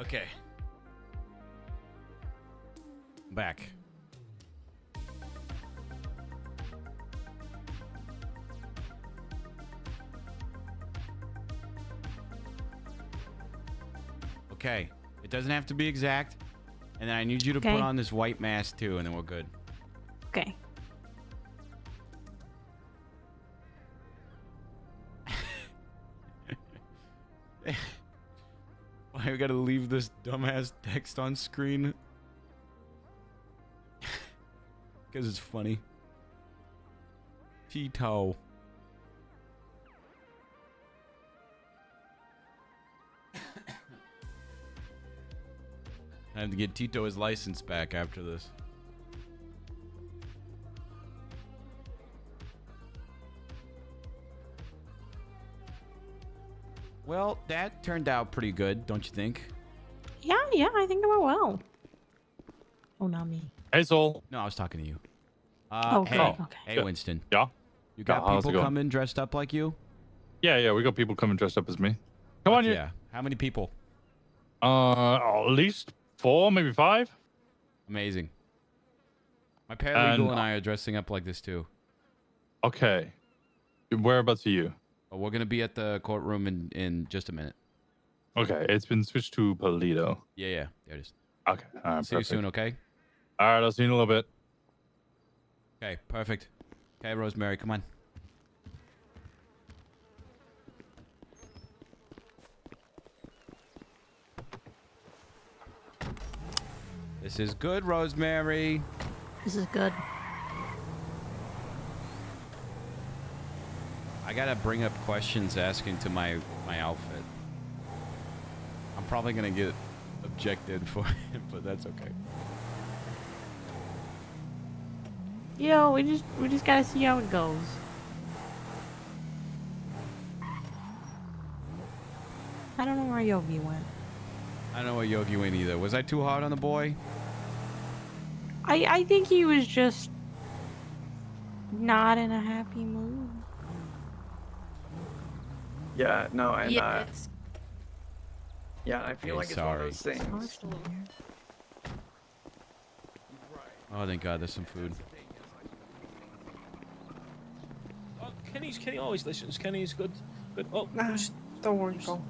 Okay. Back. Okay. It doesn't have to be exact. And then I need you to put on this white mask too, and then we're good. Okay. Why we gotta leave this dumbass text on screen? Because it's funny. Tito. I have to get Tito his license back after this. Well, that turned out pretty good, don't you think? Yeah, I think it went well. Oh, not me. Hey, Saul. No, I was talking to you. Okay. Hey, Winston. Yeah? You got people coming dressed up like you? Yeah, we got people coming dressed up as me. Come on, yeah. How many people? At least 4, maybe 5. Amazing. My paralegal and I are dressing up like this too. Okay. Whereabouts are you? We're gonna be at the courtroom in just a minute. Okay, it's been switched to Polito. Yeah, there it is. Okay, all right, See you soon, okay? All right, I'll see you in a little bit. Okay, perfect. Okay, Rosemary, come on. This is good, Rosemary. This is good. I gotta bring up questions asking to my outfit. I'm probably gonna get objected for it, but that's okay. Yo, we just gotta see how it goes. I don't know where Yogi went. I don't know what Yogi went either. Was I too hard on the boy? I think he was just not in a happy mood. Yeah, no, and Yes. yeah, I feel like it's one of those things. Oh, thank God, there's some food. Oh, Kenny always listens. Kenny's good. Oh, Nah, don't worry, Cole.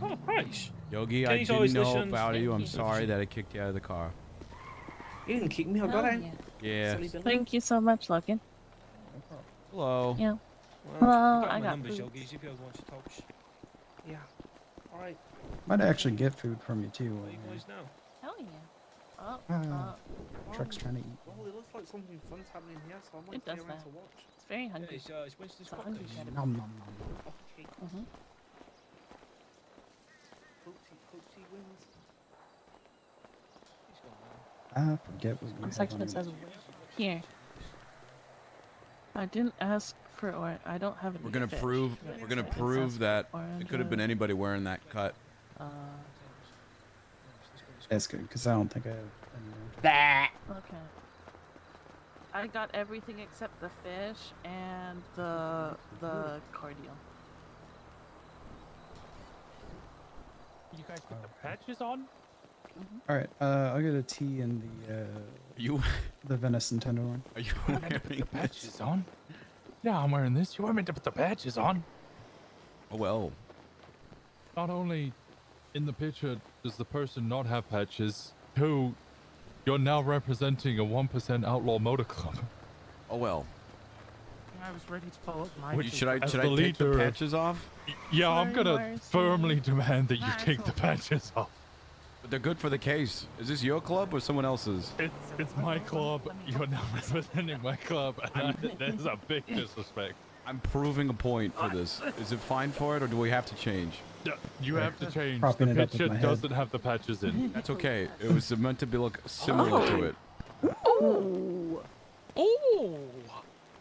Oh, Bryce. Yogi, Kenny's I always didn't know listens. about you. I'm Thank you. sorry that I kicked you out of the car. You didn't kick me, I got Oh, out. yeah. Yeah. Thank you so much, Logan. Hello. Yeah. Well, Well, you got I my got numbers, food. Yogies, if you ever want to talk. Yeah. Alright, Might actually get food from you too. what do you guys know? Hell yeah. Oh, Truck's trying to eat. Well, it looks like something fun's happening here, so I might It stay does around that. to watch. it's very Yeah, hungry. it's Winston's It's a hungry cookies. kind of- Nom nom nom. Okay. Mhm. Hope wins. He's gone now. I forget what you One have section on that you. says here. I didn't ask for or I don't have any We're gonna fish. prove. Yeah, We're gonna so I just prove asked that for it could have been anybody wearing that cut. That's good, because I don't think I have any. Okay. I got everything except the fish and the cordial. You guys put the patches on? All right, I'll get a tea and You the venison tenderloin. are you You meant to put wearing the this? patches on? Yeah, I'm wearing this. You weren't meant to put the patches on. Oh well. Not only in the picture does the person not have patches, 2, you're now representing a 1% outlaw motor club. Oh well. I was ready to pull up my. Should I As take the the leader- patches off? Yeah, I'm Sorry, gonna Marcy. firmly demand that you Nah, take it's the okay. patches off. But they're good for the case. Is this your club or someone else's? It's my club. You're now representing my club, and there's a big disrespect. I'm proving a point for this. Is it fine for it, or do we have to change? You have to change. Propping The it up with picture my head. doesn't have the patches in. That's okay. It was meant to be look similar to it. Oh, Oh,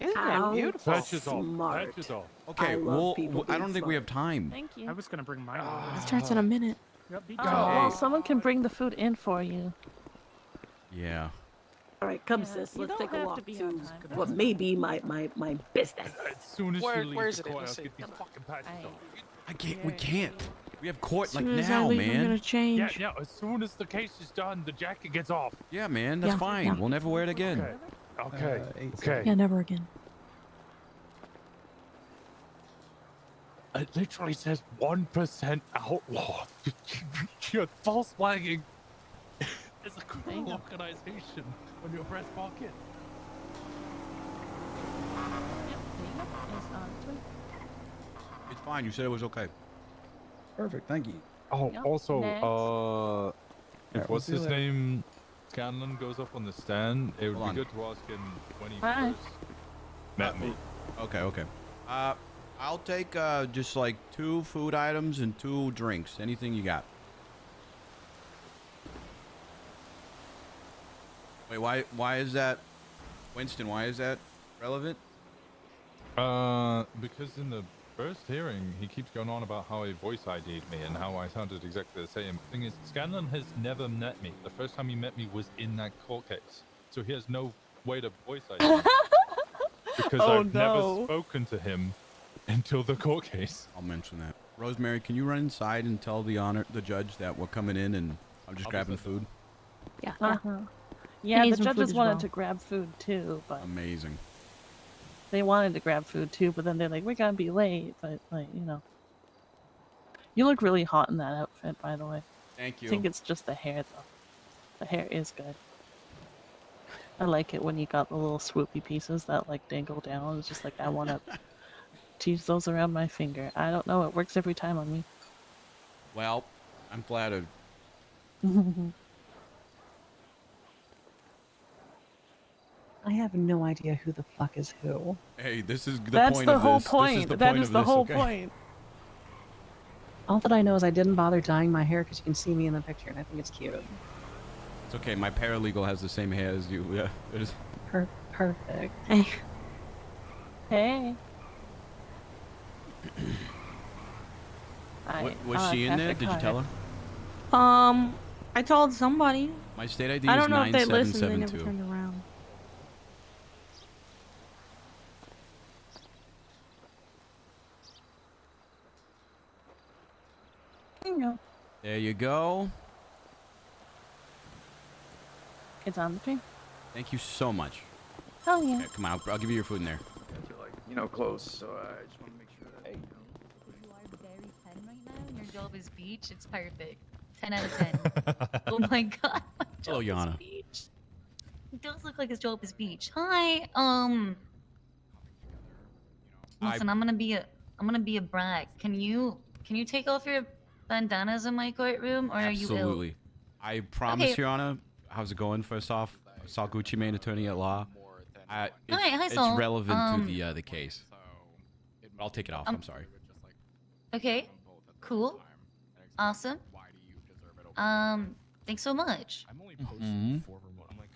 isn't How that beautiful? Patches off. Patches off. Okay, I don't think we have time. Thank you. I was gonna bring mine. It starts in a minute. Yep, be Oh, gone. well, someone can bring the food in for you. Yeah. All right, come Yeah, sis. you Let's don't take a have to walk be to on time. what may be my business. As soon as Where- you leave where is the it? courthouse, Let's see. get these fucking patches I- off. I can't. We can't. We have court As like soon as I now, leave, I'm man. gonna change. Yeah, as soon as the case is done, the jacket gets off. Yeah, man. That's Yeah, fine. yeah. We'll never wear it again. Okay. Eight Okay. Yeah, never again. It literally says 1% outlaw. You're false flagging. It's a criminal know. organization on your breast pocket. Yep, is on its way. It's fine. You said it was okay. Perfect. Thank you. Oh, Yep. also, Next. if we'll what's see you his later. name, Scanlon goes up on the stand, it would Hold be on. good to ask him when he Hi. first met me. Okay. Okay. I'll take just like 2 food items and 2 drinks. Anything you got? Wait. Why is that, Winston? Why is that relevant? Because in the first hearing, he keeps going on about how he voice ID'd me and how I sounded exactly the same. Thing is, Scanlon has never met me. The first time he met me was in that court case, so he has no way to voice ID me. Because Oh, I've never no. spoken to him until the court case. I'll mention that. Rosemary, can you run inside and tell the judge that we're coming in and I'm just grabbing food? Yeah. Yeah, need the some food judges as wanted well. to grab food too, but Amazing. they wanted to grab food too, but then they're like, we're gonna be late, but like, you know. You look really hot in that outfit, by the way. Thank I you. think it's just the hair though. The hair is good. I like it when you got the little swoopy pieces that like dangle down. It's just like I wanna tease those around my finger. I don't know, it works every time on me. Well, I'm flattered. I have no idea who the fuck is who. Hey, this is the That's point the of whole this. point. This is the That point is of the this, whole okay? point. All that I know is I didn't bother dyeing my hair because you can see me in the picture, and I think it's cute. It's okay. My paralegal has the same hair as you. Yeah, it is. Perfect. Hey. Hey. Was she in there? Did you tell her? I told somebody. My state ID I is don't know if they listened. They never 9772. turned around. There you go. There you go. It's on the tree. Thank you so much. Oh yeah. Okay, come on, I'll give you your food in there. You guys are like, close, so I just want to make sure that, You are very 10 right now, and your job is beach. It's perfect. 10 out of 10. Oh my god. My Hello, job is Yana. beach. It does look like his job is beach. Hi. Listen, I'm gonna be a brat. Can you take off your bandanas in my courtroom, or are you ill? Absolutely. I promise, Okay. Your Honor. How's it going? First off, Saul Gucci Mane, attorney at law. It's, Hi, it's Saul. relevant to the case. I'll take it off. I'm sorry. Okay. Cool. Awesome. Thanks so much. I'm only Mhm. for remote. I'm like,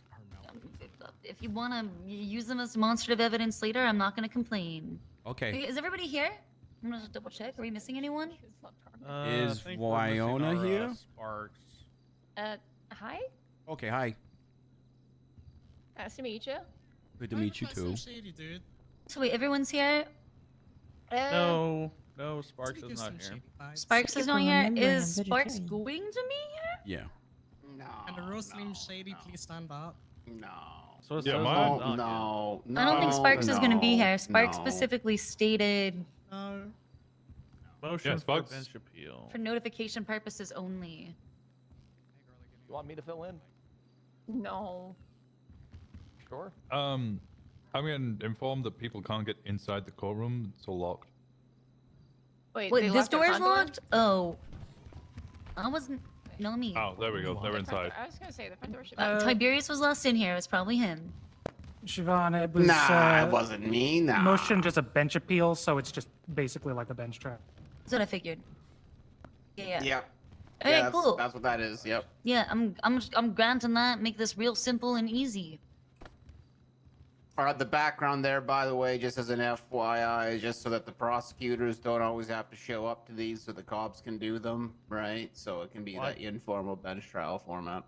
If you want to use them as demonstrative evidence later, I'm not going to complain. Okay. Is everybody here? I'm going to double check. Are we missing anyone? Is Wyona here? Sparks. Hi. Okay, hi. Nice to meet you. Good to meet you too. So wait, everyone's here? No, Sparks is not here. Sparks is not here. Is Sparks going to be here? Yeah. No. And the real Slim Shady, please stand up. No. Yeah, so mine- no. I don't think Sparks is going to be here. Sparks specifically stated No. Motion for Sparks. bench appeal. for notification purposes only. You want me to fill in? No. Sure. I'm getting informed that people can't get inside the courtroom. It's all locked. Wait, Wait, they this locked the door is front door? locked? Oh. I wasn't. No, me. Oh, there we go. They're The front inside. door- I was gonna say the front door should. Tiberius was last in here. It was probably him. Siobhan, it was. Nah, it wasn't me. Nah. Motion just a bench appeal, so it's just basically like a bench trap. That's what I figured. Yeah. Yep. Okay, Yeah, cool. That's what that is. Yep. Yeah, I'm granting that. Make this real simple and easy. The background there, by the way, just as an FYI, is just so that the prosecutors don't always have to show up to these, so the cops can do them, right? So it can be that informal bench trial format.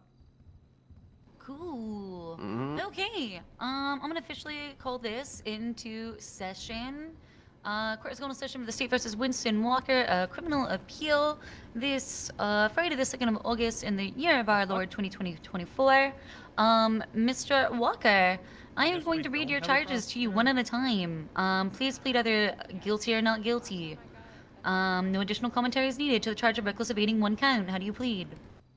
Cool. Mhm. Okay. I'm gonna officially call this into session. Court is going to session for the state versus Winston Walker, criminal appeal this Friday, the 2nd of August, in the year of our Lord 2024. Mr. Walker, I am going to read your charges to you one at a time. Please plead either guilty or not guilty. No additional commentary is needed to the charge of reckless evading, 1 count. How do you plead?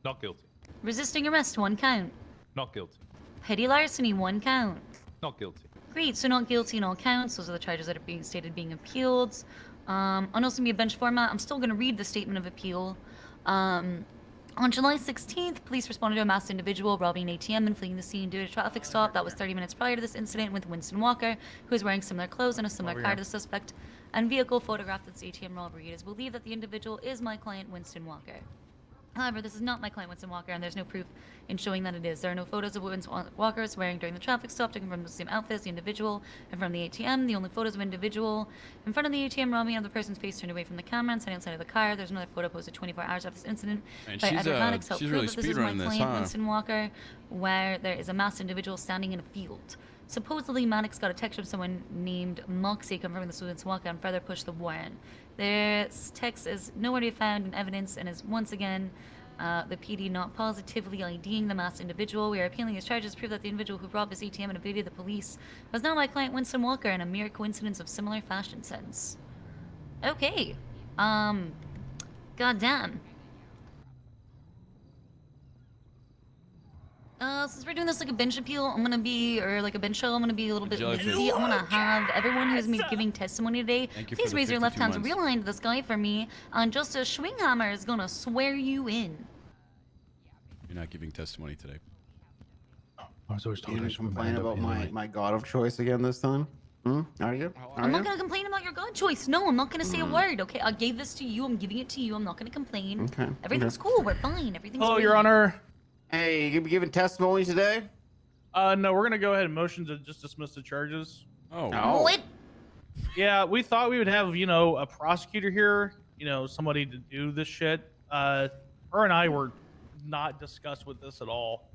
Not guilty. Resisting arrest, 1 count. Not guilty. Petty larceny, 1 count. Not guilty. Great, so not guilty in all counts. Those are the charges that are being stated being appealed. I know it's going to be a bench format. I'm still going to read the statement of appeal. On July 16th, police responded to a masked individual robbing an ATM and fleeing the scene due to a traffic stop. That was 30 minutes prior to this incident with Winston Walker, who was wearing similar clothes and a similar car to the suspect, and vehicle photographed at this ATM robbery. It is believed that the individual is my client, Winston Walker. However, this is not my client, Winston Walker, and there's no proof in showing that it is. There are no photos of Winston Walker wearing during the traffic stop taken from the same outfit as the individual and from the ATM. The only photos of individual in front of the ATM robbing of the person's face turned away from the camera and standing outside of the car. There's another photo posted 24 hours after this incident by Edward Maddox. Help prove that this is my client, Winston Walker, where there is a masked individual standing in a field. Supposedly, Maddox got a text from someone named Moxie confirming this was Winston Walker and further pushed the warrant. This text is nowhere to be found in evidence and is once again the PD not positively IDing the masked individual. We are appealing his charges to prove that the individual who robbed this ATM and evaded the police was not my client, Winston Walker, and a mere coincidence of similar fashion sense. Okay. Goddamn. Since we're doing this like a bench appeal, I'm gonna be, or like a bench show, I'm gonna be a little bit lazy. I'm gonna have everyone who's giving testimony today, please raise your left hands real line to the sky for me, and Justice Schwinghammer is gonna swear you in. You're not giving testimony today. I was always told You complain about my god of choice again this time? Are you? I'm not gonna complain about your god choice. No, I'm not gonna say a word, okay? I gave this to you, I'm giving it to you, I'm not gonna complain. Okay. Everything's cool, we're fine, everything's Hello, great. Your Honor. Hey, you gonna be giving testimony today? No, we're gonna go ahead and motion to just dismiss the charges. Oh. What? Yeah, we thought we would have, you know, a prosecutor here, you know, somebody to do this shit. Her and I were not discussed with this at all.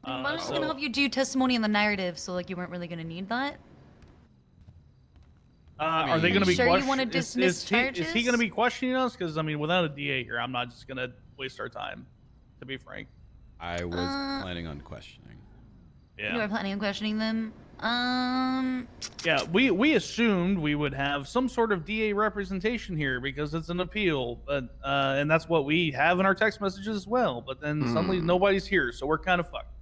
I'm just gonna have you do testimony in the narrative, so like you weren't really gonna need that. Are they gonna be sure you want to dismiss charges? Is he gonna be questioning us? Because I mean, without a DA here, I'm not just gonna waste our time, to be frank. I was planning on questioning. Yeah. You were planning on questioning them? Yeah, we assumed we would have some sort of DA representation here because it's an appeal, but and that's what we have in our text messages as well. But then suddenly nobody's here, so we're kind of fucked.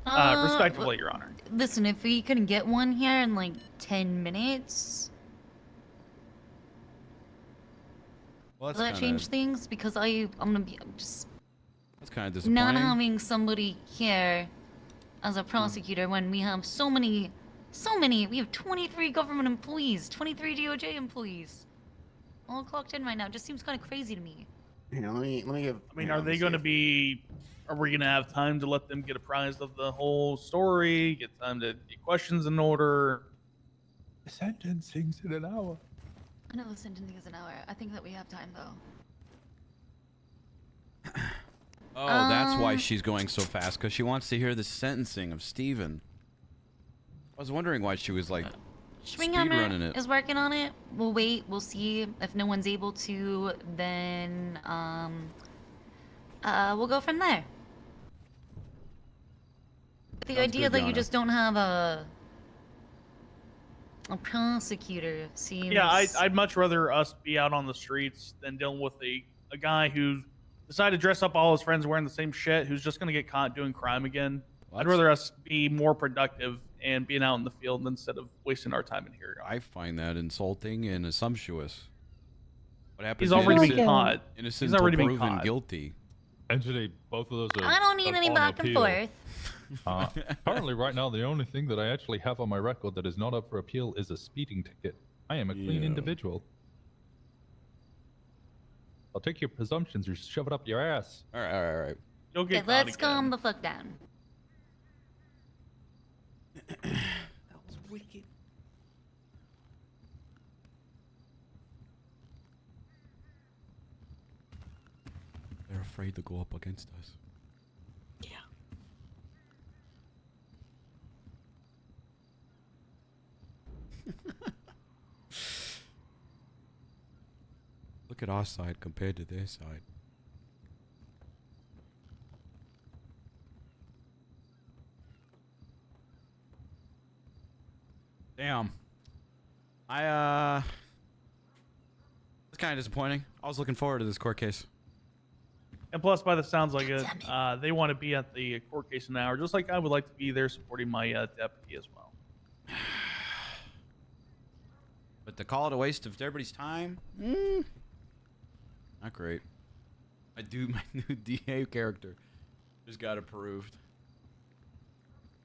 Respectively, Your Honor. Listen, if we couldn't get one here in like 10 minutes, Well, will that change things? Because I'm just That's kind of disappointing. not having somebody here as a prosecutor when we have so many, we have 23 government employees, 23 DOJ employees, all clocked in right now. It just seems kind of crazy to me. Here, let me give. I mean, are they going to be? Are we going to have time to let them get apprised of the whole story? Get time to get questions in order? The sentencing's in an hour. I know the sentencing is an hour. I think that we have time though. Oh, that's why she's going so fast, because she wants to hear the sentencing of Steven. I was wondering why she was like speedrunning Schwinghammer it. is working on it. We'll wait. We'll see. If no one's able to, then we'll go from there. But the idea that you just don't have a prosecutor seems. Yeah, I'd much rather us be out on the streets than dealing with a guy who decided to dress up all his friends wearing the same shit, who's just going to get caught doing crime again. I'd rather us be more productive and being out in the field instead of wasting our time in here. I find that insulting and assumptuous. What happens? He's already been caught. Innocent He's already till been proven caught. guilty. Actually, both of those are. I don't need any on back and appeal. forth. Currently, right now, the only thing that I actually have on my record that is not up for appeal is a speeding ticket. I am a clean individual. I'll take your presumptions or shove it up your ass. All right. You'll Okay, let's calm the fuck down. That was wicked. They're afraid to go up against us. Yeah. Look at our side compared to their side. Damn. It's kind of disappointing. I was looking forward to this court case. And plus, by the sounds like it, they want to be at the court case in an hour, just like I would like to be there supporting my deputy as well. But to call it a waste of everybody's time? Not great. My new DA character just got approved.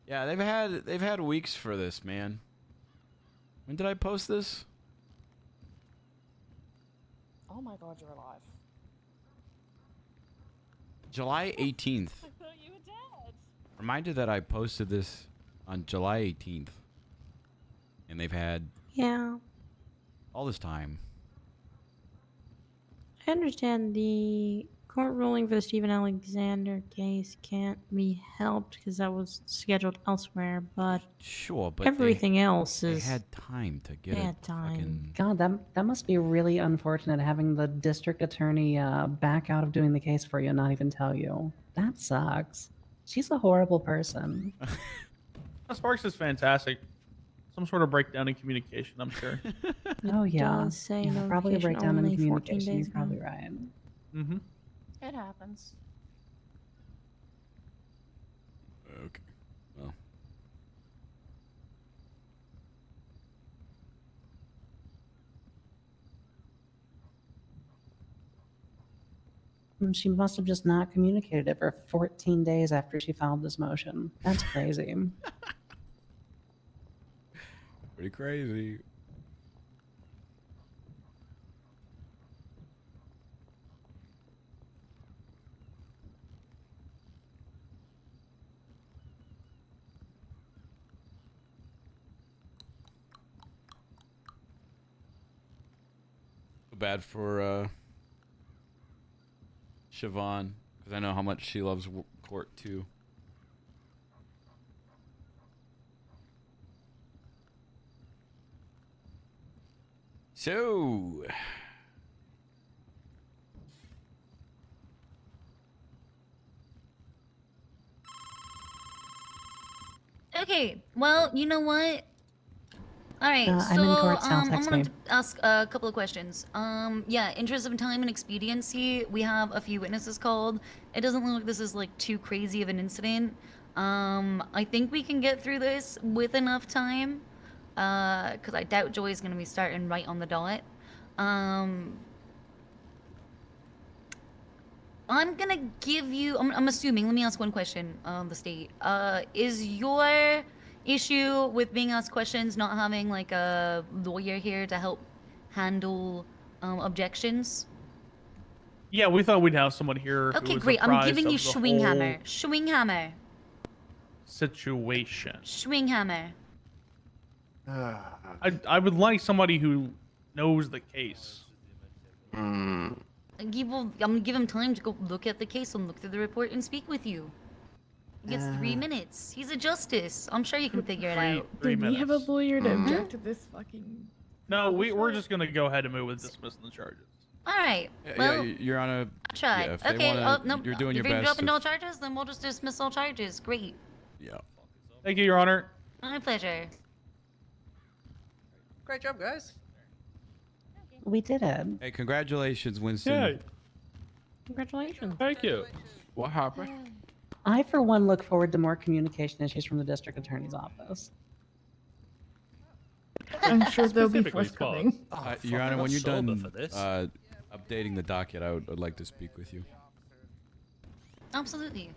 Yeah, they've had weeks for this, man. When did I post this? Oh my god, you're alive. July 18th. I thought you were dead. Reminded that I posted this on July 18th. And they've had all this time. I understand the court ruling for the Stephen Alexander case can't be helped because that was scheduled elsewhere, but sure, but everything else is. They had time to get it. Time. God, that must be really unfortunate having the district attorney back out of doing the case for you and not even tell you. That sucks. She's a horrible person. Sparks is fantastic. Some sort of breakdown in communication, I'm sure. Oh yeah, does say yeah, probably a notification breakdown in only 14 communication. days You're probably ago. right. Mm-hmm. It happens. Okay. Well. She must have just not communicated it for 14 days after she filed this motion. That's crazy. Pretty crazy. Bad for Siobhan, because I know how much she loves court too. So Okay, well, you know what? All right, I'm so in court, Sal, I'm text gonna me. ask a couple of questions. Yeah, interest of time and expediency, we have a few witnesses called. It doesn't look like this is like too crazy of an incident. I think we can get through this with enough time, because I doubt Joy's gonna be starting right on the dot. I'm gonna give you. I'm assuming. Let me ask one question. The state. Is your issue with being asked questions not having like a lawyer here to help handle objections? Yeah, we thought we'd have someone here. Okay, who was great. I'm apprised giving you of the whole Schwinghammer. Schwinghammer. situation. Schwinghammer. I would like somebody who knows the case. I'm gonna give him time to go look at the case and look through the report and speak with you. He gets 3 minutes. He's a justice. I'm sure you can figure it out. Three Did we have a minutes. lawyer to object to this fucking? No, we're just gonna go ahead and move with dismissing the charges. All right. yeah, Well, you're on a. try. Yeah, if they Okay. wanna, No, you're doing your if you're best. dropping if- all charges, then we'll just dismiss all charges. Great. Yeah. Thank you, Your Honor. My pleasure. Great job, guys. We did it. Hey, congratulations, Winston. Yeah. Congratulations. Thank you. What happened? I, for one, look forward to more communication issues from the district attorney's office. I'm sure there'll be Specifically forthcoming. Your Honor, when you're sober done for this. updating the docket, I would like to speak with you. Absolutely.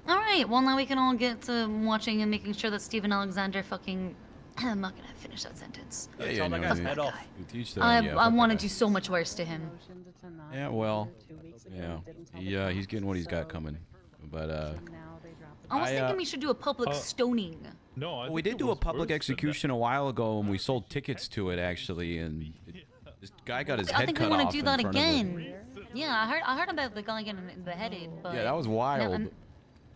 All right. Well, now we can all get to watching and making sure that Stephen Alexander fucking. I'm not gonna finish that sentence. Yeah, Tell that guy's head off. You teach them. I yeah, want to fuck do so much worse to him. that. Yeah, well, yeah, he's getting what he's got coming, but I was thinking we should do a public stoning. No, well, we did do a public execution a while ago, and we sold tickets to it actually, and this guy got his I head think we cut want off to do in that front of him. again. Yeah, I heard about the guy getting beheaded, but Yeah, that was wild.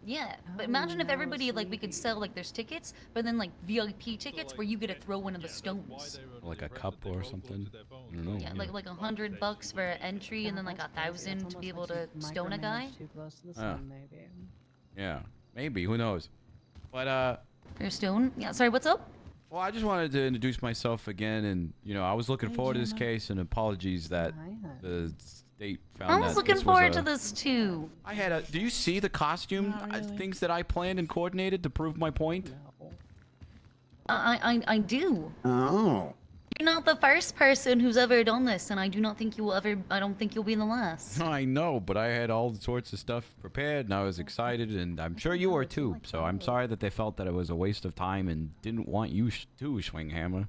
Yeah, but imagine if everybody, like, we could sell, like, there's tickets, but then, like, VIP tickets where you get to throw one of the stones. Like a cup or something. I don't know. Yeah, like $100 for entry, and then like 1,000 to be able to stone a guy. Too close to the Ah. sun, maybe. Yeah, maybe. Who knows? But For stone? Yeah. Sorry, what's up? well, I just wanted to introduce myself again, and I was looking forward to this case, and apologies that the state found I that was looking this forward was to this too. I had a. Do you see the costume Not really. things that I planned and coordinated to prove my point? I do. Oh. You're not the first person who's ever done this, and I do not think you will ever. I don't think you'll be the last. I know, but I had all sorts of stuff prepared, and I was excited, and I'm sure you were too. So I'm sorry that they felt that it was a waste of time and didn't want you to swing hammer.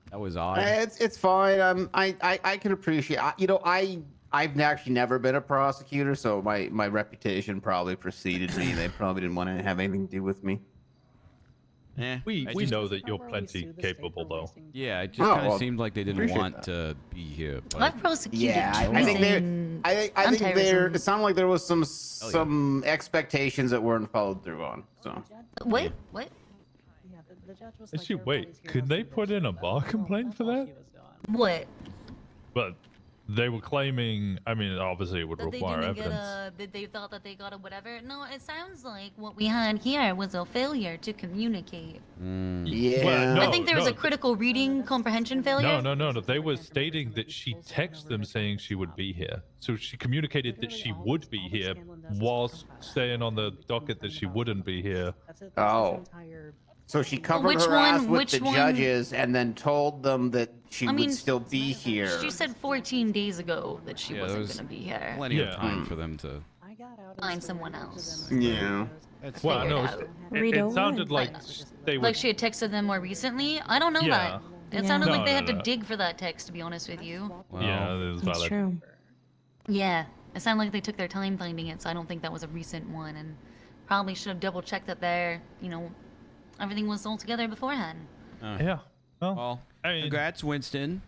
That was odd. It's fine. I can appreciate. I've actually never been a prosecutor, so my reputation probably preceded me. They probably didn't want to have anything to do with me. We know that you're plenty capable, though. Yeah, it just kind of seemed like they didn't want to be here. But I've prosecuted Yeah, I think it sounded like there was some expectations that weren't followed through on. So. Wait, what? Actually, wait, could they put in a bar complaint for that? What? But they were claiming, I mean, obviously it would That they require didn't evidence. that they thought that they got a whatever. No, it sounds like what we had here was a failure to communicate. Yeah. Well, no, I think there was no, a critical reading comprehension failure. No. They were stating that she texted them saying she would be here. So she communicated that she would be here whilst saying on the docket that she wouldn't be here. Oh. So she covered her ass with the judges and then told them that she would still be here. She said 14 days ago that she Yeah, wasn't there was going to be here. plenty of time for them to. Find someone else. Yeah. Well, no, it sounded like they were. Like she had texted them more recently. I don't know Yeah. that. It sounded No, like they had no. to dig for that text, to be honest with you. Yeah, it was That's valid. true. Yeah, it sounded like they took their time finding it, so I don't think that was a recent one, and probably should have double checked that everything was all together beforehand. Yeah. Well, congrats, Winston.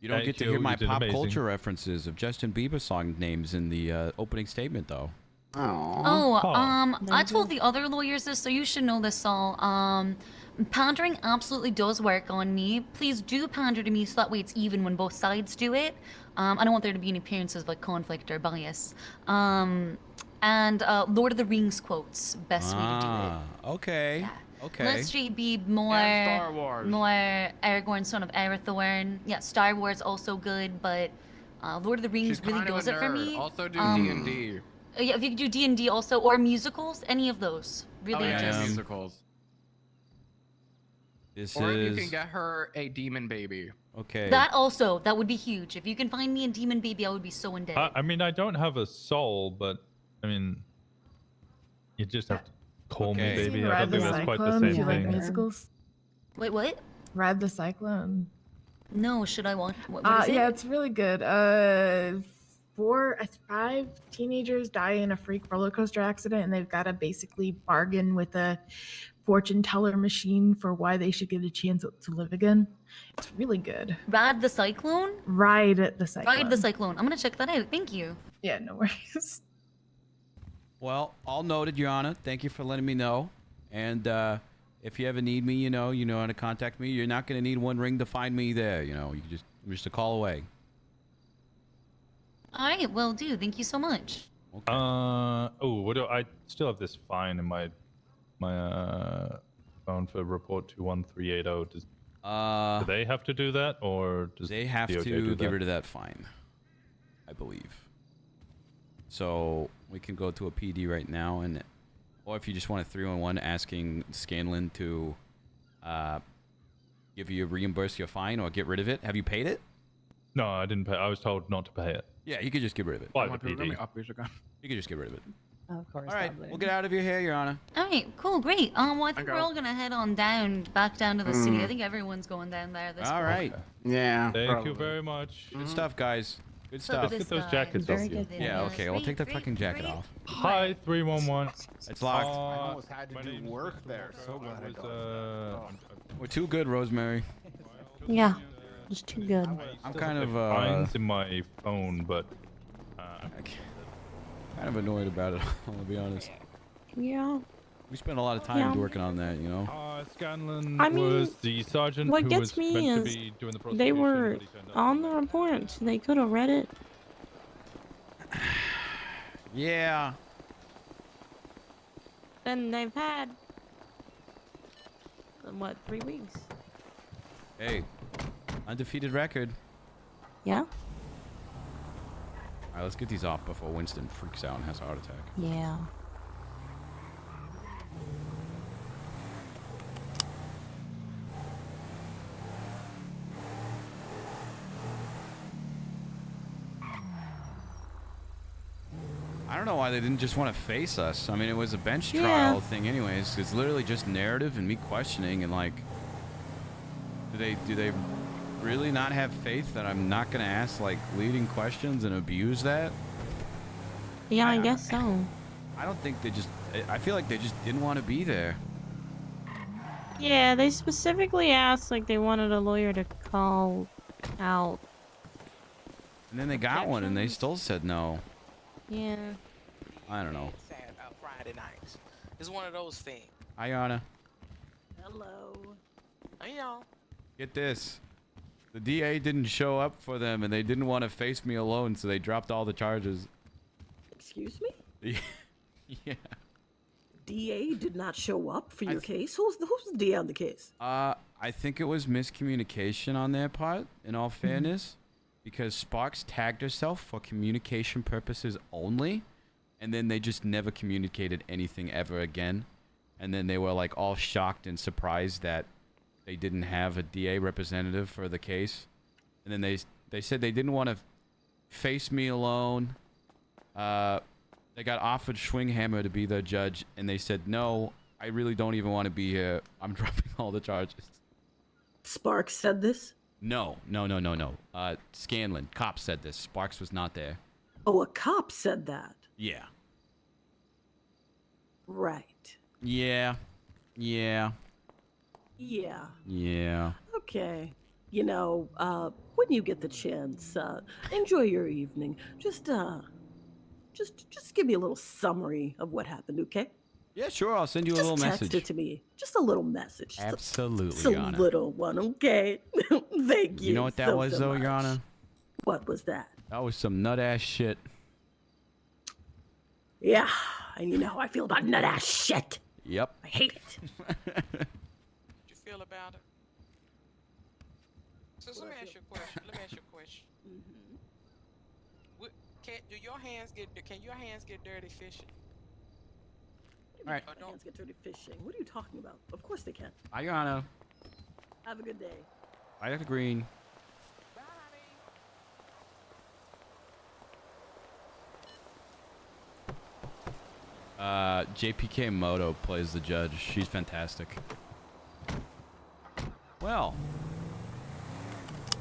You don't Thank get to you, hear you my did pop amazing. culture references of Justin Bieber song names in the opening statement, though. I told the other lawyers this, so you should know this, Saul. Pandering absolutely does work on me. Please do pander to me so that way it's even when both sides do it. I don't want there to be any appearances of like conflict or bias. And Lord of the Rings quotes, best way to do it. Okay. Okay. Let's straight be more And Star Wars. more Aragorn, son of Arathorn. Yeah, Star Wars also good, but Lord of the Rings She's really kind of does a it for nerd. me. Also do D&D. Yeah, if you could do D&D also, or musicals, any of those. Really interesting. musicals. This Or is if you can get her a demon baby. okay. That also, that would be huge. If you can find me a demon baby, I would be so indebted. I mean, I don't have a soul, but I mean, you just have to call me Okay. baby. I Ride don't the think that's quite the Cyclone, same if you like thing. musicals. Wait, what? Ride the Cyclone. No, should I watch? What is it? Yeah, it's really good. 5 teenagers die in a freak roller coaster accident, and they've got to basically bargain with a fortune teller machine for why they should get a chance to live again. It's really good. Ride the Cyclone? Ride the Cyclone. Ride the Cyclone. I'm gonna check that out. Thank you. Yeah, no worries. Well, all noted, Your Honor. Thank you for letting me know. And if you ever need me, you know how to contact me. You're not going to need one ring to find me there. I'm just a call away. All right, will do. Thank you so much. What do I still have this fine in my phone for report 21380? Do they have to do that, or does They have DOJ to do get that? rid of that fine, I believe. So we can go to a PD right now, or if you just want a 311 asking Scanlon to reimburse your fine or get rid of it. Have you paid it? No, I didn't pay. I was told not to pay it. Yeah, you could just get rid of it. By the PD. You could just get rid of it. Of course. All right, we'll get out of your hair, Your Honor. All right, cool, great. Well, I think we're go. all gonna head on back down to the city. I think everyone's going down there. This All point. right. Yeah. Thank you very much. Good stuff, guys. Good So stuff. Let's get those this jackets guy- off you. Yeah, okay. Well, take the Great, fucking jacket great. off. Hi, 311. It's locked. I almost had to my do name's work there. So glad I was, don't. We're too good, Rosemary. Yeah, it's too good. I'm kind of fines in my phone, but kind of annoyed about it. I'll be honest. Yeah. We spent a lot of time Yeah. working on that, you know. Scanlon I mean, was the sergeant what who gets was me meant to is be doing the they prosecution, were but he turned up on the report. They could have read it. Yeah. Then they've had what, 3 weeks? Hey, undefeated record. Yeah. All right, let's get these off before Winston freaks out and has a heart attack. Yeah. I don't know why they didn't just want to face us. I mean, it was a bench Yeah. trial thing anyways. It's literally just narrative and me questioning and like, do they really not have faith that I'm not going to ask like leading questions and abuse that? Yeah, I guess so. I don't think they just, I feel like they just didn't want to be there. Yeah, they specifically asked like they wanted a lawyer to call out. And then they got one and they still said no. Yeah. I don't know. Sad about Friday nights. It's one of those things. Hi, Anna. Hello. Hey, y'all. Get this. The DA didn't show up for them and they didn't want to face me alone, so they dropped all the charges. Excuse me? Yeah. DA did not show up for your case? Who's the DA on the case? I think it was miscommunication on their part, in all fairness, because Sparks tagged herself for communication purposes only, and then they just never communicated anything ever again. And then they were like all shocked and surprised that they didn't have a DA representative for the case. And then they said they didn't want to face me alone. They got offered Schwinghammer to be their judge, and they said, no, I really don't even want to be here. I'm dropping all the charges. Sparks said this? No. Scanlon, cop said this. Sparks was not there. Oh, a cop said that. Yeah. Right. Yeah. Yeah. Okay. You know, when you get the chance, enjoy your evening. Just give me a little summary of what happened, okay? Yeah, sure. I'll send you a Just little text message. it to me. Just a little message. Absolutely, Just a Yana. little one, okay? Thank you. You know what that so, was, so though, much. Yana? What was that? That was some nut-ass shit. Yeah, and you know how I feel about nut ass shit. Yep. I hate it. What you feel about it? So let me ask you a question. Do your hands can your hands get dirty fishing? All right. My hands get dirty fishing. What are you talking about? Of course they can. Hi, Yana. Have a good day. Hi, Dr. Green. JPK Moto plays the judge. She's fantastic. Well,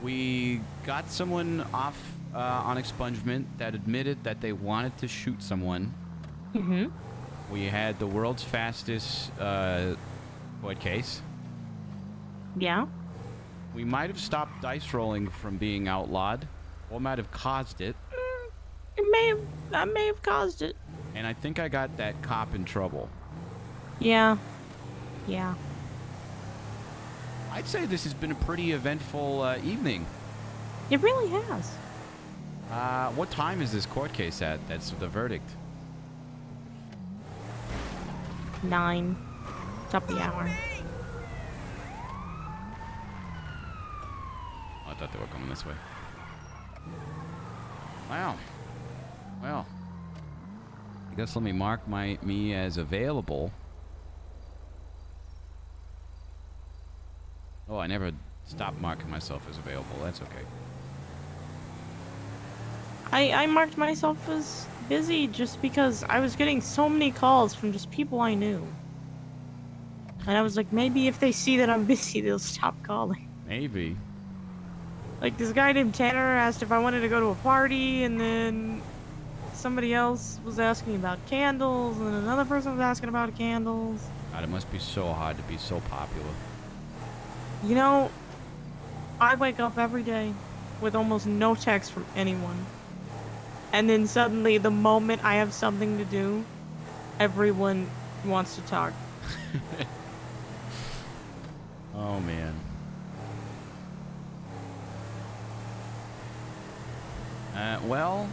we got someone off on expungement that admitted that they wanted to shoot someone. Mm-hmm. We had the world's fastest court case. Yeah. We might have stopped dice rolling from being outlawed, or might have caused it. I may have caused it. And I think I got that cop in trouble. Yeah. I'd say this has been a pretty eventful evening. It really has. What time is this court case at? That's the verdict. 9. Top of the hour. Oh, I thought they were coming this way. Wow. Well, I guess let me mark me as available. Oh, I never stopped marking myself as available. That's okay. I marked myself as busy just because I was getting so many calls from just people I knew. And I was like, maybe if they see that I'm busy, they'll stop calling. Maybe. Like, this guy named Tanner asked if I wanted to go to a party, and then somebody else was asking about candles, and then another person was asking about candles. God, it must be so hard to be so popular. You know, I wake up every day with almost no text from anyone. And then suddenly, the moment I have something to do, everyone wants to talk. Oh man. Well,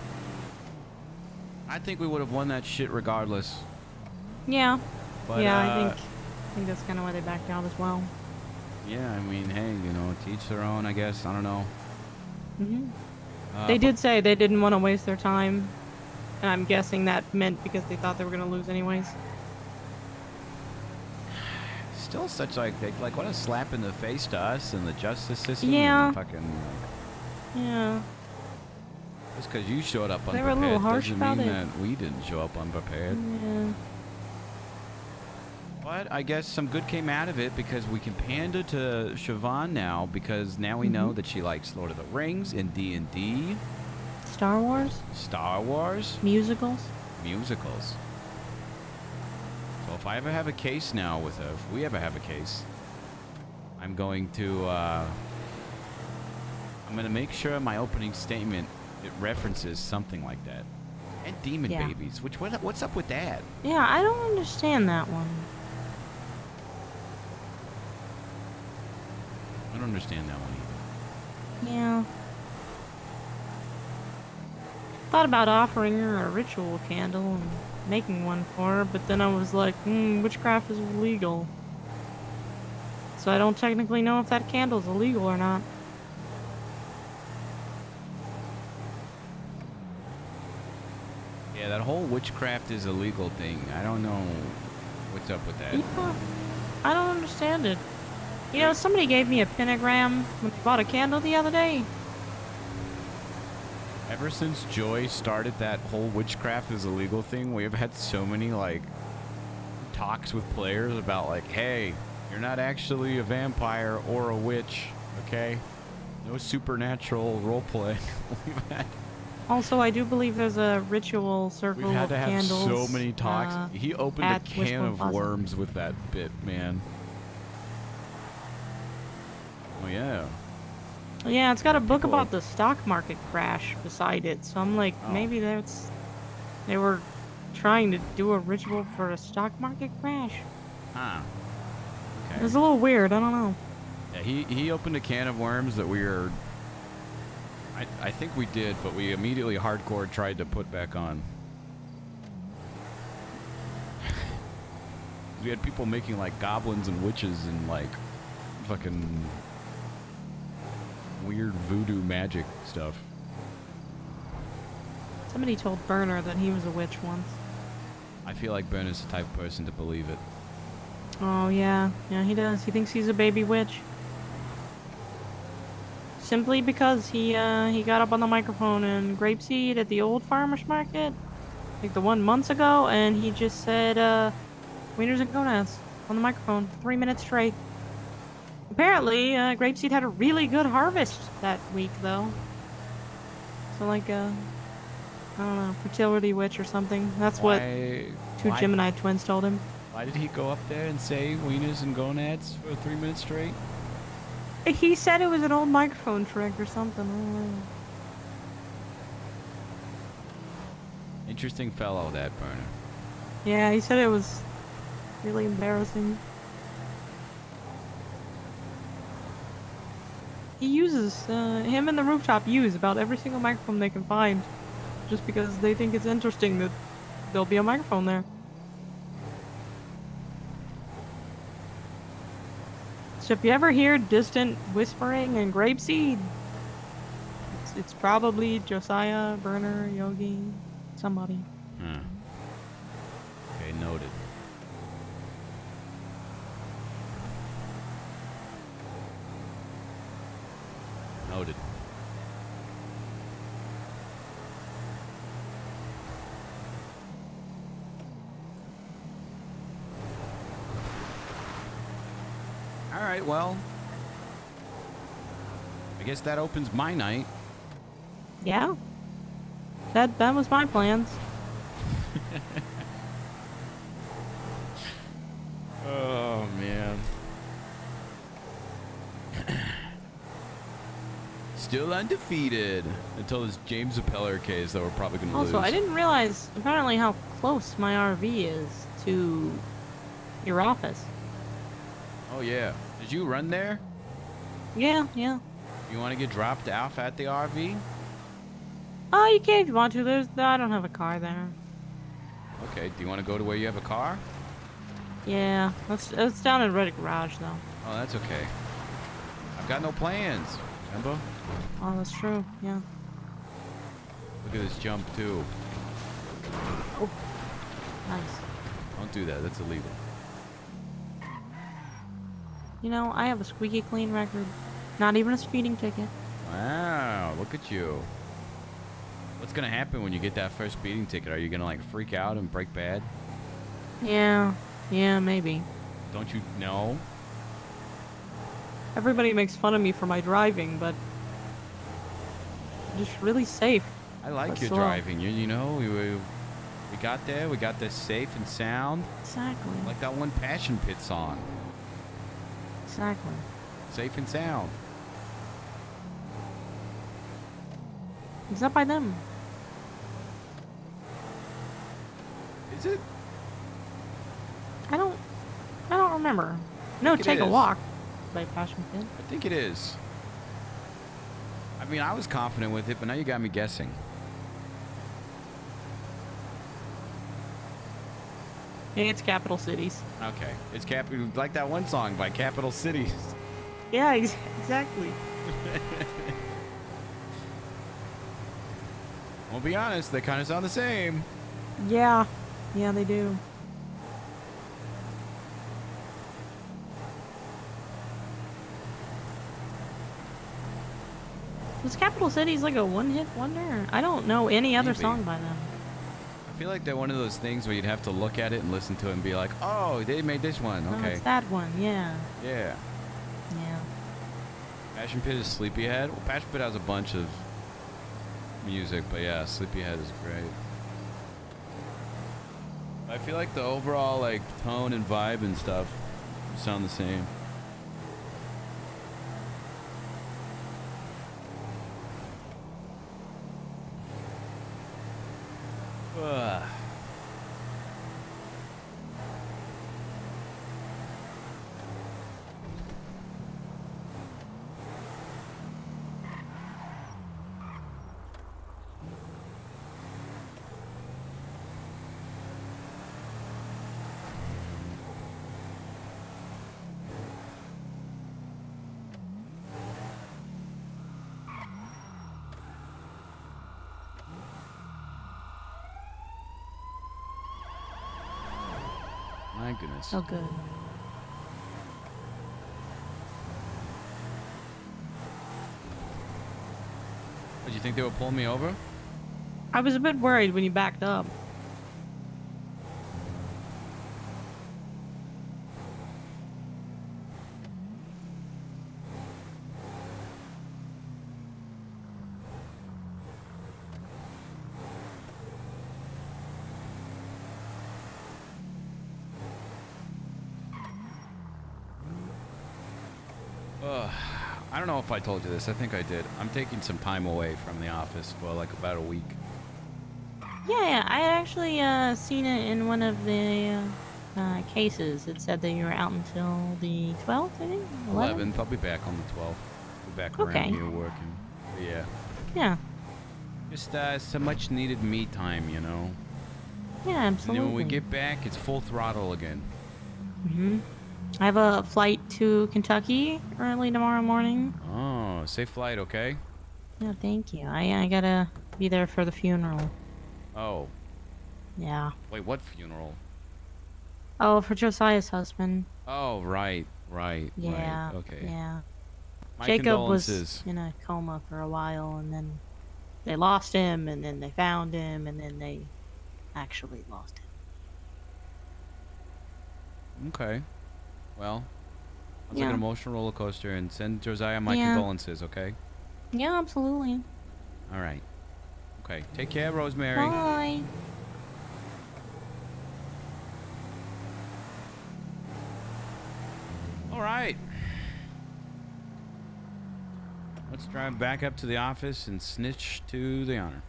I think we would have won that shit regardless. Yeah. But, yeah, I think that's kind of why they backed out as well. Yeah, I mean, hey, you know, to each their own, I guess. I don't know. They did say they didn't want to waste their time, and I'm guessing that meant because they thought they were going to lose anyways. Still such like what a slap in the face to us and the justice system. Yeah. And fucking. Yeah. Just because you showed up They unprepared were a little harsh doesn't about mean it. that we didn't show up unprepared. Yeah. But I guess some good came out of it because we can pander to Siobhan now because now we know that she likes Lord of the Rings and D&D. Star Wars? Star Wars. Musicals? Musicals. So if I ever have a case now with her, if we ever have a case, I'm going to make sure my opening statement, it references something like that. And demon Yeah. babies, what's up with that? Yeah, I don't understand that one. I don't understand that one either. Yeah. Thought about offering her a ritual candle and making one for her, but then I was like, witchcraft is illegal. So I don't technically know if that candle's illegal or not. Yeah, that whole witchcraft is illegal thing. I don't know what's up with that. Yeah, I don't understand it. You know, somebody gave me a pentagram when I bought a candle the other day. Ever since Joy started that whole witchcraft is illegal thing, we have had so many, like, talks with players about, like, hey, you're not actually a vampire or a witch, okay? No supernatural roleplay. We've had... Also, I do believe there's a ritual circle We've had of to have candles. so many talks. He opened a at can Whisper of Plaza. worms with that bit, man. Oh, yeah. Yeah, it's got a book People- about the stock market crash beside it, so I'm like, Oh. maybe they were trying to do a ritual for a stock market crash. Huh. It Okay. was a little weird, I don't know. Yeah, he opened a can of worms that we were... I think we did, but we immediately hardcore tried to put back on. We had people making, like, goblins and witches and, like, fucking weird voodoo magic stuff. Somebody told Burner that he was a witch once. I feel like Ben is the type of person to believe it. Oh, yeah. Yeah, he does. He thinks he's a baby witch. Simply because he got up on the microphone in Grapeseed at the old farmer's market, like the one months ago, and he just said, wieners and gonads on the microphone for 3 minutes straight. Apparently, Grapeseed had a really good harvest that week, though. So, like, I don't know, fertility witch or something. That's what two why- Gemini twins told him. Why did he go up there and say wieners and gonads for 3 minutes straight? He said it was an old microphone trick or something. I don't know. Interesting fellow, that Burner. Yeah, he said it was really embarrassing. He uses, him and the rooftop use about every single microphone they can find, just because they think it's interesting that there'll be a microphone there. So if you ever hear distant whispering and Grapeseed, it's probably Josiah, Burner, Yogi, somebody. Huh. Okay, noted. Noted. All right, well, I guess that opens my night. Yeah. That was my plans. Oh, man. Still undefeated until this James Appeller case that we're probably going to lose. Also, I didn't realize apparently how close my RV is to Your office. Oh yeah. Did you run there? Yeah, yeah. You want to get dropped off at the RV? Oh, you can if you want to. I don't have a car there. Okay. Do you want to go to where you have a car? Yeah, it's down in Red Garage though. Oh, that's okay. I've got no plans. Remember? Oh, that's true. Yeah. Look at this jump too. Oh, nice. Don't do that. That's illegal. You know, I have a squeaky clean record. Not even a speeding ticket. Wow. Look at you. What's gonna happen when you get that first speeding ticket? Are you gonna like freak out and break bad? Yeah. Yeah, maybe. Don't you know? Everybody makes fun of me for my driving, but I'm just really safe. I like but your slow. driving. You know, we got there. We got there safe and sound. Exactly. Like that one Passion Pit song. Exactly. Safe and sound. It's up by them. Is it? I don't remember. No, think it take a is. walk by Passion Pit. I think it is. I mean, I was confident with it, but now you got me guessing. Yeah, it's Capital Cities. Okay. It's like that one song by Capital Cities. Yeah, exactly. I'll be honest, they kind of sound the same. Yeah. Yeah, they do. Was Capital Cities like a one-hit wonder? I don't know any other Maybe. song by them. I feel like they're one of those things where you'd have to look at it and listen to it and be like, oh, they made this one. Oh, Okay. it's that one. Yeah. Yeah. Yeah. Passion Pit is Sleepyhead. Well, Passion Pit has a bunch of music, but yeah, Sleepyhead is great. I feel like the overall like tone and vibe and stuff sound the same. Ugh. My goodness. Oh, good. Did you think they would pull me over? I was a bit worried when you backed up. I don't know if I told you this. I think I did. I'm taking some time away from the office for like about a week. Yeah, I had actually seen it in one of the cases. It said that you were out until the 12th, I think? 11th. I'll be back on the 12th. Be back around Okay. here working. But yeah. Yeah. Just some much needed me time, you know. Yeah, And absolutely. then when we get back, it's full throttle again. I have a flight to Kentucky early tomorrow morning. Oh, safe flight, okay? Yeah, thank you. I gotta be there for the funeral. Oh. Yeah. Wait, what funeral? Oh, for Josiah's husband. Oh, right. Yeah. Right. Okay. Yeah. My Jacob was condolences. in a coma for a while, and then they lost him, and then they found him, and then they actually lost him. Okay. Well, it's like Yeah. an emotional roller coaster, and send Josiah my Yeah. condolences, okay? Yeah, absolutely. All right. Okay. Take care, Rosemary. Bye. All right. Let's drive back up to the office and snitch to the honor.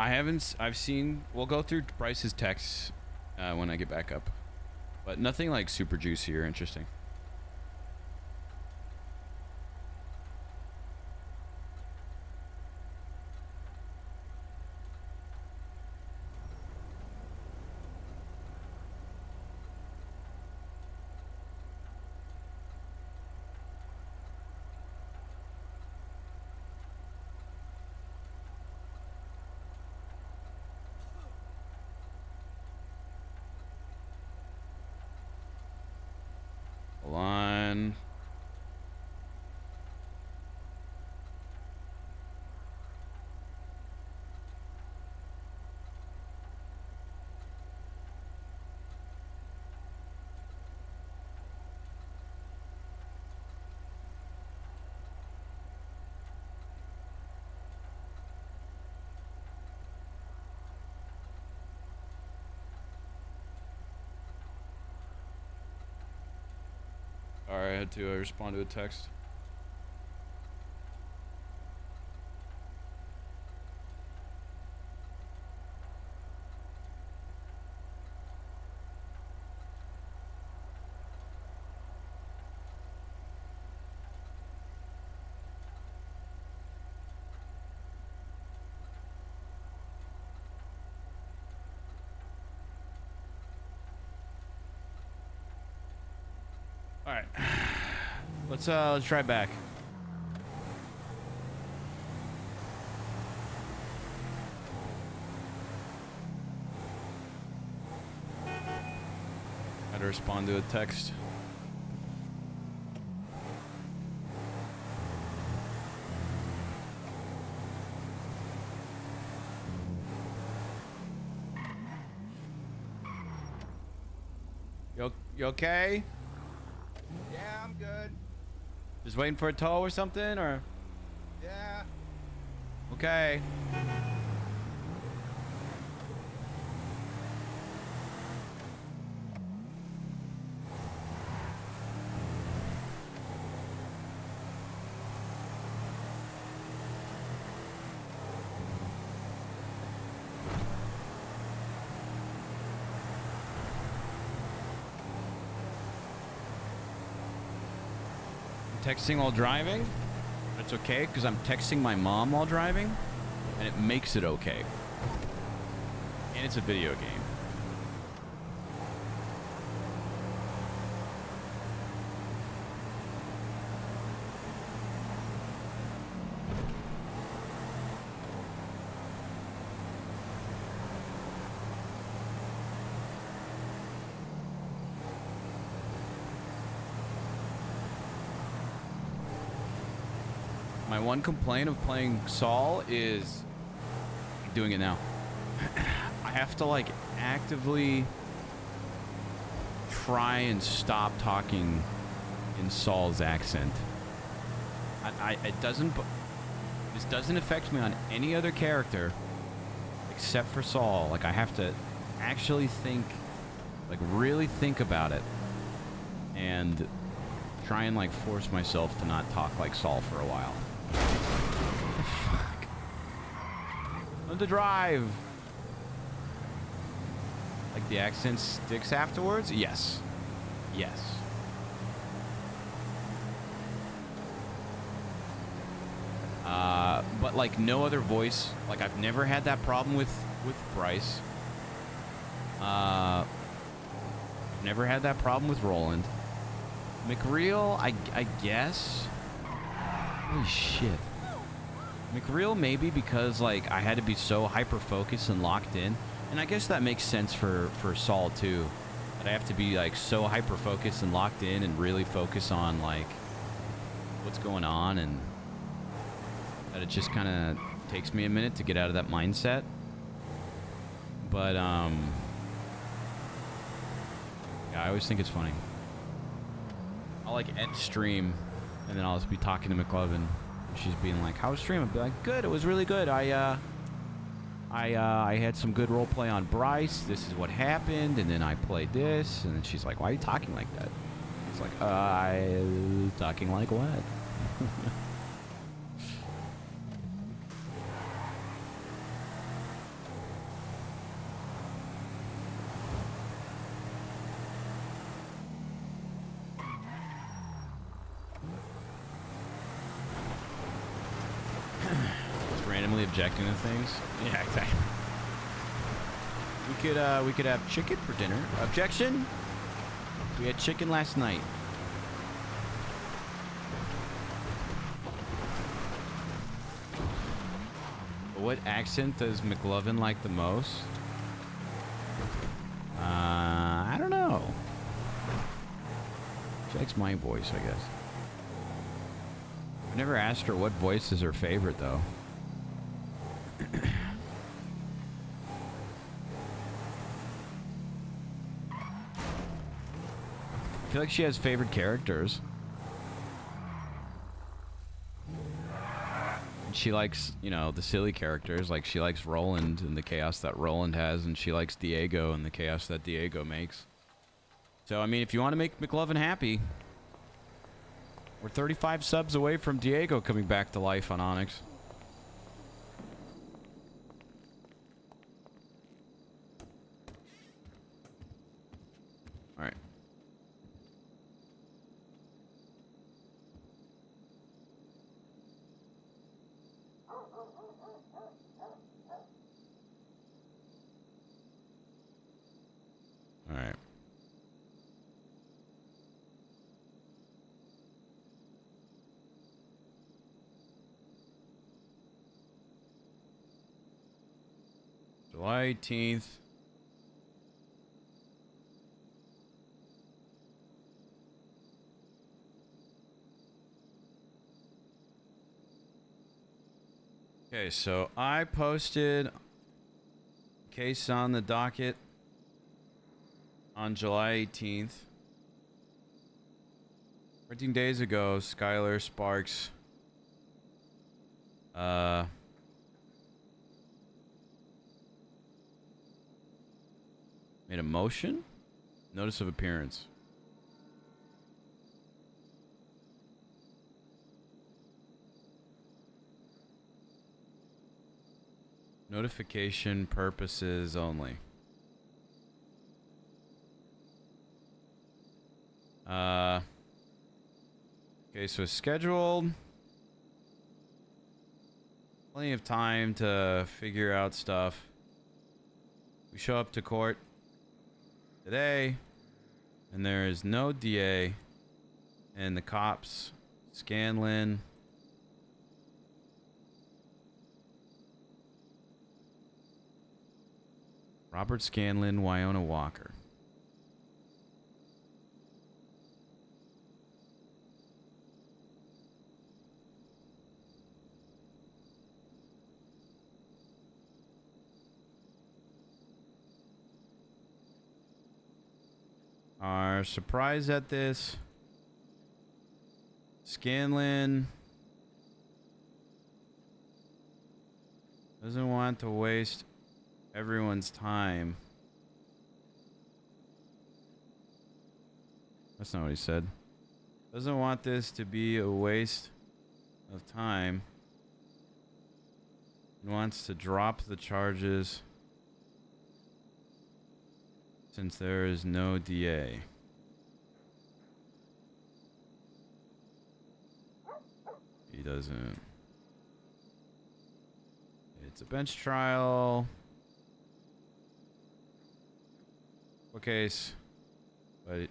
I haven't. I've seen. We'll go through Bryce's texts when I get back up, but nothing like super juicy or interesting. Hold on. Alright, I had to respond to a text. Alright. Let's try back. Had to respond to a text. You okay? Yeah, I'm good. Just waiting for a tow or something, or? Yeah. Okay. Texting while driving? That's okay, because I'm texting my mom while driving, and it makes it okay. And it's a video game. My one complaint of playing Saul is doing it now. I have to like actively try and stop talking in Saul's accent. It doesn't. This doesn't affect me on any other character except for Saul. Like I have to actually think, like really think about it, and try and like force myself to not talk like Saul for a while. Fuck. Learn to drive. Like the accent sticks afterwards? Yes. Yes. But like no other voice. Like I've never had that problem with Bryce. Never had that problem with Roland. McReal, I guess. Holy shit. McReal maybe because like I had to be so hyper focused and locked in, and I guess that makes sense for Saul too. That I have to be like so hyper focused and locked in and really focus on like what's going on, and that it just kind of takes me a minute to get out of that mindset. But yeah, I always think it's funny. I'll like end stream, and then I'll just be talking to McLovin. She's being like, "How was stream?" I'll be like, "Good. It was really good. I had some good role play on Bryce. This is what happened, and then I played this." And then she's like, "Why are you talking like that?" It's like, I talking like what? randomly objecting to things. Yeah, exactly. We could have chicken for dinner. Objection. We had chicken last night. What accent does McLovin like the most? I don't know. She likes my voice, I guess. I've never asked her what voice is her favorite, though. I feel like she has favorite characters. She likes, you know, the silly characters. Like, she likes Roland and the chaos that Roland has, and she likes Diego and the chaos that Diego makes. So, I mean, if you want to make McLovin happy, we're 35 subs away from Diego coming back to life on ONX. All right. All right. July 18th. Okay, so I posted case on the docket on July 18th. 13 days ago, Skylar Sparks made a motion? Notice of appearance. Notification purposes only. Okay, so it's scheduled. Plenty of time to figure out stuff. We show up to court today, and there is no DA, and the cops, Scanlon, Robert Scanlon, Wyona Walker. Are surprised at this. Scanlon doesn't want to waste everyone's time. That's not what he said. Doesn't want this to be a waste of time. He wants to drop the charges since there is no DA. He doesn't. It's a bench trial. Case, but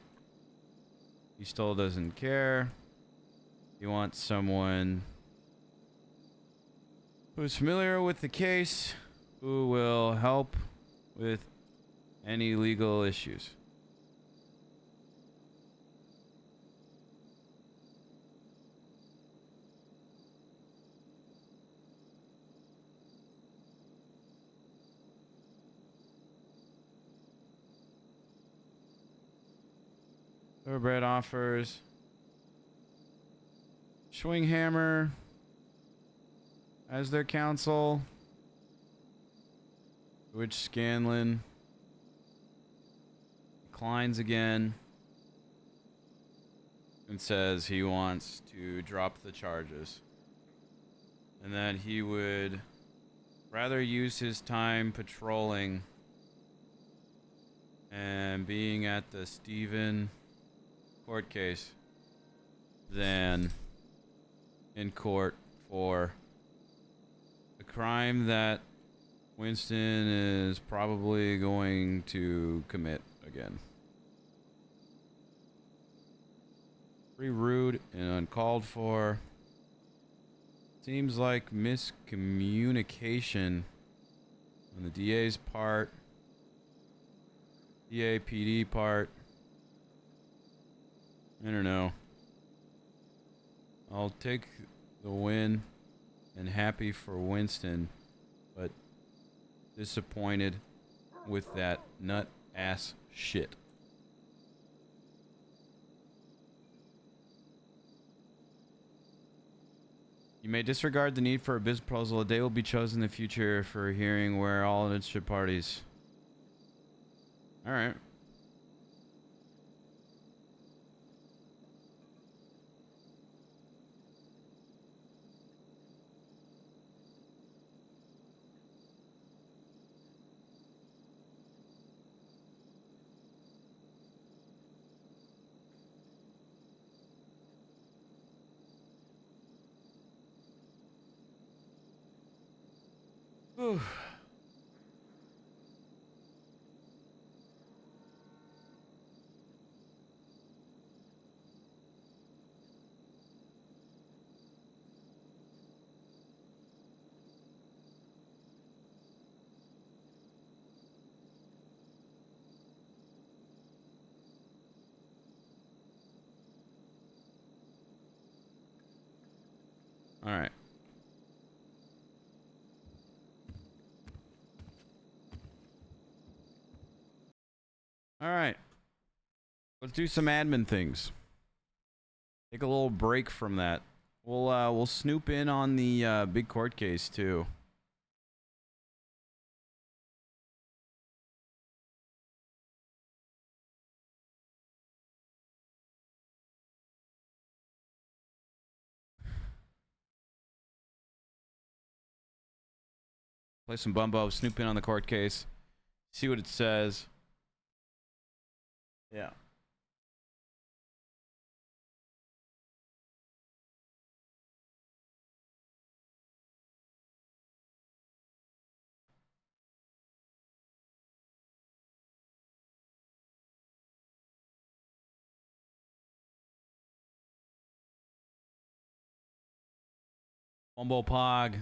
he still doesn't care. He wants someone who's familiar with the case, who will help with any legal issues. Thoroughbred offers Schwinghammer as their counsel, which Scanlon declines again and says he wants to drop the charges and that he would rather use his time patrolling and being at the Stephen court case than in court for the crime that Winston is probably going to commit again. Pretty rude and uncalled for. Seems like miscommunication on the DA's part, DA PD part. I don't know. I'll take the win and happy for Winston, but disappointed with that nut ass shit. You may disregard the need for a business proposal. A day will be chosen in the future for a hearing where all interested parties. All right. Whew. All right. All right. Let's do some admin things. Take a little break from that. We'll snoop in on the big court case too. Play some Bumbo, snoop in on the court case, see what it says. Yeah. Bumbo Pog.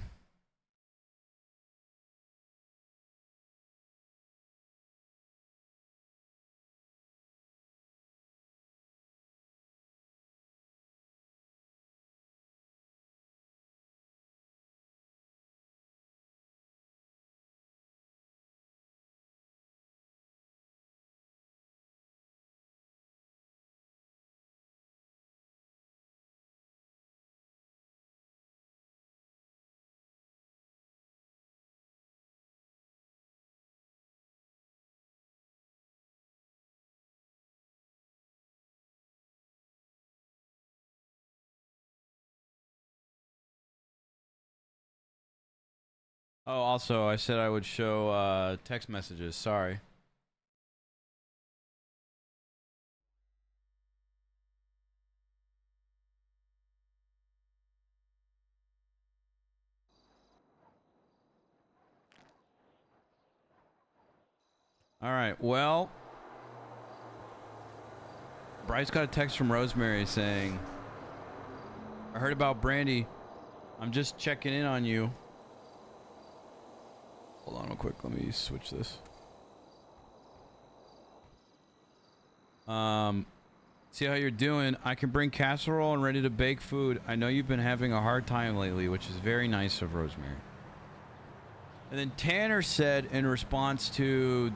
Oh, also, I said I would show text messages. Sorry. All right. Well, Bryce got a text from Rosemary saying, I heard about Brandy. I'm just checking in on you. Hold on real quick. Let me switch this. See how you're doing. I can bring casserole and ready to bake food. I know you've been having a hard time lately, which is very nice of Rosemary. And then Tanner said in response to,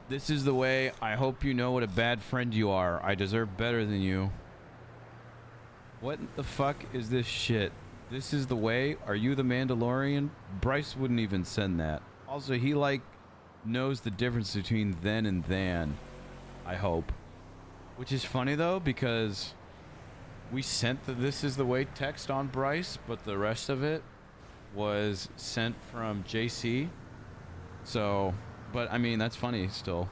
this is the way, I hope you know what a bad friend you are. I deserve better than you. What the fuck is this shit? This is the way? Are you the Mandalorian? Bryce wouldn't even send that. Also, he like knows the difference between then and than. I hope. Which is funny though, because we sent the this is the way text on Bryce, but the rest of it was sent from JC. So, but I mean, that's funny still.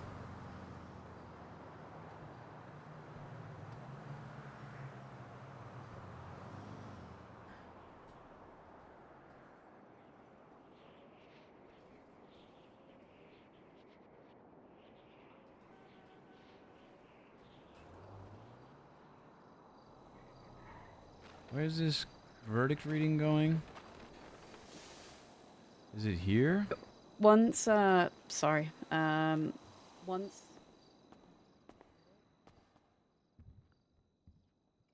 Where's this verdict reading going? Is it here? Once, sorry. Once.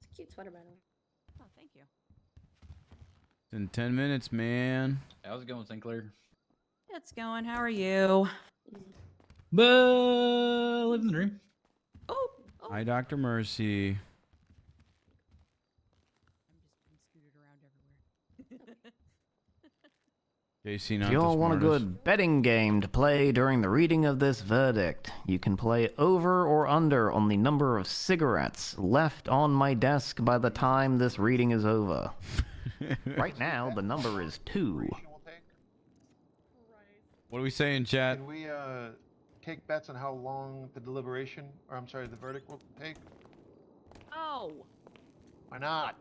It's a cute sweater, by the way. Oh, thank you. It's in 10 minutes, man. How's it going, Sinclair? It's going. How are you? Living the dream. Oh. Hi, Dr. Mercy. JC, not If you the all want a smartest. good betting game to play during the reading of this verdict, you can play over or under on the number of cigarettes left on my desk by the time this reading is over. Right now, the number is 2. What are we saying, chat? Can we take bets on how long the deliberation, or I'm sorry, the verdict will take? Oh. Why not?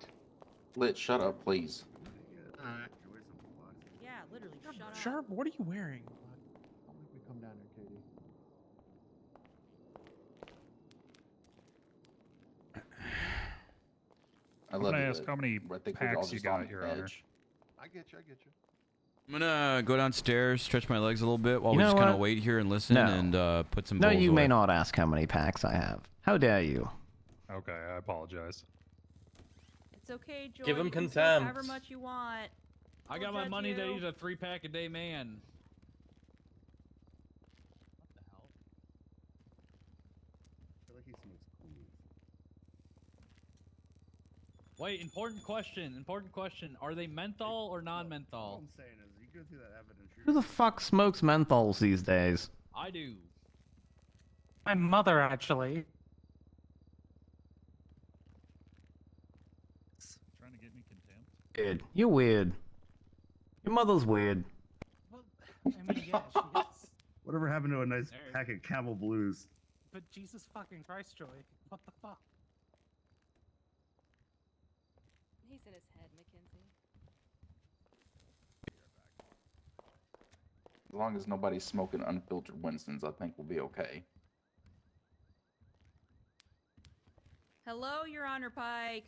Lit, shut up, please. Alright. Yeah, literally. Shut up. Sharp, what are you wearing? Don't make me come down here, Katie. I love Can I you, ask Lit. how many I think we're all packs you just on got, Your Honor? edge. I get you, I get you. I'm gonna go downstairs, stretch my legs a little bit while You we know just kind of what? wait here and listen No. and put some No, bowls you away. may not ask how many packs I have. How dare you? Okay, I apologize. It's okay, Joy. Give him you can say contempt. however much you want. I got my money that he's a 3-pack a day man. I feel like he smokes cool. Wait, important question. Important question. Are they menthol or non-menthol? All I'm saying is, you go through that evidence. Who the fuck smokes menthols these days? I do. My mother, actually. Trying to get me contempt. Weird. You're weird. Your mother's weird. I mean, yeah, she is. Whatever happened to a nice pack of Camel Blues? But Jesus fucking Christ, Joy. What the fuck? He's in his head, Mackenzie. As long as nobody's smoking unfiltered Winston's, I think we'll be okay. Hello, Your Honor Pike.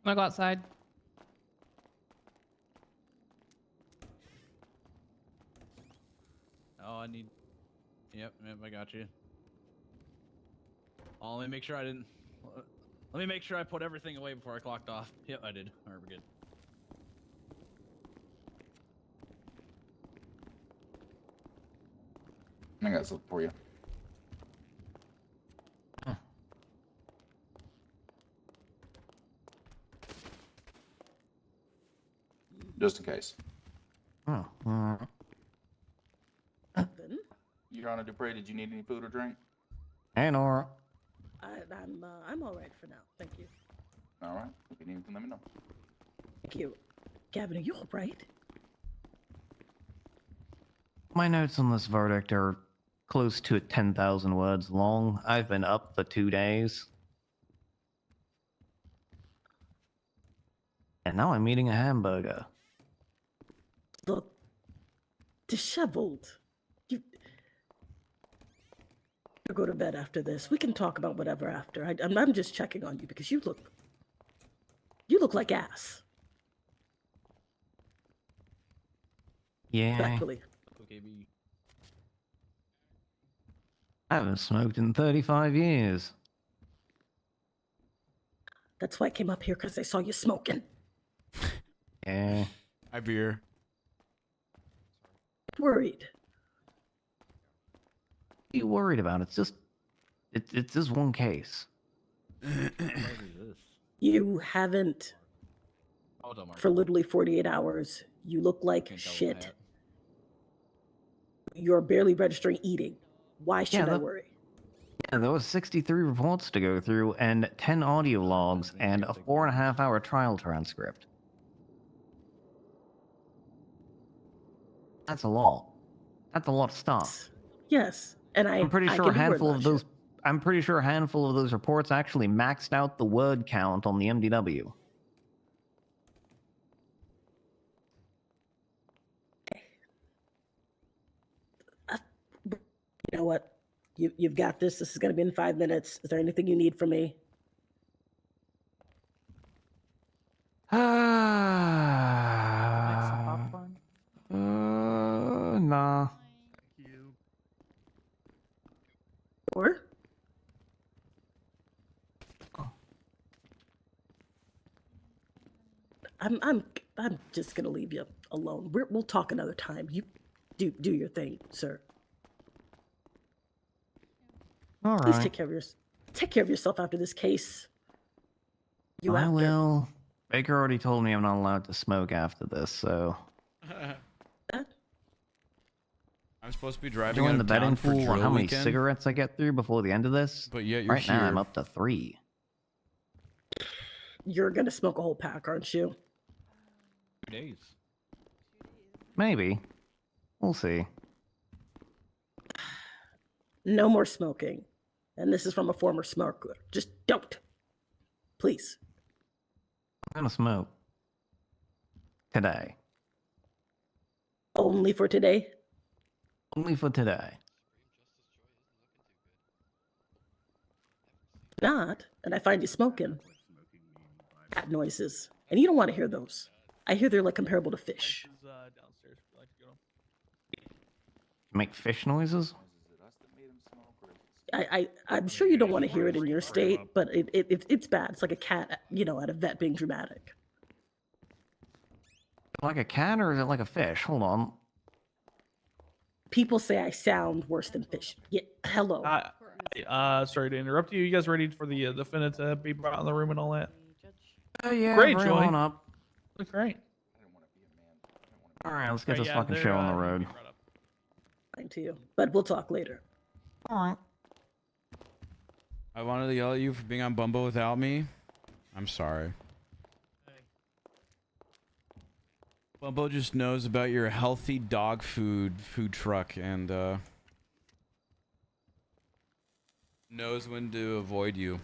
I'm gonna go outside. Oh, I need. Yep, I got you. Oh, let me make sure I didn't. Let me make sure I put everything away before I clocked off. Yep, I did. Alright, we're good. I got something for you. Just in case. Oh. Your Honor Dupre, did you need any food or drink? Hey, Nora. I'm all right for now. Thank you. All right. If you need anything, let me know. Thank you. Gavin, are you all right? My notes on this verdict are close to 10,000 words long. I've been up for 2 days. And now I'm eating a hamburger. Look, disheveled. You go to bed after this. We can talk about whatever after. I'm just checking on you because you look like ass. Yeah. Respectfully. Okay, B. I haven't smoked in 35 years. That's why I came up here, because I saw you smoking. Yeah. Hi, beer. Worried. What are you worried about? It's just one case. You haven't Oh, don't worry. for literally 48 hours. You look like shit. You're barely registering eating. Why should I worry? Yeah, there was 63 reports to go through and 10 audio logs and a 4.5-hour trial transcript. That's a lot. That's a lot of stuff. Yes, and I'm pretty I sure can a do word handful of last those. I'm pretty sure a handful of those reports actually maxed out the word count on the MDW. You know what? You've got this. This is going to be in 5 minutes. Is there anything you need from me? Nah. Or? I'm just gonna leave you alone. We'll talk another time. You do your thing, sir. All Please right. take care of yourself after this case. You I after. will. Baker already told me I'm not allowed to smoke after this, so. I'm supposed to be driving Join out the of betting town for pool on drill how many weekend, cigarettes I get through before the end of this. but yet you're Right now, I'm here. up to 3. You're gonna smoke a whole pack, aren't you? 2 days. Maybe. We'll see. No more smoking. And this is from a former smoker. Just don't. Please. I'm gonna smoke. Today. Only for today? Only for today. Not, and I find you smoking. Cat noises. And you don't want to hear those. I hear they're like comparable to fish. Downstairs. If you like to go. Make fish noises? I'm sure you don't want to hear it in your state, but it's bad. It's like a cat, at a vet being dramatic. Like a cat or is it like a fish? Hold on. People say I sound worse than fish. Yeah, hello. Sorry to interrupt you. You guys ready for the defendant to be brought in the room and all that? Oh yeah, Great, bring Joy. on up. Look great. All right, let's get this yeah, fucking they're, show on the road. Fine to you, but we'll talk later. All right. I wanted to yell at you for being on Bumbo without me. I'm sorry. Bumbo just knows about your healthy dog food truck and knows when to avoid you.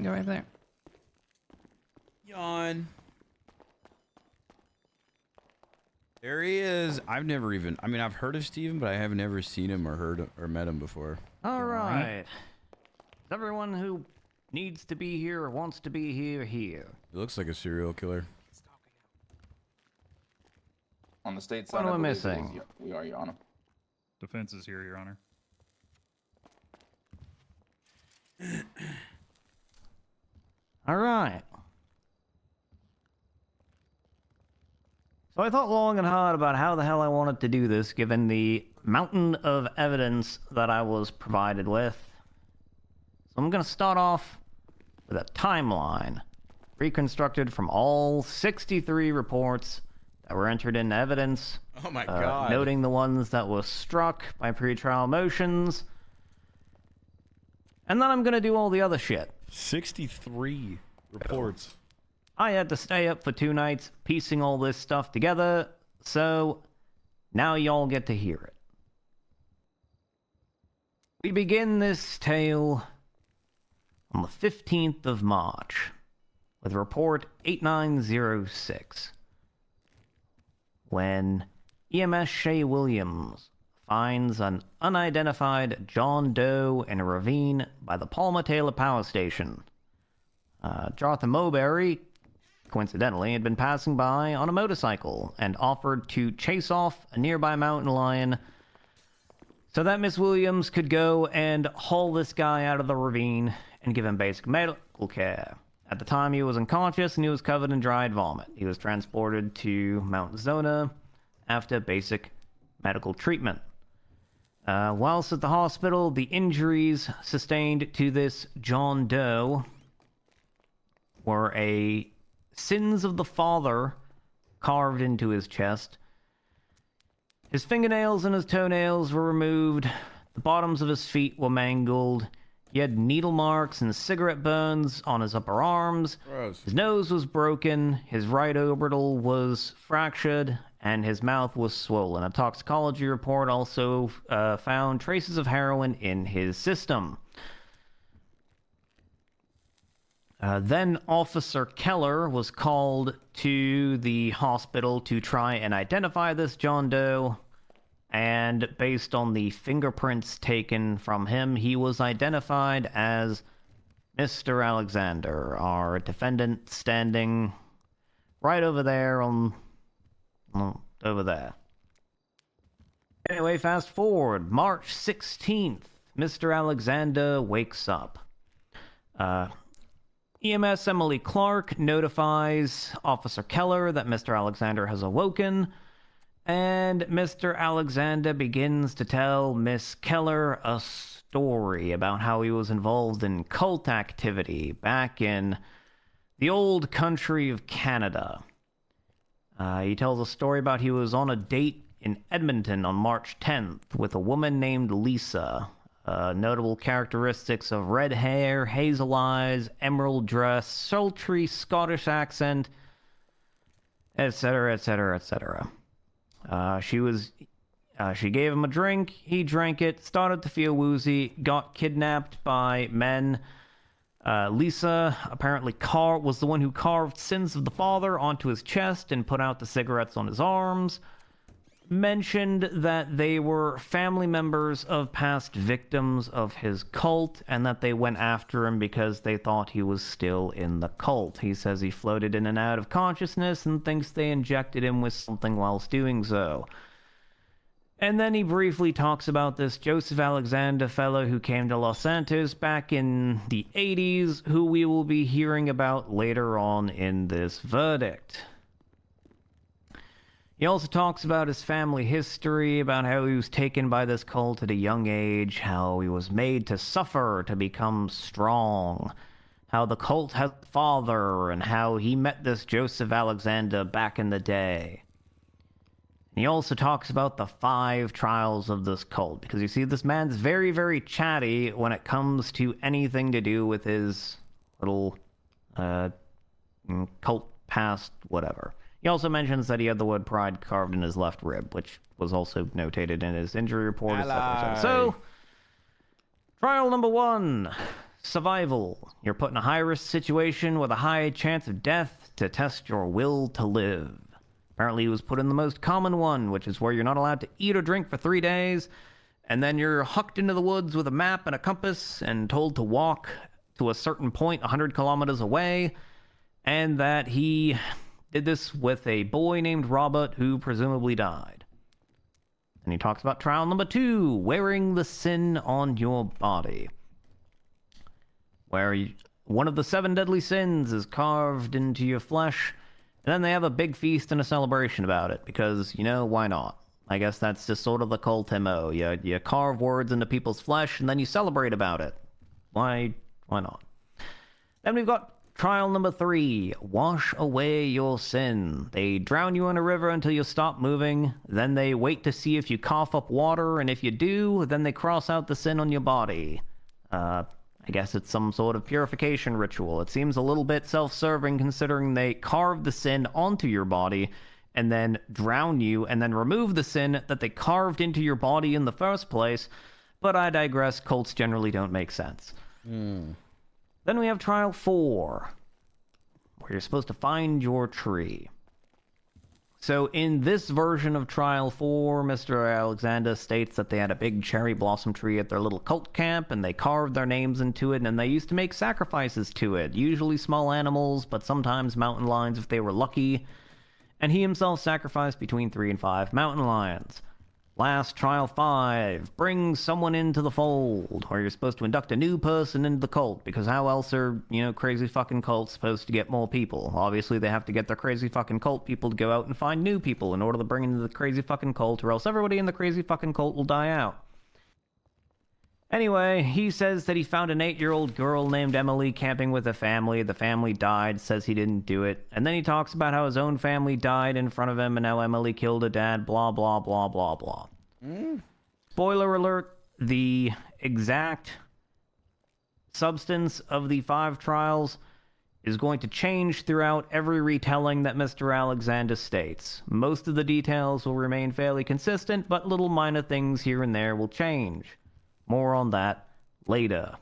Go right there. Yawn. There he is. I've heard of Steven, but I have never seen him or met him before. All right. Is everyone who needs to be here or wants to be here here? He looks like a serial killer. On the state What side, am I believe it is missing? we are, Your Honor. Defense is here, Your Honor. All right. So I thought long and hard about how the hell I wanted to do this, given the mountain of evidence that I was provided with. So I'm going to start off with a timeline, reconstructed from all 63 reports that were entered into evidence. Oh my God. Noting the ones that were struck by pretrial motions. And then I'm going to do all the other shit. 63 reports. I had to stay up for 2 nights piecing all this stuff together, so now y'all get to hear it. We begin this tale on the 15th of March with report 8906, when EMS Shea Williams finds an unidentified John Doe in a ravine by the Palmer Taylor Power Station. Jonathan Mowberry, coincidentally, had been passing by on a motorcycle and offered to chase off a nearby mountain lion so that Miss Williams could go and haul this guy out of the ravine and give him basic medical care. At the time, he was unconscious and he was covered in dried vomit. He was transported to Mount Zona after basic medical treatment. Whilst at the hospital, the injuries sustained to this John Doe were a sins of the father carved into his chest. His fingernails and his toenails were removed. The bottoms of his feet were mangled. He had needle marks and cigarette burns on his upper arms. Gross. His nose was broken. His right orbital was fractured. and his mouth was swollen. A toxicology report also found traces of heroin in his system. Then Officer Keller was called to the hospital to try and identify this John Doe, and based on the fingerprints taken from him, he was identified as Mr. Alexander, our defendant, standing right over there over there. Anyway, fast forward, March 16th, Mr. Alexander wakes up. EMS Emily Clark notifies Officer Keller that Mr. Alexander has awoken, and Mr. Alexander begins to tell Miss Keller a story about how he was involved in cult activity back in the old country of Canada. He tells a story about he was on a date in Edmonton on March 10th with a woman named Lisa. Notable characteristics of red hair, hazel eyes, emerald dress, sultry Scottish accent, etc., etc., etc. She gave him a drink, he drank it, started to feel woozy, got kidnapped by men. Lisa apparently was the one who carved sins of the father onto his chest and put out the cigarettes on his arms. Mentioned that they were family members of past victims of his cult and that they went after him because they thought he was still in the cult. He says he floated in and out of consciousness and thinks they injected him with something whilst doing so. And then he briefly talks about this Joseph Alexander fellow who came to Los Santos back in the 80s, who we will be hearing about later on in this verdict. He also talks about his family history, about how he was taken by this cult at a young age, how he was made to suffer to become strong, how the cult has a father, and how he met this Joseph Alexander back in the day. And he also talks about the 5 trials of this cult, because you see, this man's very, very chatty when it comes to anything to do with his little cult past, whatever. He also mentions that he had the word pride carved in his left rib, which was also notated in his injury report, etc. So, trial number 1, survival. You're put in a high-risk situation with a high chance of death to test your will to live. Apparently he was put in the most common one, which is where you're not allowed to eat or drink for 3 days, and then you're hucked into the woods with a map and a compass and told to walk to a certain point 100 kilometers away, and that he did this with a boy named Robert who presumably died. And he talks about trial number 2, wearing the sin on your body. Where one of the 7 deadly sins is carved into your flesh, and then they have a big feast and a celebration about it, because, you know, why not? I guess that's just sort of the cult MO. You carve words into people's flesh, and then you celebrate about it. Why not? Then we've got trial number 3, wash away your sin. They drown you in a river until you stop moving, then they wait to see if you cough up water, and if you do, then they cross out the sin on your body. I guess it's some sort of purification ritual. It seems a little bit self-serving considering they carve the sin onto your body and then drown you and then remove the sin that they carved into your body in the first place, but I digress, cults generally don't make sense. Then we have trial 4, where you're supposed to find your tree. So in this version of trial 4, Mr. Alexander states that they had a big cherry blossom tree at their little cult camp, and they carved their names into it, and they used to make sacrifices to it, usually small animals, but sometimes mountain lions if they were lucky. And he himself sacrificed between 3 and 5 mountain lions. Last, trial 5, bring someone into the fold, where you're supposed to induct a new person into the cult, because how else are, crazy fucking cults supposed to get more people? Obviously, they have to get their crazy fucking cult people to go out and find new people in order to bring into the crazy fucking cult, or else everybody in the crazy fucking cult will die out. Anyway, he says that he found an 8-year-old girl named Emily camping with a family. The family died, says he didn't do it. And then he talks about how his own family died in front of him and how Emily killed a dad, blah, blah, blah, blah, blah. Spoiler alert, the exact substance of the 5 trials is going to change throughout every retelling that Mr. Alexander states. Most of the details will remain fairly consistent, but little minor things here and there will change. More on that later.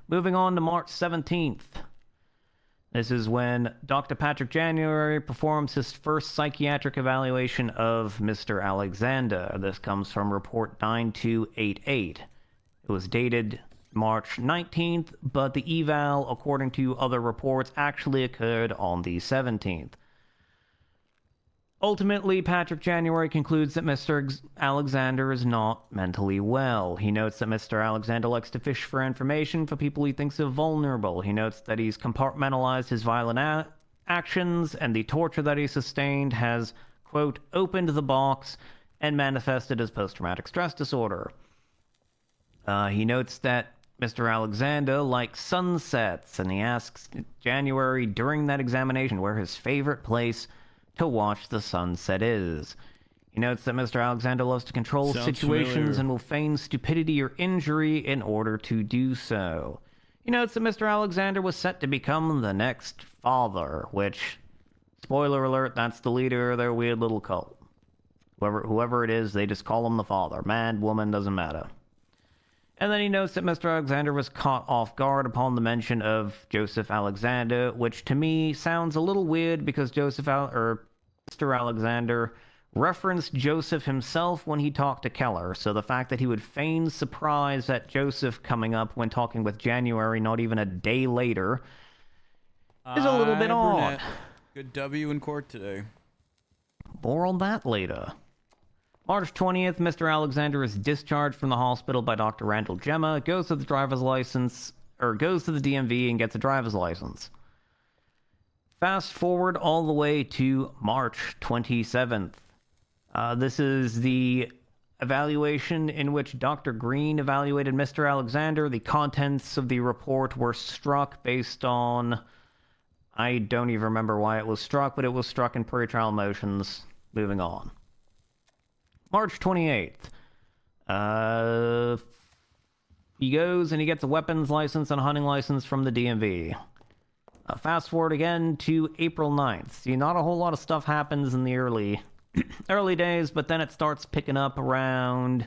Moving on to March 17th. This is when Dr. Patrick January performs his first psychiatric evaluation of Mr. Alexander. This comes from Report 9288. It was dated March 19th, but the eval, according to other reports, actually occurred on the 17th. Ultimately, Patrick January concludes that Mr. Alexander is not mentally well. He notes that Mr. Alexander likes to fish for information for people he thinks are vulnerable. He notes that he's compartmentalized his violent actions, and the torture that he sustained has, quote, opened the box and manifested as post-traumatic stress disorder. He notes that Mr. Alexander likes sunsets, and he asks January during that examination where his favorite place to watch the sunset is. He notes that Mr. Alexander loves to control situations familiar. and will feign stupidity or injury in order to do so. He notes that Mr. Alexander was set to become the next father, which, spoiler alert, that's the leader of their weird little cult. Whoever it is, they just call him the father. Man, woman, doesn't matter. And then he notes that Mr. Alexander was caught off guard upon the mention of Joseph Alexander, which to me sounds a little weird because Mr. Alexander referenced Joseph himself when he talked to Keller, so the fact that he would feign surprise at Joseph coming up when talking with January not even a day later is a little bit odd. Burnett. Good W in court today. More on that later. March 20th, Mr. Alexander is discharged from the hospital by Dr. Randall Gemma, goes to the DMV and gets a driver's license. Fast forward all the way to March 27th. This is the evaluation in which Dr. Green evaluated Mr. Alexander. The contents of the report were struck based on... I don't even remember why it was struck, but it was struck in pretrial motions. Moving on. March 28th. He goes and he gets a weapons license and a hunting license from the DMV. Fast forward again to April 9th. See, not a whole lot of stuff happens in the early days, but then it starts picking up around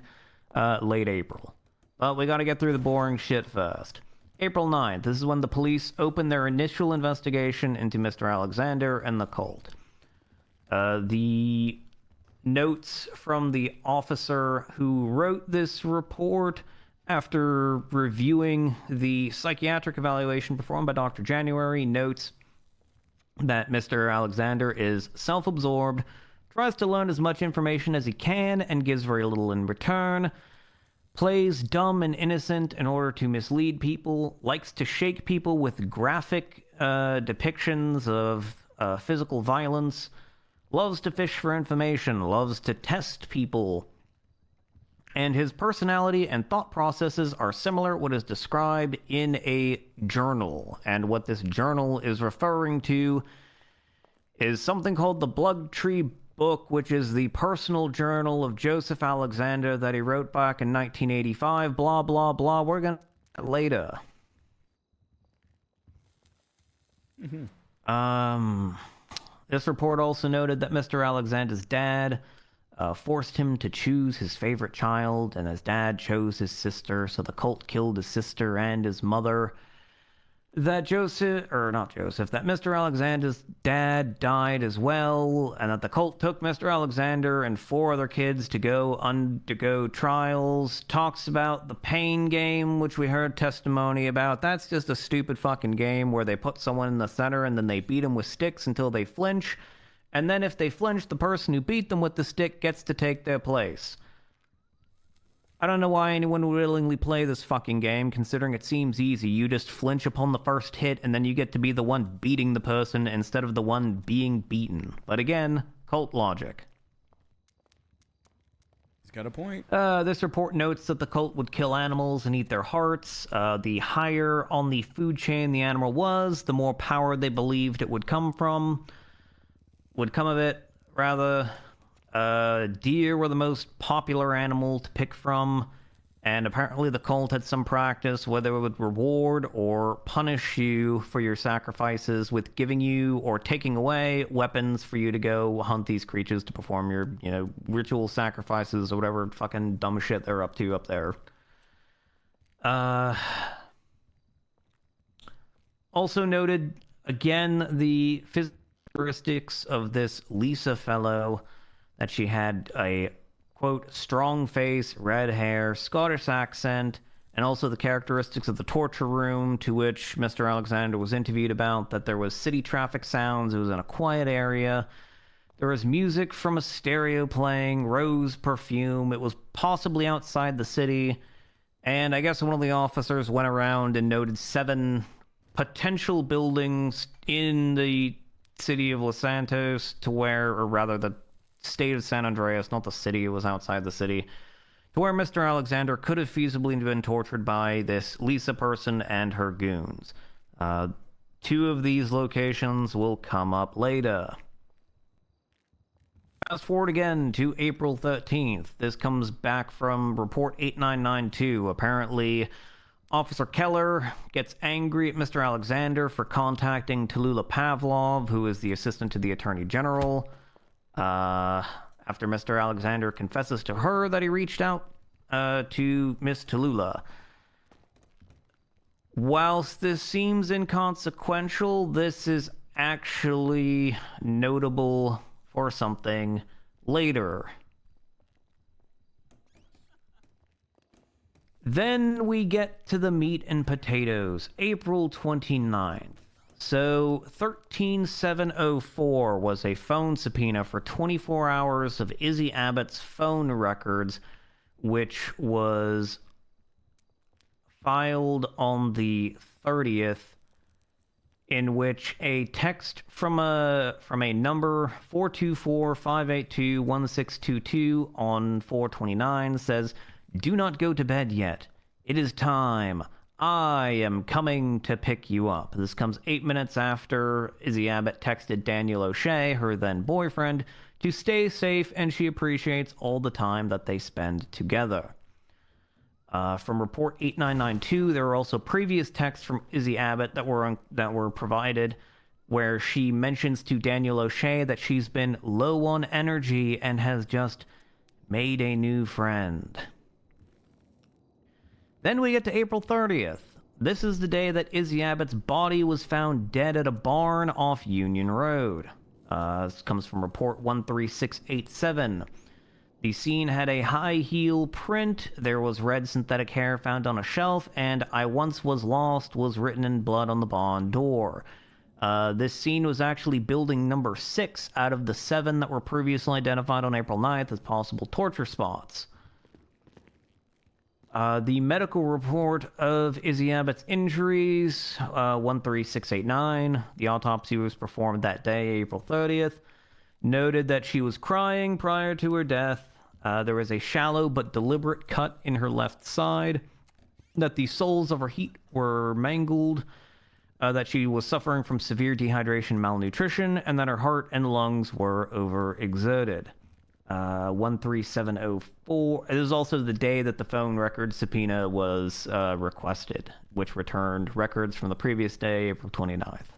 late April. But we gotta get through the boring shit first. April 9th. This is when the police open their initial investigation into Mr. Alexander and the cult. The notes from the officer who wrote this report after reviewing the psychiatric evaluation performed by Dr. January notes that Mr. Alexander is self-absorbed, tries to learn as much information as he can and gives very little in return, plays dumb and innocent in order to mislead people, likes to shake people with graphic depictions of physical violence, loves to fish for information, loves to test people, and his personality and thought processes are similar to what is described in a journal. And what this journal is referring to is something called the Blood Tree Book, which is the personal journal of Joseph Alexander that he wrote back in 1985, blah, blah, blah. We're gonna later. This report also noted that Mr. Alexander's dad forced him to choose his favorite child, and his dad chose his sister, so the cult killed his sister and his mother. That Mr. Alexander's dad died as well, and that the cult took Mr. Alexander and 4 other kids to go undergo trials. Talks about the pain game, which we heard testimony about. That's just a stupid fucking game where they put someone in the center and then they beat them with sticks until they flinch. And then if they flinch, the person who beat them with the stick gets to take their place. I don't know why anyone would willingly play this fucking game, considering it seems easy. You just flinch upon the first hit, and then you get to be the one beating the person instead of the one being beaten. But again, cult logic. He's got a point. This report notes that the cult would kill animals and eat their hearts. The higher on the food chain the animal was, the more power they believed it would come of it, rather. Deer were the most popular animal to pick from. And apparently the cult had some practice whether it would reward or punish you for your sacrifices with giving you or taking away weapons for you to go hunt these creatures to perform your, ritual sacrifices or whatever fucking dumb shit they're up to up there. Also noted, again, the characteristics of this Lisa fellow, that she had a, quote, strong face, red hair, Scottish accent, and also the characteristics of the torture room to which Mr. Alexander was interviewed about, that there was city traffic sounds, it was in a quiet area, there was music from a stereo playing, rose perfume, it was possibly outside the city, and I guess one of the officers went around and noted 7 potential buildings in the city of Los Santos to where, or rather the state of San Andreas, not the city, it was outside the city, to where Mr. Alexander could have feasibly been tortured by this Lisa person and her goons. 2 of these locations will come up later. Fast forward again to April 13th. This comes back from Report 8992. Apparently, Officer Keller gets angry at Mr. Alexander for contacting Tallulah Pavlov, who is the assistant to the Attorney General. After Mr. Alexander confesses to her that he reached out to Miss Tallulah. Whilst this seems inconsequential, this is actually notable for something later. Then we get to the meat and potatoes, April 29th. So 13704 was a phone subpoena for 24 hours of Izzy Abbott's phone records, which was filed on the 30th, in which a text from a number 424-582-1622 on 429 says, "Do not go to bed yet. It is time. I am coming to pick you up." This comes 8 minutes after Izzy Abbott texted Daniel O'Shea, her then boyfriend, to stay safe, and she appreciates all the time that they spend together. From Report 8992, there were also previous texts from Izzy Abbott that were provided, where she mentions to Daniel O'Shea that she's been low on energy and has just made a new friend. Then we get to April 30th. This is the day that Izzy Abbott's body was found dead at a barn off Union Road. This comes from Report 13687. The scene had a high heel print, there was red synthetic hair found on a shelf, and "I once was lost" was written in blood on the barn door. This scene was actually building number 6 out of the 7 that were previously identified on April 9th as possible torture spots. The medical report of Izzy Abbott's injuries, 13689, the autopsy was performed that day, April 30th, noted that she was crying prior to her death. There was a shallow but deliberate cut in her left side, that the soles of her feet were mangled, that she was suffering from severe dehydration and malnutrition, and that her heart and lungs were overexerted. 13704. It was also the day that the phone record subpoena was requested, which returned records from the previous day, April 29th.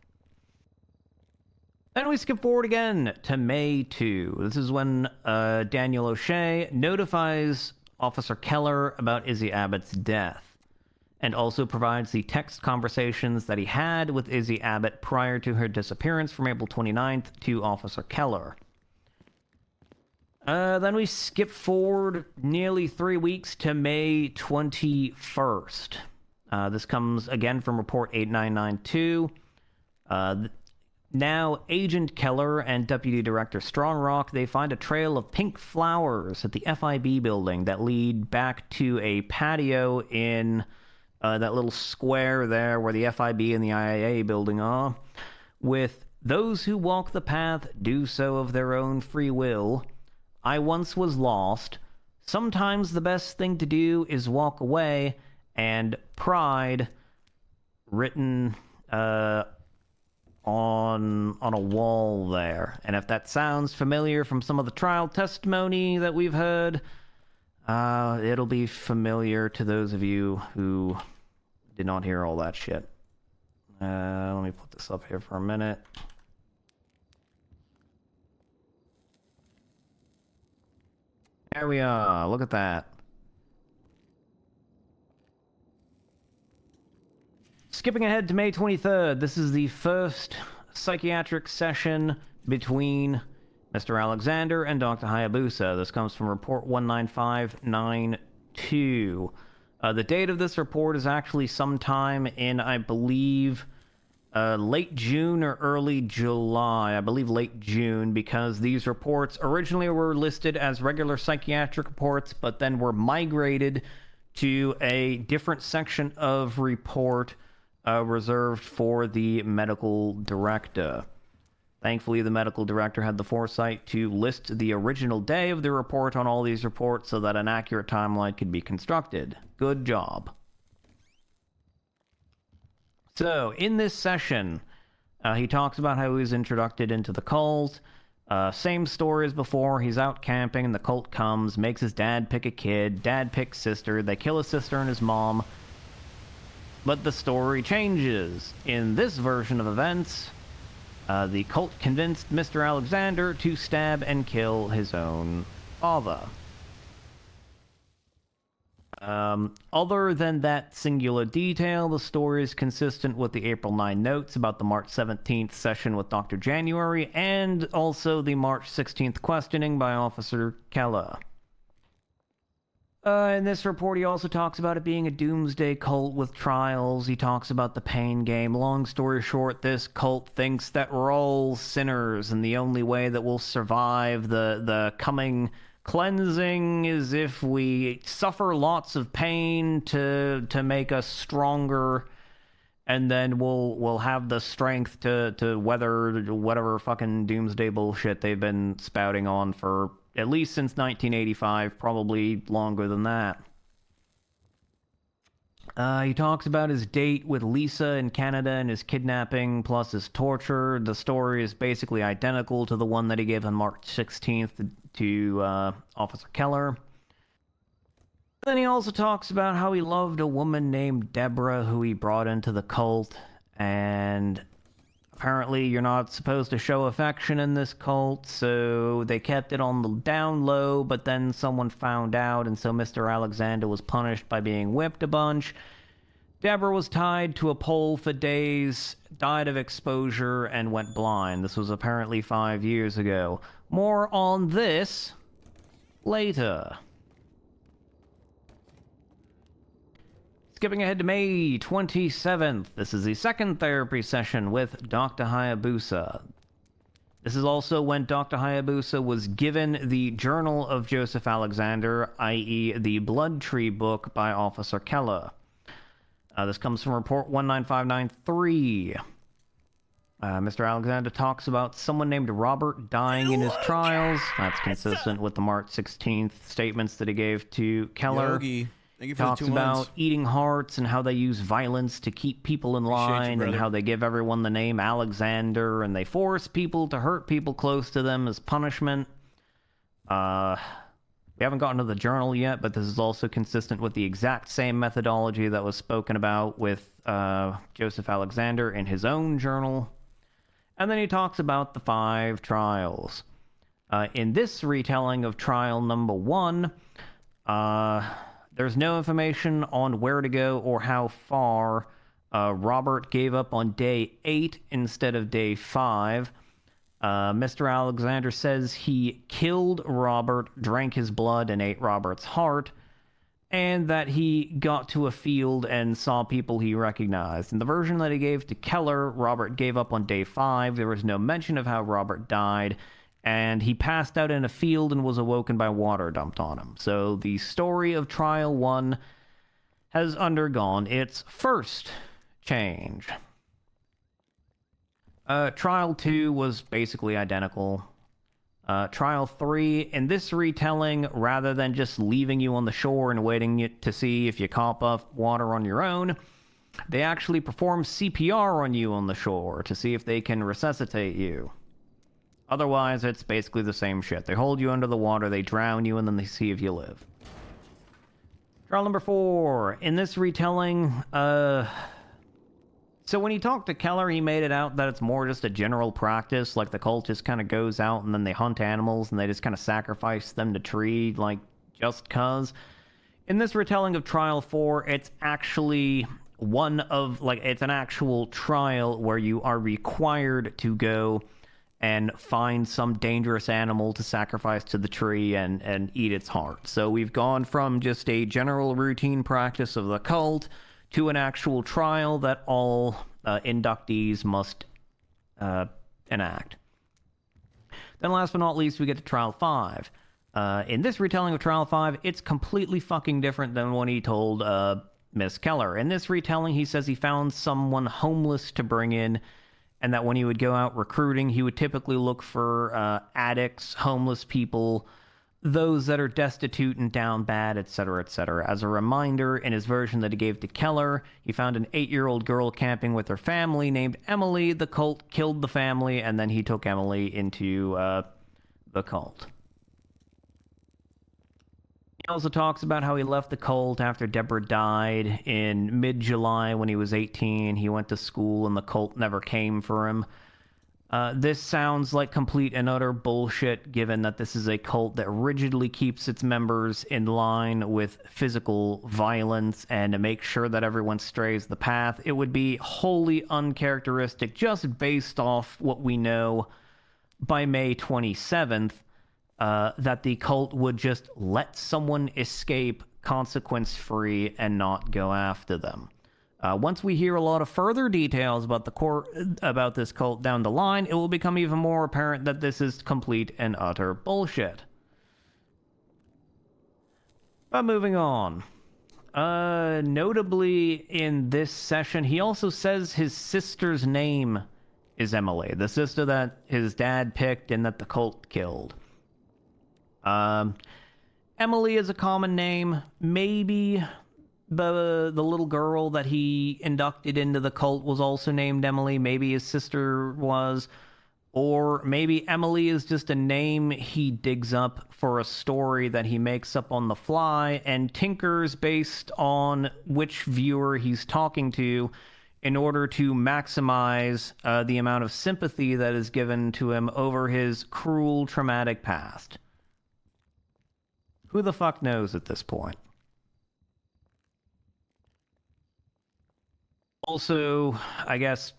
Then we skip forward again to May 2. This is when Daniel O'Shea notifies Officer Keller about Izzy Abbott's death, and also provides the text conversations that he had with Izzy Abbott prior to her disappearance from April 29th to Officer Keller. Then we skip forward nearly 3 weeks to May 21st. This comes again from Report 8992. Now, Agent Keller and Deputy Director Strongrock, they find a trail of pink flowers at the FIB building that lead back to a patio in that little square there where the FIB and the IAA building are, with "Those who walk the path do so of their own free will. I once was lost. Sometimes the best thing to do is walk away," and "Pride" written on a wall there. And if that sounds familiar from some of the trial testimony that we've heard, It'll be familiar to those of you who did not hear all that shit. Let me put this up here for a minute. There we are. Look at that. Skipping ahead to May 23rd, this is the first psychiatric session between Mr. Alexander and Dr. Hayabusa. This comes from report 19592. The date of this report is actually sometime in, I believe, late June or early July. I believe late June, because these reports originally were listed as regular psychiatric reports, but then were migrated to a different section of report reserved for the medical director. Thankfully, the medical director had the foresight to list the original day of the report on all these reports so that an accurate timeline could be constructed. Good job. So, in this session, he talks about how he was introduced into the cult. Same story as before. He's out camping and the cult comes, makes his dad pick a kid. Dad picks sister. They kill his sister and his mom. But the story changes. In this version of events, the cult convinced Mr. Alexander to stab and kill his own father. Other than that singular detail, the story is consistent with the April 9 notes about the March 17th session with Dr. January, and also the March 16th questioning by Officer Keller. In this report, he also talks about it being a doomsday cult with trials. He talks about the pain game. Long story short, this cult thinks that we're all sinners, and the only way that we'll survive the coming cleansing is if we suffer lots of pain to make us stronger, and then we'll have the strength to weather whatever fucking doomsday bullshit they've been spouting on for at least since 1985, probably longer than that. He talks about his date with Lisa in Canada and his kidnapping plus his torture. The story is basically identical to the one that he gave on March 16th to Officer Keller. Then he also talks about how he loved a woman named Deborah who he brought into the cult, and apparently you're not supposed to show affection in this cult, so they kept it on the down low, but then someone found out, and so Mr. Alexander was punished by being whipped a bunch. Deborah was tied to a pole for days, died of exposure, and went blind. This was apparently 5 years ago. More on this later. Skipping ahead to May 27th, this is the second therapy session with Dr. Hayabusa. This is also when Dr. Hayabusa was given the Journal of Joseph Alexander, i.e. the Blood Tree book by Officer Keller. This comes from report 19593. Mr. Alexander talks about someone named Robert dying in his trials. That's consistent with the March 16th statements that he gave to Keller. Yogi, thank you for the Talks 2 about months. eating hearts and how they use violence to keep people in Appreciate you, line, and brother. how they give everyone the name Alexander, and they force people to hurt people close to them as punishment. We haven't gotten to the journal yet, but this is also consistent with the exact same methodology that was spoken about with Joseph Alexander in his own journal. And then he talks about the 5 trials. In this retelling of trial number 1, there's no information on where to go or how far. Robert gave up on day 8 instead of day 5. Mr. Alexander says he killed Robert, drank his blood, and ate Robert's heart, and that he got to a field and saw people he recognized. In the version that he gave to Keller, Robert gave up on day 5. There was no mention of how Robert died, and he passed out in a field and was awoken by water dumped on him. So the story of Trial 1 has undergone its first change. Trial 2 was basically identical. Trial 3, in this retelling, rather than just leaving you on the shore and waiting to see if you cough up water on your own, they actually perform CPR on you on the shore to see if they can resuscitate you. Otherwise, it's basically the same shit. They hold you under the water, they drown you, and then they see if you live. Trial number 4. In this retelling, so when he talked to Keller, he made it out that it's more just a general practice, like the cult just kind of goes out and then they hunt animals and they just kind of sacrifice them to tree, like, just cuz. In this retelling of Trial 4, it's actually it's an actual trial where you are required to go and find some dangerous animal to sacrifice to the tree and eat its heart. So we've gone from just a general routine practice of the cult to an actual trial that all inductees must enact. Then last but not least, we get to Trial 5. In this retelling of Trial 5, it's completely fucking different than when he told Miss Keller. In this retelling, he says he found someone homeless to bring in, and that when he would go out recruiting, he would typically look for addicts, homeless people, those that are destitute and down bad, etc., etc. As a reminder, in his version that he gave to Keller, he found an 8-year-old girl camping with her family named Emily. The cult killed the family, and then he took Emily into the cult. He also talks about how he left the cult after Deborah died in mid-July when he was 18. He went to school and the cult never came for him. This sounds like complete and utter bullshit, given that this is a cult that rigidly keeps its members in line with physical violence and to make sure that everyone strays the path. It would be wholly uncharacteristic, just based off what we know by May 27th, that the cult would just let someone escape consequence-free and not go after them. Once we hear a lot of further details about about this cult down the line, it will become even more apparent that this is complete and utter bullshit. But moving on. Notably in this session, he also says his sister's name is Emily, the sister that his dad picked and that the cult killed. Emily is a common name. Maybe the little girl that he inducted into the cult was also named Emily. Maybe his sister was. Or maybe Emily is just a name he digs up for a story that he makes up on the fly and tinkers based on which viewer he's talking to in order to maximize the amount of sympathy that is given to him over his cruel, traumatic past. Who the fuck knows at this point? Also, I guess,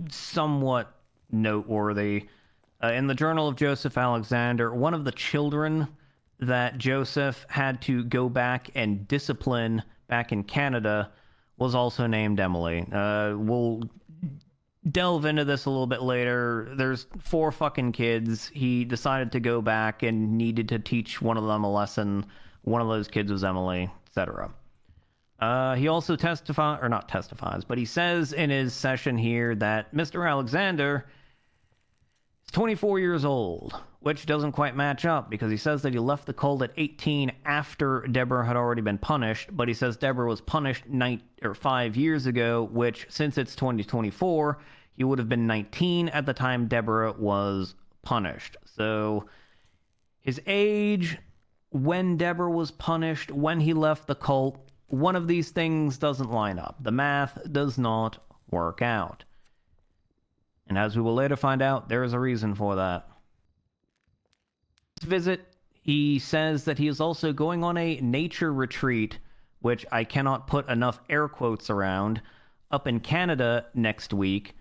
somewhat noteworthy, in the Journal of Joseph Alexander, one of the children that Joseph had to go back and discipline back in Canada was also named Emily. We'll delve into this a little bit later. There's 4 fucking kids. He decided to go back and needed to teach one of them a lesson. One of those kids was Emily, etc. He also not testifies, but he says in his session here that Mr. Alexander is 24 years old, which doesn't quite match up because he says that he left the cult at 18 after Deborah had already been punished, but he says Deborah was punished 5 years ago, which, since it's 2024, he would have been 19 at the time Deborah was punished. So his age, when Deborah was punished, when he left the cult, one of these things doesn't line up. The math does not work out. And as we will later find out, there is a reason for that. This visit, he says that he is also going on a nature retreat, which I cannot put enough air quotes around, up in Canada next week.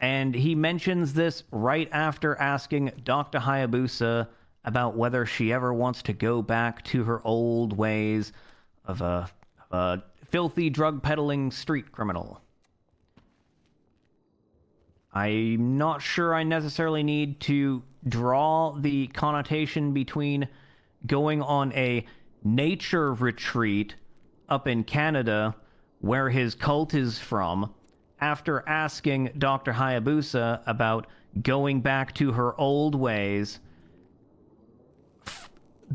And he mentions this right after asking Dr. Hayabusa about whether she ever wants to go back to her old ways of a filthy drug-peddling street criminal. I'm not sure I necessarily need to draw the connotation between going on a nature retreat up in Canada, where his cult is from, after asking Dr. Hayabusa about going back to her old ways,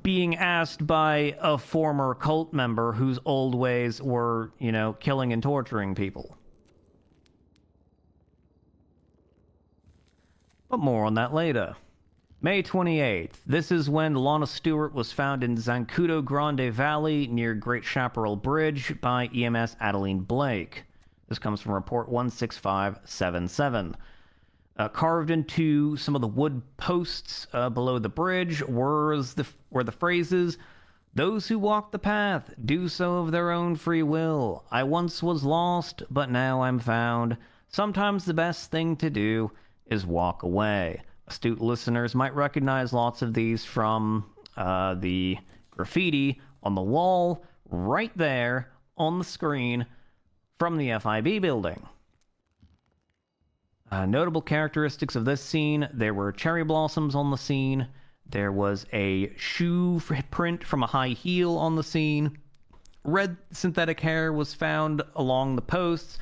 being asked by a former cult member whose old ways were, killing and torturing people. But more on that later. May 28th. This is when Lana Stewart was found in Zancudo Grande Valley near Great Chaparral Bridge by EMS Adeline Blake. This comes from report 16577. Carved into some of the wood posts below the bridge were the phrases, "Those who walk the path do so of their own free will. I once was lost, but now I'm found. Sometimes the best thing to do is walk away." Astute listeners might recognize lots of these from the graffiti on the wall right there on the screen from the FIB building. Notable characteristics of this scene: there were cherry blossoms on the scene, there was a shoe print from a high heel on the scene, red synthetic hair was found along the posts,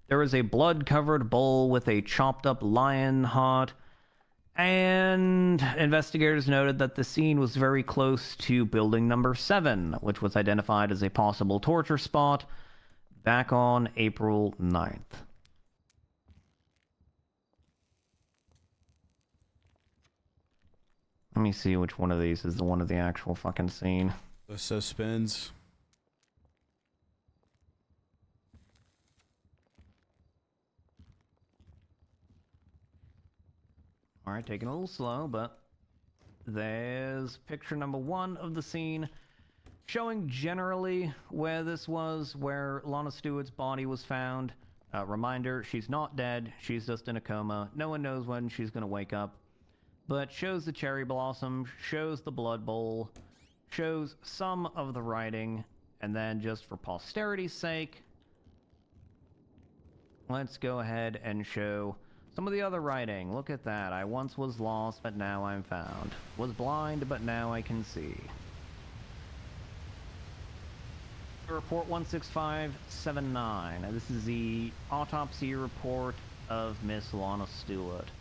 there was a blood-covered bowl with a chopped-up lion heart, and investigators noted that the scene was very close to building number 7, which was identified as a possible torture spot back on April 9th. Let me see which one of these is the one of the actual fucking scene. The suspense. Alright, taking a little slow, but there's picture number 1 of the scene, showing generally where this was, where Lana Stewart's body was found. Reminder, she's not dead, she's just in a coma. No one knows when she's gonna wake up. But shows the cherry blossom, shows the blood bowl, shows some of the writing, and then just for posterity's sake, let's go ahead and show some of the other writing. Look at that. I once was lost, but now I'm found. Was blind, but now I can see. Report 16579. This is the autopsy report of Miss Lana Stewart.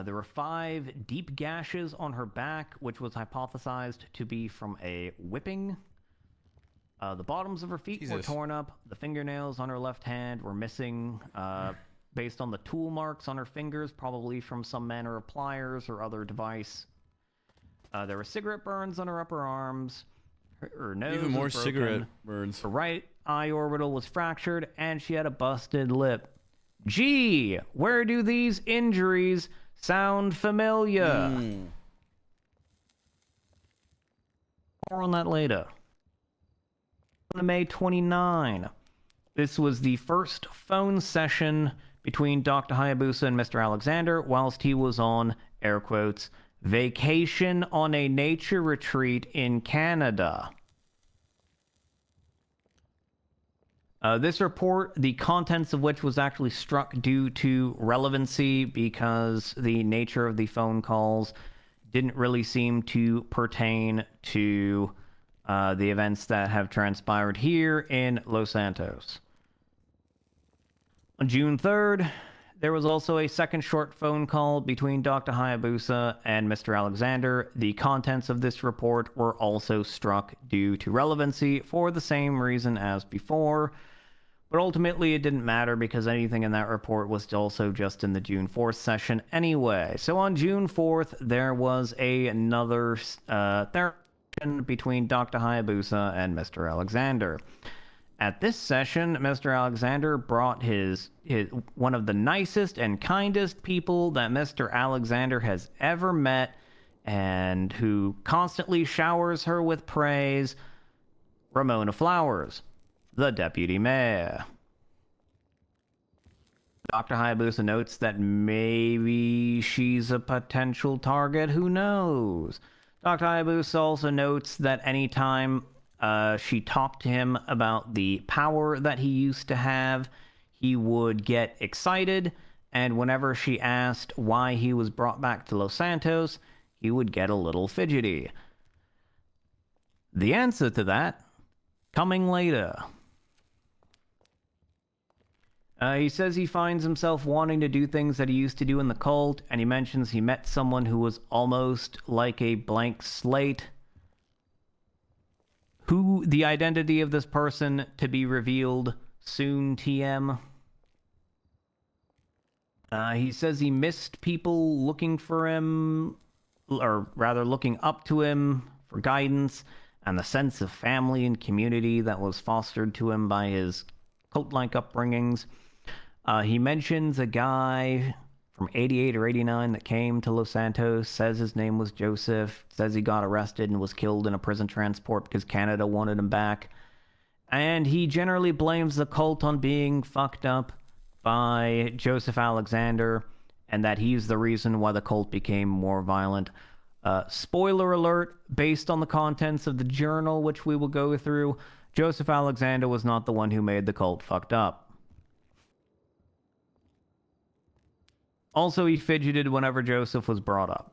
There were 5 deep gashes on her back, which was hypothesized to be from a whipping. The bottoms of her feet were torn up. The fingernails on her left hand were missing, based on the tool marks on her fingers, probably from some manner of pliers or other device. There were cigarette burns on her upper arms. Her nose Even more was broken. cigarette burns. Her right eye orbital was fractured, and she had a busted lip. Gee, where do these injuries sound familiar? More on that later. On May 29, this was the first phone session between Dr. Hayabusa and Mr. Alexander whilst he was on, air quotes, vacation on a nature retreat in Canada. This report, the contents of which was actually struck due to relevancy because the nature of the phone calls didn't really seem to pertain to the events that have transpired here in Los Santos. On June 3rd, there was also a second short phone call between Dr. Hayabusa and Mr. Alexander. The contents of this report were also struck due to relevancy for the same reason as before, but ultimately it didn't matter because anything in that report was also just in the June 4th session anyway. So on June 4th, there was another session between Dr. Hayabusa and Mr. Alexander. At this session, Mr. Alexander brought his one of the nicest and kindest people that Mr. Alexander has ever met, and who constantly showers her with praise, Ramona Flowers, the deputy mayor. Dr. Hayabusa notes that maybe she's a potential target, who knows? Dr. Hayabusa also notes that anytime she talked to him about the power that he used to have, he would get excited, and whenever she asked why he was brought back to Los Santos, he would get a little fidgety. The answer to that, coming later. He says he finds himself wanting to do things that he used to do in the cult, and he mentions he met someone who was almost like a blank slate. Who the identity of this person to be revealed soon, TM. He says he missed people looking for him or rather looking up to him for guidance, and the sense of family and community that was fostered to him by his cult-like upbringings. He mentions a guy from 88 or 89 that came to Los Santos, says his name was Joseph, says he got arrested and was killed in a prison transport because Canada wanted him back. And he generally blames the cult on being fucked up by Joseph Alexander, and that he's the reason why the cult became more violent. Spoiler alert, based on the contents of the journal, which we will go through, Joseph Alexander was not the one who made the cult fucked up. Also, he fidgeted whenever Joseph was brought up.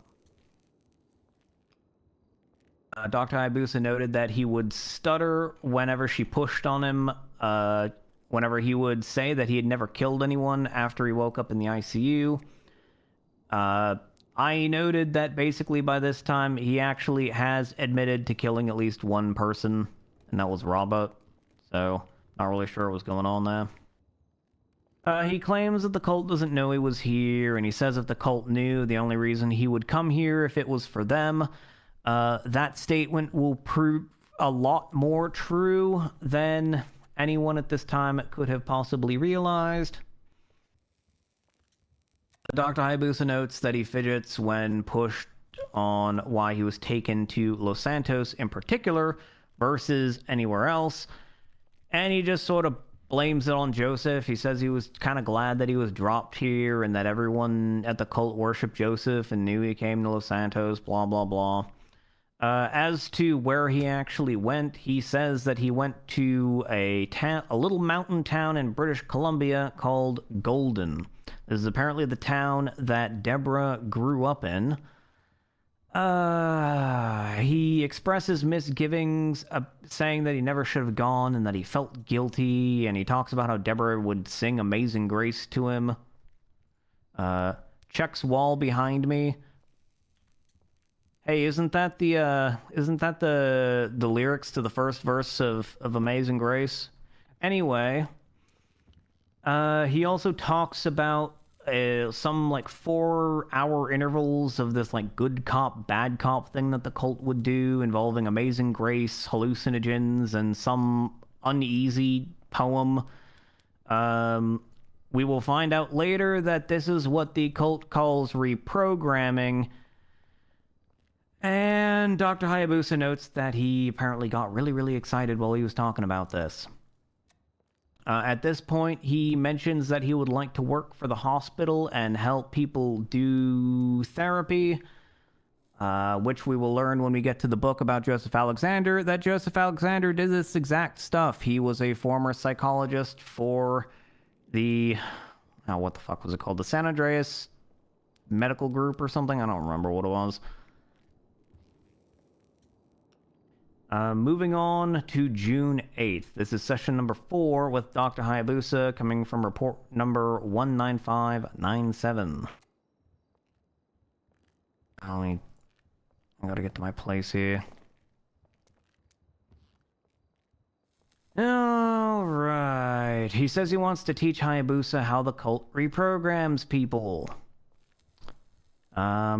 Dr. Hayabusa noted that he would stutter whenever she pushed on him, whenever he would say that he had never killed anyone after he woke up in the ICU. I noted that basically by this time he actually has admitted to killing at least one person, and that was Robert. So, not really sure what was going on there. He claims that the cult doesn't know he was here, and he says if the cult knew, the only reason he would come here if it was for them. That statement will prove a lot more true than anyone at this time could have possibly realized. Dr. Hayabusa notes that he fidgets when pushed on why he was taken to Los Santos in particular versus anywhere else, and he just sort of blames it on Joseph. He says he was kind of glad that he was dropped here and that everyone at the cult worshipped Joseph and knew he came to Los Santos, blah, blah, blah. As to where he actually went, he says that he went to a little mountain town in British Columbia called Golden. This is apparently the town that Deborah grew up in. He expresses misgivings, saying that he never should have gone and that he felt guilty, and he talks about how Deborah would sing Amazing Grace to him. Checks wall behind me. Hey, isn't that the lyrics to the first verse of Amazing Grace? Anyway, he also talks about some like 4-hour intervals of this like good cop, bad cop thing that the cult would do involving Amazing Grace, hallucinogens, and some uneasy poem. We will find out later that this is what the cult calls reprogramming. And Dr. Hayabusa notes that he apparently got really, really excited while he was talking about this. At this point, he mentions that he would like to work for the hospital and help people do therapy, which we will learn when we get to the book about Joseph Alexander, that Joseph Alexander did this exact stuff. He was a former psychologist for the... what the fuck was it called? The San Andreas Medical Group or something? I don't remember what it was. Moving on to June 8th. This is session number 4 with Dr. Hayabusa, coming from report number 19597. I gotta get to my place here. Alright. He says he wants to teach Hayabusa how the cult reprograms people.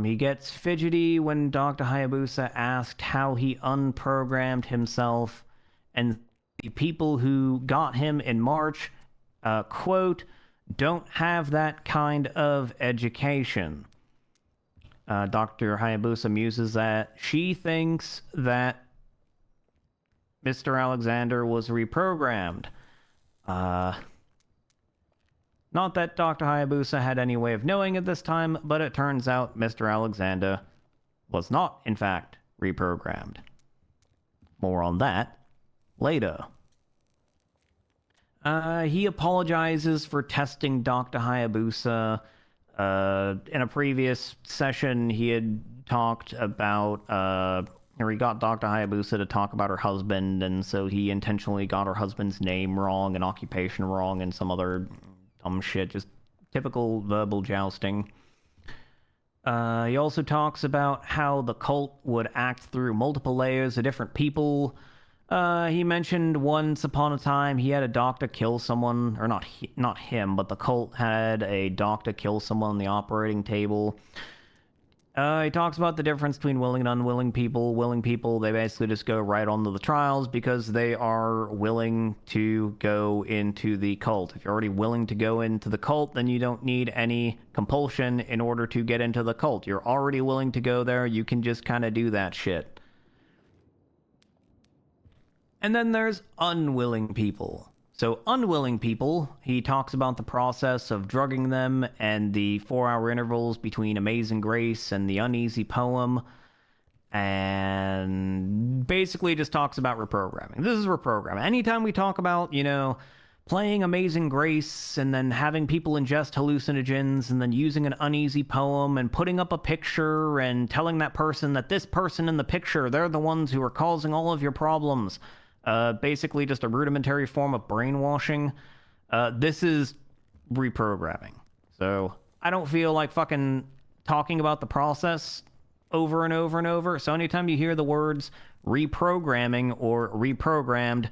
He gets fidgety when Dr. Hayabusa asked how he unprogrammed himself, and the people who got him in March, quote, don't have that kind of education. Dr. Hayabusa muses that she thinks that Mr. Alexander was reprogrammed. Not that Dr. Hayabusa had any way of knowing at this time, but it turns out Mr. Alexander was not, in fact, reprogrammed. More on that later. He apologizes for testing Dr. Hayabusa. In a previous session, he had talked about... or he got Dr. Hayabusa to talk about her husband, and so he intentionally got her husband's name wrong and occupation wrong and some other... shit, just typical verbal jousting. He also talks about how the cult would act through multiple layers of different people. He mentioned once upon a time he had a doctor kill someone, or not him, but the cult had a doctor kill someone on the operating table. He talks about the difference between willing and unwilling people. Willing people, they basically just go right on to the trials because they are willing to go into the cult. If you're already willing to go into the cult, then you don't need any compulsion in order to get into the cult. You're already willing to go there, you can just kind of do that shit. And then there's unwilling people. So unwilling people, he talks about the process of drugging them and the 4-hour intervals between Amazing Grace and the Uneasy Poem, and basically just talks about reprogramming. This is reprogramming. Anytime we talk about, you know, playing Amazing Grace and then having people ingest hallucinogens and then using an uneasy poem and putting up a picture and telling that person that this person in the picture, they're the ones who are causing all of your problems. Basically just a rudimentary form of brainwashing. This is reprogramming. So I don't feel like fucking talking about the process over and over and over. So anytime you hear the words reprogramming or reprogrammed,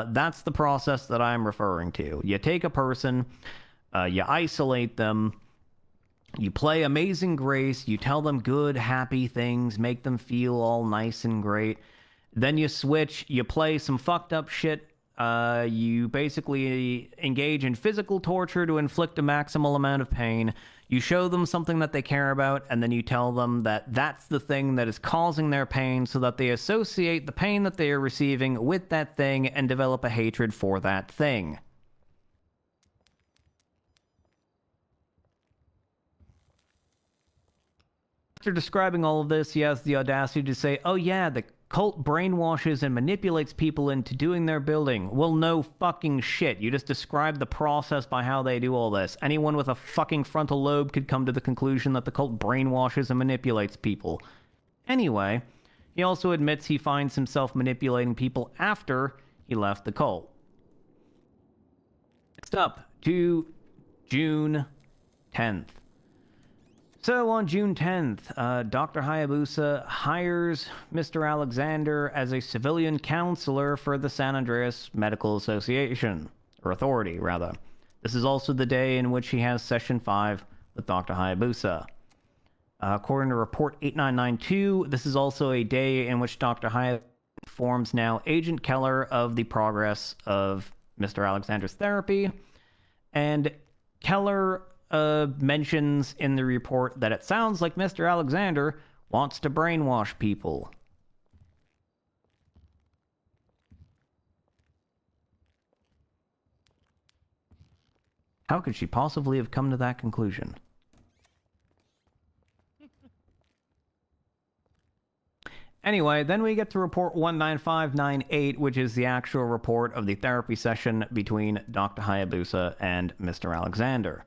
that's the process that I'm referring to. You take a person, you isolate them, you play Amazing Grace, you tell them good, happy things, make them feel all nice and great. Then you switch, you play some fucked up shit, you basically engage in physical torture to inflict a maximal amount of pain, you show them something that they care about, and then you tell them that that's the thing that is causing their pain so that they associate the pain that they are receiving with that thing and develop a hatred for that thing. After describing all of this, he has the audacity to say, oh yeah, the cult brainwashes and manipulates people into doing their building. Well, no fucking shit. You just described the process by how they do all this. Anyone with a fucking frontal lobe could come to the conclusion that the cult brainwashes and manipulates people. Anyway, he also admits he finds himself manipulating people after he left the cult. Next up to June 10th. So on June 10th, Dr. Hayabusa hires Mr. Alexander as a civilian counselor for the San Andreas Medical Association, or Authority, rather. This is also the day in which he has Session 5 with Dr. Hayabusa. According to Report 8992, this is also a day in which Dr. Hayabusa informs now Agent Keller of the progress of Mr. Alexander's therapy, and Keller mentions in the report that it sounds like Mr. Alexander wants to brainwash people. How could she possibly have come to that conclusion? Anyway, then we get to report 19598, which is the actual report of the therapy session between Dr. Hayabusa and Mr. Alexander.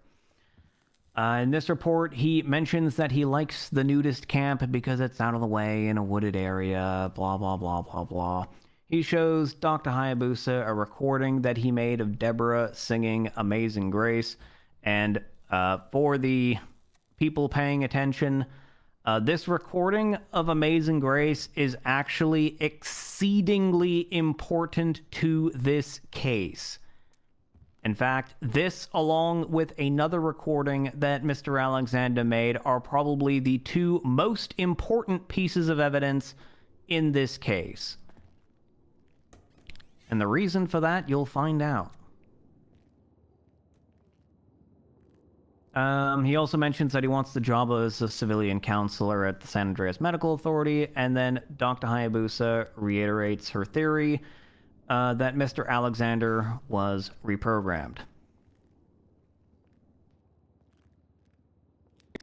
In this report, he mentions that he likes the nudist camp because it's out of the way in a wooded area, blah, blah, blah, blah, blah. He shows Dr. Hayabusa a recording that he made of Deborah singing Amazing Grace, and for the people paying attention, this recording of Amazing Grace is actually exceedingly important to this case. In fact, this, along with another recording that Mr. Alexander made, are probably the two most important pieces of evidence in this case. And the reason for that, you'll find out. He also mentions that he wants the job as a civilian counselor at the San Andreas Medical Authority, and then Dr. Hayabusa reiterates her theory that Mr. Alexander was reprogrammed.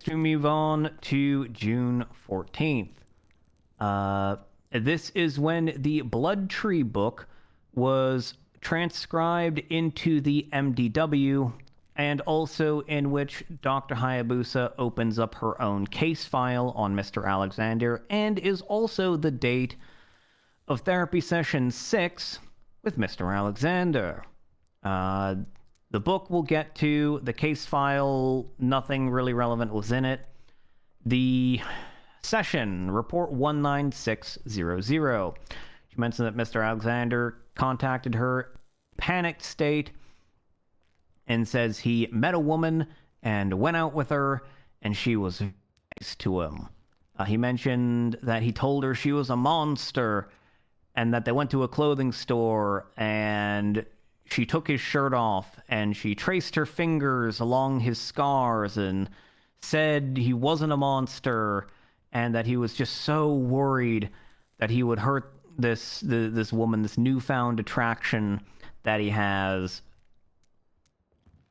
To move on to June 14th. This is when the Blood Tree book was transcribed into the MDW, and also in which Dr. Hayabusa opens up her own case file on Mr. Alexander, and is also the date of therapy session 6 with Mr. Alexander. The book we'll get to. The case file, nothing really relevant was in it. The session, report 19600. She mentioned that Mr. Alexander contacted her, panicked state, and says he met a woman and went out with her, and she was nice to him. He mentioned that he told her she was a monster and that they went to a clothing store and she took his shirt off and she traced her fingers along his scars and said he wasn't a monster and that he was just so worried that he would hurt this woman, this newfound attraction that he has.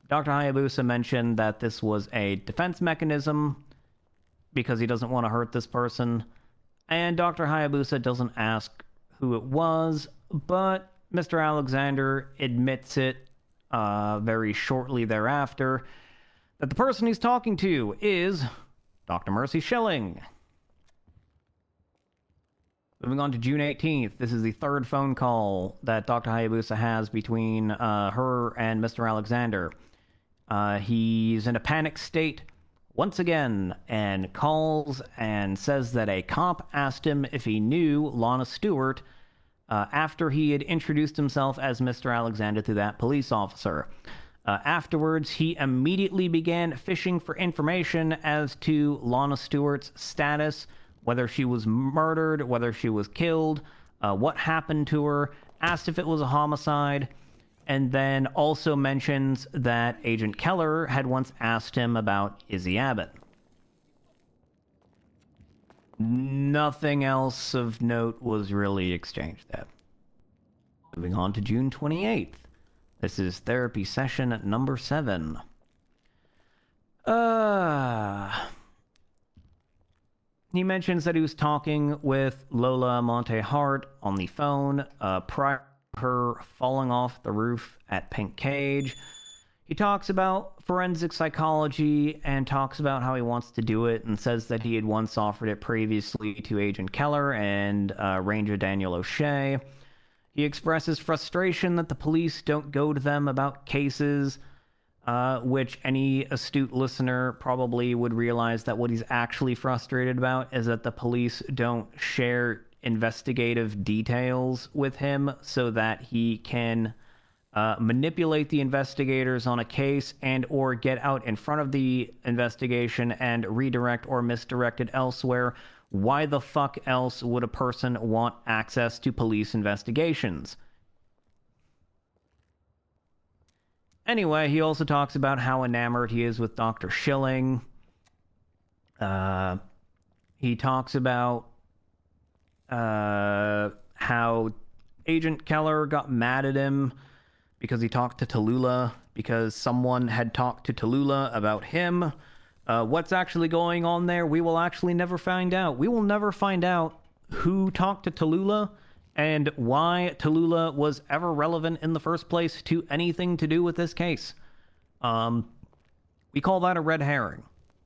Dr. Hayabusa mentioned that this was a defense mechanism because he doesn't want to hurt this person. And Dr. Hayabusa doesn't ask who it was, but Mr. Alexander admits it very shortly thereafter that the person he's talking to is Dr. Mercy Schilling. Moving on to June 18th, this is the third phone call that Dr. Hayabusa has between her and Mr. Alexander. He's in a panic state once again and calls and says that a cop asked him if he knew Lana Stewart after he had introduced himself as Mr. Alexander to that police officer. Afterwards, he immediately began fishing for information as to Lana Stewart's status, whether she was murdered, whether she was killed, what happened to her, asked if it was a homicide, and then also mentions that Agent Keller had once asked him about Izzy Abbott. Nothing else of note was really exchanged there. Moving on to June 28th. This is therapy session at number 7. He mentions that he was talking with Lola Montehart on the phone prior to her falling off the roof at Pink Cage. He talks about forensic psychology and talks about how he wants to do it and says that he had once offered it previously to Agent Keller and Ranger Daniel O'Shea. He expresses frustration that the police don't go to them about cases, which any astute listener probably would realize that what he's actually frustrated about is that the police don't share investigative details with him so that he can manipulate the investigators on a case and or get out in front of the investigation and redirect or misdirect it elsewhere. Why the fuck else would a person want access to police investigations? Anyway, he also talks about how enamored he is with Dr. Schilling. He talks about how Agent Keller got mad at him because he talked to Tallulah, because someone had talked to Tallulah about him. What's actually going on there, we will actually never find out. We will never find out who talked to Tallulah and why Tallulah was ever relevant in the first place to anything to do with this case. We call that a red herring.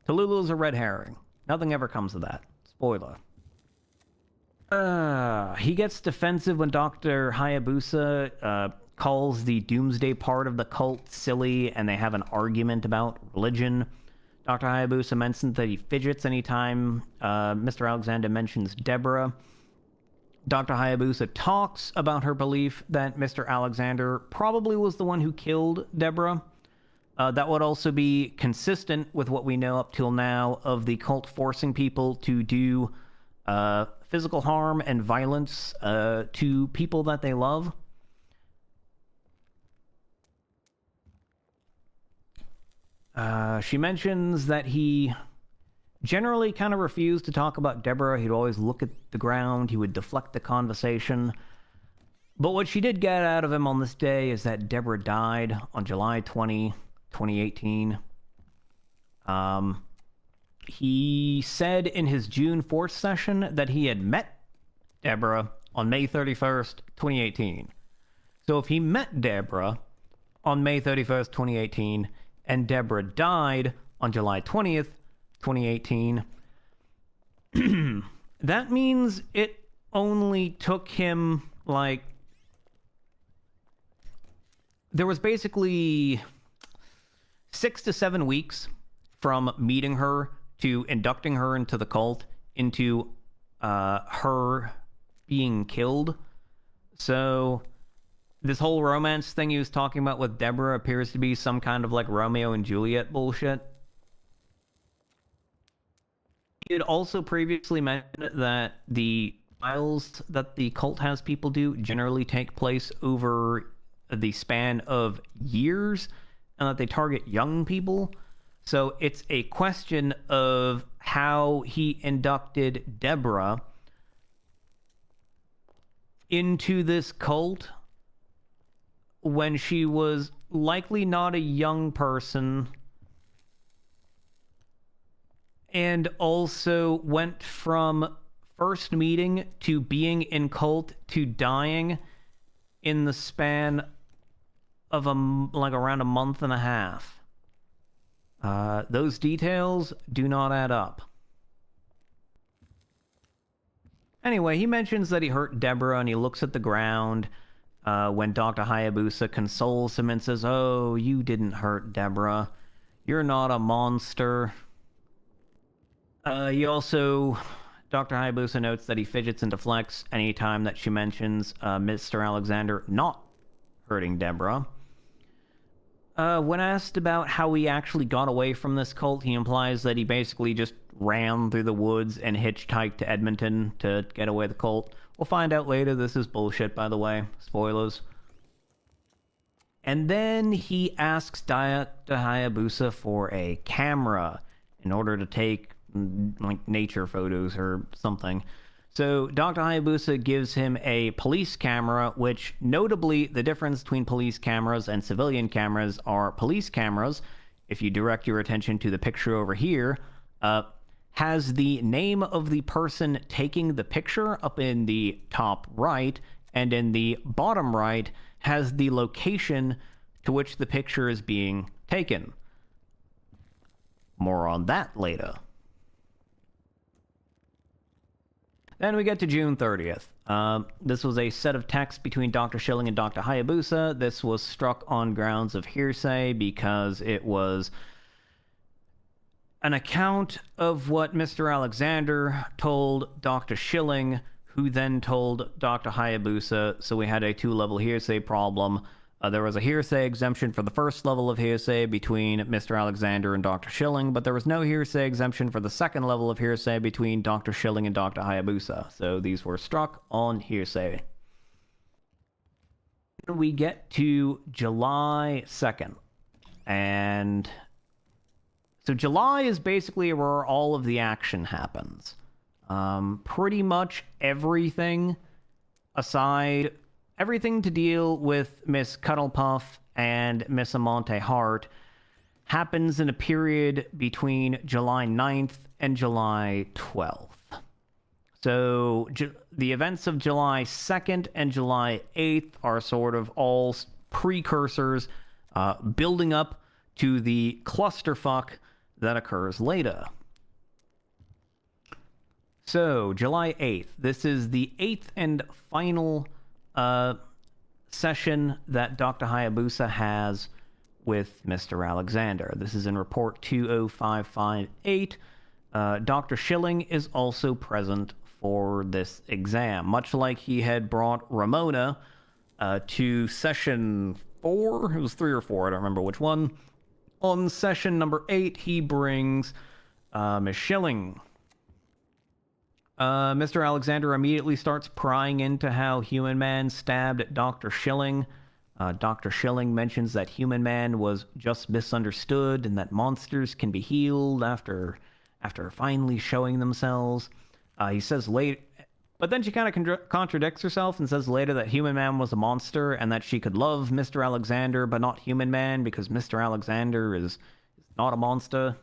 Tallulah is a red herring. Nothing ever comes of that. Spoiler. He gets defensive when Dr. Hayabusa calls the doomsday part of the cult silly and they have an argument about religion. Dr. Hayabusa mentions that he fidgets anytime Mr. Alexander mentions Deborah. Dr. Hayabusa talks about her belief that Mr. Alexander probably was the one who killed Deborah. That would also be consistent with what we know up till now of the cult forcing people to do physical harm and violence to people that they love. She mentions that he generally kind of refused to talk about Deborah. He'd always look at the ground. He would deflect the conversation. But what she did get out of him on this day is that Deborah died on July 20, 2018. He said in his June 4th session that he had met Deborah on May 31st, 2018. So if he met Deborah on May 31st, 2018, and Deborah died on July 20th, 2018, that means it only took him, like, there was basically 6 to 7 weeks from meeting her to inducting her into the cult, into her being killed. So this whole romance thing he was talking about with Deborah appears to be some kind of like Romeo and Juliet bullshit. did also previously mention that the trials that the cult has people do generally take place over the span of years, and that they target young people. So it's a question of how he inducted Deborah into this cult when she was likely not a young person, and also went from first meeting to being in cult to dying in the span of around a month and a half. Those details do not add up. Anyway, he mentions that he hurt Deborah, and he looks at the ground when Dr. Hayabusa consoles him and says, "Oh, you didn't hurt Deborah. You're not a monster." He also... Dr. Hayabusa notes that he fidgets and deflects anytime that she mentions Mr. Alexander not hurting Deborah. When asked about how he actually got away from this cult, he implies that he basically just ran through the woods and hitchhiked to Edmonton to get away the cult. We'll find out later this is bullshit, by the way. Spoilers. And then he asks Dr. Hayabusa for a camera in order to take like nature photos or something. So Dr. Hayabusa gives him a police camera, which notably the difference between police cameras and civilian cameras are police cameras, if you direct your attention to the picture over here, has the name of the person taking the picture up in the top right, and in the bottom right has the location to which the picture is being taken. More on that later. Then we get to June 30th. This was a set of texts between Dr. Schilling and Dr. Hayabusa. This was struck on grounds of hearsay because it was an account of what Mr. Alexander told Dr. Schilling, who then told Dr. Hayabusa, so we had a two-level hearsay problem. There was a hearsay exemption for the first level of hearsay between Mr. Alexander and Dr. Schilling, but there was no hearsay exemption for the second level of hearsay between Dr. Schilling and Dr. Hayabusa. So these were struck on hearsay. We get to July 2nd. And so July is basically where all of the action happens. Pretty much everything aside... Everything to deal with Miss Cuddlepuff and Miss Amante Hart happens in a period between July 9th and July 12th. So the events of July 2nd and July 8th are sort of all precursors building up to the clusterfuck that occurs later. So, July 8th. This is the 8th and final session that Dr. Hayabusa has with Mr. Alexander. This is in report 20558. Dr. Schilling is also present for this exam, much like he had brought Ramona to session 4. It was 3 or 4, I don't remember which one. On session number 8, he brings Miss Schilling. Mr. Alexander immediately starts prying into how Human Man stabbed Dr. Schilling. Dr. Schilling mentions that Human Man was just misunderstood and that monsters can be healed after finally showing themselves. He says later, but then she kind of contradicts herself and says later that Human Man was a monster and that she could love Mr. Alexander but not Human Man because Mr. Alexander is not a monster.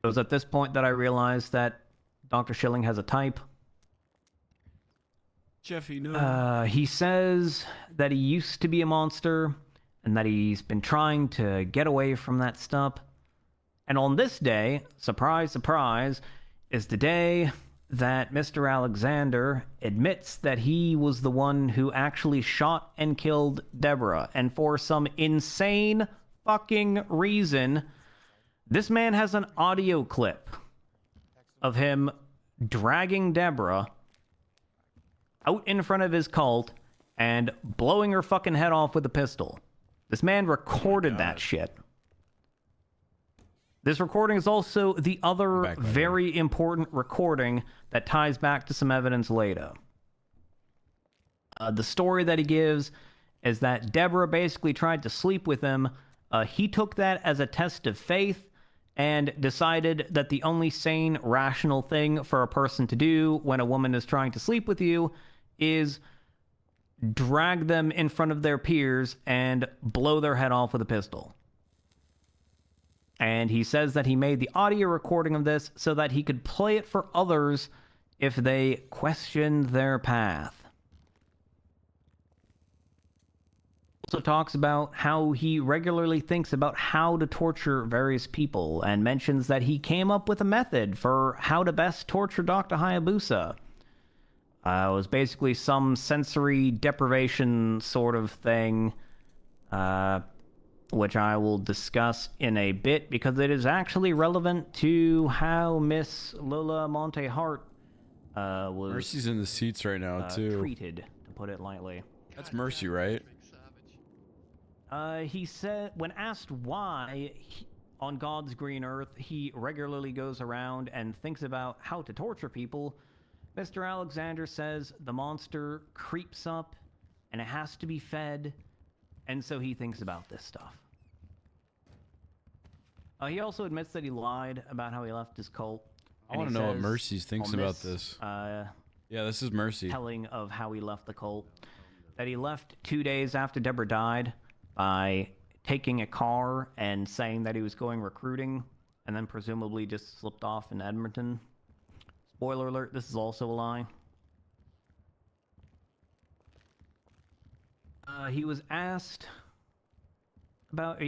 It was at this point that I realized that Dr. Schilling has a type. Jeffy, no. He says that he used to be a monster and that he's been trying to get away from that stuff. And on this day, surprise, surprise, is the day that Mr. Alexander admits that he was the one who actually shot and killed Deborah. And for some insane fucking reason, this man has an audio clip of him dragging Deborah out in front of his cult and blowing her fucking head off with a pistol. This man recorded that shit. This recording is also the other Back, by the way. very important recording that ties back to some evidence later. The story that he gives is that Deborah basically tried to sleep with him. He took that as a test of faith and decided that the only sane, rational thing for a person to do when a woman is trying to sleep with you is drag them in front of their peers and blow their head off with a pistol. And he says that he made the audio recording of this so that he could play it for others if they questioned their path. Also talks about how he regularly thinks about how to torture various people and mentions that he came up with a method for how to best torture Dr. Hayabusa. It was basically some sensory deprivation sort of thing, which I will discuss in a bit because it is actually relevant to how Miss Lola Montehart was Mercy's in the seats right now, too. treated, to put it lightly. That's Mercy, right? He said, when asked why on God's green earth he regularly goes around and thinks about how to torture people, Mr. Alexander says the monster creeps up and it has to be fed, and so he thinks about this stuff. He also admits that he lied about how he left his cult. I want to know what Mercy thinks on about this. Yeah, this is Mercy. Telling of how he left the cult, that he left 2 days after Deborah died by taking a car and saying that he was going recruiting, and then presumably just slipped off in Edmonton. Spoiler alert, this is also a lie. He asked about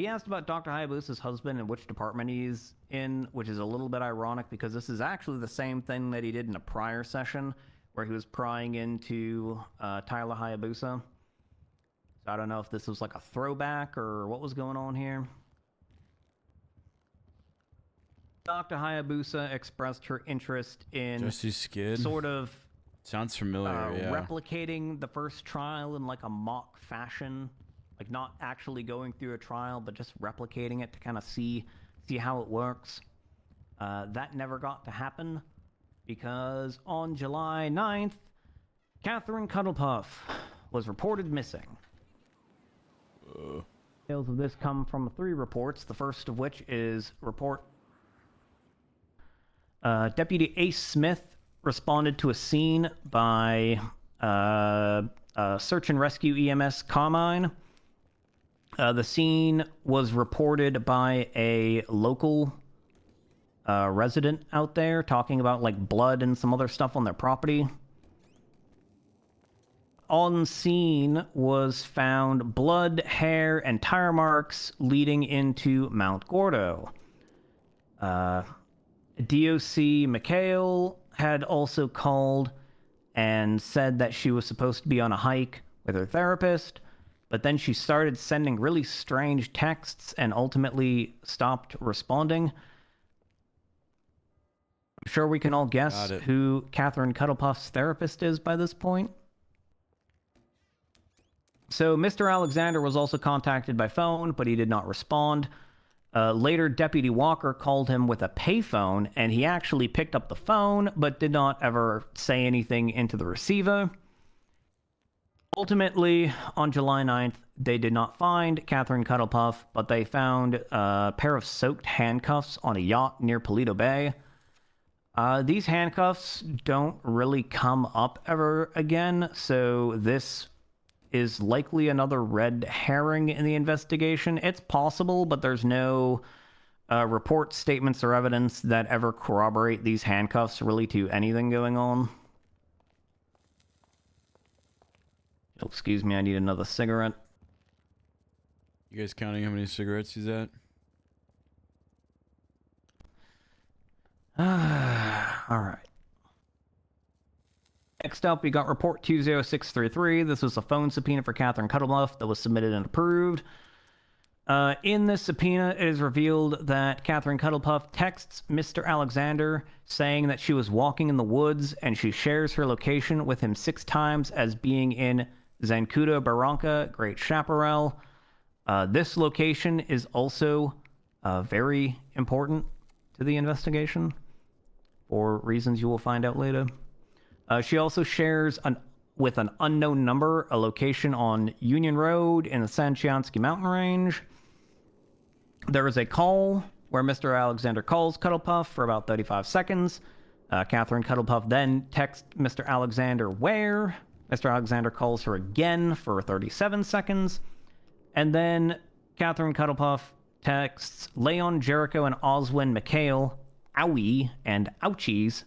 Dr. Hayabusa's husband and which department he's in, which is a little bit ironic because this is actually the same thing that he did in a prior session where he was prying into Tyler Hayabusa. So I don't know if this was like a throwback or what was going on here. Dr. Hayabusa expressed her interest in Jesse's Skid? sort of Sounds familiar, yeah. replicating the first trial in like a mock fashion, like not actually going through a trial, but just replicating it to kind of see how it works. That never got to happen because on July 9th, Catherine Cuddlepuff was reported missing. Details of this come from 3 reports, the first of which is report Deputy Ace Smith responded to a scene by Search and Rescue EMS Carmine. The scene was reported by a local resident out there talking about like blood and some other stuff on their property. On scene was found blood, hair, and tire marks leading into Mount Gordo. DOC McHale had also called and said that she was supposed to be on a hike with her therapist, but then she started sending really strange texts and ultimately stopped responding. I'm sure we can all guess who Catherine Cuddlepuff's therapist is by this point. So Mr. Alexander was also contacted by phone, but he did not respond. Later, Deputy Walker called him with a payphone, and he actually picked up the phone, but did not ever say anything into the receiver. Ultimately, on July 9th, they did not find Catherine Cuddlepuff, but they found a pair of soaked handcuffs on a yacht near Paleto Bay. These handcuffs don't really come up ever again, so this is likely another red herring in the investigation. It's possible, but there's no reports, statements, or evidence that ever corroborate these handcuffs really to anything going on. Oh, excuse me, I need another cigarette. You guys counting how many cigarettes he's at? Alright. Next up, we got Report 20633. This was a phone subpoena for Catherine Cuddlepuff that was submitted and approved. In this subpoena, it is revealed that Catherine Cuddlepuff texts Mr. Alexander saying that she was walking in the woods, and she shares her location with him 6 times as being in Zancudo Barranca, Great Chaparral. This location is also very important to the investigation for reasons you will find out later. She also shares with an unknown number a location on Union Road in the Sanchiansky mountain range. There is a call where Mr. Alexander calls Cuddlepuff for about 35 seconds. Catherine Cuddlepuff then texts Mr. Alexander where. Mr. Alexander calls her again for 37 seconds. And then Catherine Cuddlepuff texts Leon, Jericho, and Oswin McHale, owie, and ouchies.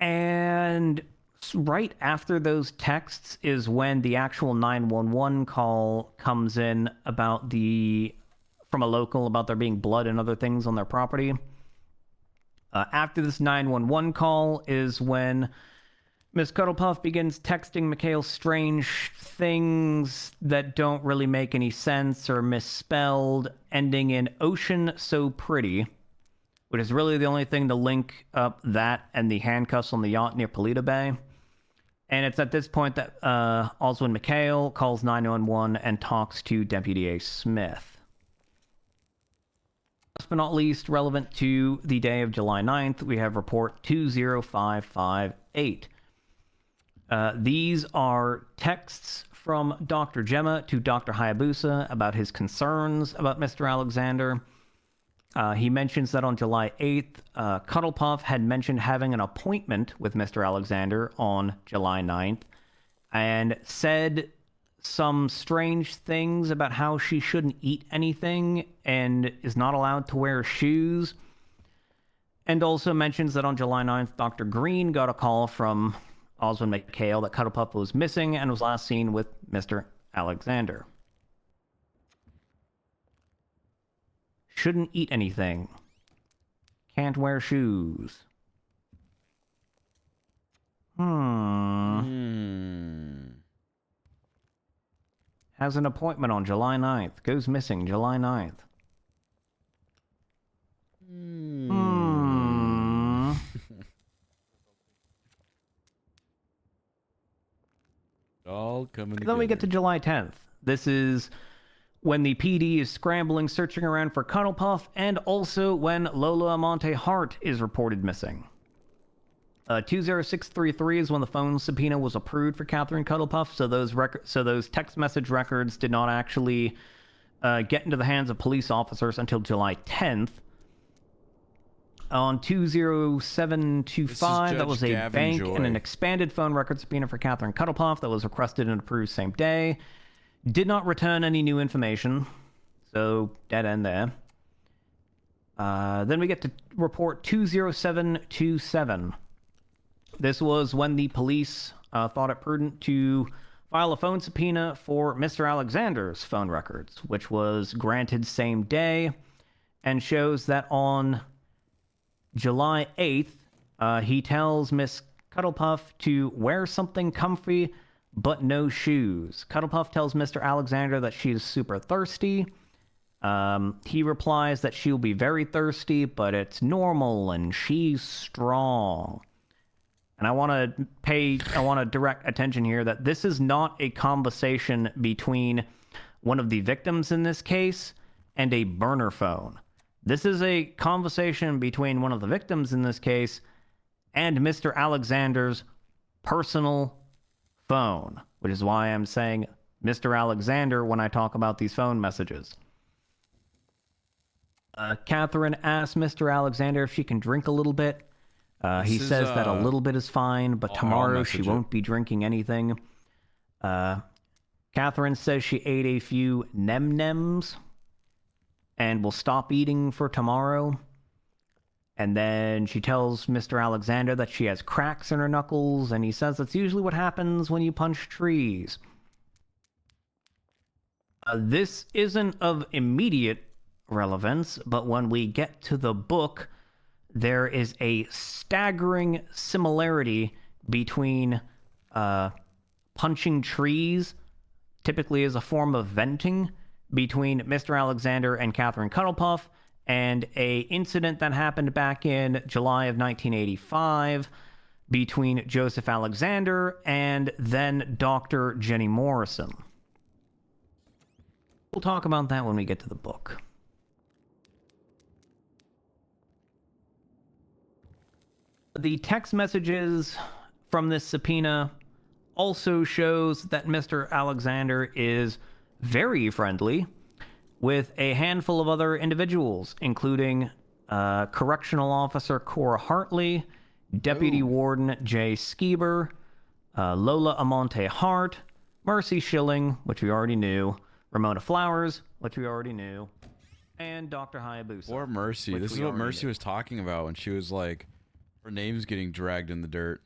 And right after those texts is when the actual 911 call comes in from a local about there being blood and other things on their property. After this 911 call is when Miss Cuddlepuff begins texting McHale strange things that don't really make any sense or misspelled, ending in "ocean so pretty," which is really the only thing to link up that and the handcuffs on the yacht near Polita Bay. And it's at this point that Oswin McHale calls 911 and talks to Deputy A. Smith. Last but not least, relevant to the day of July 9th, we have report 20558. These are texts from Dr. Gemma to Dr. Hayabusa about his concerns about Mr. Alexander. He mentions that on July 8th, Cuddlepuff had mentioned having an appointment with Mr. Alexander on July 9th and said some strange things about how she shouldn't eat anything and is not allowed to wear shoes. And also mentions that on July 9th, Dr. Green got a call from Oswin McHale that Cuddlepuff was missing and was last seen with Mr. Alexander. Shouldn't eat anything. Can't wear shoes. Has an appointment on July 9th. Goes missing July 9th. All coming together. Then we get to July 10th. This is when the PD is scrambling, searching around for Cuddlepuff, and also when Lola Amante Hart is reported missing. 20633 is when the phone subpoena was approved for Catherine Cuddlepuff, so those text message records did not actually get into the hands of police officers until July 10th. On 20725, that was a Gavin bank Joy. and an expanded phone record subpoena for Catherine Cuddlepuff that was requested and approved same day. Did not return any new information, so dead end there. Then we get to report 20727. This was when the police thought it prudent to file a phone subpoena for Mr. Alexander's phone records, which was granted same day, and shows that on July 8th, he tells Miss Cuddlepuff to wear something comfy, but no shoes. Cuddlepuff tells Mr. Alexander that she is super thirsty. He replies that she'll be very thirsty, but it's normal and she's strong. And I want to direct attention here that this is not a conversation between one of the victims in this case and a burner phone. This is a conversation between one of the victims in this case and Mr. Alexander's personal phone, which is why I'm saying Mr. Alexander when I talk about these phone messages. Catherine asks Mr. Alexander if she can drink a little bit. He says that a little bit is fine, but tomorrow she won't be drinking anything. Catherine says she ate a few Nem-Nems and will stop eating for tomorrow. And then she tells Mr. Alexander that she has cracks in her knuckles, and he says that's usually what happens when you punch trees. This isn't of immediate relevance, but when we get to the book, there is a staggering similarity between punching trees, typically as a form of venting, between Mr. Alexander and Catherine Cuddlepuff, and a incident that happened back in July of 1985 between Joseph Alexander and then Dr. Jenny Morrison. we'll talk about that when we get to the book. The text messages from this subpoena also shows that Mr. Alexander is very friendly with a handful of other individuals, including Correctional Officer Cora Hartley, Deputy Warden Jay Skeeber, Lola Amante Hart, Mercy Schilling, which we already knew, Ramona Flowers, which we already knew, and Dr. Hayabusa. Poor Mercy. which This is we what already Mercy knew. was talking about when she was like, her name's getting dragged in the dirt.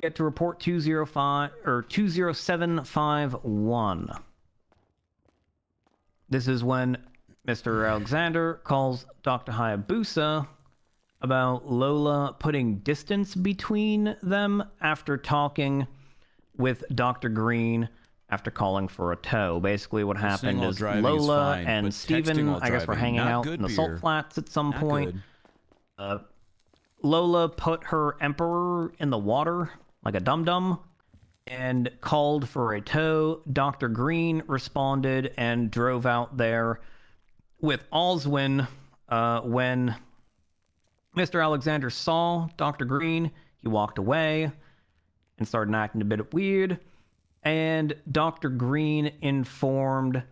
Get to report 205 or 20751. This is when Mr. Alexander calls Dr. Hayabusa about Lola putting distance between them after talking with Dr. Green after calling for a tow. Basically what Listening happened while is driving is Lola fine, and but Steven, texting while I guess, were driving, hanging not out good, in the salt Beer. flats at some Not point. Lola put her Emperor in the water like a dum-dum and called for a tow. Dr. Green responded and drove out there with Oswin. When Mr. Alexander saw Dr. Green, he walked away and started acting a bit weird. And Dr. Green informed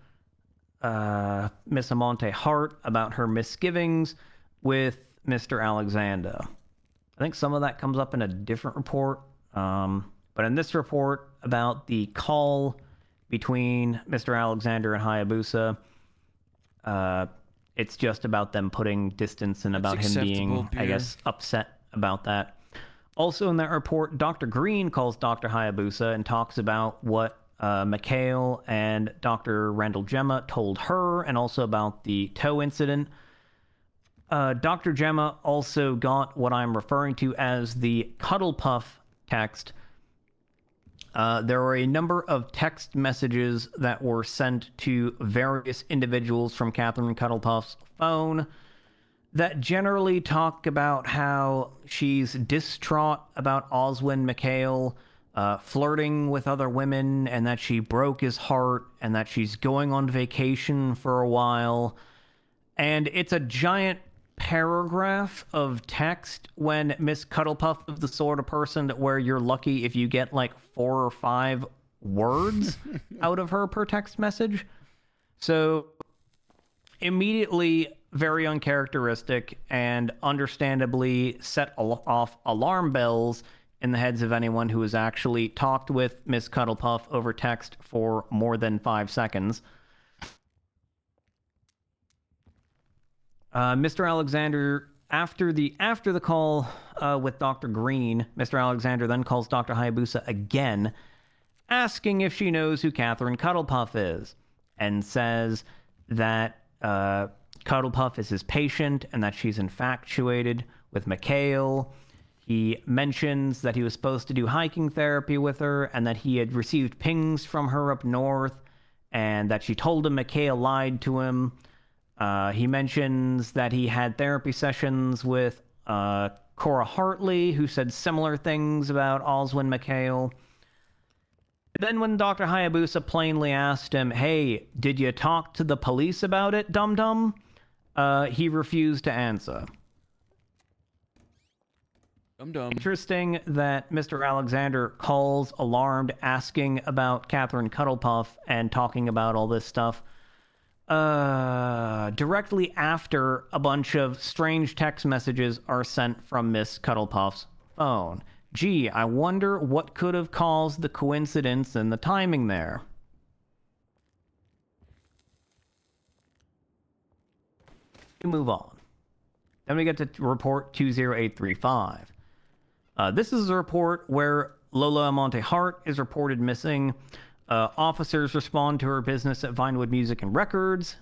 Miss Amante Hart about her misgivings with Mr. Alexander. I think some of that comes up in a different report. But in this report about the call between Mr. Alexander and Hayabusa, it's just about them putting distance and about him being, I guess, upset about that. Also in that report, Dr. Green calls Dr. Hayabusa and talks about what Mikhail and Dr. Randall Gemma told her, and also about the tow incident. Dr. Gemma also got what I'm referring to as the Cuddle Puff text. There were a number of text messages that were sent to various individuals from Catherine Cuddlepuff's phone that generally talk about how she's distraught about Oswin Mikhail flirting with other women, and that she broke his heart, and that she's going on vacation for a while. And it's a giant paragraph of text when Miss Cuddlepuff is the sort of person that where you're lucky if you get like 4 or 5 words out of her per text message. So immediately very uncharacteristic, and understandably set off alarm bells in the heads of anyone who has actually talked with Miss Cuddlepuff over text for more than 5 seconds. Mr. Alexander, after the call with Dr. Green, Mr. Alexander then calls Dr. Hayabusa again, asking if she knows who Catherine Cuddlepuff is, and says that Cuddlepuff is his patient and that she's infatuated with Mikhail. He mentions that he was supposed to do hiking therapy with her, and that he had received pings from her up north, and that she told him Mikhail lied to him. He mentions that he had therapy sessions with Cora Hartley, who said similar things about Oswin Mikhail. Then when Dr. Hayabusa plainly asked him, hey, did you talk to the police about it, dum-dum? He refused to answer. Dum-dum. Interesting that Mr. Alexander calls alarmed, asking about Catherine Cuddlepuff and talking about all this stuff directly after a bunch of strange text messages are sent from Miss Cuddlepuff's phone. Gee, I wonder what could have caused the coincidence and the timing there. We move on. Then we get to report 20835. This is a report where Lola Amante Hart is reported missing. Officers respond to her business at Vinewood Music and Records,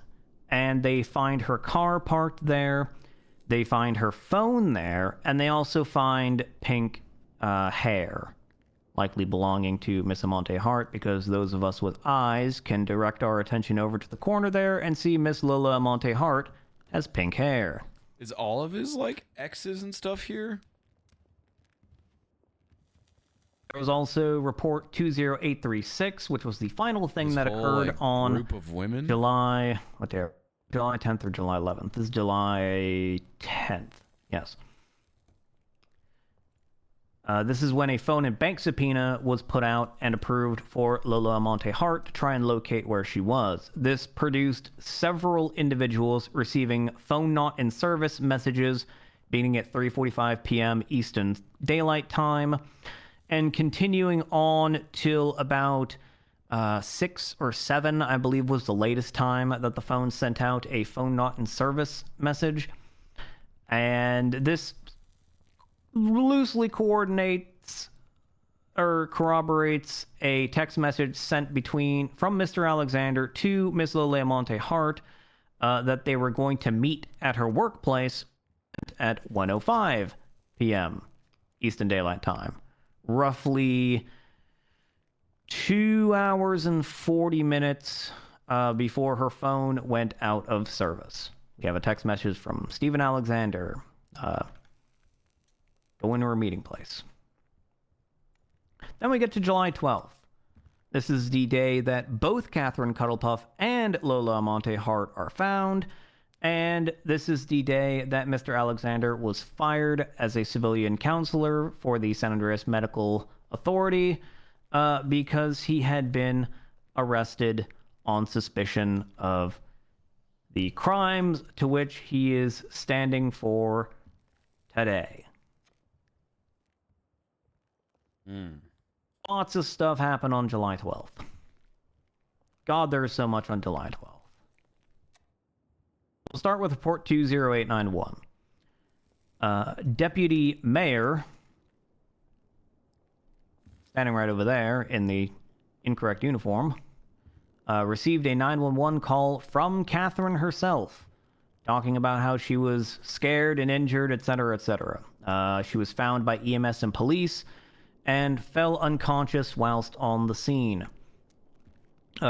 and they find her car parked there. They find her phone there, and they also find pink hair, likely belonging to Miss Amante Hart, because those of us with eyes can direct our attention over to the corner there and see Miss Lola Amante Hart has pink hair. Is all of his like exes and stuff here? There was also report 20836, which was the final thing This that whole, occurred like, on group of women? July 10th or July 11th. This is July 10th. Yes. This is when a phone and bank subpoena was put out and approved for Lola Almonte Hart to try and locate where she was. This produced several individuals receiving phone not in service messages beginning at 3:45 p.m. Eastern Daylight Time and continuing on till about 6 or 7, I believe, was the latest time that the phone sent out a phone not in service message. And this loosely coordinates or corroborates a text message sent from Mr. Alexander to Miss Lola Almonte Hart that they were going to meet at her workplace at 1:05 p.m. Eastern Daylight Time. Roughly 2 hours and 40 minutes before her phone went out of service. We have a text message from Stephen Alexander. Go into her meeting place. Then we get to July 12th. This is the day that both Catherine Cuddlepuff and Lola Almonte Hart are found. And this is the day that Mr. Alexander was fired as a civilian counselor for the San Andreas Medical Authority because he had been arrested on suspicion of the crimes to which he is standing for today. Lots of stuff happened on July 12th. God, there's so much on July 12th. We'll start with report 20891. Deputy Mayor, standing right over there in the incorrect uniform, received a 911 call from Catherine herself, talking about how she was scared and injured, etc., etc. She was found by EMS and police and fell unconscious whilst on the scene.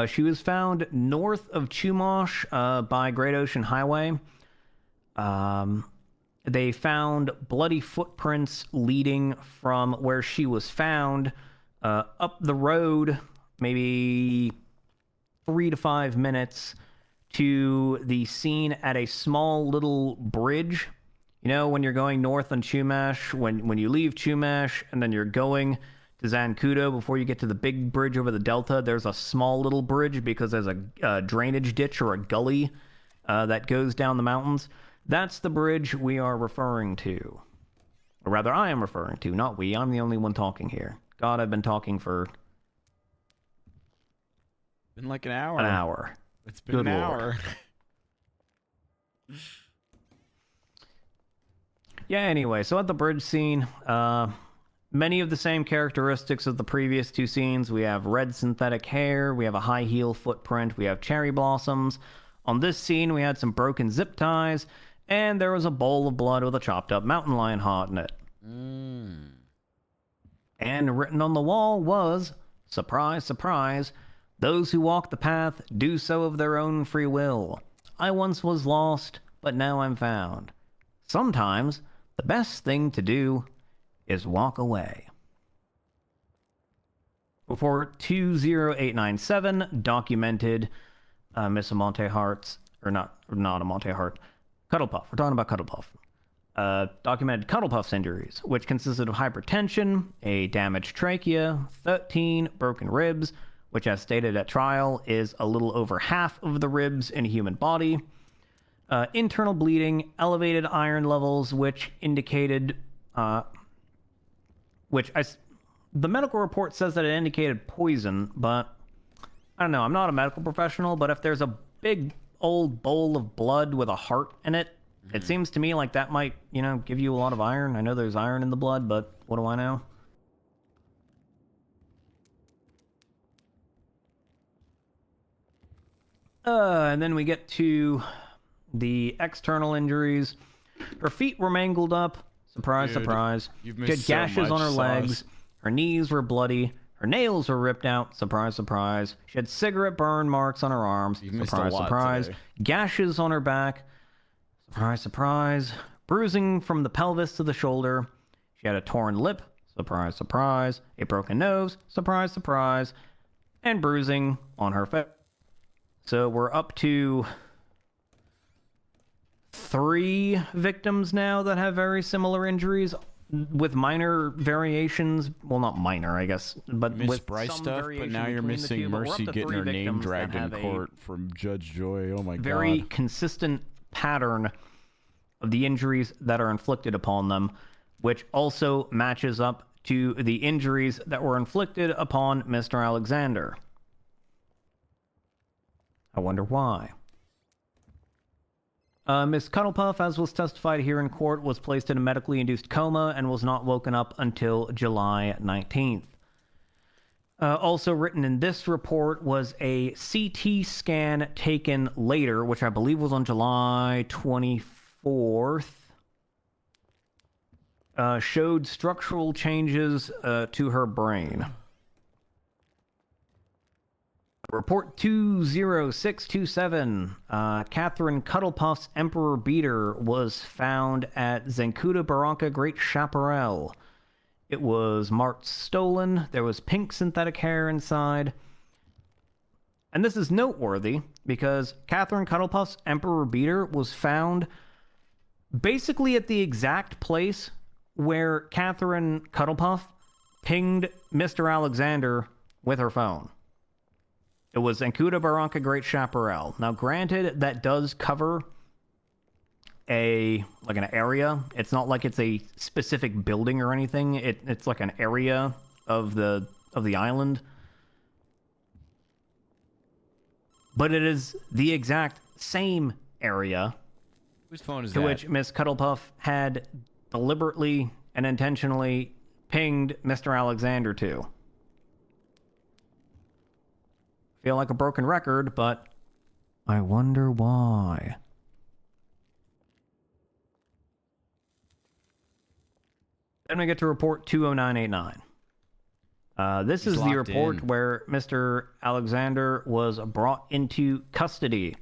She was found north of Chumash by Great Ocean Highway. They found bloody footprints leading from where she was found up the road, maybe 3 to 5 minutes, to the scene at a small little bridge. You know, when you're going north on Chumash, when you leave Chumash and then you're going to Zancudo before you get to the big bridge over the delta, there's a small little bridge because there's a drainage ditch or a gully that goes down the mountains. That's the bridge we are referring to. Or rather, I am referring to, not we. I'm the only one talking here. God, I've been talking for... Been like an hour. An hour. It's been Good an Lord. hour. Yeah, anyway, so at the bridge scene, many of the same characteristics of the previous two scenes. We have red synthetic hair, we have a high heel footprint, we have cherry blossoms. On this scene, we had some broken zip ties, and there was a bowl of blood with a chopped up mountain lion heart in it. And written on the wall was, surprise, surprise, those who walk the path do so of their own free will. I once was lost, but now I'm found. Sometimes, the best thing to do is walk away. Report 20897 documented Miss Almonte Hart's, or not Almonte Hart, Cuddlepuff. We're talking about Cuddlepuff. Documented Cuddlepuff's injuries, which consisted of hypertension, a damaged trachea, 13 broken ribs, which as stated at trial is a little over half of the ribs in a human body, internal bleeding, elevated iron levels, which indicated, the medical report says that it indicated poison, but I don't know, I'm not a medical professional, but if there's a big old bowl of blood with a heart in it, it seems to me like that might, give you a lot of iron. I know there's iron in the blood, but what do I know? And then we get to the external injuries. Her feet were mangled up. Surprise, Dude, surprise. you've She had missed so gashes on her much, legs. Sauce. Her knees were bloody. Her nails were ripped out. Surprise, surprise. She had cigarette burn marks on her arms. You've missed a Surprise, lot surprise. today. Gashes on her back. Surprise, surprise. Bruising from the pelvis to the shoulder. She had a torn lip. surprise, surprise, a broken nose, surprise, surprise, and bruising on her face. So we're up to 3 victims now that have very similar injuries with minor variations. Well, not minor, I guess, but Miss with Bryce some stuff, but variation now you're between the missing two, but we're up Mercy to getting 3 her name victims that dragged in have a court from Judge Joy. Oh my very god. consistent pattern of the injuries that are inflicted upon them, which also matches up to the injuries that were inflicted upon Mr. Alexander. I wonder why. Miss Cuddlepuff, as was testified here in court, was placed in a medically induced coma and was not woken up until July 19th. Also written in this report was a CT scan taken later, which I believe was on July 24th. Showed structural changes to her brain. Report 20627. Catherine Cuddlepuff's Emperor Beater was found at Zancuda Barranca Great Chaparral. It was marked stolen. There was pink synthetic hair inside. And this is noteworthy because Catherine Cuddlepuff's Emperor Beater was found basically at the exact place where Catherine Cuddlepuff pinged Mr. Alexander with her phone. It was Zancuda Barranca Great Chaparral. Now, granted, that does cover an area. It's not like it's a specific building or anything. It's like an area of the island. But it is the exact same area Whose phone is to that? which Miss Cuddlepuff had deliberately and intentionally pinged Mr. Alexander to. Feel like a broken record, but I wonder why. Then we get to report 20989. This He's is the locked report in. where Mr. Alexander was brought into custody.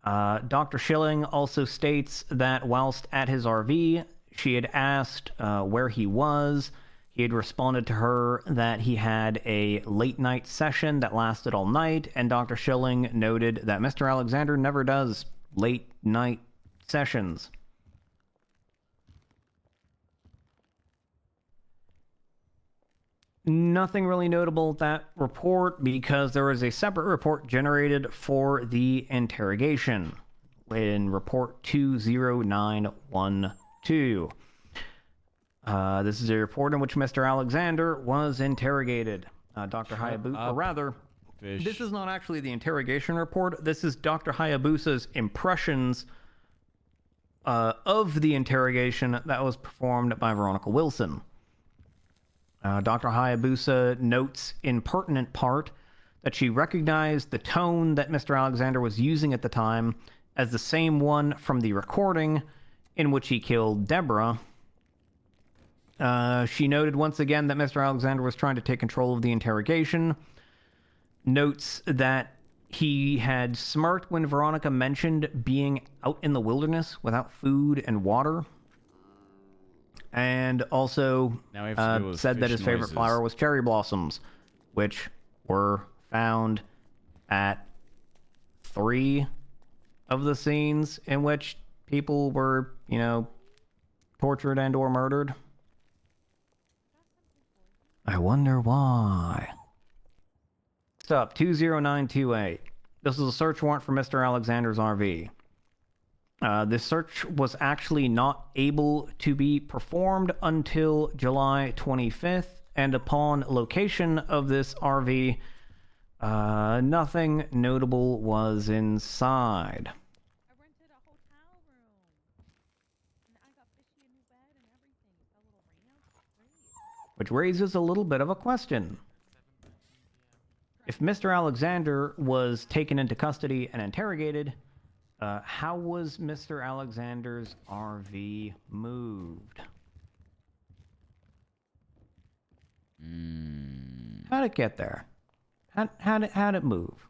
Dr. Schilling also states that whilst at his RV, she had asked where he was. He had responded to her that he had a late-night session that lasted all night, and Dr. Schilling noted that Mr. Alexander never does late-night sessions. Nothing really notable with that report because there was a separate report generated for the interrogation in report 20912. This is a report in which Mr. Alexander was interrogated. Dr. Hayabusa, or rather, this is not actually the interrogation report. This is Dr. Hayabusa's impressions of the interrogation that was performed by Veronica Wilson. Dr. Hayabusa notes in pertinent part that she recognized the tone that Mr. Alexander was using at the time as the same one from the recording in which he killed Deborah. She noted once again that Mr. Alexander was trying to take control of the interrogation. Notes that he had smirked when Veronica mentioned being out in the wilderness without food and water. And also Now we have to deal with said that fish his favorite noises. flower was cherry blossoms, which were found at 3 of the scenes in which people were, tortured and or murdered. I wonder why. Next up, 20928. This is a search warrant for Mr. Alexander's RV. This search was actually not able to be performed until July 25th, and upon location of this RV, nothing notable was inside. Which raises a little bit of a question. If Mr. Alexander was taken into custody and interrogated, how was Mr. Alexander's RV moved? How'd it get there? How'd it move?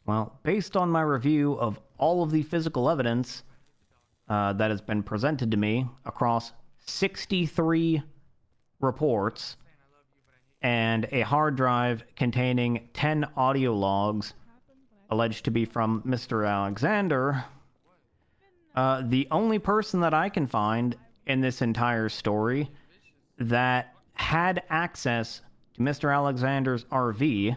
Well, based on my review of all of the physical evidence that has been presented to me across 63 reports and a hard drive containing 10 audio logs alleged to be from Mr. Alexander, the only person that I can find in this entire story that had access to Mr. Alexander's RV,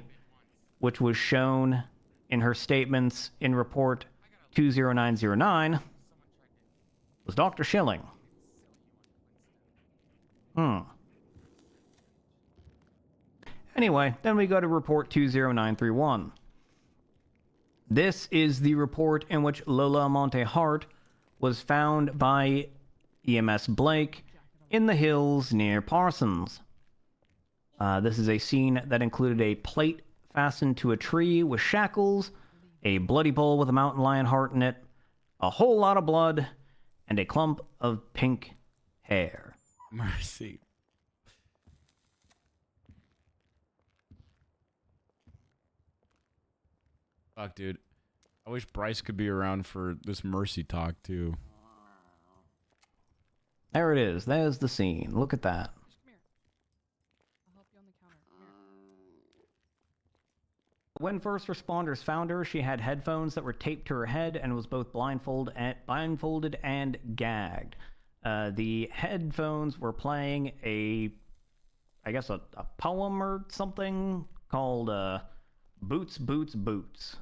which was shown in her statements in report 20909, was Dr. Schilling. Anyway, then we go to report 20931. This is the report in which Lola Monte Hart was found by EMS Blake in the hills near Parsons. This is a scene that included a plate fastened to a tree with shackles, a bloody bowl with a mountain lion heart in it, a whole lot of blood, and a clump of pink hair. Mercy. Fuck, dude. I wish Bryce could be around for this mercy talk, too. There it is. There's the scene. Look at that. When first responders found her, she had headphones that were taped to her head and was both blindfolded and gagged. The headphones were playing I guess a poem or something called Boots, Boots, Boots.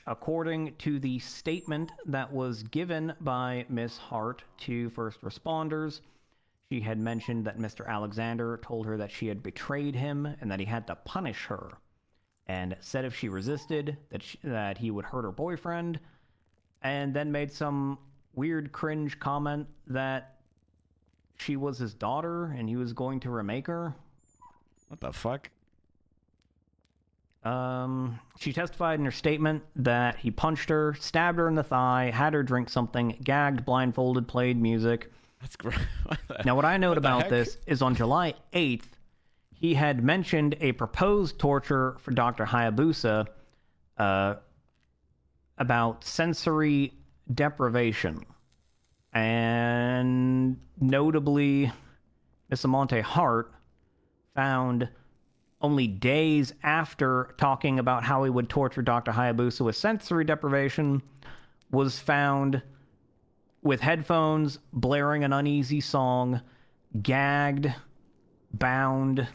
According to the statement that was given by Miss Hart to first responders, she had mentioned that Mr. Alexander told her that she had betrayed him and that he had to punish her, and said if she resisted, that he would hurt her boyfriend, and then made some weird cringe comment that she was his daughter and he was going to remake her. What the fuck? She testified in her statement that he punched her, stabbed her in the thigh, had her drink something, gagged, blindfolded, played music. That's great. Now, what I note about this is on July 8th, he had mentioned a proposed torture for Dr. Hayabusa about sensory deprivation. And notably, Miss Amante Hart found only days after talking about how he would torture Dr. Hayabusa with sensory deprivation, was found with headphones, blaring an uneasy song, gagged, bound,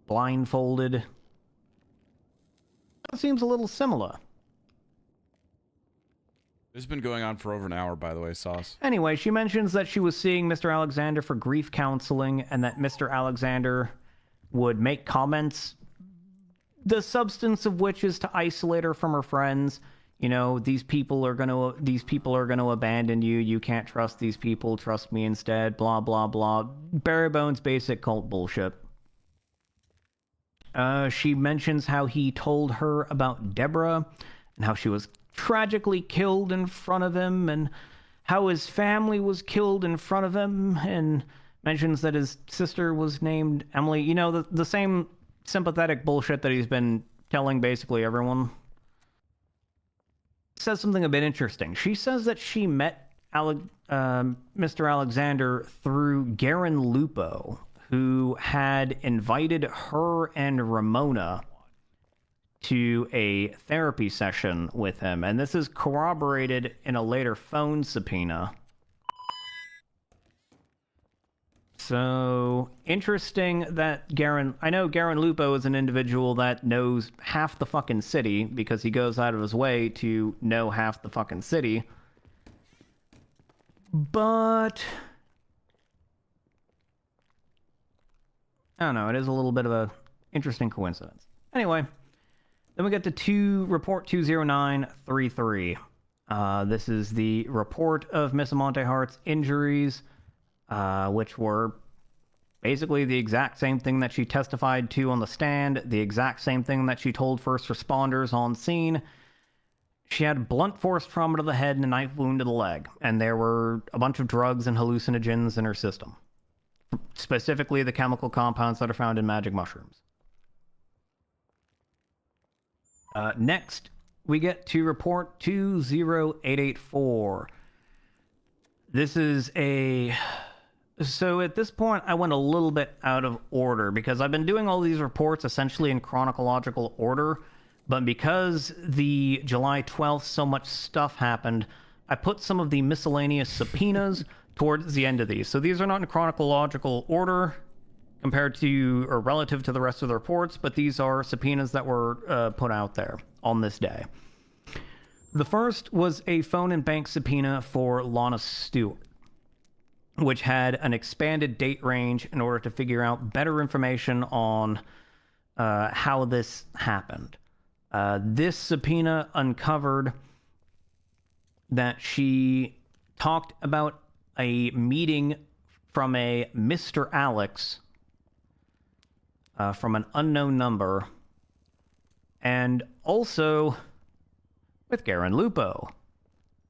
blindfolded. That seems a little similar. This has been going on for over an hour, by the way, Sauce. Anyway, she mentions that she was seeing Mr. Alexander for grief counseling and that Mr. Alexander would make comments, the substance of which is to isolate her from her friends. You know, these people are gonna abandon you. You can't trust these people. Trust me instead. Blah blah blah. Bare bones, basic cult bullshit. She mentions how he told her about Deborah and how she was tragically killed in front of him, and how his family was killed in front of him, and mentions that his sister was named Emily. You know, the same sympathetic bullshit that he's been telling basically everyone. Says something a bit interesting. She says that she met Mr. Alexander through Garen Lupo, who had invited her and Ramona to a therapy session with him. And this is corroborated in a later phone subpoena. So, interesting that I know Garen Lupo is an individual that knows half the fucking city because he goes out of his way to know half the fucking city. But I don't know, it is a little bit of a interesting coincidence. Anyway, then we get to report 20933. This is the report of Miss Amante Hart's injuries, which were basically the exact same thing that she testified to on the stand, the exact same thing that she told first responders on scene. She had blunt force trauma to the head and a knife wound to the leg, and there were a bunch of drugs and hallucinogens in her system, specifically the chemical compounds that are found in magic mushrooms. Next, we get to report 20884. This is a... So at this point, I went a little bit out of order because I've been doing all these reports essentially in chronological order, but because the July 12th so much stuff happened, I put some of the miscellaneous subpoenas towards the end of these. So these are not in chronological order compared to or relative to the rest of the reports, but these are subpoenas that were put out there on this day. The first was a phone and bank subpoena for Lana Stewart, which had an expanded date range in order to figure out better information on how this happened. This subpoena uncovered that she talked about a meeting from a Mr. Alex from an unknown number, and also with Garen Lupo,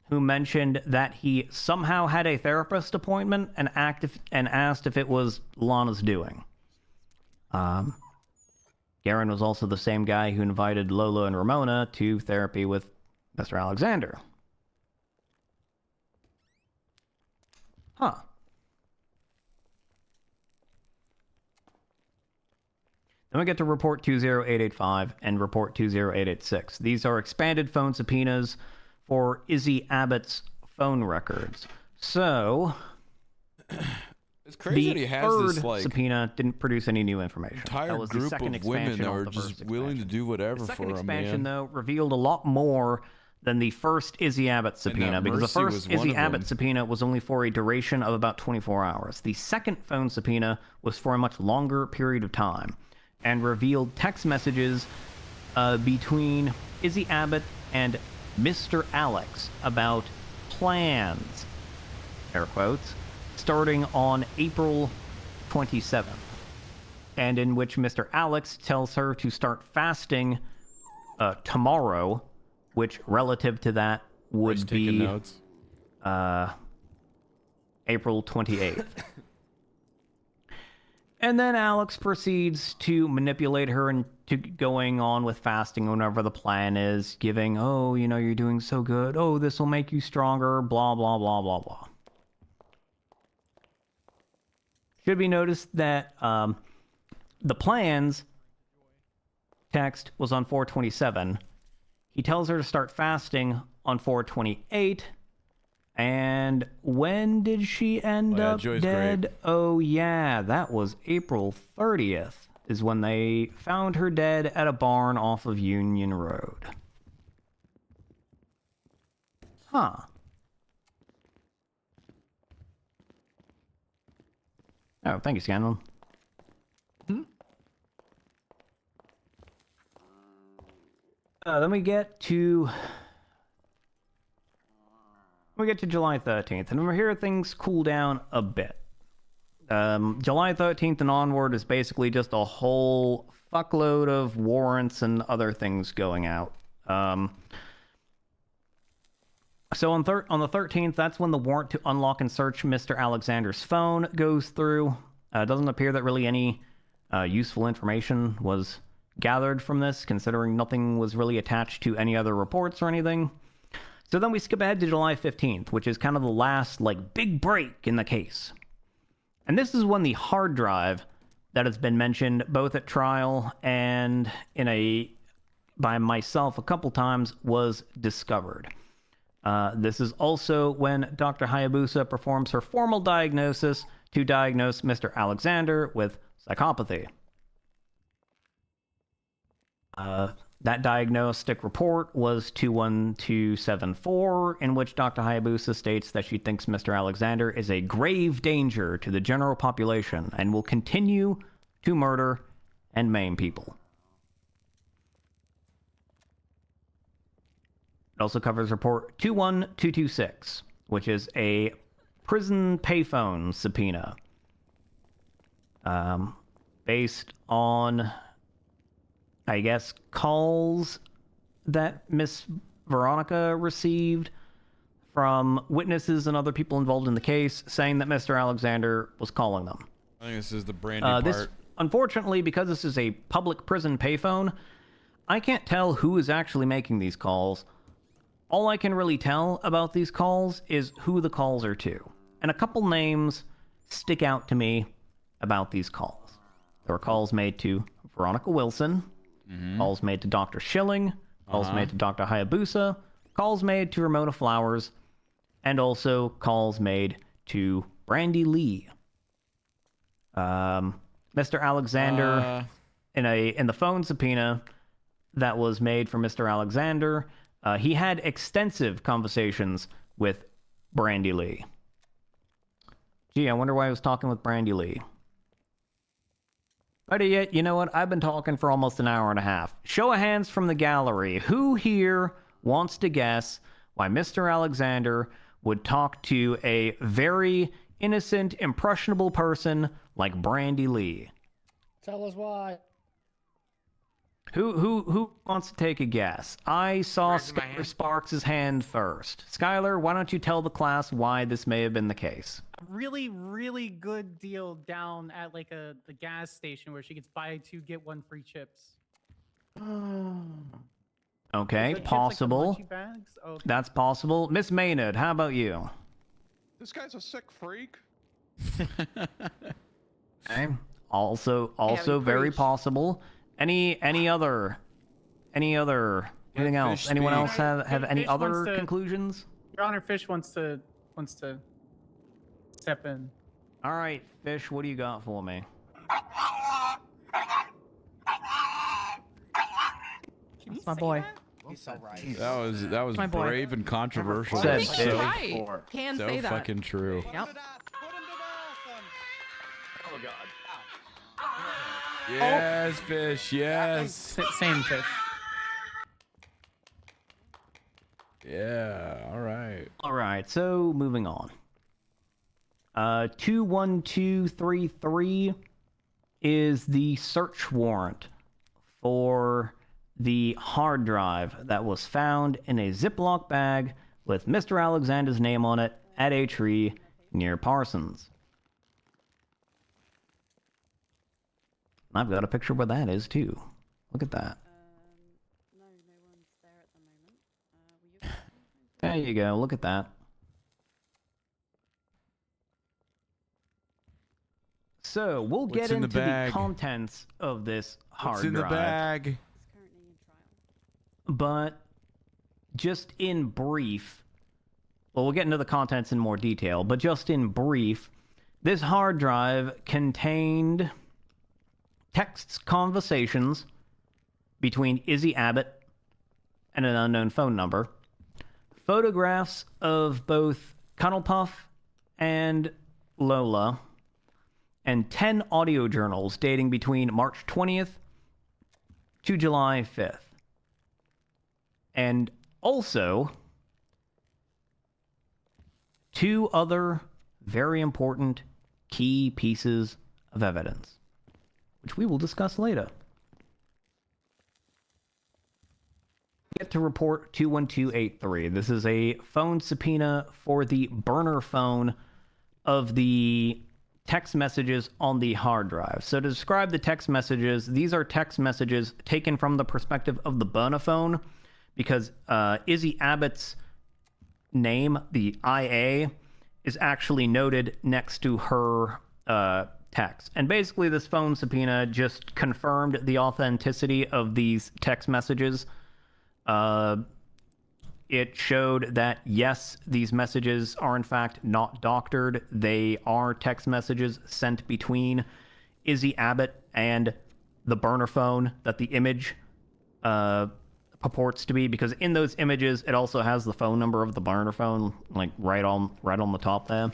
who mentioned that he somehow had a therapist appointment and asked if it was Lana's doing. Garen was also the same guy who invited Lola and Ramona to therapy with Mr. Alexander. Huh. Then we get to Report 20885 and Report 20886. These are expanded phone subpoenas for Izzy Abbott's phone records. So, it's crazy that he has third this like subpoena didn't produce any new information. entire That was the group second of women expansion that of are the just first willing to do whatever The for second a expansion, man. though, revealed a lot more than the first Izzy Abbott subpoena, because the Mercy was first one Izzy of Abbott them. subpoena was only for a duration of about 24 hours. The second phone subpoena was for a much longer period of time and revealed text messages between Izzy Abbott and Mr. Alex about plans, air quotes, starting on April 27th, and in which Mr. Alex tells her to start fasting tomorrow, which relative to that would taking be notes. April 28th. And then Alex proceeds to manipulate her into going on with fasting whenever the plan is, giving, oh, you know, you're doing so good. Oh, this will make you stronger, blah, blah, blah, blah, blah. Should be noticed that the plans text was on 4/27. He tells her to start fasting on 4/28. And when did she end up Joy's dead? great. Oh, yeah, that was April 30th, is when they found her dead at a barn off of Union Road. Huh. Oh, thank you, Scanlon. Then we get to July 13th, and over here things cool down a bit. July 13th and onward is basically just a whole fuckload of warrants and other things going out. So on the 13th, that's when the warrant to unlock and search Mr. Alexander's phone goes through. It doesn't appear that really any useful information was gathered from this, considering nothing was really attached to any other reports or anything. So then we skip ahead to July 15th, which is kind of the last, like, big break in the case. And this is when the hard drive that has been mentioned both at trial and by myself a couple times was discovered. This is also when Dr. Hayabusa performs her formal diagnosis to diagnose Mr. Alexander with psychopathy. That diagnostic report was 21274, in which Dr. Hayabusa states that she thinks Mr. Alexander is a grave danger to the general population and will continue to murder and maim people. It also covers report 21226, which is a prison payphone subpoena. Based on, I guess, calls that Miss Veronica received from witnesses and other people involved in the case, saying that Mr. Alexander was calling them. I think this is the brandy part. Unfortunately, because this is a public prison payphone, I can't tell who is actually making these calls. All I can really tell about these calls is who the calls are to. And a couple names stick out to me about these calls. There were calls made to Veronica Wilson, calls made to Dr. Schilling, calls made to Dr. Hayabusa, calls made to Ramona Flowers, and also calls made to Brandy Lee. Mr. Alexander, in the phone subpoena that was made for Mr. Alexander, he had extensive conversations with Brandy Lee. Gee, I wonder why I was talking with Brandy Lee. Better yet, you know what? I've been talking for almost an hour and a half. Show of hands from the gallery. Who here wants to guess why Mr. Alexander would talk to a very innocent, impressionable person like Brandy Lee? Tell us why. Who wants to take a guess? I saw Skylar Sparks' hand first. Skylar, why don't you tell the class why this may have been the case? Really, really good deal down at like the gas station where she gets buy 2 get 1 free chips. Okay, Chips, like the possible. munchie bags? Okay. That's possible. Miss Maynard, how about you? This guy's a sick freak. Okay. Also very possible. Anything else? Anyone else have any Fish other wants to- conclusions? Your Honor, Fish wants to step in. All right, Fish, what do you got for me? That's my boy. He's so right. That was My boy. brave and controversial. Said but Fish. so, Right. Can so say that. fucking true. Yep. Oh god. Yes, Fish. Yes. Same Fish. Yeah. All right. All right, so moving on. 21233 is the search warrant for the hard drive that was found in a Ziploc bag with Mr. Alexander's name on it at a tree near Parsons. I've got a picture where that is too. Look at that. No one's there at the moment. Were you? There you go. Look at that. So we'll What's get in the into the bag? contents of this hard What's in the drive. bag? It's currently in trial. But just in brief, well, we'll get into the contents in more detail, but just in brief, this hard drive contained text conversations between Izzy Abbott and an unknown phone number, photographs of both Cuddlepuff and Lola, and 10 audio journals dating between March 20th to July 5th. And also 2 other very important key pieces of evidence, which we will discuss later. Get to report 21283. This is a phone subpoena for the burner phone of the text messages on the hard drive. So to describe the text messages, these are text messages taken from the perspective of the burner phone, because Izzy Abbott's name, the IA, is actually noted next to her text. And basically this phone subpoena just confirmed the authenticity of these text messages. It showed that, yes, these messages are in fact not doctored. They are text messages sent between Izzy Abbott and the burner phone that the image purports to be, because in those images it also has the phone number of the burner phone, like right on the top there.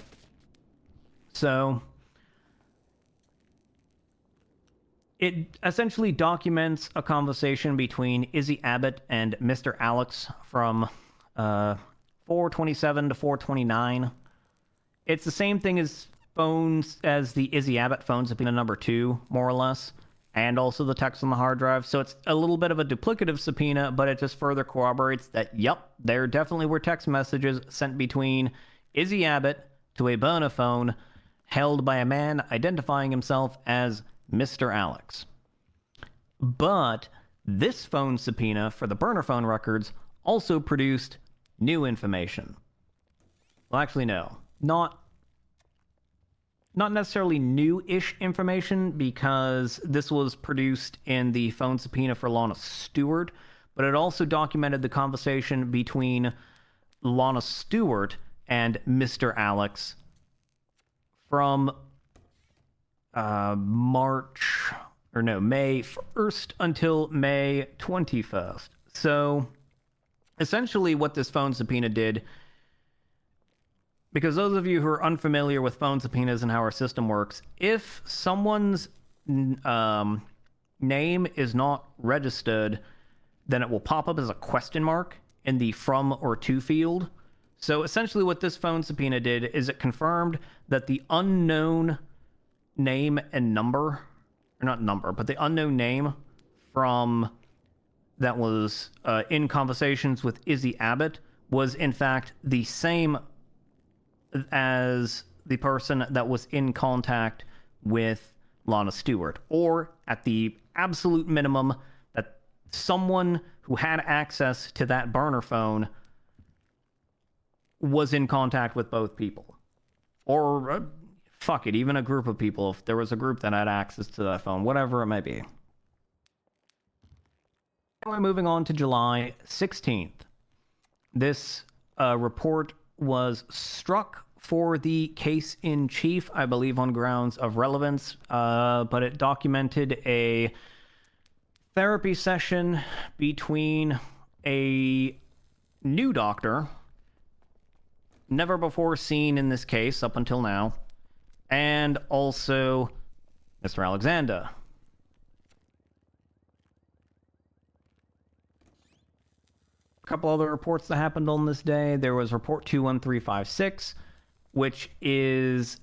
So it essentially documents a conversation between Izzy Abbott and Mr. Alex from 427 to 429. It's the same thing as the Izzy Abbott phone subpoena number 2, more or less, and also the text on the hard drive. So it's a little bit of a duplicative subpoena, but it just further corroborates that, yep, there definitely were text messages sent between Izzy Abbott to a burner phone held by a man identifying himself as Mr. Alex. But this phone subpoena for the burner phone records also produced new information. Well, actually, no. Not necessarily new-ish information, because this was produced in the phone subpoena for Lana Stewart, but it also documented the conversation between Lana Stewart and Mr. Alex from May 1st until May 21st. So essentially what this phone subpoena did, because those of you who are unfamiliar with phone subpoenas and how our system works, if someone's name is not registered, then it will pop up as a question mark in the from or to field. So essentially what this phone subpoena did is it confirmed that the unknown name and number, or not number, but the unknown name from that was in conversations with Izzy Abbott was in fact the same as the person that was in contact with Lana Stewart, or at the absolute minimum, that someone who had access to that burner phone was in contact with both people. Or, fuck it, even a group of people, if there was a group that had access to that phone, whatever it may be. We're moving on to July 16th. This report was struck for the case in chief, I believe on grounds of relevance, but it documented a therapy session between a new doctor, never before seen in this case up until now, and also Mr. Alexander. A couple other reports that happened on this day. There was report 21356, which is,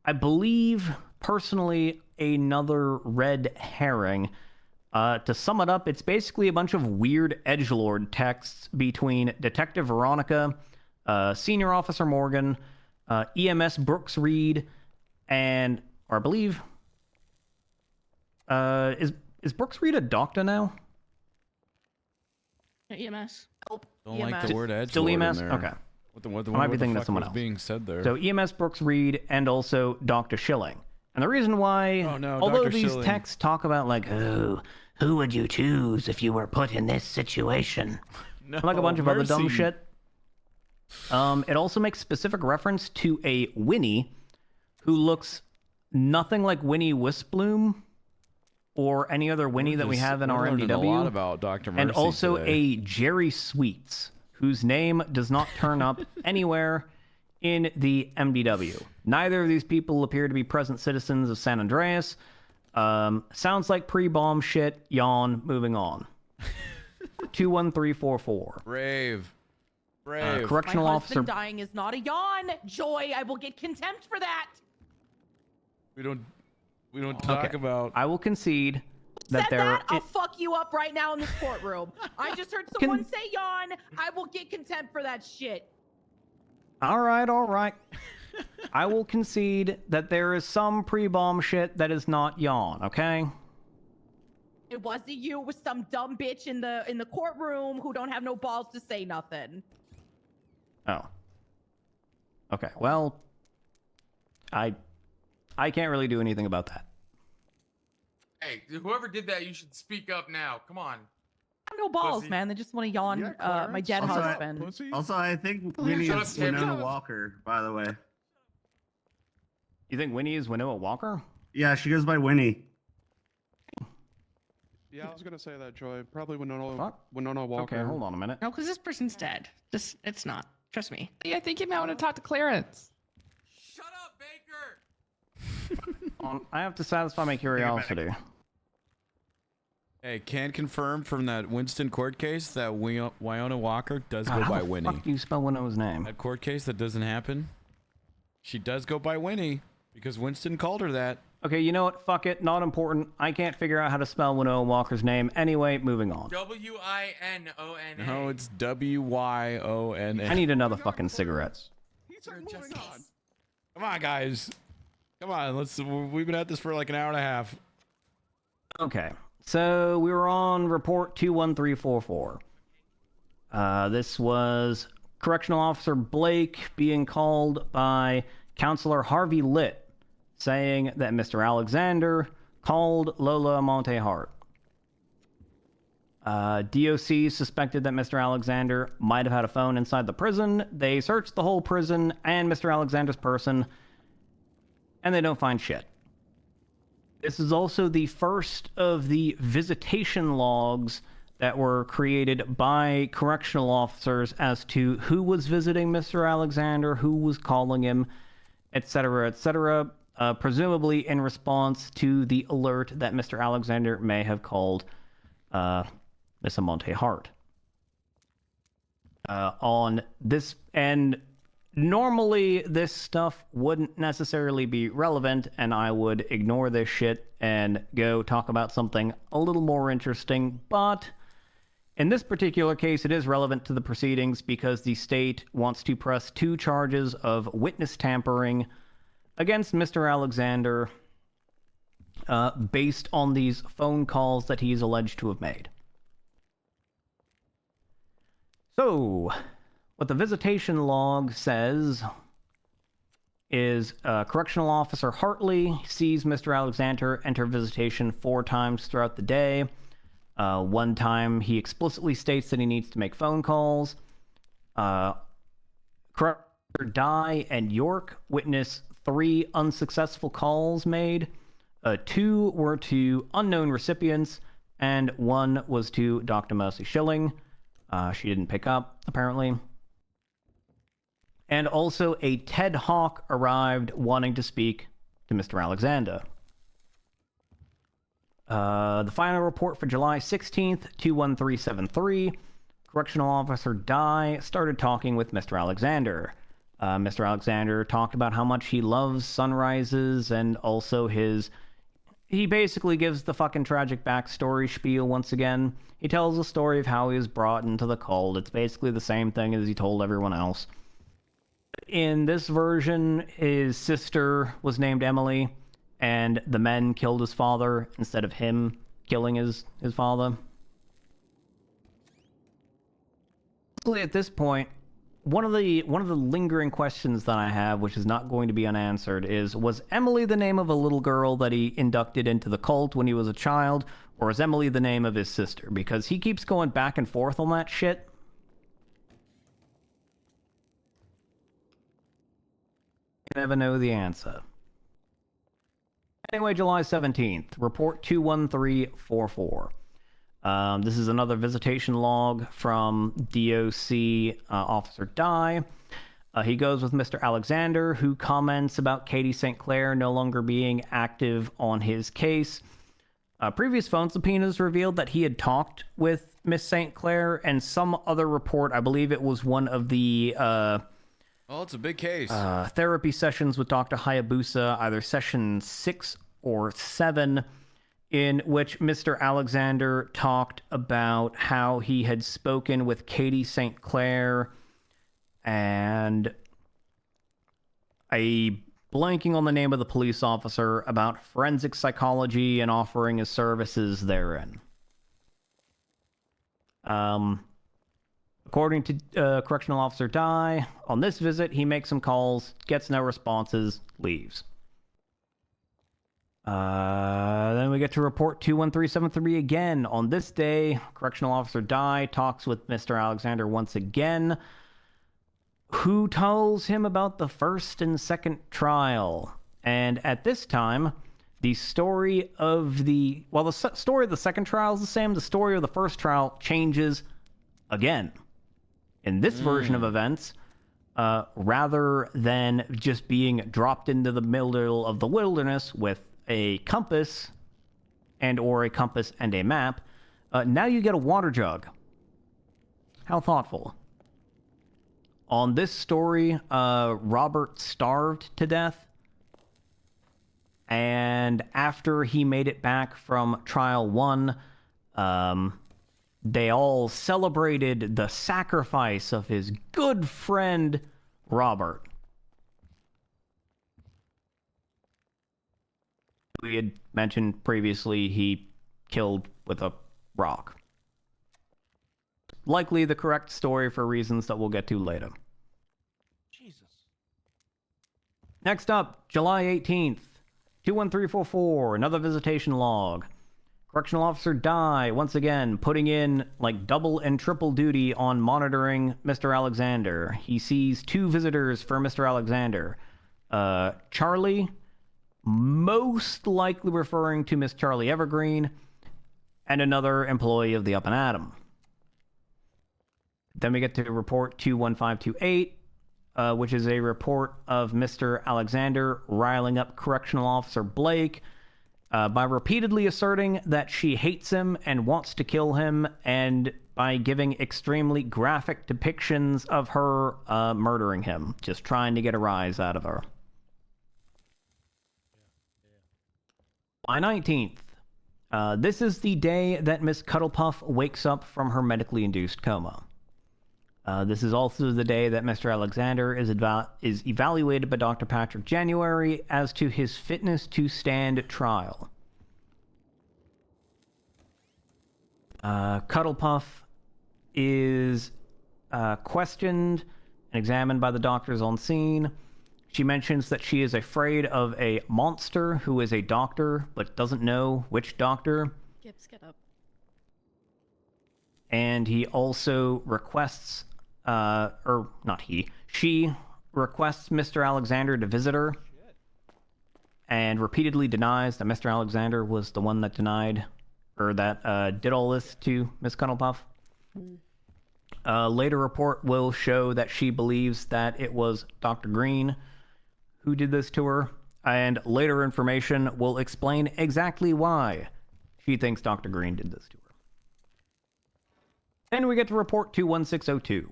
I believe, personally, another red herring. To sum it up, it's basically a bunch of weird edgelord texts between Detective Veronica, Senior Officer Morgan, EMS Brooks Reed, and, or I believe, is Brooks Reed a doctor now? EMS. Don't like the word edgelord Still EMS? in there. Okay. What I might be thinking of fuck someone was else. being said there? So EMS Brooks Reed and also Dr. Schilling. And the reason why, although Dr. these Schilling. texts talk about like, oh, who would you choose if you were put in this situation? Like a bunch of other dumb mercy. shit. It also makes specific reference to a Winnie who looks nothing like Winnie Wisbloom or any other Winnie that we have in our We're learning MDW. a lot about Dr. Mercy And also today. a Jerry Sweets, whose name does not turn up anywhere in the MDW. Neither of these people appear to be present citizens of San Andreas. Sounds like pre-bomb shit. Yawn. Moving on. 21344. Brave. Correctional My officer. husband dying is not a yawn. Joy, I will get contempt for that. We don't talk about. I will concede that Said there. that, I'll fuck you up right now in this courtroom. I just heard someone say yawn. I will get contempt for that shit. All right. I will concede that there is some pre-bomb shit that is not yawn, okay? It wasn't you. It was some dumb bitch in the courtroom who don't have no balls to say nothing. Oh. Okay, well, I can't really do anything about that. Hey, whoever did that, you should speak up now. Come on. No balls, Pussy. man. They just want to yawn my dead Also, husband. Also, I think Winnie Shut is up, Tim. Winona Walker, by the way. You think Winnie is Winona Walker? Yeah, she goes by Winnie. Yeah, I was gonna say that, Joy. Probably Winona Walker. Okay, hold on a minute. No, because this person's dead. Just, it's not. Trust me. Yeah, I think you might want to talk to Clarence. Shut up, Baker! I have to satisfy my curiosity. Hey, can confirm from that Winston court case that Winona Walker does go How by the Winnie. fuck do you spell Winona's name? That court case that doesn't happen. She does go by Winnie because Winston called her that. Okay, you know what? Fuck it. Not important. I can't figure out how to spell Winona Walker's name. Anyway, moving on. W-I-N-O-N-A. No, it's W-Y-O-N-A. I need another fucking cigarette. Come on, guys. Come on. We've been at this for like an hour and a half. Okay, so we were on report 21344. This was Correctional Officer Blake being called by Counselor Harvey Litt, saying that Mr. Alexander called Lola Montehart. DOC suspected that Mr. Alexander might have had a phone inside the prison. They searched the whole prison and Mr. Alexander's person, and they don't find shit. This is also the first of the visitation logs that were created by correctional officers as to who was visiting Mr. Alexander, who was calling him, etc., etc., presumably in response to the alert that Mr. Alexander may have called Miss Montehart. On this, and normally this stuff wouldn't necessarily be relevant, and I would ignore this shit and go talk about something a little more interesting, but in this particular case, it is relevant to the proceedings because the state wants to press 2 charges of witness tampering against Mr. Alexander based on these phone calls that he's alleged to have made. So, what the visitation log says is Correctional Officer Hartley sees Mr. Alexander enter visitation 4 times throughout the day. One time he explicitly states that he needs to make phone calls. Corrector Dye and York witness 3 unsuccessful calls made. 2 were to unknown recipients, and 1 was to Dr. Mercy Schilling. She didn't pick up, apparently. And also a Ted Hawk arrived wanting to speak to Mr. Alexander. The final report for July 16th, 21373. Correctional Officer Dye started talking with Mr. Alexander. Mr. Alexander talked about how much he loves sunrises and also his... He basically gives the fucking tragic backstory spiel once again. He tells the story of how he was brought into the cult. It's basically the same thing as he told everyone else. In this version, his sister was named Emily, and the men killed his father instead of him killing his father. At this point, one of the lingering questions that I have, which is not going to be unanswered, is, was Emily the name of a little girl that he inducted into the cult when he was a child, or is Emily the name of his sister? Because he keeps going back and forth on that shit. I never know the answer. Anyway, July 17th, report 21344. This is another visitation log from DOC Officer Dye. He goes with Mr. Alexander, who comments about Katie St. Clair no longer being active on his case. Previous phone subpoenas revealed that he had talked with Miss St. Clair, and some other report, I believe it was one of the... well, it's a big case. Therapy sessions with Dr. Hayabusa, either session 6 or 7, in which Mr. Alexander talked about how he had spoken with Katie St. Clair and blanking on the name of the police officer about forensic psychology and offering his services therein. According to Correctional Officer Dye, on this visit, he makes some calls, gets no responses, leaves. Then we get to report 21373 again. On this day, Correctional Officer Dye talks with Mr. Alexander once again, who tells him about the first and second trial. And at this time, the story of the... Well, the story of the second trial is the same. The story of the first trial changes again. In this version of events, rather than just being dropped into the middle of the wilderness with a compass and a map, now you get a water jug. How thoughtful. On this story, Robert starved to death, and after he made it back from trial 1, they all celebrated the sacrifice of his good friend, Robert. We had mentioned previously he killed with a rock. likely the correct story for reasons that we'll get to later. Jesus. Next up, July 18th, 21344, another visitation log. Correctional Officer Dye, once again, putting in like double and triple duty on monitoring Mr. Alexander. He sees 2 visitors for Mr. Alexander. Charlie, most likely referring to Miss Charlie Evergreen, and another employee of the Up and Atom. Then we get to report 21528, which is a report of Mr. Alexander riling up Correctional Officer Blake by repeatedly asserting that she hates him and wants to kill him, and by giving extremely graphic depictions of her murdering him, just trying to get a rise out of her. July 19th. This is the day that Miss Cuddlepuff wakes up from her medically induced coma. This is also the day that Mr. Alexander is evaluated by Dr. Patrick January as to his fitness to stand trial. Cuddlepuff is questioned and examined by the doctors on scene. She mentions that she is afraid of a monster who is a doctor, but doesn't know which doctor. Gibbs, get up. And he also requests, she requests Mr. Alexander to visit her, and repeatedly denies that Mr. Alexander was the one that did all this to Miss Cuddlepuff. Later report will show that she believes that it was Dr. Green who did this to her, and later information will explain exactly why she thinks Dr. Green did this to her. And we get to report 21602.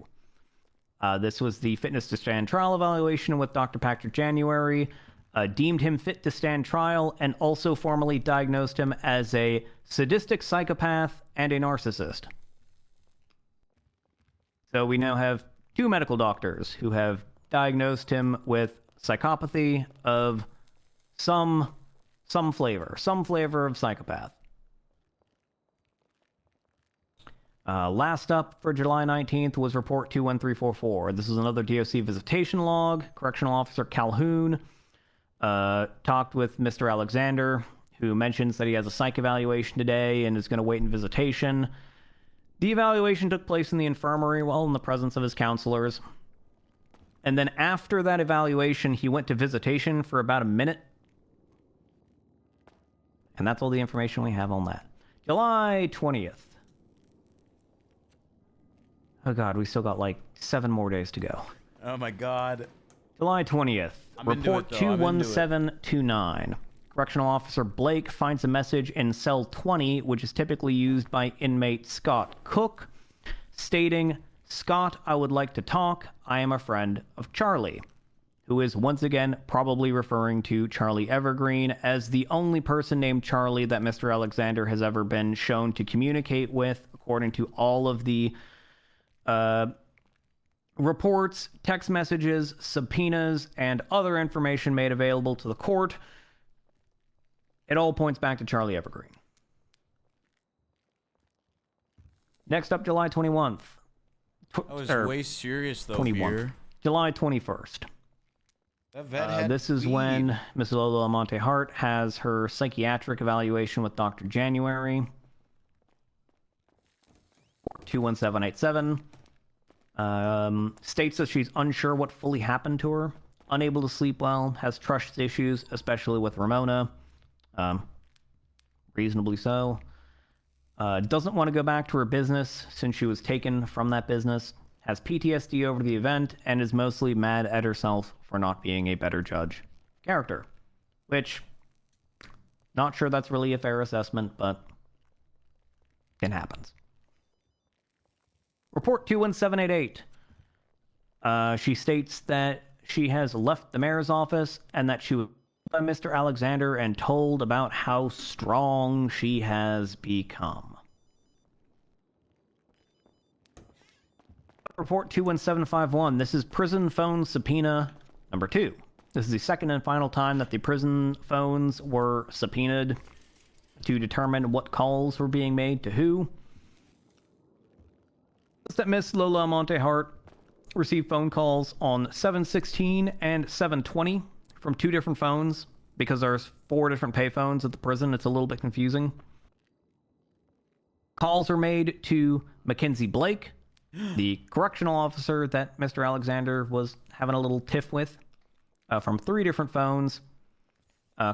This was the fitness to stand trial evaluation with Dr. Patrick January, deemed him fit to stand trial, and also formally diagnosed him as a sadistic psychopath and a narcissist. So we now have 2 medical doctors who have diagnosed him with psychopathy of some flavor of psychopath. Last up for July 19th was report 21344. This is another DOC visitation log. Correctional Officer Calhoun talked with Mr. Alexander, who mentions that he has a psych evaluation today and is going to wait in visitation. The evaluation took place in the infirmary while in the presence of his counselors. And then after that evaluation, he went to visitation for about a minute. And that's all the information we have on that. July 20th. Oh god, we still got like 7 more days to go. Oh my god. July 20th. I'm into Report it, though. I'm into it. 21729. Correctional Officer Blake finds a message in cell 20, which is typically used by inmate Scott Cook, stating, "Scott, I would like to talk. I am a friend of Charlie," who is once again probably referring to Charlie Evergreen as the only person named Charlie that Mr. Alexander has ever been shown to communicate with, according to all of the reports, text messages, subpoenas, and other information made available to the court. It all points back to Charlie Evergreen. Next up, July 21st. That was way serious, though, 21st. here. July 21st. That vet had This is weed. when Ms. Lola Monte Hart has her psychiatric evaluation with Dr. January. 21787. States that she's unsure what fully happened to her, unable to sleep well, has trust issues, especially with Ramona. Reasonably so. Doesn't want to go back to her business since she was taken from that business, has PTSD over the event, and is mostly mad at herself for not being a better judge character. Which, not sure that's really a fair assessment, but it happens. Report 21788. She states that she has left the mayor's office and that she was by Mr. Alexander and told about how strong she has become. Report 21751. This is prison phone subpoena number 2. This is the second and final time that the prison phones were subpoenaed to determine what calls were being made to who. that Miss Lola Montehart received phone calls on 7/16 and 7/20 from 2 different phones because there's 4 different payphones at the prison. It's a little bit confusing. Calls are made to Mackenzie Blake, the correctional officer that Mr. Alexander was having a little tiff with, from 3 different phones.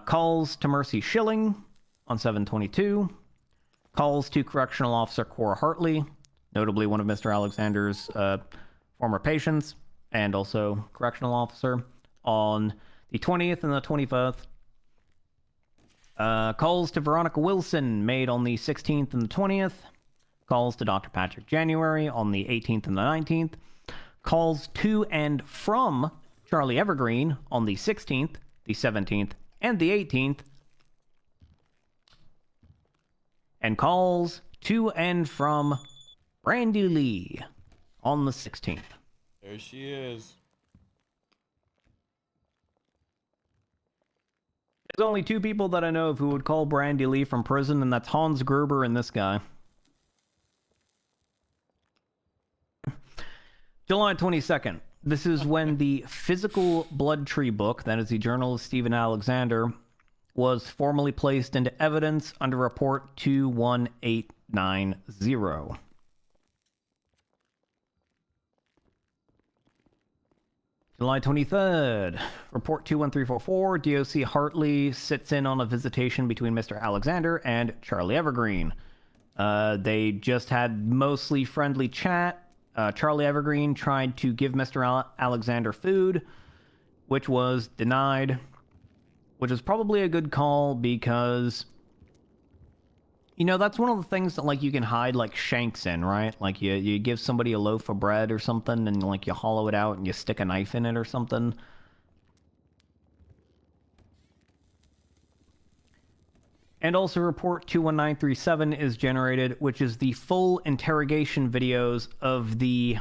Calls to Mercy Schilling on 7/22. Calls to Correctional Officer Cora Hartley, notably one of Mr. Alexander's former patients, and also correctional officer, on the 20th and the 21st. Calls to Veronica Wilson made on the 16th and the 20th. Calls to Dr. Patrick January on the 18th and the 19th. Calls to and from Charlie Evergreen on the 16th, the 17th, and the 18th. And calls to and from Brandy Lee on the 16th. There she is. There's only 2 people that I know of who would call Brandy Lee from prison, and that's Hans Gruber and this guy. July 22nd. This is when the Physical Blood Tree book, that is the journal of Stephen Alexander, was formally placed into evidence under Report 21890. July 23rd, Report 21344, DOC Hartley sits in on a visitation between Mr. Alexander and Charlie Evergreen. They just had mostly friendly chat. Charlie Evergreen tried to give Mr. Alexander food, which was denied, which is probably a good call because, you know, that's one of the things that, like, you can hide, like, shanks in, right? Like, you give somebody a loaf of bread or something, and, like, you hollow it out and you stick a knife in it or something. And also Report 21937 is generated, which is the full interrogation videos of the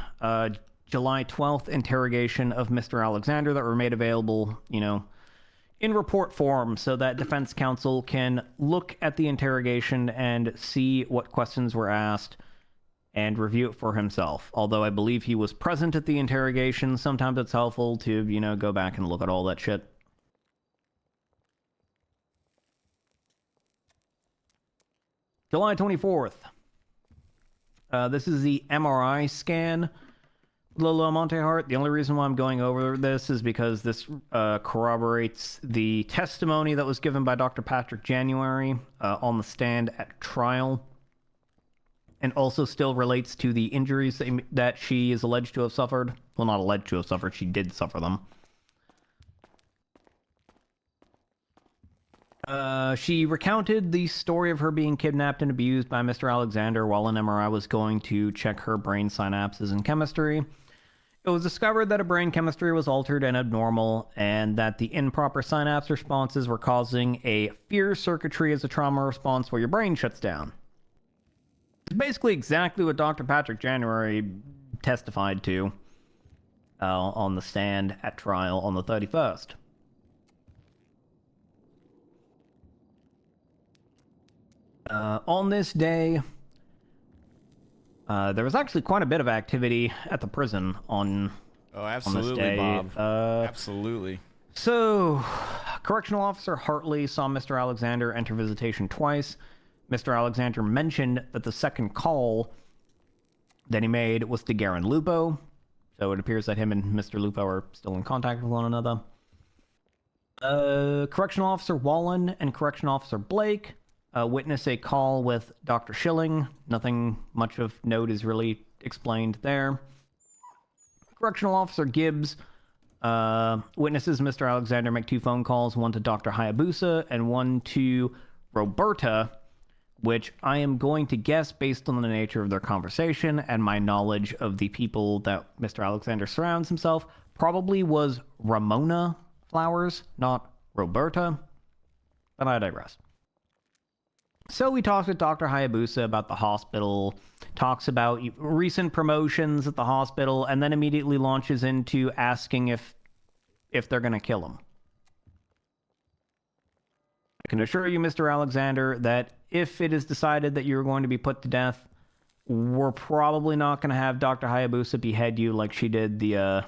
July 12th interrogation of Mr. Alexander that were made available, you know, in report form so that defense counsel can look at the interrogation and see what questions were asked and review it for himself. Although I believe he was present at the interrogation, sometimes it's helpful to, you know, go back and look at all that shit. July 24th. This is the MRI scan. Lola Montehart. The only reason why I'm going over this is because this corroborates the testimony that was given by Dr. Patrick January on the stand at trial, and also still relates to the injuries that she is alleged to have suffered. Well, not alleged to have suffered, she did suffer them. She recounted the story of her being kidnapped and abused by Mr. Alexander while an MRI was going to check her brain synapses and chemistry. It was discovered that her brain chemistry was altered and abnormal, and that the improper synapse responses were causing a fear circuitry as a trauma response where your brain shuts down. It's basically exactly what Dr. Patrick January testified to on the stand at trial on the 31st. On this day, there was actually quite a bit of activity at the prison on absolutely, on this day. Bob. Absolutely. So, Correctional Officer Hartley saw Mr. Alexander enter visitation twice. Mr. Alexander mentioned that the second call that he made was to Garen Lupo. So it appears that him and Mr. Lupo are still in contact with one another. Correctional Officer Wallen and Correctional Officer Blake witness a call with Dr. Schilling. Nothing much of note is really explained there. Correctional Officer Gibbs witnesses Mr. Alexander make 2 phone calls, one to Dr. Hayabusa and one to Roberta, which I am going to guess, based on the nature of their conversation and my knowledge of the people that Mr. Alexander surrounds himself, probably was Ramona Flowers, not Roberta, but I digress. So we talked with Dr. Hayabusa about the hospital, talks about recent promotions at the hospital, and then immediately launches into asking if they're going to kill him. I can assure you, Mr. Alexander, that if it is decided that you're going to be put to death, we're probably not going to have Dr. Hayabusa behead you like she did the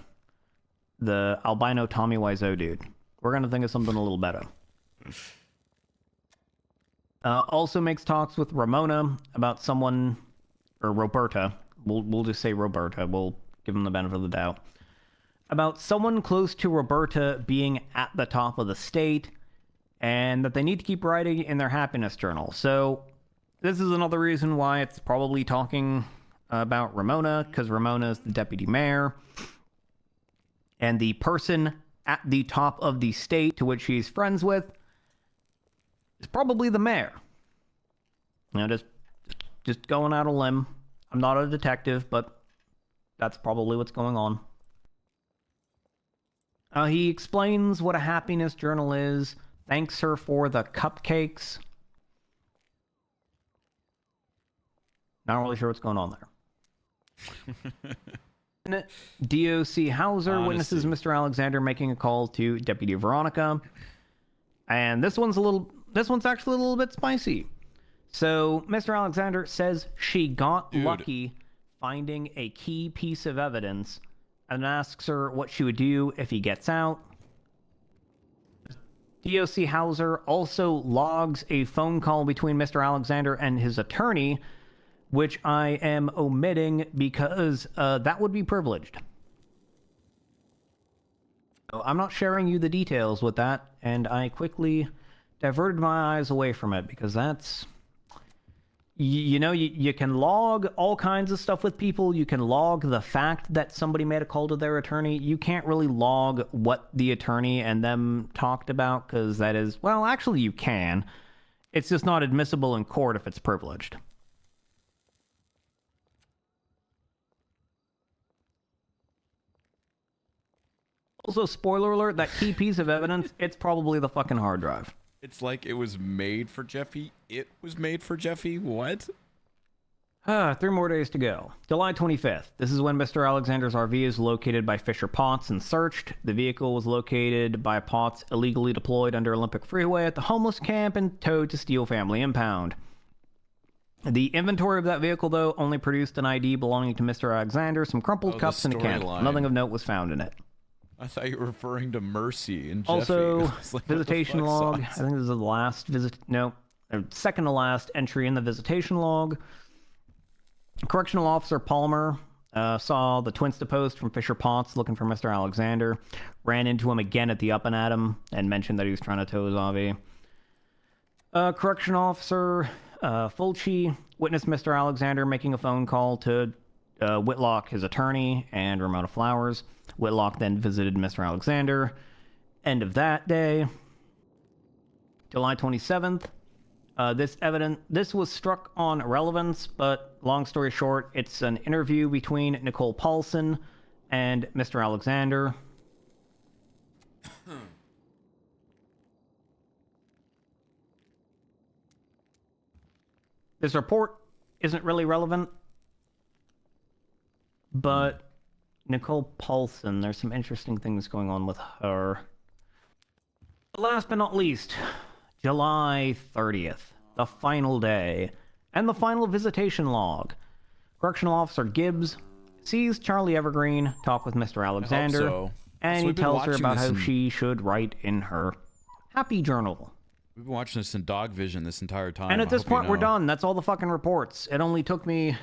albino Tommy Wiseau dude. We're going to think of something a little better. Also makes talks with Ramona about someone, or Roberta. We'll just say Roberta. We'll give him the benefit of the doubt. About someone close to Roberta being at the top of the state, and that they need to keep writing in their happiness journal. So this is another reason why it's probably talking about Ramona, because Ramona is the deputy mayor. And the person at the top of the state to which she's friends with is probably the mayor. You know, just going out on a limb. I'm not a detective, but that's probably what's going on. He explains what a happiness journal is, thanks her for the cupcakes. Not really sure what's going on there. DOC Hauser witnesses Mr. Alexander making a call to Deputy Veronica. And this one's actually a little bit spicy. So, Mr. Alexander says she got lucky finding a key piece of evidence and asks her what she would do if he gets out. DOC Hauser also logs a phone call between Mr. Alexander and his attorney, which I am omitting because that would be privileged. So I'm not sharing you the details with that, and I quickly diverted my eyes away from it because that's... You know, you can log all kinds of stuff with people. You can log the fact that somebody made a call to their attorney. You can't really log what the attorney and them talked about because that is... Well, actually you can. It's just not admissible in court if it's privileged. Also, spoiler alert, that key piece of evidence, it's probably the fucking hard drive. It's like it was made for Jeffy. It was made for Jeffy? What? 3 more days to go. July 25th. This is when Mr. Alexander's RV is located by Fisher Potts and searched. The vehicle was located by Potts illegally deployed under Olympic Freeway at the homeless camp and towed to Steel Family Impound. The inventory of that vehicle, though, only produced an ID belonging to Mr. Alexander, some crumpled cups, and a candle. Nothing of note was found in it. I thought you were referring to Mercy and Jeffy. Also, Like, visitation log. I think this is the last visit. No, second to last entry in the visitation log. Correctional Officer Palmer saw the Twinsta post from Fisher Potts looking for Mr. Alexander. Ran into him again at the Up and Atom and mentioned that he was trying to tow his RV. Correctional Officer Fulci witnessed Mr. Alexander making a phone call to Whitlock, his attorney, and Ramona Flowers. Whitlock then visited Mr. Alexander. End of that day. July 27th. This was struck on relevance, but long story short, it's an interview between Nicole Paulson and Mr. Alexander. This report isn't really relevant, but Nicole Paulson, there's some interesting things going on with her. Last but not least, July 30th, the final day, and the final visitation log. Correctional Officer Gibbs sees Charlie Evergreen talk with Mr. Alexander, and he tells her about how she should write in her happy journal. We've been watching this in Dog Vision this entire time. And at this point, we're done. That's all the fucking reports. It only took me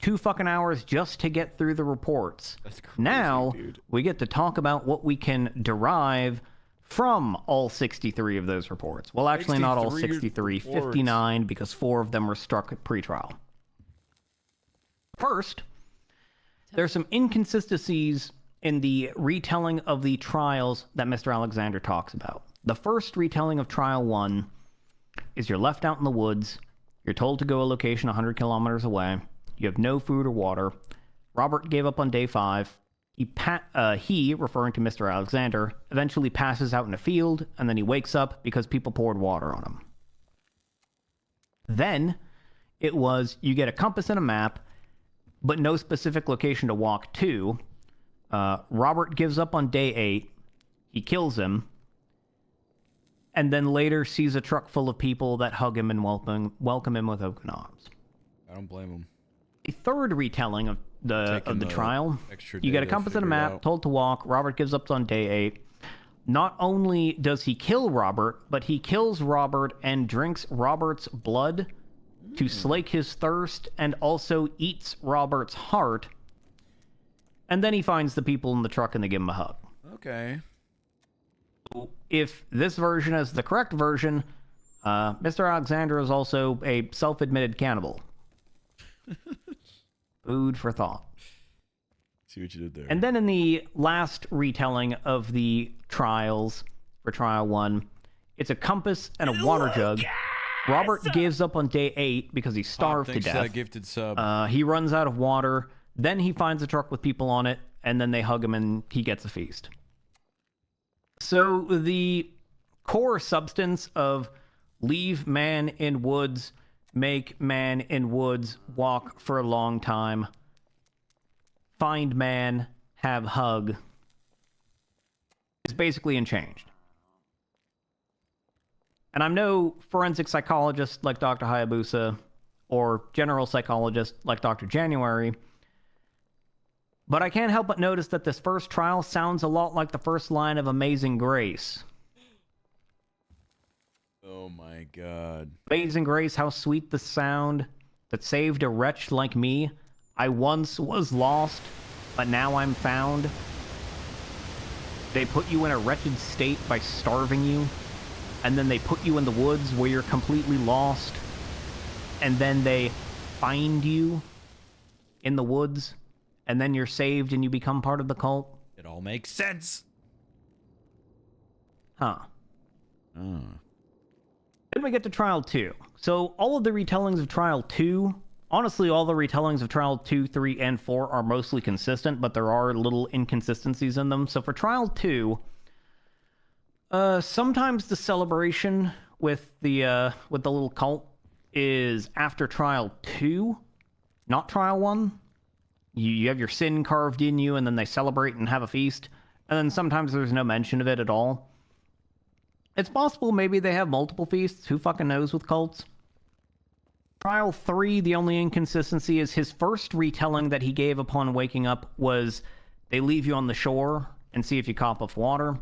2 fucking hours just to get through the reports. That's crazy, now, dude. we get to talk about what we can derive from all 63 of those reports. Well, actually, not all 63. reports. 59, because 4 of them were struck at pretrial. First, there's some inconsistencies in the retelling of the trials that Mr. Alexander talks about. The first retelling of Trial 1 is you're left out in the woods, you're told to go a location 100 kilometers away, you have no food or water. Robert gave up on day 5. He, referring to Mr. Alexander, eventually passes out in a field, and then he wakes up because people poured water on him. Then, it was, you get a compass and a map, but no specific location to walk to. Robert gives up on day 8. He kills him. And then later sees a truck full of people that hug him and welcome him with open arms. I don't blame him. A third retelling of the Taking the trial. extra You day get a to compass and a figure it map, out. told to walk. Robert gives up on day 8. Not only does he kill Robert, but he kills Robert and drinks Robert's blood to slake his thirst, and also eats Robert's heart. And then he finds the people in the truck and they give him a hug. Okay. If this version is the correct version, Mr. Alexander is also a self-admitted cannibal. Food for thought. See what you did there. And then in the last retelling of the trials for trial 1, it's a compass and a water jug. Robert gives up on day 8 because he's starved to thanks for death. that gifted sub. He runs out of water. Then he finds a truck with people on it, and then they hug him and he gets a feast. So the core substance of leave man in woods, make man in woods, walk for a long time, find man, have hug, is basically unchanged. And I'm no forensic psychologist like Dr. Hayabusa or general psychologist like Dr. January, but I can't help but notice that this first trial sounds a lot like the first line of Amazing Grace. Oh my god. Amazing Grace, how sweet the sound that saved a wretch like me. I once was lost, but now I'm found. They put you in a wretched state by starving you, and then they put you in the woods where you're completely lost, and then they find you in the woods, and then you're saved and you become part of the cult. It all makes sense. Huh. Oh. Then we get to Trial 2. So all of the retellings of Trial 2, honestly, all the retellings of Trial 2, 3, and 4 are mostly consistent, but there are little inconsistencies in them. So for Trial 2, sometimes the celebration with the little cult is after Trial 2, not Trial 1. You have your sin carved in you, and then they celebrate and have a feast. And then sometimes there's no mention of it at all. It's possible maybe they have multiple feasts. Who fucking knows with cults? Trial 3, the only inconsistency is his first retelling that he gave upon waking up was they leave you on the shore and see if you cough up water.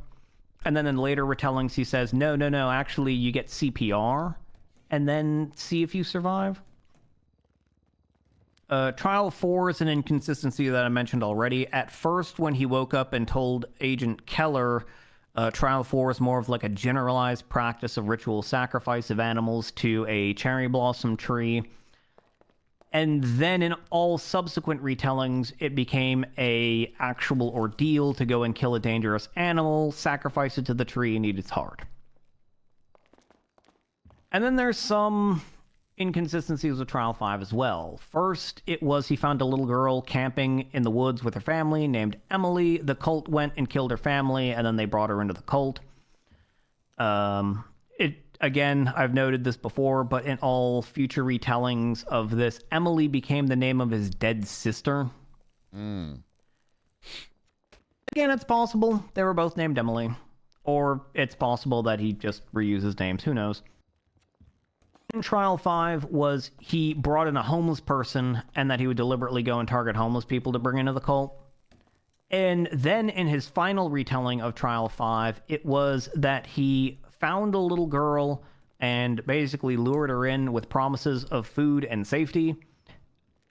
And then in later retellings he says, no, actually you get CPR and then see if you survive. Trial 4 is an inconsistency that I mentioned already. At first, when he woke up and told Agent Keller, Trial 4 is more of like a generalized practice of ritual sacrifice of animals to a cherry blossom tree. And then in all subsequent retellings, it became a actual ordeal to go and kill a dangerous animal, sacrifice it to the tree, and eat its heart. And then there's some inconsistencies with Trial 5 as well. First, it was he found a little girl camping in the woods with her family named Emily. The cult went and killed her family, and then they brought her into the cult. Again, I've noted this before, but in all future retellings of this, Emily became the name of his dead sister. Again, it's possible they were both named Emily. Or it's possible that he just reuses names. Who knows? In Trial 5 was he brought in a homeless person and that he would deliberately go and target homeless people to bring into the cult. And then in his final retelling of Trial 5, it was that he found a little girl and basically lured her in with promises of food and safety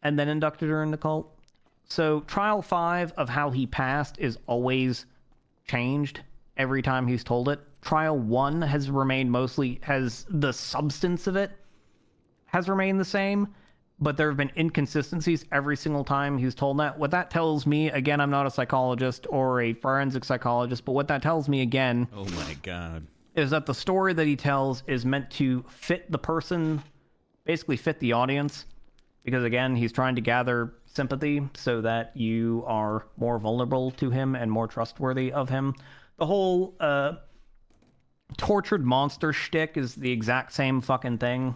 and then inducted her in the cult. So Trial 5 of how he passed is always changed every time he's told it. Trial 1 has remained has the substance of it has remained the same, but there have been inconsistencies every single time he's told that. What that tells me, again, I'm not a psychologist or a forensic psychologist, but what that tells me again, oh my god, is that the story that he tells is meant to fit the person, basically fit the audience, because again, he's trying to gather sympathy so that you are more vulnerable to him and more trustworthy of him. The whole tortured monster shtick is the exact same fucking thing.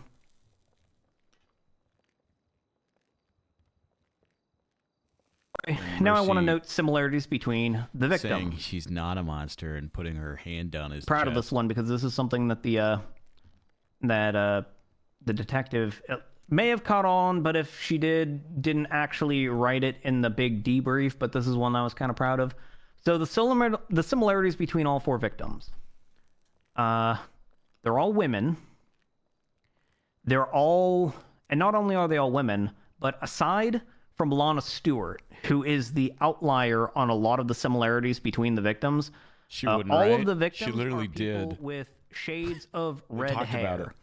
Now I want to note similarities between the victim. Saying she's not a monster and putting her hand down his Proud chest. of this one because this is something that the detective may have caught on, but if she didn't actually write it in the big debrief, but this is one I was kind of proud of. So the similarities between all 4 victims. They're all women. They're all, and not only are they all women, but aside from Lana Stewart, who is the outlier on a lot of the similarities between the victims, She wouldn't all write. of the victims She literally are people did. with shades of We red talked hair.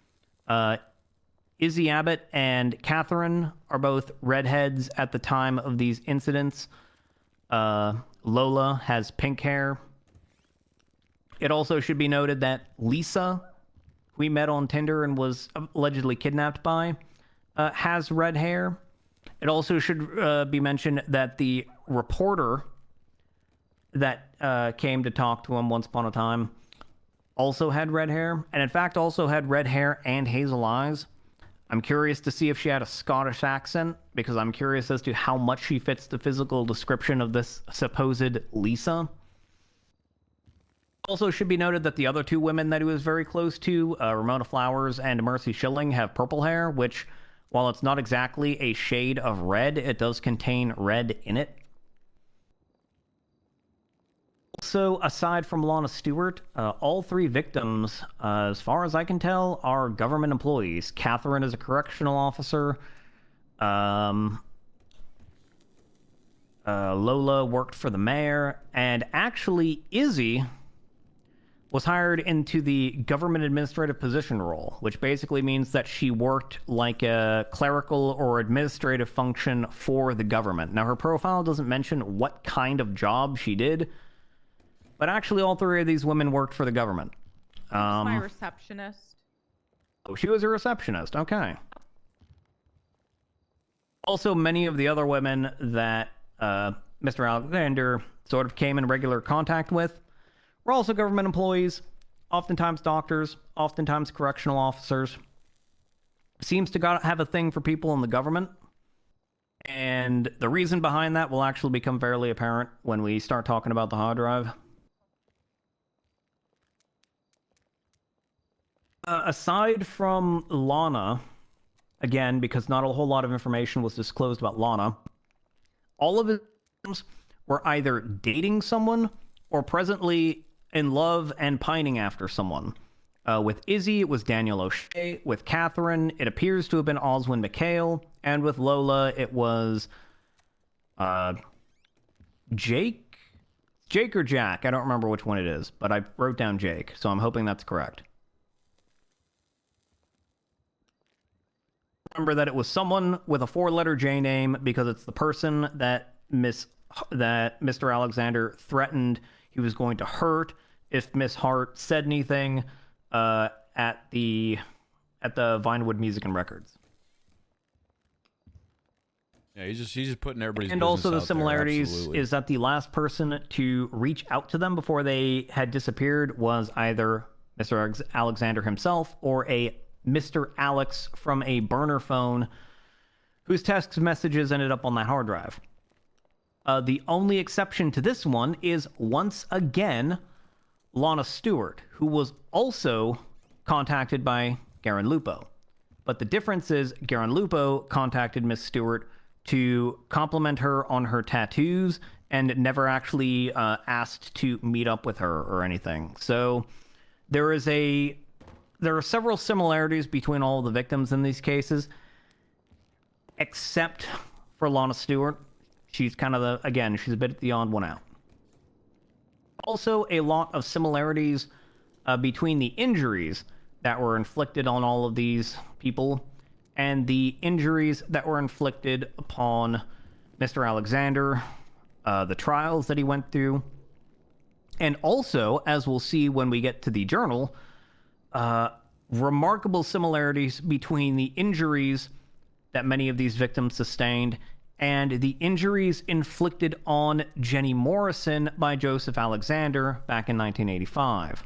about it. Izzy Abbott and Catherine are both redheads at the time of these incidents. Lola has pink hair. It also should be noted that Lisa, who we met on Tinder and was allegedly kidnapped by, has red hair. It also should be mentioned that the reporter that came to talk to him once upon a time also had red hair, and in fact also had red hair and hazel eyes. I'm curious to see if she had a Scottish accent, because I'm curious as to how much she fits the physical description of this supposed Lisa. Also should be noted that the other 2 women that he was very close to, Ramona Flowers and Mercy Schilling, have purple hair, which, while it's not exactly a shade of red, it does contain red in it. Also, aside from Lana Stewart, all 3 victims, as far as I can tell, are government employees. Catherine is a correctional officer. Lola worked for the mayor. And actually, Izzy was hired into the government administrative position role, which basically means that she worked like a clerical or administrative function for the government. Now, her profile doesn't mention what kind of job she did, but actually all 3 of these women worked for the government. My receptionist. Oh, she was a receptionist. Okay. Also, many of the other women that Mr. Alexander sort of came in regular contact with were also government employees, oftentimes doctors, oftentimes correctional officers. Seems to have a thing for people in the government. And the reason behind that will actually become fairly apparent when we start talking about the hard drive. Aside from Lana, again, because not a whole lot of information was disclosed about Lana, all of his victims were either dating someone or presently in love and pining after someone. With Izzy, it was Daniel O'Shea. With Catherine, it appears to have been Oswin McHale. And with Lola, it was Jake or Jack. I don't remember which one it is, but I wrote down Jake, so I'm hoping that's correct. Remember that it was someone with a 4-letter J name because it's the person that Mr. Alexander threatened he was going to hurt if Miss Hart said anything at the Vinewood Music and Records. Yeah, he's just putting everybody's And business also the out there, similarities absolutely. is that the last person to reach out to them before they had disappeared was either Mr. Alexander himself or a Mr. Alex from a burner phone whose text messages ended up on that hard drive. The only exception to this one is, once again, Lana Stewart, who was also contacted by Garen Lupo. But the difference is Garen Lupo contacted Miss Stewart to compliment her on her tattoos and never actually asked to meet up with her or anything. So there are several similarities between all the victims in these cases, except for Lana Stewart. She's kind of she's a bit the odd one out. Also, a lot of similarities between the injuries that were inflicted on all of these people and the injuries that were inflicted upon Mr. Alexander, the trials that he went through, and also, as we'll see when we get to the journal, remarkable similarities between the injuries that many of these victims sustained and the injuries inflicted on Jenny Morrison by Joseph Alexander back in 1985.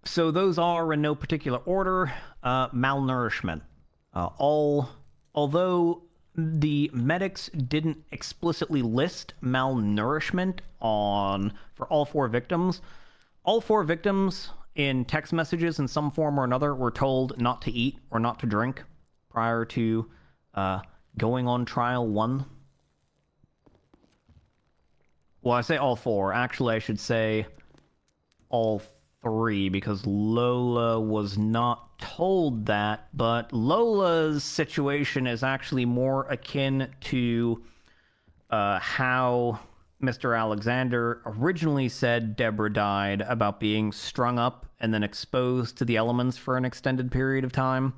So those are, in no particular order, malnourishment. Although the medics didn't explicitly list malnourishment for all 4 victims, all 4 victims in text messages in some form or another were told not to eat or not to drink prior to going on trial 1. Well, I say all 4. Actually, I should say all 3, because Lola was not told that, but Lola's situation is actually more akin to how Mr. Alexander originally said Deborah died, about being strung up and then exposed to the elements for an extended period of time,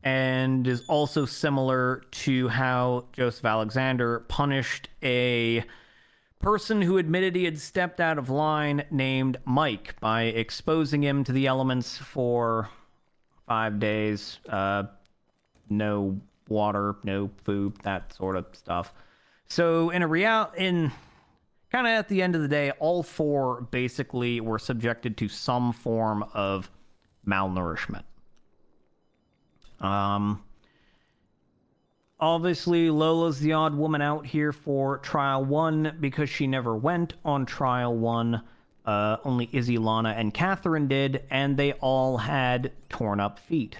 and is also similar to how Joseph Alexander punished a person who admitted he had stepped out of line named Mike by exposing him to the elements for 5 days. No water, no food, that sort of stuff. So in kind of at the end of the day, all 4 basically were subjected to some form of malnourishment. Obviously, Lola's the odd woman out here for trial 1 because she never went on trial 1. Only Izzy, Lana, and Catherine did, and they all had torn up feet.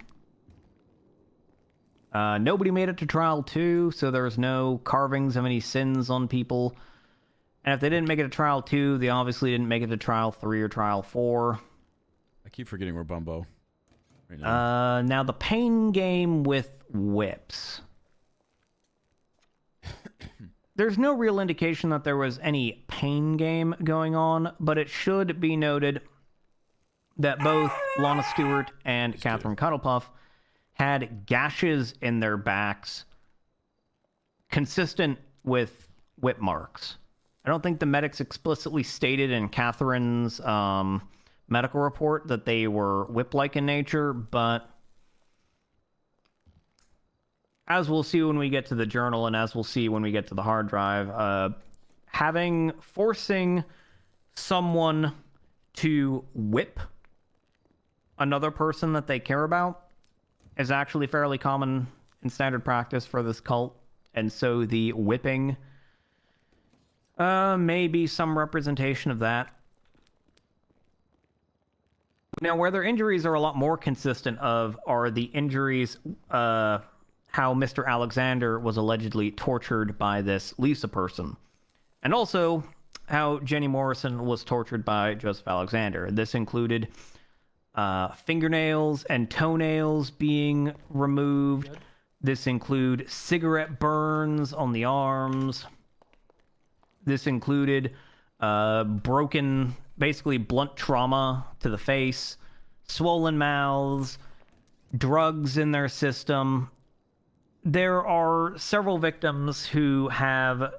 Nobody made it to trial 2, so there was no carvings of any sins on people. And if they didn't make it to trial 2, they obviously didn't make it to trial 3 or trial 4. I keep forgetting we're Bumbo right now. Now the pain game with whips. There's no real indication that there was any pain game going on, but it should be noted that both Lana Stewart and Catherine Cuddlepuff had gashes in their backs consistent with whip marks. I don't think the medics explicitly stated in Catherine's medical report that they were whip-like in nature, but as we'll see when we get to the journal, and as we'll see when we get to the hard drive, forcing someone to whip another person that they care about is actually fairly common in standard practice for this cult, and so the whipping may be some representation of that. Now, where their injuries are a lot more consistent of are the injuries, how Mr. Alexander was allegedly tortured by this Lisa person. And also, how Jenny Morrison was tortured by Joseph Alexander. This included fingernails and toenails being removed. This included cigarette burns on the arms. This included broken, basically blunt trauma to the face, swollen mouths, drugs in their system. There are several victims who have...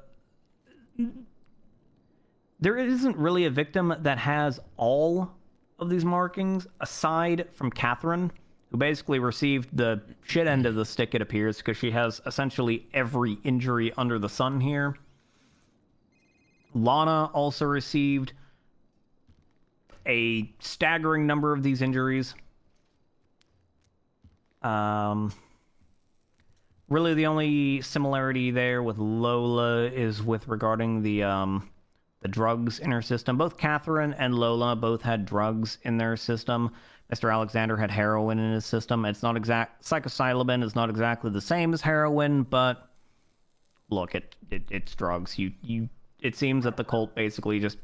There isn't really a victim that has all of these markings, aside from Catherine, who basically received the shit end of the stick, it appears, because she has essentially every injury under the sun here. Lana also received a staggering number of these injuries. Really, the only similarity there with Lola is with regarding the drugs in her system. Both Catherine and Lola both had drugs in their system. Mr. Alexander had heroin in his system. It's not exact. Psilocybin is not exactly the same as heroin, but look, it's drugs. It seems that the cult basically just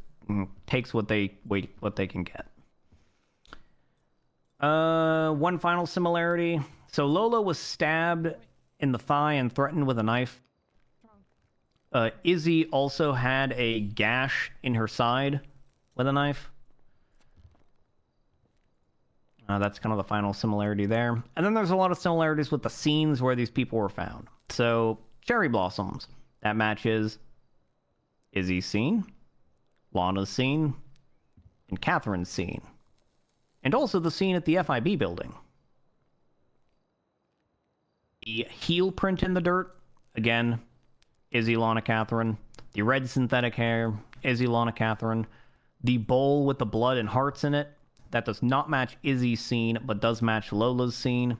takes what they can get. One final similarity. So Lola was stabbed in the thigh and threatened with a knife. Izzy also had a gash in her side with a knife. That's kind of the final similarity there. And then there's a lot of similarities with the scenes where these people were found. So, cherry blossoms. That matches Izzy's scene, Lana's scene, and Catherine's scene. And also the scene at the FIB building. The heel print in the dirt, again, Izzy, Lana, Catherine. The red synthetic hair, Izzy, Lana, Catherine. The bowl with the blood and hearts in it, that does not match Izzy's scene, but does match Lola's scene.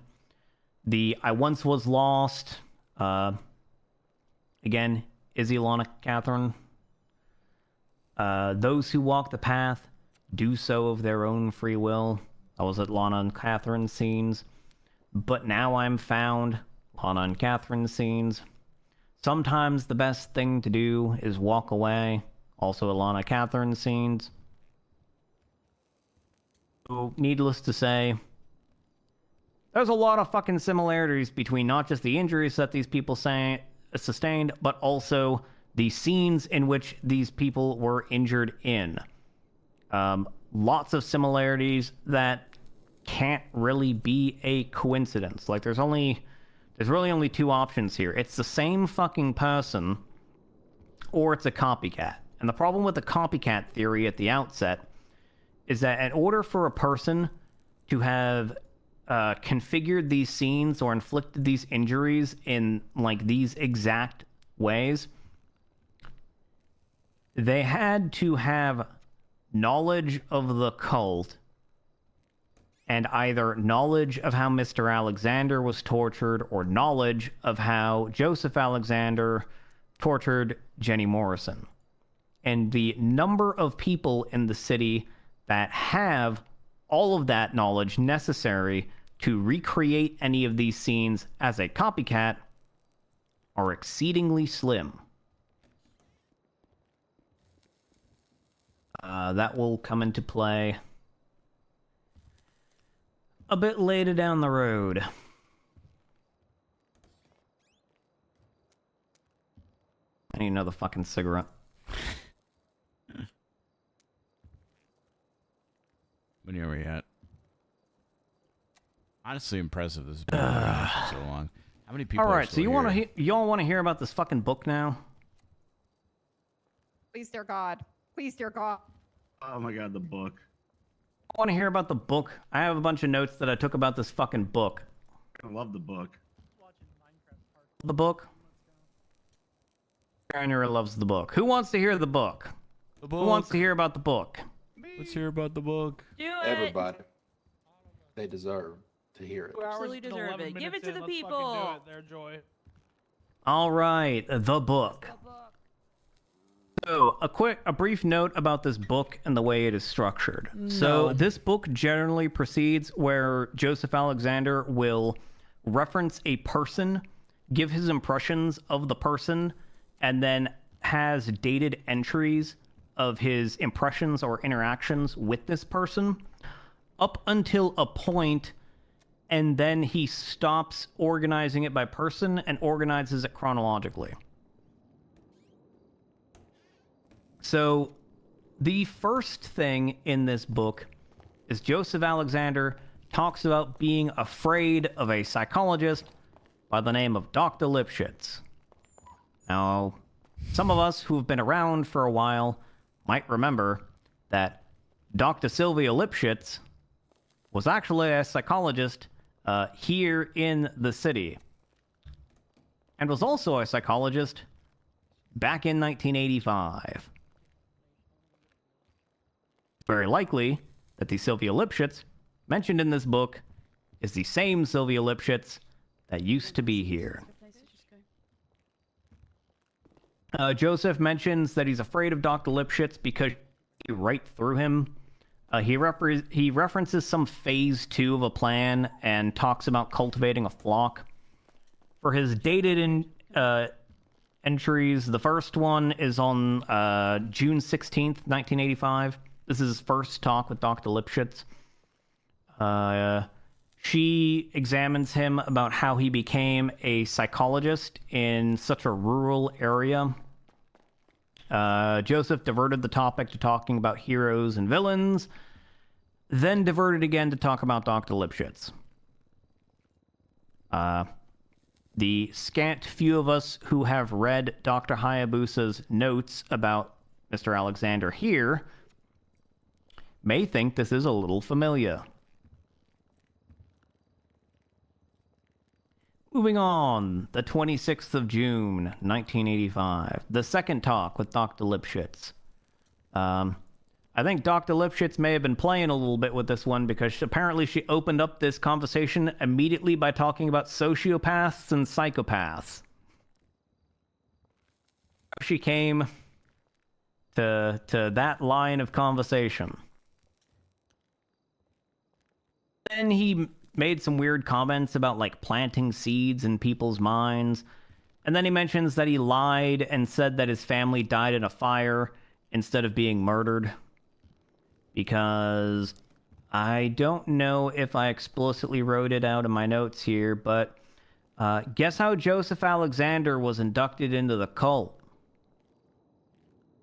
The I once was lost, again, Izzy, Lana, Catherine. Those who walk the path, do so of their own free will. I was at Lana and Catherine's scenes, but now I'm found. Lana and Catherine's scenes. Sometimes the best thing to do is walk away. Also at Lana and Catherine's scenes. So, needless to say, there's a lot of fucking similarities between not just the injuries that these people sustained, but also the scenes in which these people were injured in. Lots of similarities that can't really be a coincidence. Like, there's really only two options here. It's the same fucking person, or it's a copycat. And the problem with the copycat theory at the outset is that in order for a person to have configured these scenes or inflicted these injuries in like these exact ways, they had to have knowledge of the cult and either knowledge of how Mr. Alexander was tortured or knowledge of how Joseph Alexander tortured Jenny Morrison. And the number of people in the city that have all of that knowledge necessary to recreate any of these scenes as a copycat are exceedingly slim. That will come into play a bit later down the road. I need another fucking cigarette. When are we at? Honestly impressive. This has been going on for so long. How many people? All are right, so still y'all want to hear about this fucking book now? Please, dear God. Please, dear God. Oh my god, the book. I want to hear about the book. I have a bunch of notes that I took about this fucking book. I love the book. The book? Garner loves the book. Who wants to hear the book? The book. Who wants to hear about the book? Let's hear about the book. Do it. Everybody. They deserve to hear it. Absolutely deserve it. Give it to the people. Do it. Their joy. All right, the book. So, a brief note about this book and the way it is structured. So, this book generally proceeds where Joseph Alexander will reference a person, give his impressions of the person, and then has dated entries of his impressions or interactions with this person up until a point, and then he stops organizing it by person and organizes it chronologically. So, the first thing in this book is Joseph Alexander talks about being afraid of a psychologist by the name of Dr. Lipschitz. Now, some of us who have been around for a while might remember that Dr. Sylvia Lipschitz was actually a psychologist here in the city, and was also a psychologist back in 1985. Very likely that the Sylvia Lipschitz mentioned in this book is the same Sylvia Lipschitz that used to be here. Joseph mentions that he's afraid of Dr. Lipschitz because he right through him. He references some phase 2 of a plan and talks about cultivating a flock. For his dated entries, the first one is on June 16th, 1985. This is his first talk with Dr. Lipschitz. She examines him about how he became a psychologist in such a rural area. Joseph diverted the topic to talking about heroes and villains, then diverted again to talk about Dr. Lipschitz. The scant few of us who have read Dr. Hayabusa's notes about Mr. Alexander here may think this is a little familiar. Moving on, the 26th of June, 1985. The second talk with Dr. Lipschitz. I think Dr. Lipschitz may have been playing a little bit with this one because apparently she opened up this conversation immediately by talking about sociopaths and psychopaths. She came to that line of conversation. Then he made some weird comments about like planting seeds in people's minds. And then he mentions that he lied and said that his family died in a fire instead of being murdered. Because I don't know if I explicitly wrote it out in my notes here, but guess how Joseph Alexander was inducted into the cult?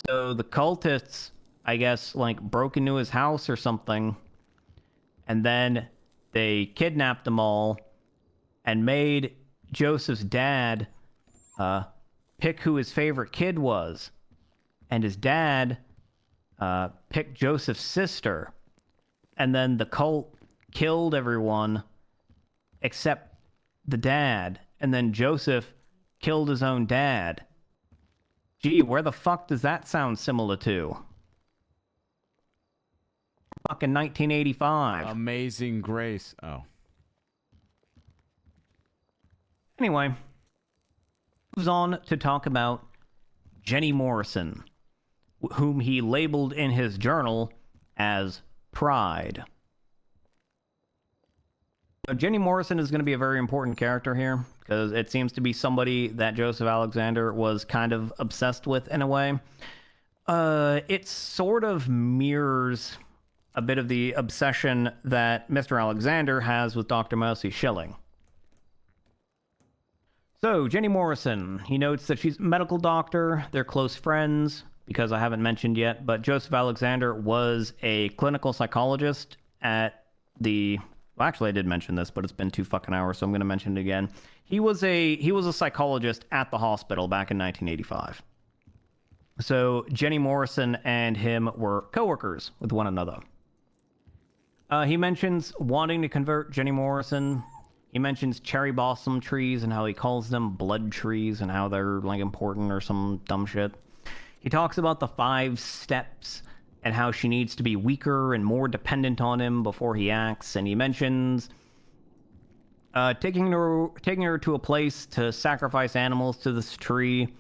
So the cultists, I guess, like broke into his house or something, and then they kidnapped them all and made Joseph's dad pick who his favorite kid was. And his dad picked Joseph's sister. And then the cult killed everyone except the dad. And then Joseph killed his own dad. Gee, where the fuck does that sound similar to? Fucking 1985. Amazing Grace. Oh. Anyway, moves on to talk about Jenny Morrison, whom he labeled in his journal as Pride. Now, Jenny Morrison is going to be a very important character here, because it seems to be somebody that Joseph Alexander was kind of obsessed with in a way. It sort of mirrors a bit of the obsession that Mr. Alexander has with Dr. Mercy Schilling. So, Jenny Morrison, he notes that she's a medical doctor, they're close friends, because I haven't mentioned yet, but Joseph Alexander was a clinical psychologist at the... Well, actually, I did mention this, but it's been 2 fucking hours, so I'm going to mention it again. He was a psychologist at the hospital back in 1985. So, Jenny Morrison and him were coworkers with one another. He mentions wanting to convert Jenny Morrison. He mentions cherry blossom trees and how he calls them blood trees and how they're like important or some dumb shit. He talks about the 5 steps and how she needs to be weaker and more dependent on him before he acts. And he mentions taking her to a place to sacrifice animals to this tree.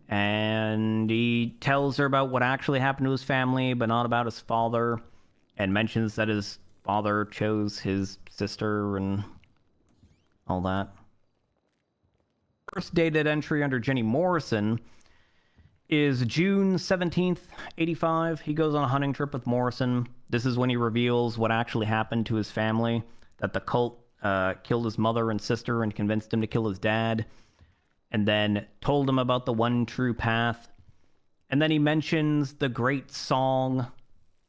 And he tells her about what actually happened to his family, but not about his father. And mentions that his father chose his sister and all that. First dated entry under Jenny Morrison is June 17th, 85. He goes on a hunting trip with Morrison. This is when he reveals what actually happened to his family, that the cult killed his mother and sister and convinced him to kill his dad, and then told him about the one true path. And then he mentions the great song.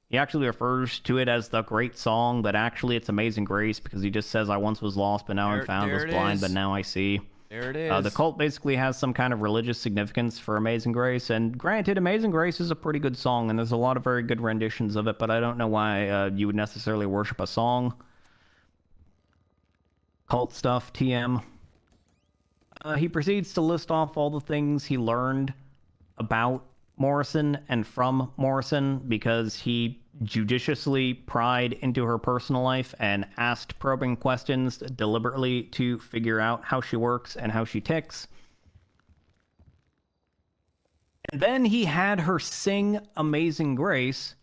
He actually refers to it as the great song, but actually it's Amazing Grace, because he just says, I once was lost, but now I'm found, was blind, but now I see. There it is. The cult basically has some kind of religious significance for Amazing Grace, and granted, Amazing Grace is a pretty good song, and there's a lot of very good renditions of it, but I don't know why you would necessarily worship a song. Cult stuff, TM. He proceeds to list off all the things he learned about Morrison and from Morrison, because he judiciously pried into her personal life and asked probing questions deliberately to figure out how she works and how she ticks. And then he had her sing Amazing Grace,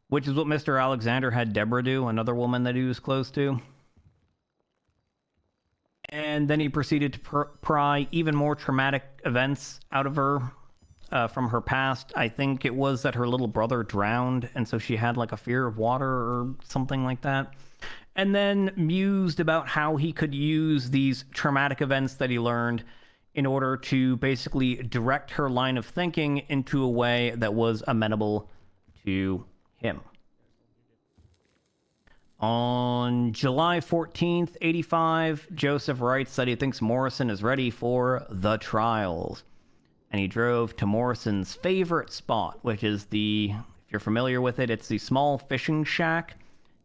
which is what Mr. Alexander had Deborah do, another woman that he was close to. And then he proceeded to pry even more traumatic events out of her from her past. I think it was that her little brother drowned, and so she had like a fear of water or something like that. And then mused about how he could use these traumatic events that he learned in order to basically direct her line of thinking into a way that was amenable to him. On July 14th, 85, Joseph writes that he thinks Morrison is ready for the trials. And he drove to Morrison's favorite spot, which is if you're familiar with it, it's the small fishing shack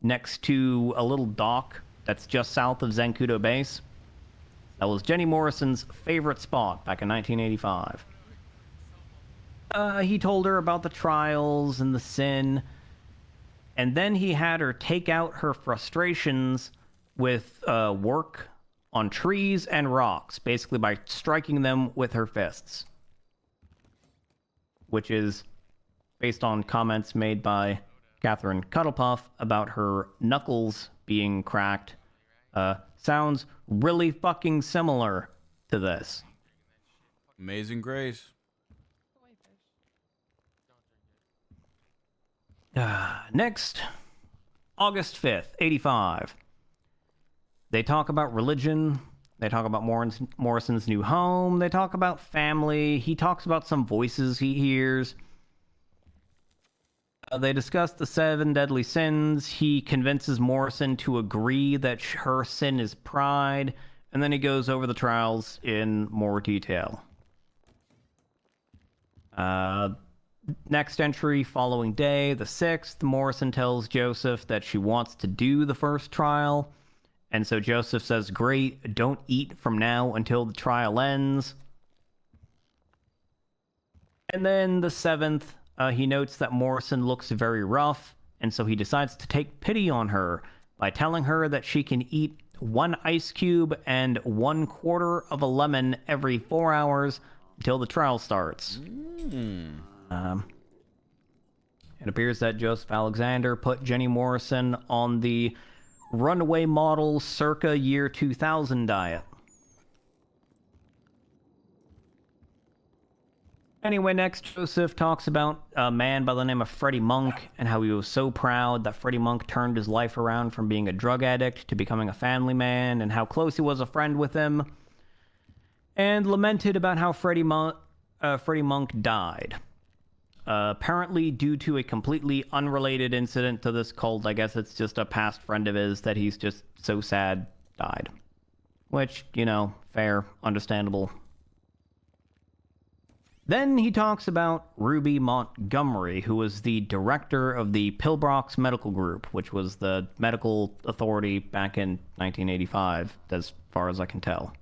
next to a little dock that's just south of Zancudo Base. That was Jenny Morrison's favorite spot back in 1985. He told her about the trials and the sin, and then he had her take out her frustrations with work on trees and rocks, basically by striking them with her fists. Which is based on comments made by Catherine Cuddlepuff about her knuckles being cracked sounds really fucking similar to this. Amazing Grace. Next, August 5th, 85. They talk about religion. They talk about Morrison's new home. They talk about family. He talks about some voices he hears. They discuss the 7 deadly sins. He convinces Morrison to agree that her sin is pride. And then he goes over the trials in more detail. Next entry, following day, the 6th, Morrison tells Joseph that she wants to do the first trial. And so Joseph says, great, don't eat from now until the trial ends. And then the 7th, he notes that Morrison looks very rough, and so he decides to take pity on her by telling her that she can eat 1 ice cube and 1/4 of a lemon every 4 hours until the trial starts. It appears that Joseph Alexander put Jenny Morrison on the runaway model circa year 2000 diet. Anyway, next, Joseph talks about a man by the name of Freddie Monk and how he was so proud that Freddie Monk turned his life around from being a drug addict to becoming a family man, and how close he was a friend with him, and lamented about how Freddie Monk died. Apparently due to a completely unrelated incident to this cult. I guess it's just a past friend of his that he's just so sad died. Which, you know, fair, understandable. Then he talks about Ruby Montgomery, who was the director of the Pillbrox Medical Group, which was the medical authority back in 1985, as far as I can tell.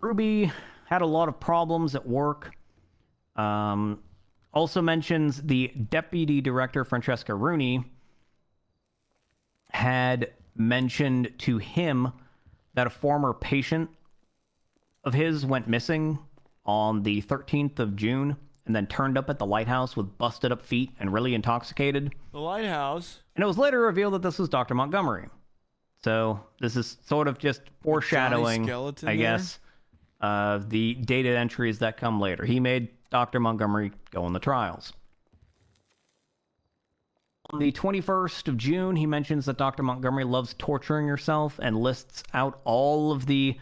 Ruby had a lot of problems at work. Also mentions the deputy director, Francesca Rooney, had mentioned to him that a former patient of his went missing on the 13th of June and then turned up at the lighthouse with busted up feet and really intoxicated. The lighthouse? And it was later revealed that this was Dr. Montgomery. So this is sort of just foreshadowing, I guess, the data entries that come later. He made Dr. Montgomery go on the trials. On the 21st of June, he mentions that Dr. Montgomery loves torturing herself and lists out all of the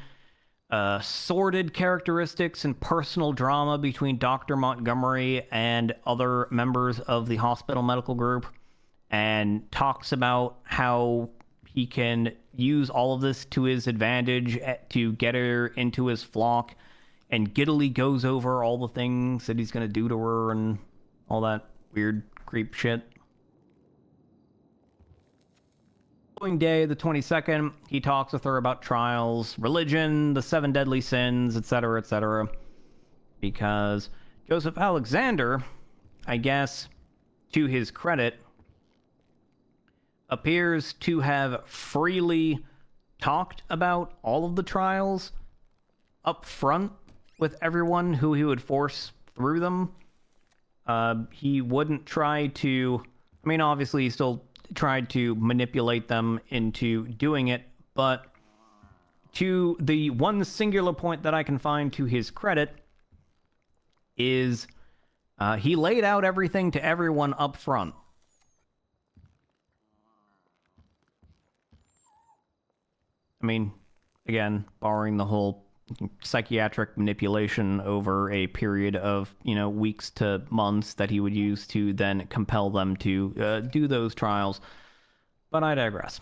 sordid characteristics and personal drama between Dr. Montgomery and other members of the hospital medical group, and talks about how he can use all of this to his advantage to get her into his flock, and giddily goes over all the things that he's going to do to her and all that weird creep shit. Following day, the 22nd, he talks with her about trials, religion, the 7 deadly sins, etc., because Joseph Alexander, I guess, to his credit, appears to have freely talked about all of the trials up front with everyone who he would force through them. He wouldn't try to... I mean, obviously, he still tried to manipulate them into doing it, but to the one singular point that I can find to his credit is he laid out everything to everyone up front. I mean, again, barring the whole psychiatric manipulation over a period of, weeks to months that he would use to then compel them to do those trials. But I digress.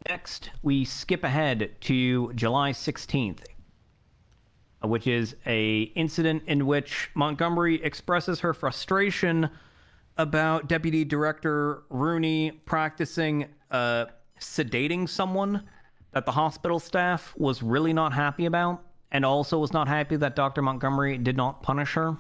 Next, we skip ahead to July 16th, which is a incident in which Montgomery expresses her frustration about Deputy Director Rooney practicing sedating someone that the hospital staff was really not happy about, and also was not happy that Dr. Montgomery did not punish her.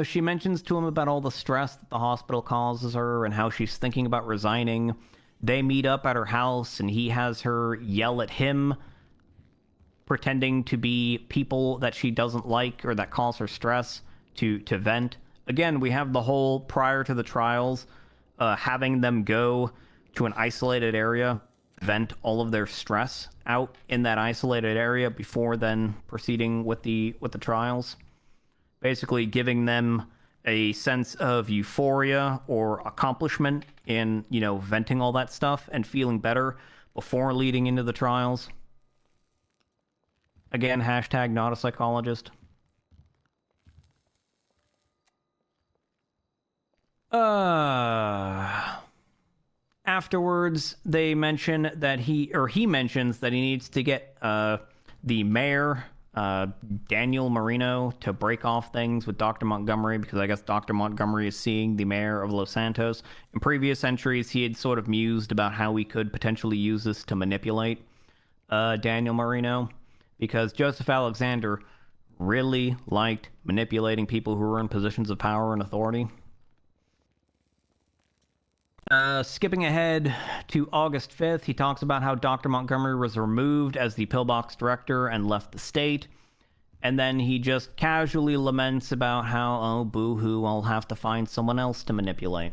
She mentions to him about all the stress that the hospital causes her and how she's thinking about resigning. They meet up at her house, and he has her yell at him, pretending to be people that she doesn't like or that cause her stress, to vent. Again, we have the whole prior to the trials, having them go to an isolated area, vent all of their stress out in that isolated area before then proceeding with the trials. Basically giving them a sense of euphoria or accomplishment in, you know, venting all that stuff and feeling better before leading into the trials. Again, hashtag not a psychologist. Afterwards, they mention that he mentions that he needs to get the mayor, Daniel Marino, to break off things with Dr. Montgomery, because I guess Dr. Montgomery is seeing the mayor of Los Santos. In previous entries, he had sort of mused about how we could potentially use this to manipulate Daniel Marino, because Joseph Alexander really liked manipulating people who were in positions of power and authority. Skipping ahead to August 5th, he talks about how Dr. Montgomery was removed as the pillbox director and left the state. And then he just casually laments about how, oh, boo-hoo, I'll have to find someone else to manipulate.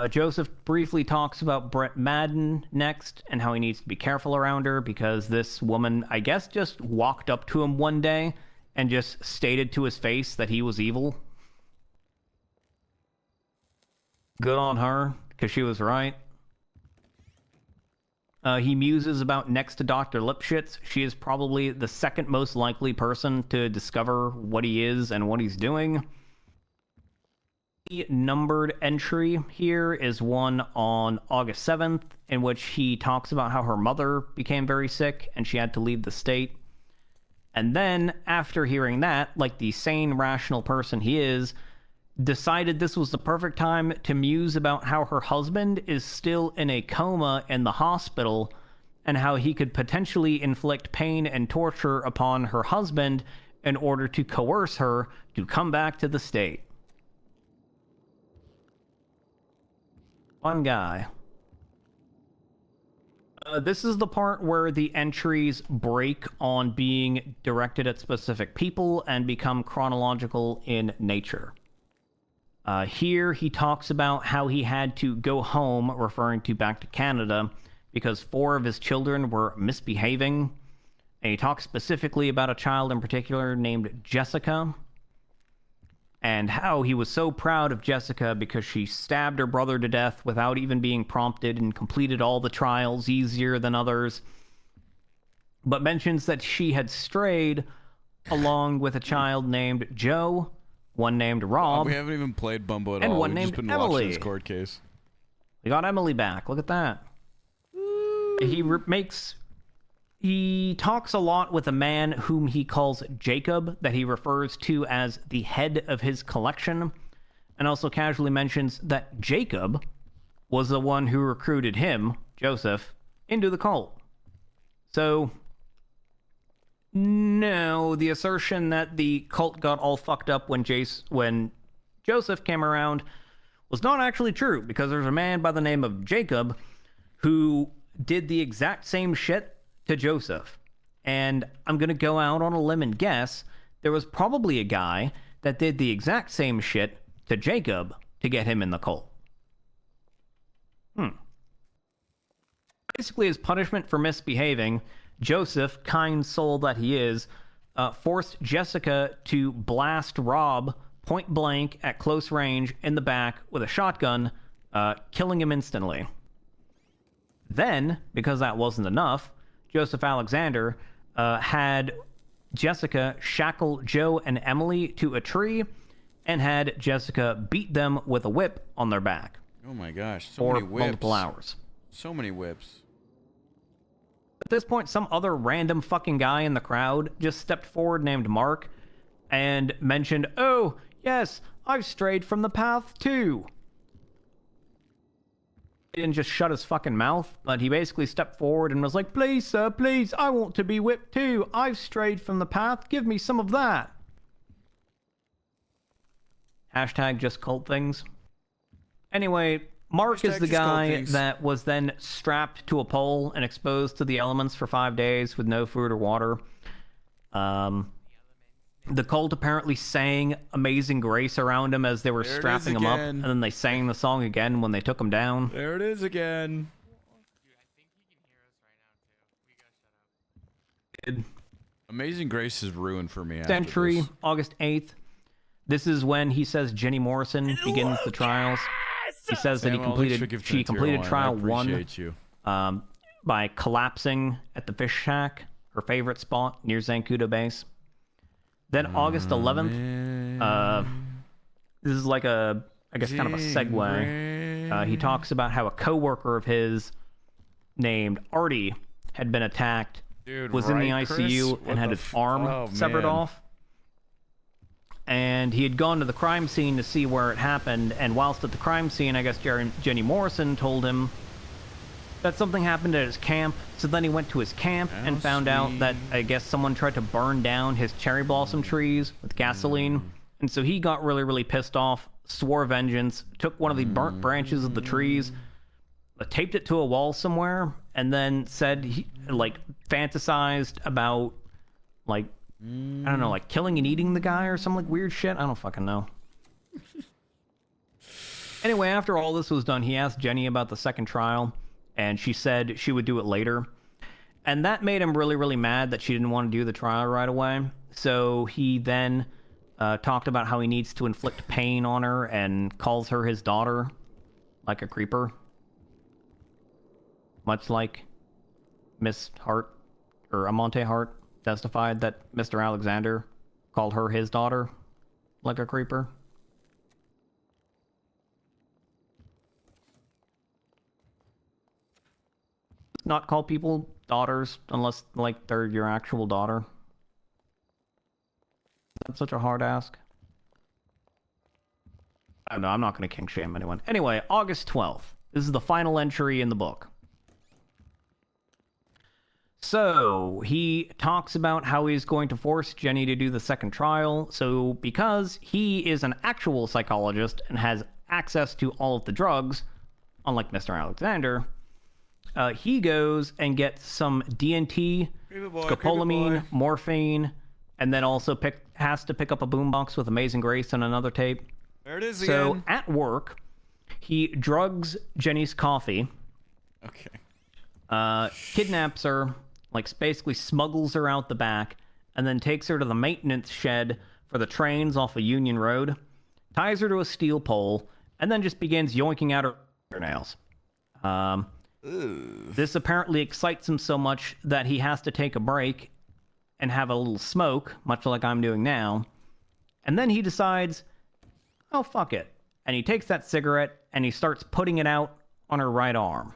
Joseph briefly talks about Brett Madden next and how he needs to be careful around her because this woman, I guess, just walked up to him one day and just stated to his face that he was evil. Good on her, because she was right. He muses about next to Dr. Lipschitz. She is probably the second most likely person to discover what he is and what he's doing. The numbered entry here is one on August 7th, in which he talks about how her mother became very sick and she had to leave the state. And then, after hearing that, like the sane, rational person he is, decided this was the perfect time to muse about how her husband is still in a coma in the hospital and how he could potentially inflict pain and torture upon her husband in order to coerce her to come back to the state. Fun guy. This is the part where the entries break on being directed at specific people and become chronological in nature. Here he talks about how he had to go home, referring to back to Canada, because 4 of his children were misbehaving. And he talks specifically about a child in particular named Jessica, and how he was so proud of Jessica because she stabbed her brother to death without even being prompted and completed all the trials easier than others. But mentions that she had strayed along with a child named Joe, one named Rob. We haven't even played Bumbo at and all. one We've named just been Emily. watching this court case. We got Emily back. Look at that. He talks a lot with a man whom he calls Jacob, that he refers to as the head of his collection, and also casually mentions that Jacob was the one who recruited him, Joseph, into the cult. So, no, the assertion that the cult got all fucked up when Joseph came around was not actually true, because there's a man by the name of Jacob who did the exact same shit to Joseph. And I'm going to go out on a limb and guess there was probably a guy that did the exact same shit to Jacob to get him in the cult. Basically, as punishment for misbehaving, Joseph, kind soul that he is, forced Jessica to blast Rob point blank at close range in the back with a shotgun, killing him instantly. Then, because that wasn't enough, Joseph Alexander had Jessica shackle Joe and Emily to a tree and had Jessica beat them with a whip on their back. Oh my gosh, so for many whips. multiple hours. So many whips. At this point, some other random fucking guy in the crowd just stepped forward named Mark and mentioned, "Oh, yes, I've strayed from the path too." He didn't just shut his fucking mouth, but he basically stepped forward and was like, "Please, sir, please, I want to be whipped too. I've strayed from the path. Give me some of that." Hashtag just cult things. Anyway, Mark is the guy that was then strapped to a pole and exposed to the elements for 5 days with no food or water. The cult apparently sang Amazing Grace around him as they were There it is strapping him up, again. and then they sang the song again when they took him down. There it is again. Amazing Grace is ruined for me after Century, this. August 8th. This is when he says Jenny Morrison begins the trials. He says that Samuel, thanks for giving she it to completed everyone. trial I one appreciate you. by collapsing at the fish shack, her favorite spot near Zancudo Base. Then August 11th, this is like a, I guess, kind of a segue. He talks about how a coworker of his named Artie had been attacked, Dude, was in the right, ICU, Chris? and had What his the arm severed man. off. And he had gone to the crime scene to see where it happened, and whilst at the crime scene, I guess Jenny Morrison told him that something happened at his camp. So then he went to his camp and found out that, I guess, someone tried to burn down his cherry blossom trees with gasoline. And so he got really, really pissed off, swore vengeance, took one of the burnt branches of the trees, taped it to a wall somewhere, and then said he, like, fantasized about, like, I don't know, like killing and eating the guy or some like weird shit. I don't fucking know. Anyway, after all this was done, he asked Jenny about the second trial, and she said she would do it later. And that made him really, really mad that she didn't want to do the trial right away. So he then talked about how he needs to inflict pain on her and calls her his daughter, like a creeper. Much like Miss Hart, or Amante Hart, testified that Mr. Alexander called her his daughter, like a creeper. Not call people daughters unless, like, they're your actual daughter. That's such a hard ask. I don't know, I'm not going to kink shame anyone. Anyway, August 12th. This is the final entry in the book. So, he talks about how he's going to force Jenny to do the second trial. So, because he is an actual psychologist and has access to all of the drugs, unlike Mr. Alexander, he goes and gets some DNT, scopolamine, morphine, and then also has to pick up a boombox with Amazing Grace and another tape. There it is So, again. at work, he drugs Jenny's coffee. Okay. Kidnaps her, like basically smuggles her out the back, and then takes her to the maintenance shed for the trains off of Union Road, ties her to a steel pole, and then just begins yoinking out her fingernails. This apparently excites him so much that he has to take a break and have a little smoke, much like I'm doing now. And then he decides, oh, fuck it. And he takes that cigarette and he starts putting it out on her right arm.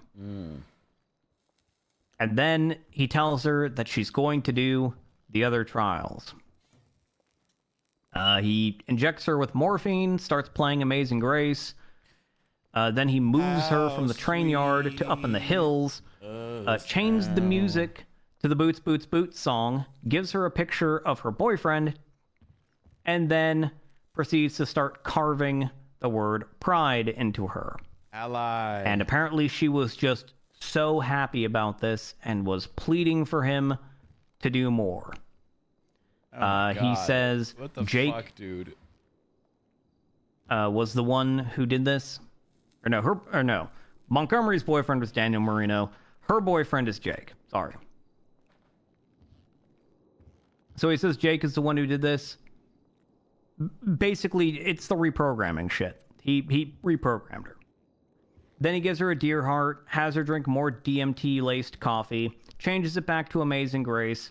And then he tells her that she's going to do the other trials. He injects her with morphine, starts playing Amazing Grace. Then he moves her from the train yard to up in the hills, chains the music to the Boots, Boots, Boots song, gives her a picture of her boyfriend, and then proceeds to start carving the word pride into her. Ally. And apparently she was just so happy about this and was pleading for him to do more. Oh He says what the Jake fuck, dude? was the one who did this. Or no. Montgomery's boyfriend was Daniel Marino. Her boyfriend is Jake. Sorry. So he says Jake is the one who did this. Basically, it's the reprogramming shit. He reprogrammed her. Then he gives her a deer heart, has her drink more DMT-laced coffee, changes it back to Amazing Grace.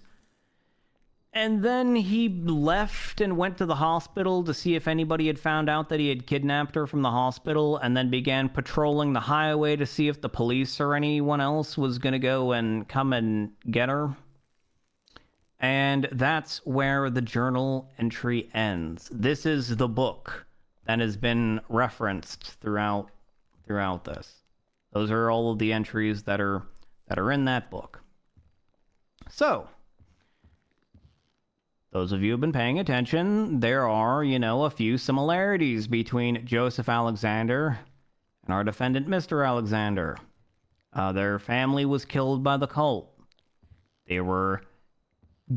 And then he left and went to the hospital to see if anybody had found out that he had kidnapped her from the hospital, and then began patrolling the highway to see if the police or anyone else was going to go and come and get her. And that's where the journal entry ends. This is the book that has been referenced throughout this. Those are all of the entries that are in that book. So, those of you who have been paying attention, there are, a few similarities between Joseph Alexander and our defendant, Mr. Alexander. Their family was killed by the cult. They were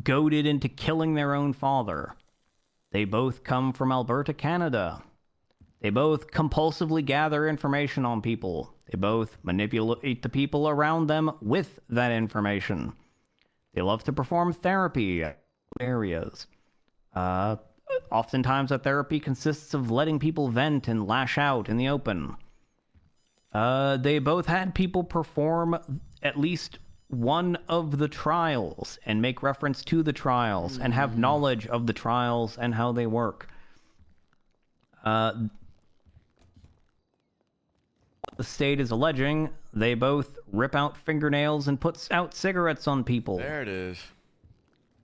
goaded into killing their own father. They both come from Alberta, Canada. They both compulsively gather information on people. They both manipulate the people around them with that information. They love to perform therapy in areas. Oftentimes, that therapy consists of letting people vent and lash out in the open. They both had people perform at least one of the trials and make reference to the trials and have knowledge of the trials and how they work. The state is alleging they both rip out fingernails and put out cigarettes on people. There it is.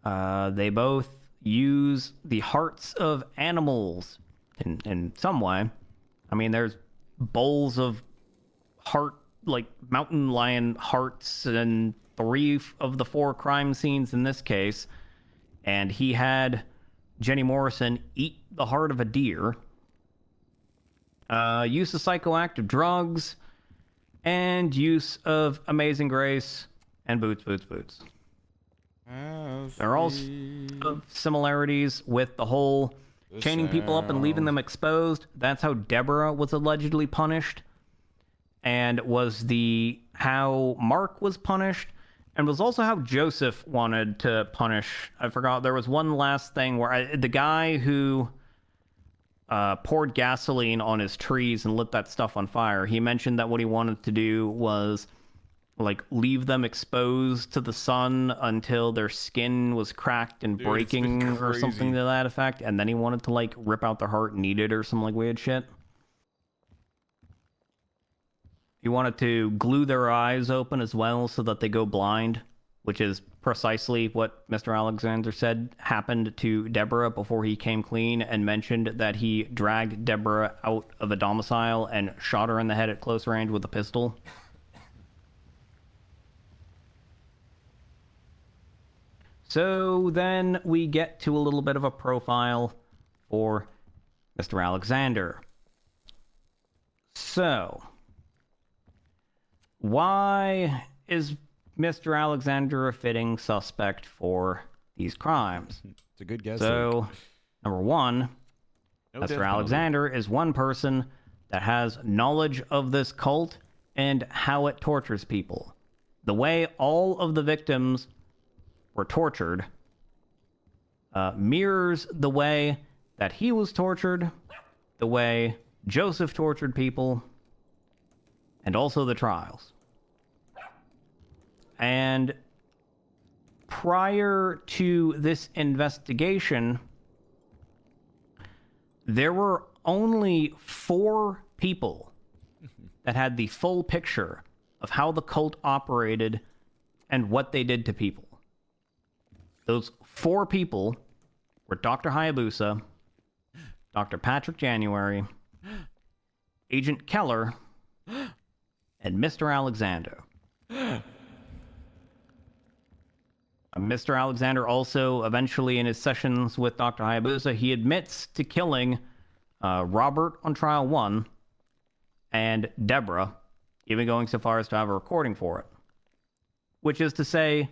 They both use the hearts of animals in some way. I mean, there's bowls of heart, like mountain lion hearts, in 3 of the 4 crime scenes in this case. And he had Jenny Morrison eat the heart of a deer. Use of psychoactive drugs, and use of Amazing Grace, and boots. There are also similarities with the whole chaining people up and leaving them exposed. That's how Deborah was allegedly punished, and was how Mark was punished, and was also how Joseph wanted to punish. I forgot, there was one last thing where the guy who poured gasoline on his trees and lit that stuff on fire, he mentioned that what he wanted to do was like leave them exposed to the sun until their skin was cracked and breaking or something to that effect, and then he wanted to like rip out their heart and eat it or some like weird shit. He wanted to glue their eyes open as well so that they go blind, which is precisely what Mr. Alexander said happened to Deborah before he came clean, and mentioned that he dragged Deborah out of a domicile and shot her in the head at close range with a pistol. So then we get to a little bit of a profile for Mr. Alexander. So, why is Mr. Alexander a fitting suspect for these crimes? It's a good guess. So, number one, No death Mr. penalty. Alexander is one person that has knowledge of this cult and how it tortures people. The way all of the victims were tortured mirrors the way that he was tortured, the way Joseph tortured people, and also the trials. And prior to this investigation, there were only 4 people that had the full picture of how the cult operated and what they did to people. Those 4 people were Dr. Hayabusa, Dr. Patrick January, Agent Keller, and Mr. Alexander. Mr. Alexander also, eventually in his sessions with Dr. Hayabusa, he admits to killing Robert on trial 1 and Deborah, even going so far as to have a recording for it. Which is to say,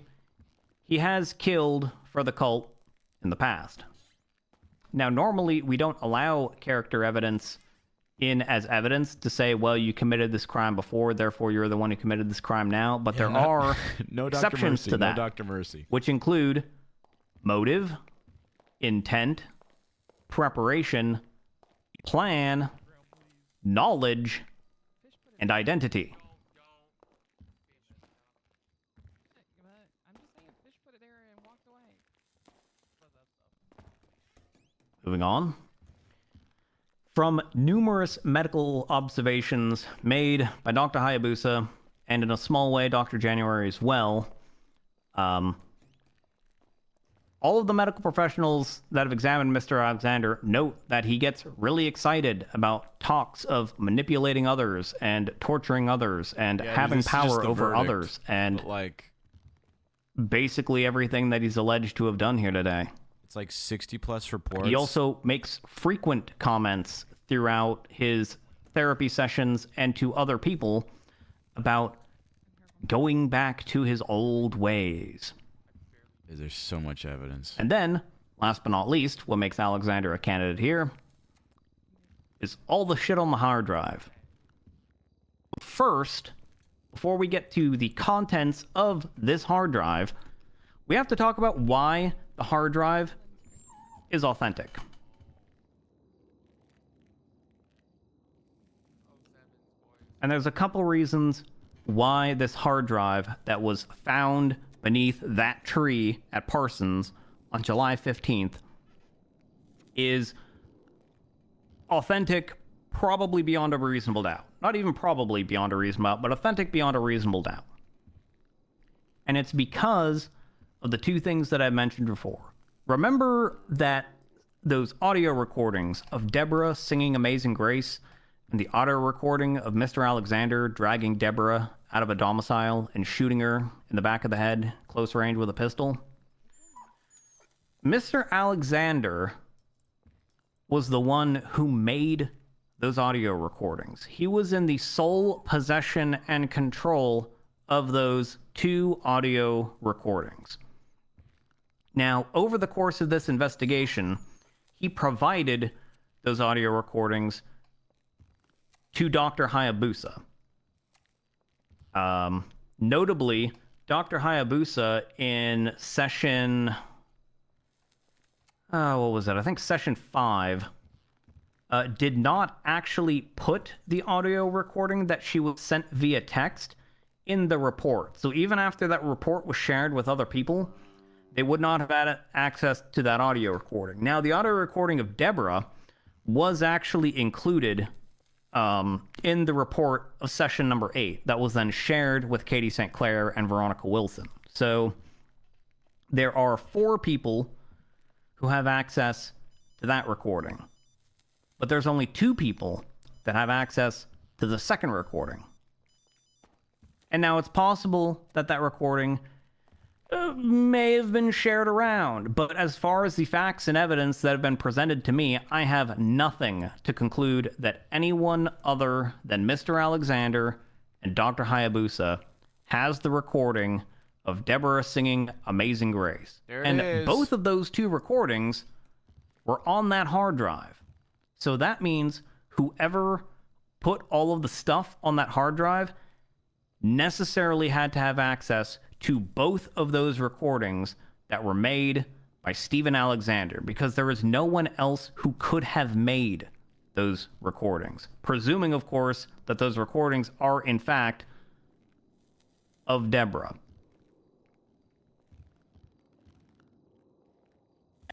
he has killed for the cult in the past. Now, normally, we don't allow character evidence in as evidence to say, well, you committed this crime before, therefore you're the one who committed this crime now. But there are no Dr. exceptions Mercy, to that, no Dr. Mercy, which include motive, intent, preparation, plan, knowledge, and identity. Moving on. From numerous medical observations made by Dr. Hayabusa, and in a small way Dr. January as well, all of the medical professionals that have examined Mr. Alexander note that he gets really excited about talks of manipulating others and torturing others and having this is just power the over verdict, others, and but, like, basically everything that he's alleged to have done here today. it's like 60+ reports. He also makes frequent comments throughout his therapy sessions and to other people about going back to his old ways. There's so much evidence. And then, Last but not least, what makes Alexander a candidate here is all the shit on the hard drive. First, before we get to the contents of this hard drive, we have to talk about why the hard drive is authentic. And there's a couple reasons why this hard drive that was found beneath that tree at Parsons on July 15th is authentic, probably beyond a reasonable doubt. Not even probably beyond a reasonable doubt, but authentic beyond a reasonable doubt. And it's because of the two things that I mentioned before. Remember that those audio recordings of Deborah singing Amazing Grace and the audio recording of Mr. Alexander dragging Deborah out of a domicile and shooting her in the back of the head, close range with a pistol? Mr. Alexander was the one who made those audio recordings. He was in the sole possession and control of those two audio recordings. Now, over the course of this investigation, he provided those audio recordings to Dr. Hayabusa. Notably, Dr. Hayabusa in session... what was it? I think session 5 did not actually put the audio recording that she was sent via text in the report. So even after that report was shared with other people, they would not have had access to that audio recording. Now, the audio recording of Deborah was actually included in the report of session number 8 that was then shared with Katie St. Clair and Veronica Wilson. So there are 4 people who have access to that recording. But there's only 2 people that have access to the second recording. And now it's possible that that recording may have been shared around, but as far as the facts and evidence that have been presented to me, I have nothing to conclude that anyone other than Mr. Alexander and Dr. Hayabusa has the recording of Deborah singing Amazing Grace. There it and is. Both of those 2 recordings were on that hard drive. So that means whoever put all of the stuff on that hard drive necessarily had to have access to both of those recordings that were made by Stephen Alexander, because there is no one else who could have made those recordings. Presuming, of course, that those recordings are, in fact, of Deborah.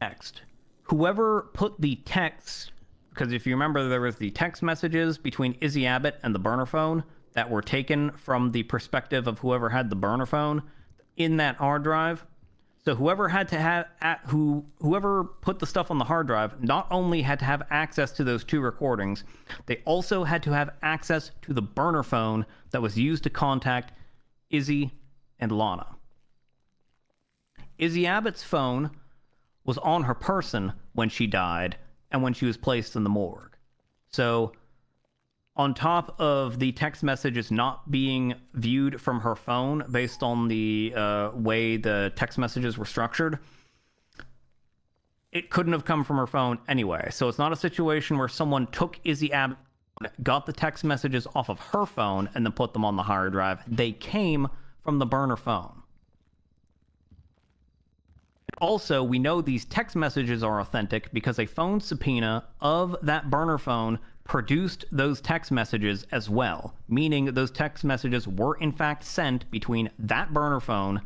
Next, whoever put the text, because if you remember, there was the text messages between Izzy Abbott and the burner phone that were taken from the perspective of whoever had the burner phone in that hard drive. So whoever had to have whoever put the stuff on the hard drive not only had to have access to those 2 recordings, they also had to have access to the burner phone that was used to contact Izzy and Lana. Izzy Abbott's phone was on her person when she died and when she was placed in the morgue. So on top of the text messages not being viewed from her phone based on the way the text messages were structured, it couldn't have come from her phone anyway. So it's not a situation where someone took Izzy Abbott, got the text messages off of her phone, and then put them on the hard drive. They came from the burner phone. Also, we know these text messages are authentic because a phone subpoena of that burner phone produced those text messages as well, meaning those text messages were in fact sent between that burner phone,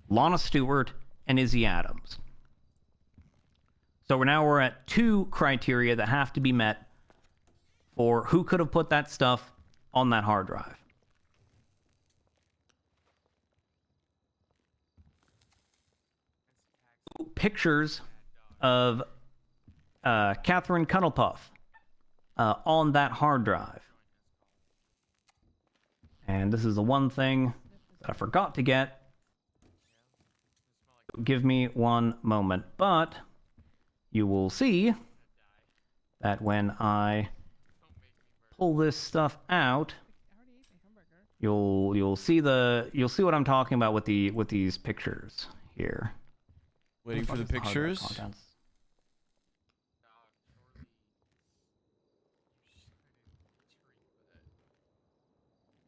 Lana Stewart, and Izzy Adams. So we're at 2 criteria that have to be met for who could have put that stuff on that hard drive. Pictures of Catherine Cuddlepuff on that hard drive. And this is the one thing that I forgot to get. Give me one moment. But you will see that when I pull this stuff out, you'll see what I'm talking about with these pictures here. Waiting for the What fuck is hard drive pictures. contents?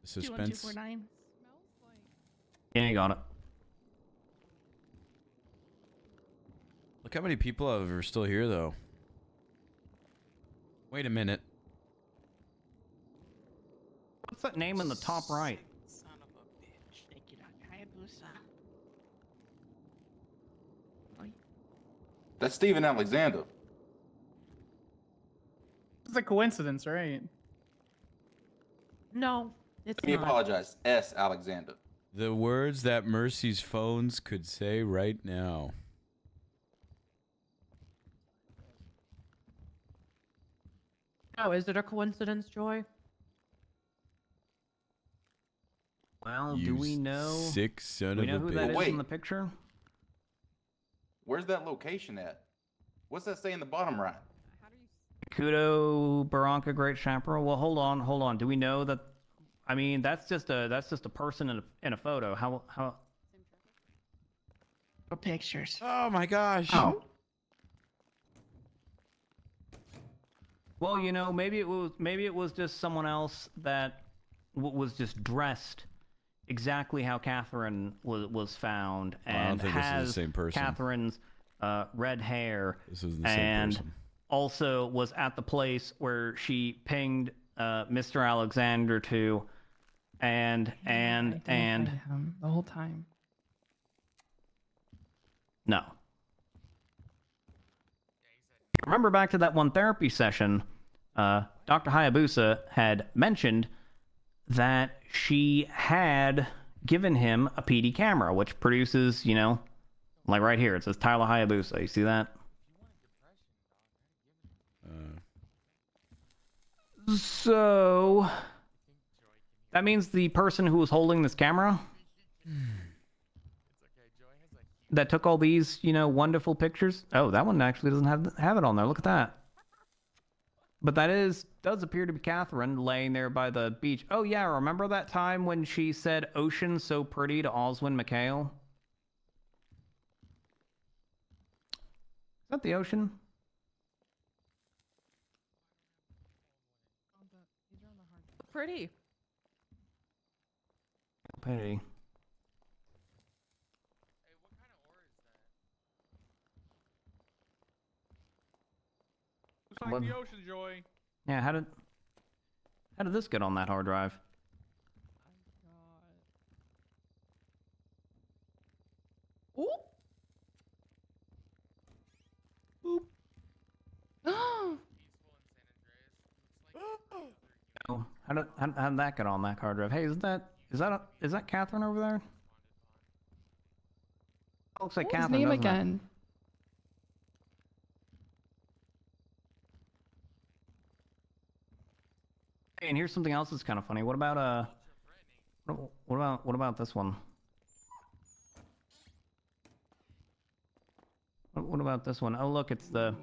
Suspense. 21249. Yeah, you got it. Look how many people are still here, though. Wait a minute. What's that name in the top right? Son of a bitch. Thank you, Dr. Hayabusa. That's Steven Alexander. It's a coincidence, right? No, it's Let me not. apologize. S. Alexander. The words that Mercy's phones could say right now. Oh, is it a coincidence, Joy? Well, do You we know? sick son Do we of know a who that bitch. is in the picture? Where's that location at? What's that say in the bottom right? Kudo Baranka Great Chaparral. Well, hold on. Do we know that? I mean, that's just a person in a photo. How? Pictures. Oh my gosh. Oh. Well, you know, maybe it was just someone else that was just dressed exactly how Catherine was found, I don't and think this is the has same person. Catherine's red hair. This isn't the same and person. also was at the place where she pinged Mr. Alexander to, and Him the whole time. no. Remember back to that one therapy session, Dr. Hayabusa had mentioned that she had given him a PD camera, which produces, you know, like right here, it says Tyler Hayabusa. You see that? So that means the person who was holding this camera that took all these, you know, wonderful pictures. Oh, that one actually doesn't have it on there. Look at that. But that does appear to be Catherine laying there by the beach. Oh yeah, remember that time when she said "Ocean so pretty" to Oswin McHale? Is that the ocean? Pretty. Pretty. Looks like What? the ocean, Joy. Yeah, how did this get on that hard drive? Oh, how did that get on that hard drive? Hey, is that Catherine over there? Looks like What was his Catherine. name doesn't it? again? Hey, and here's something else that's kind of funny. What about what about this one? What about this one? Oh, look, it's the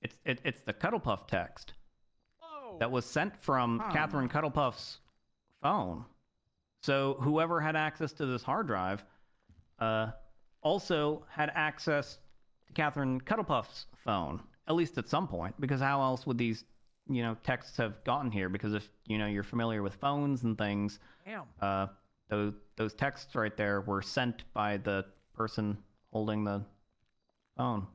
Cuddlepuff text that was sent from Catherine Cuddlepuff's phone. So whoever had access to this hard drive also had access to Catherine Cuddlepuff's phone, at least at some point, because how else would these, you know, texts have gotten here? Because if, you know, you're familiar with phones and things, those texts right there were sent by the person holding the phone.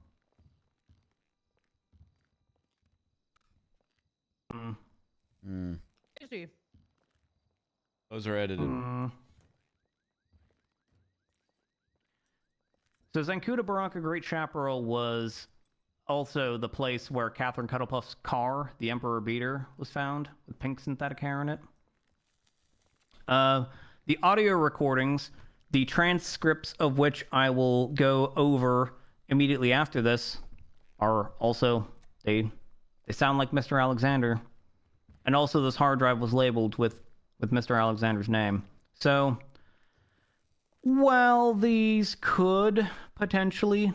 Easy. Those are edited. So Zancuda Barranca Great Chaparral was also the place where Catherine Cuddlepuff's car, the Emperor Beater, was found with pink synthetic hair in it. The audio recordings, the transcripts of which I will go over immediately after this, are also, they sound like Mr. Alexander. And also this hard drive was labeled with Mr. Alexander's name. So, well, these could potentially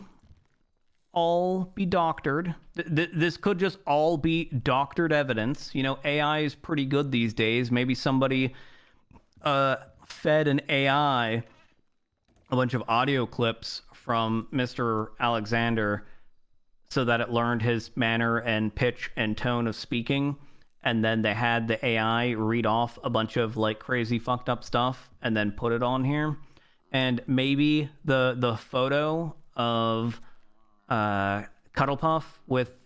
all be doctored. This could just all be doctored evidence. You know, AI is pretty good these days. Maybe somebody fed an AI a bunch of audio clips from Mr. Alexander so that it learned his manner and pitch and tone of speaking, and then they had the AI read off a bunch of like crazy fucked up stuff and then put it on here. And maybe the photo of Cuddlepuff with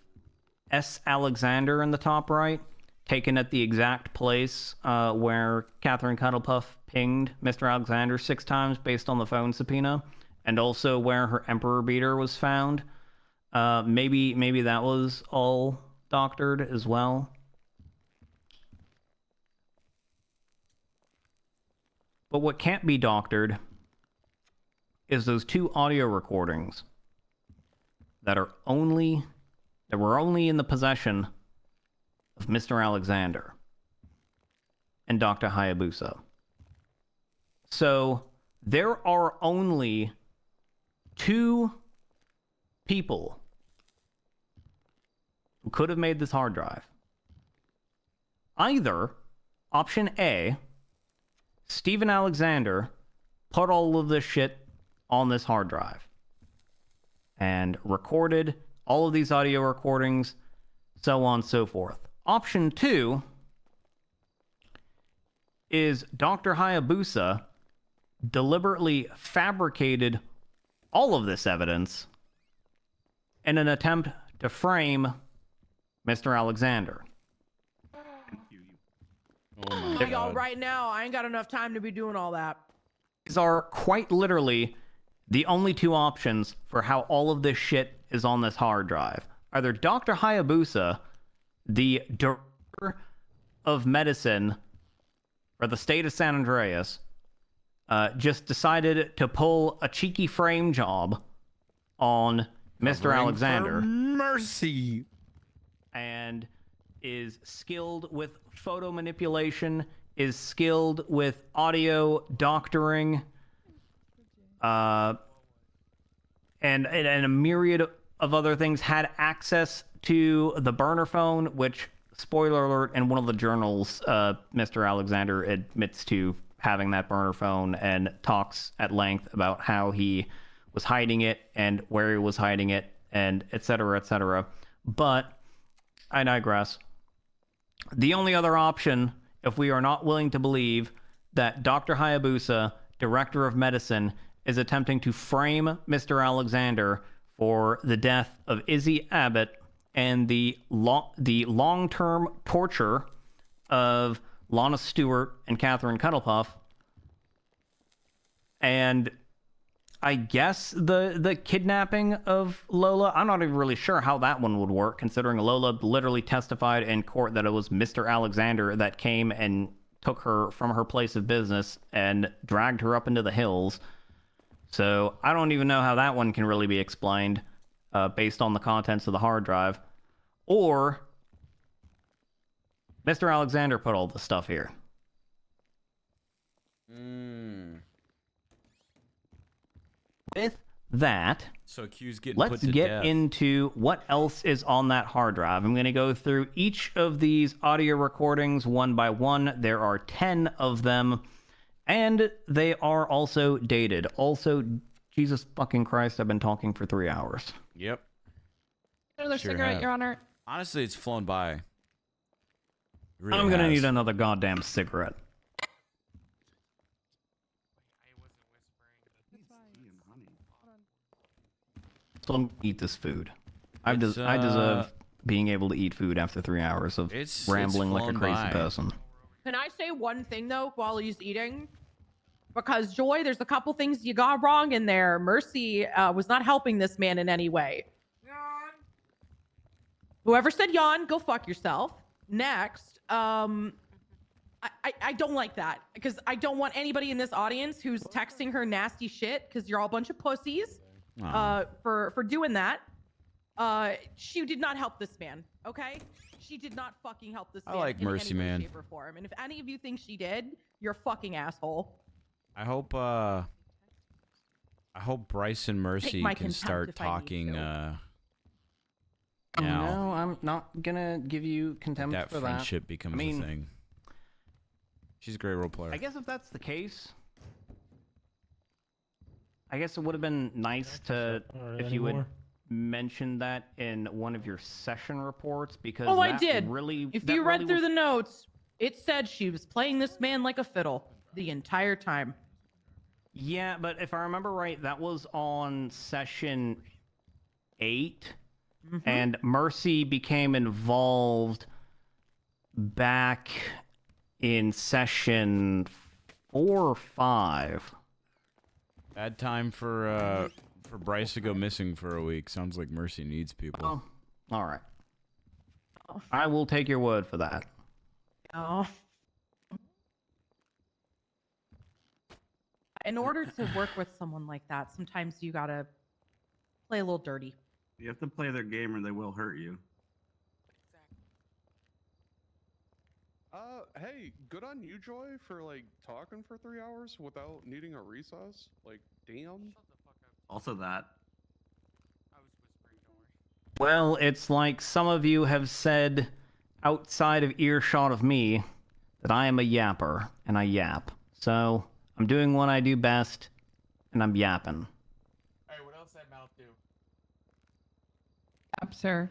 S. Alexander in the top right, taken at the exact place where Catherine Cuddlepuff pinged Mr. Alexander 6 times based on the phone subpoena, and also where her Emperor beater was found. Maybe that was all doctored as well. But what can't be doctored is those 2 audio recordings that were only in the possession of Mr. Alexander and Dr. Hayabusa. So there are only 2 people who could have made this hard drive. Either option A, Stephen Alexander put all of this shit on this hard drive and recorded all of these audio recordings, so on and so forth. Option 2 is Dr. Hayabusa deliberately fabricated all of this evidence in an attempt to frame Mr. Alexander. Oh my Y'all, God. right now, I ain't got enough time to be doing all that. These are quite literally the only 2 options for how all of this shit is on this hard drive. Either Dr. Hayabusa, the director of medicine for the state of San Andreas, just decided to pull a cheeky frame job on Mr. Alexander. Mercy. And is skilled with photo manipulation, is skilled with audio doctoring, and a myriad of other things, had access to the burner phone, which, spoiler alert, in one of the journals, Mr. Alexander admits to having that burner phone and talks at length about how he was hiding it and where he was hiding it, and et cetera, et cetera. But I digress. The only other option, if we are not willing to believe that Dr. Hayabusa, director of medicine, is attempting to frame Mr. Alexander for the death of Izzy Abbott and the long-term torture of Lana Stewart and Catherine Cuddlepuff, and I guess the kidnapping of Lola. I'm not even really sure how that one would work, considering Lola literally testified in court that it was Mr. Alexander that came and took her from her place of business and dragged her up into the hills. So I don't even know how that one can really be explained based on the contents of the hard drive. Or Mr. Alexander put all this stuff here. With that, so Q's getting let's put to get death. into what else is on that hard drive. I'm going to go through each of these audio recordings one by one. There are 10 of them, and they are also dated. Also, Jesus fucking Christ, I've been talking for 3 hours. Yep. Another Sure cigarette, have. Your Honor. Honestly, it's flown by. It really I'm going to has. need another goddamn cigarette. So I'm gonna eat this food. I deserve being able to eat food after 3 hours of rambling like a flown crazy by. person. Can I say one thing though while he's eating? Because Joy, there's a couple things you got wrong in there. Mercy was not helping this man in any way. Whoever said yawn, go fuck yourself. Next, I don't like that because I don't want anybody in this audience who's texting her nasty shit because you're all a bunch of pussies for doing that. She did not help this man, okay? She did not fucking help this man. I like in Mercy, any way, man. shape, or form. And if any of you think she did, you're a fucking asshole. I hope Bryce and Mercy my can contempt start if I need talking to. now. No, I'm not gonna give you contempt That for friendship that. becomes I mean, a thing. She's a great role player. I guess if that's the case, I guess it would have been nice to if you would mention that in one of your session reports because Oh, I that did. really. If that you read really through was- the notes, it said she was playing this man like a fiddle the entire time. Yeah, but if I remember right, that was on session 8, and Mercy became involved back in session 4 or 5. Bad time for Bryce to go missing for a week. Sounds like Mercy needs people. Oh, all right. I will take your word for that. Oh. In order to work with someone like that, sometimes you gotta play a little dirty. You have to play their game or they will hurt you. Hey, good on you, Joy, for like talking for 3 hours without needing a recess. Like, damn. Also that. Well, it's like some of you have said outside of earshot of me that I am a yapper, and I yap. So, I'm doing what I do best, and I'm yapping. Alright, what else that mouth do? Yep, sir.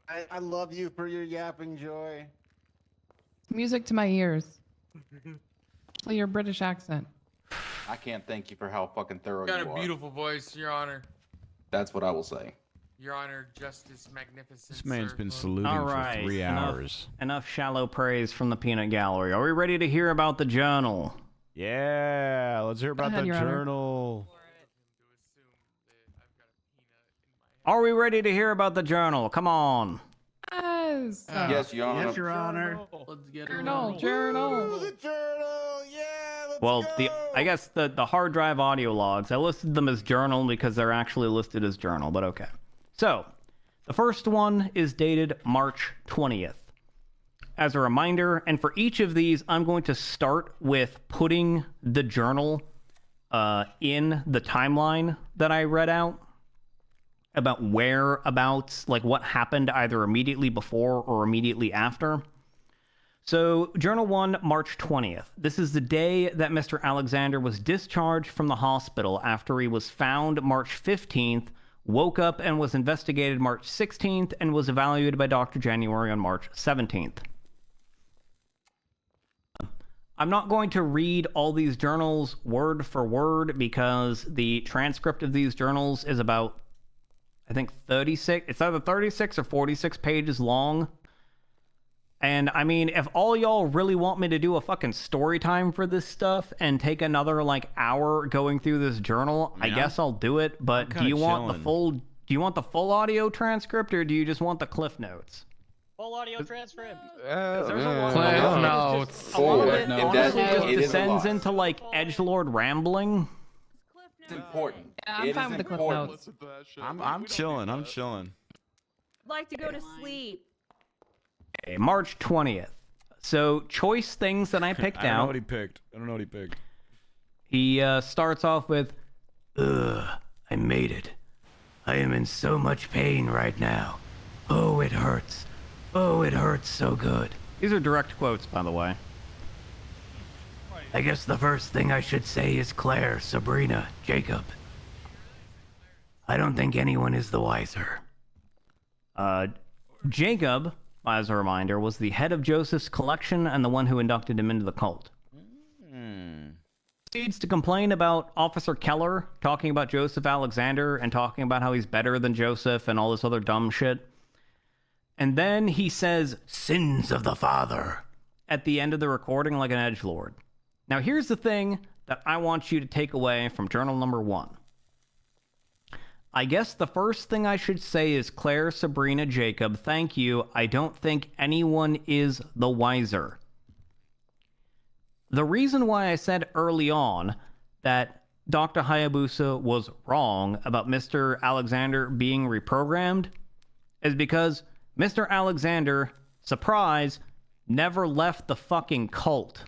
I love you for your yapping, Joy. Music to my ears. Especially your British accent. I can't thank you for how fucking thorough You got you a are. beautiful voice, Your Honor. That's what I will say. Your Honor, justice, magnificent. This man's sir. been saluting All for right, 3 enough- hours. Enough shallow praise from the peanut gallery. Are we ready to hear about the journal? Yeah, let's hear about ahead, the Your Honor. journal. Are we ready to hear about the journal? Come on. Yes. Yes, Your Honor. Yes, Your Honor. Let's get Journal. The journal, yeah, let's Well, go. I guess the hard drive audio logs, I listed them as journal because they're actually listed as journal, but okay. So, the first one is dated March 20th. As a reminder, and for each of these, I'm going to start with putting the journal in the timeline that I read out about whereabouts, like what happened either immediately before or immediately after. So, Journal 1, March 20th. This is the day that Mr. Alexander was discharged from the hospital after he was found March 15th, woke up and was investigated March 16th, and was evaluated by Dr. January on March 17th. I'm not going to read all these journals word for word because the transcript of these journals is about, I think, 36. It's either 36 or 46 pages long. And I mean, if all y'all really want me to do a fucking story time for this stuff and take another like hour going through this journal, I guess I'll do it. But do you want the full? Do you want the full audio transcript or do you just want the cliff notes? Full audio transcript. There's a lot Cliff of notes. A lot of it If honestly that's- just it is a descends lot. into like edgelord rambling. It's important. Yeah, I'm It fine is with the cliff important. notes. I'm chilling. I'm chilling. Like to go to sleep. Okay, March 20th. So choice things that I picked I don't know out. what he picked. I don't know what he picked. He starts off with, "Ugh, I made it. I am in so much pain right now. Oh, it hurts. Oh, it hurts so good." These are direct quotes, by the way. I guess the first thing I should say is Claire, Sabrina, Jacob. I don't think anyone is the wiser. Jacob, as a reminder, was the head of Joseph's collection and the one who inducted him into the cult. Proceeds to complain about Officer Keller talking about Joseph Alexander and talking about how he's better than Joseph and all this other dumb shit. And then he says, "Sins of the father," at the end of the recording like an edgelord. Now here's the thing that I want you to take away from journal number 1. I guess the first thing I should say is Claire, Sabrina, Jacob, thank you. I don't think anyone is the wiser. The reason why I said early on that Dr. Hayabusa was wrong about Mr. Alexander being reprogrammed is because Mr. Alexander, surprise, never left the fucking cult.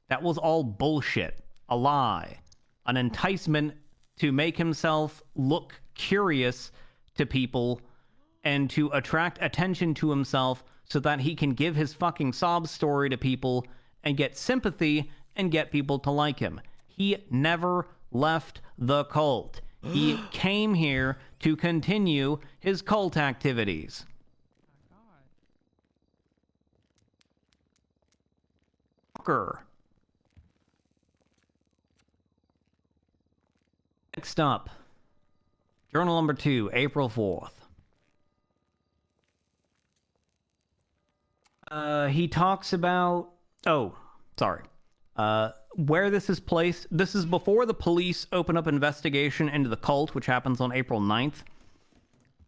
That was all bullshit, a lie, an enticement to make himself look curious to people and to attract attention to himself so that he can give his fucking sob story to people and get sympathy and get people to like him. He never left the cult. He came here to continue his cult activities. Next up, journal number 2, April 4th. He talks about... Oh, sorry. Where this is placed, this is before the police open up investigation into the cult, which happens on April 9th.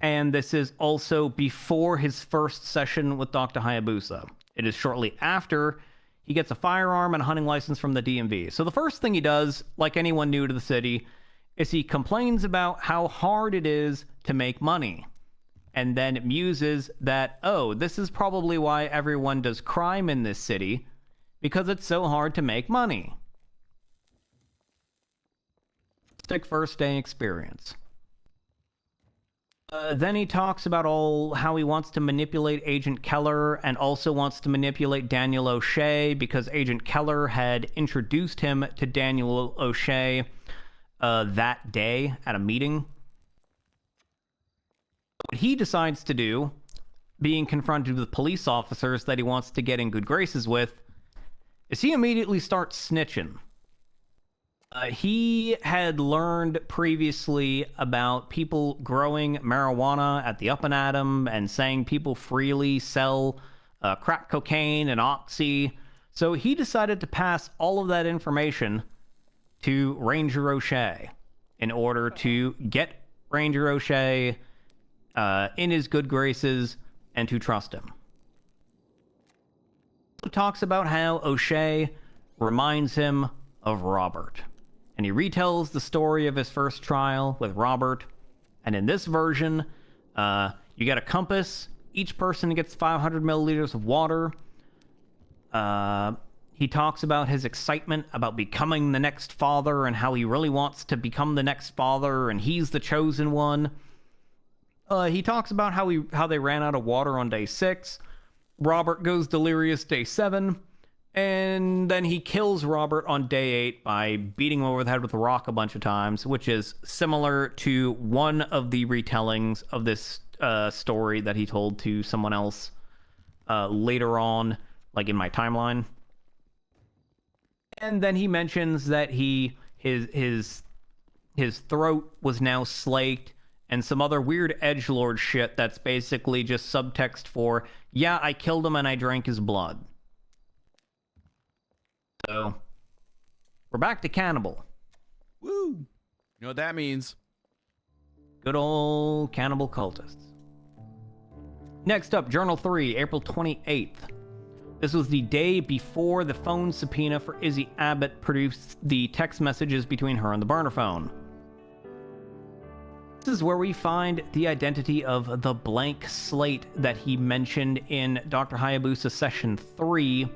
And this is also before his first session with Dr. Hayabusa. It is shortly after he gets a firearm and a hunting license from the DMV. So the first thing he does, like anyone new to the city, is he complains about how hard it is to make money. And then muses that, oh, this is probably why everyone does crime in this city, because it's so hard to make money. Stick first day experience. Then he talks about how he wants to manipulate Agent Keller and also wants to manipulate Daniel O'Shea because Agent Keller had introduced him to Daniel O'Shea that day at a meeting. What he decides to do, being confronted with police officers that he wants to get in good graces with, is he immediately starts snitching. He had learned previously about people growing marijuana at the Up and Atom and saying people freely sell crack cocaine and oxy. So he decided to pass all of that information to Ranger O'Shea in order to get Ranger O'Shea in his good graces and to trust him. He talks about how O'Shea reminds him of Robert. And he retells the story of his first trial with Robert. And in this version, you get a compass. Each person gets 500 milliliters of water. He talks about his excitement about becoming the next father and how he really wants to become the next father and he's the chosen one. He talks about how they ran out of water on day 6. Robert goes delirious day 7. And then he kills Robert on day 8 by beating him over the head with a rock a bunch of times, which is similar to one of the retellings of this story that he told to someone else later on, like in my timeline. And then he mentions that his throat was now slaked and some other weird edgelord shit that's basically just subtext for, yeah, I killed him and I drank his blood. So, we're back to cannibal. Woo! You know what that means? Good old cannibal cultists. Next up, Journal 3, April 28th. This was the day before the phone subpoena for Izzy Abbott produced the text messages between her and the burner phone. This is where we find the identity of the blank slate that he mentioned in Dr. Hayabusa Session 3,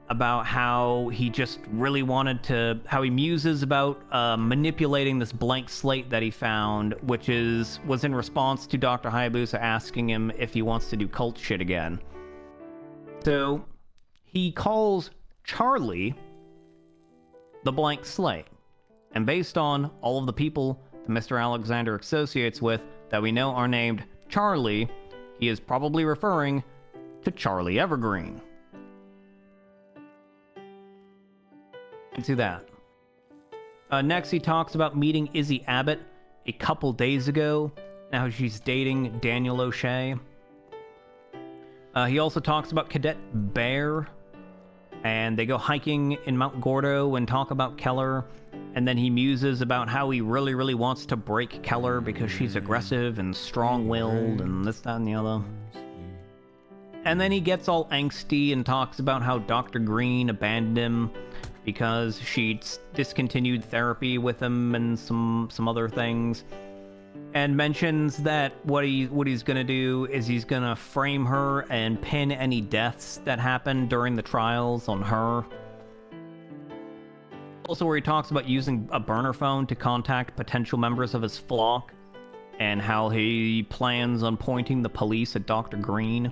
about how he just really wanted to, how he muses about manipulating this blank slate that he found, which was in response to Dr. Hayabusa asking him if he wants to do cult shit again. So he calls Charlie the blank slate. And based on all of the people that Mr. Alexander associates with that we know are named Charlie, he is probably referring to Charlie Evergreen. Into that. Next, he talks about meeting Izzy Abbott a couple days ago, and how she's dating Daniel O'Shea. He also talks about Cadet Bear, and they go hiking in Mount Gordo and talk about Keller, and then he muses about how he really, really wants to break Keller because she's aggressive and strong-willed and this, that, and the other. And then he gets all angsty and talks about how Dr. Green abandoned him because she discontinued therapy with him and some other things, and mentions that what he's gonna do is he's gonna frame her and pin any deaths that happened during the trials on her. Also, where he talks about using a burner phone to contact potential members of his flock, and how he plans on pointing the police at Dr. Green.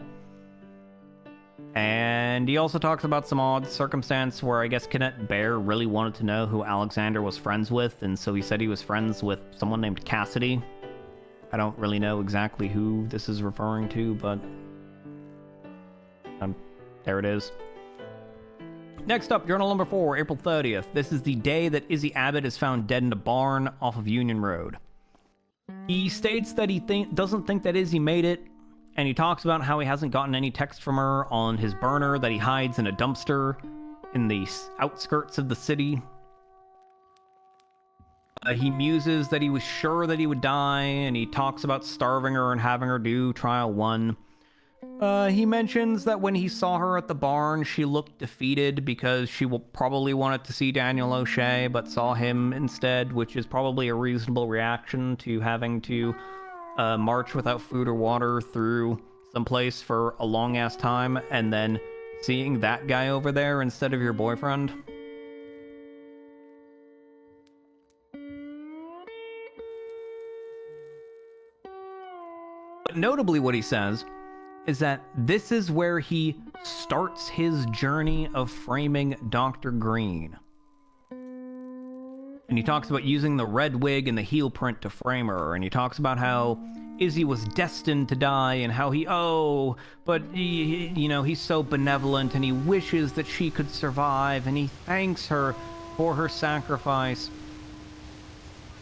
And he also talks about some odd circumstance where I guess Cadet Bear really wanted to know who Alexander was friends with, and so he said he was friends with someone named Cassidy. I don't really know exactly who this is referring to, but there it is. Next up, journal number 4, April 30th. This is the day that Izzy Abbott is found dead in a barn off of Union Road. He states that he doesn't think that Izzy made it, and he talks about how he hasn't gotten any text from her on his burner that he hides in a dumpster in the outskirts of the city. He muses that he was sure that he would die, and he talks about starving her and having her do trial 1. He mentions that when he saw her at the barn, she looked defeated because she probably wanted to see Daniel O'Shea, but saw him instead, which is probably a reasonable reaction to having to march without food or water through someplace for a long-ass time, and then seeing that guy over there instead of your boyfriend. But notably what he says is that this is where he starts his journey of framing Dr. Green. And he talks about using the red wig and the heel print to frame her, and he talks about how Izzy was destined to die, and how but he's so benevolent, and he wishes that she could survive, and he thanks her for her sacrifice.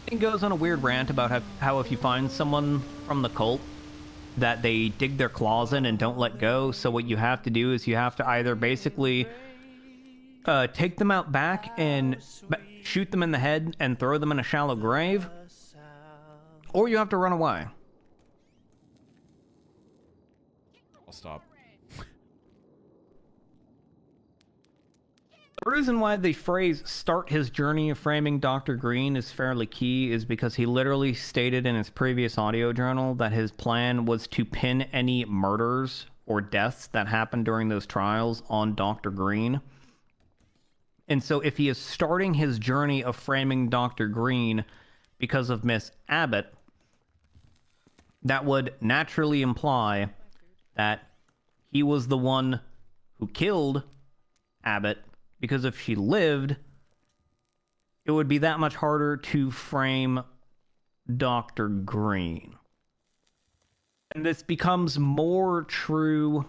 He goes on a weird rant about how if you find someone from the cult, that they dig their claws in and don't let go, so what you have to do is you have to either basically take them out back and shoot them in the head and throw them in a shallow grave, or you have to run away. I'll stop. The reason why the phrase "start his journey of framing Dr. Green" is fairly key is because he literally stated in his previous audio journal that his plan was to pin any murders or deaths that happened during those trials on Dr. Green. And so if he is starting his journey of framing Dr. Green because of Miss Abbott, that would naturally imply that he was the one who killed Abbott, because if she lived, it would be that much harder to frame Dr. Green. And this becomes more true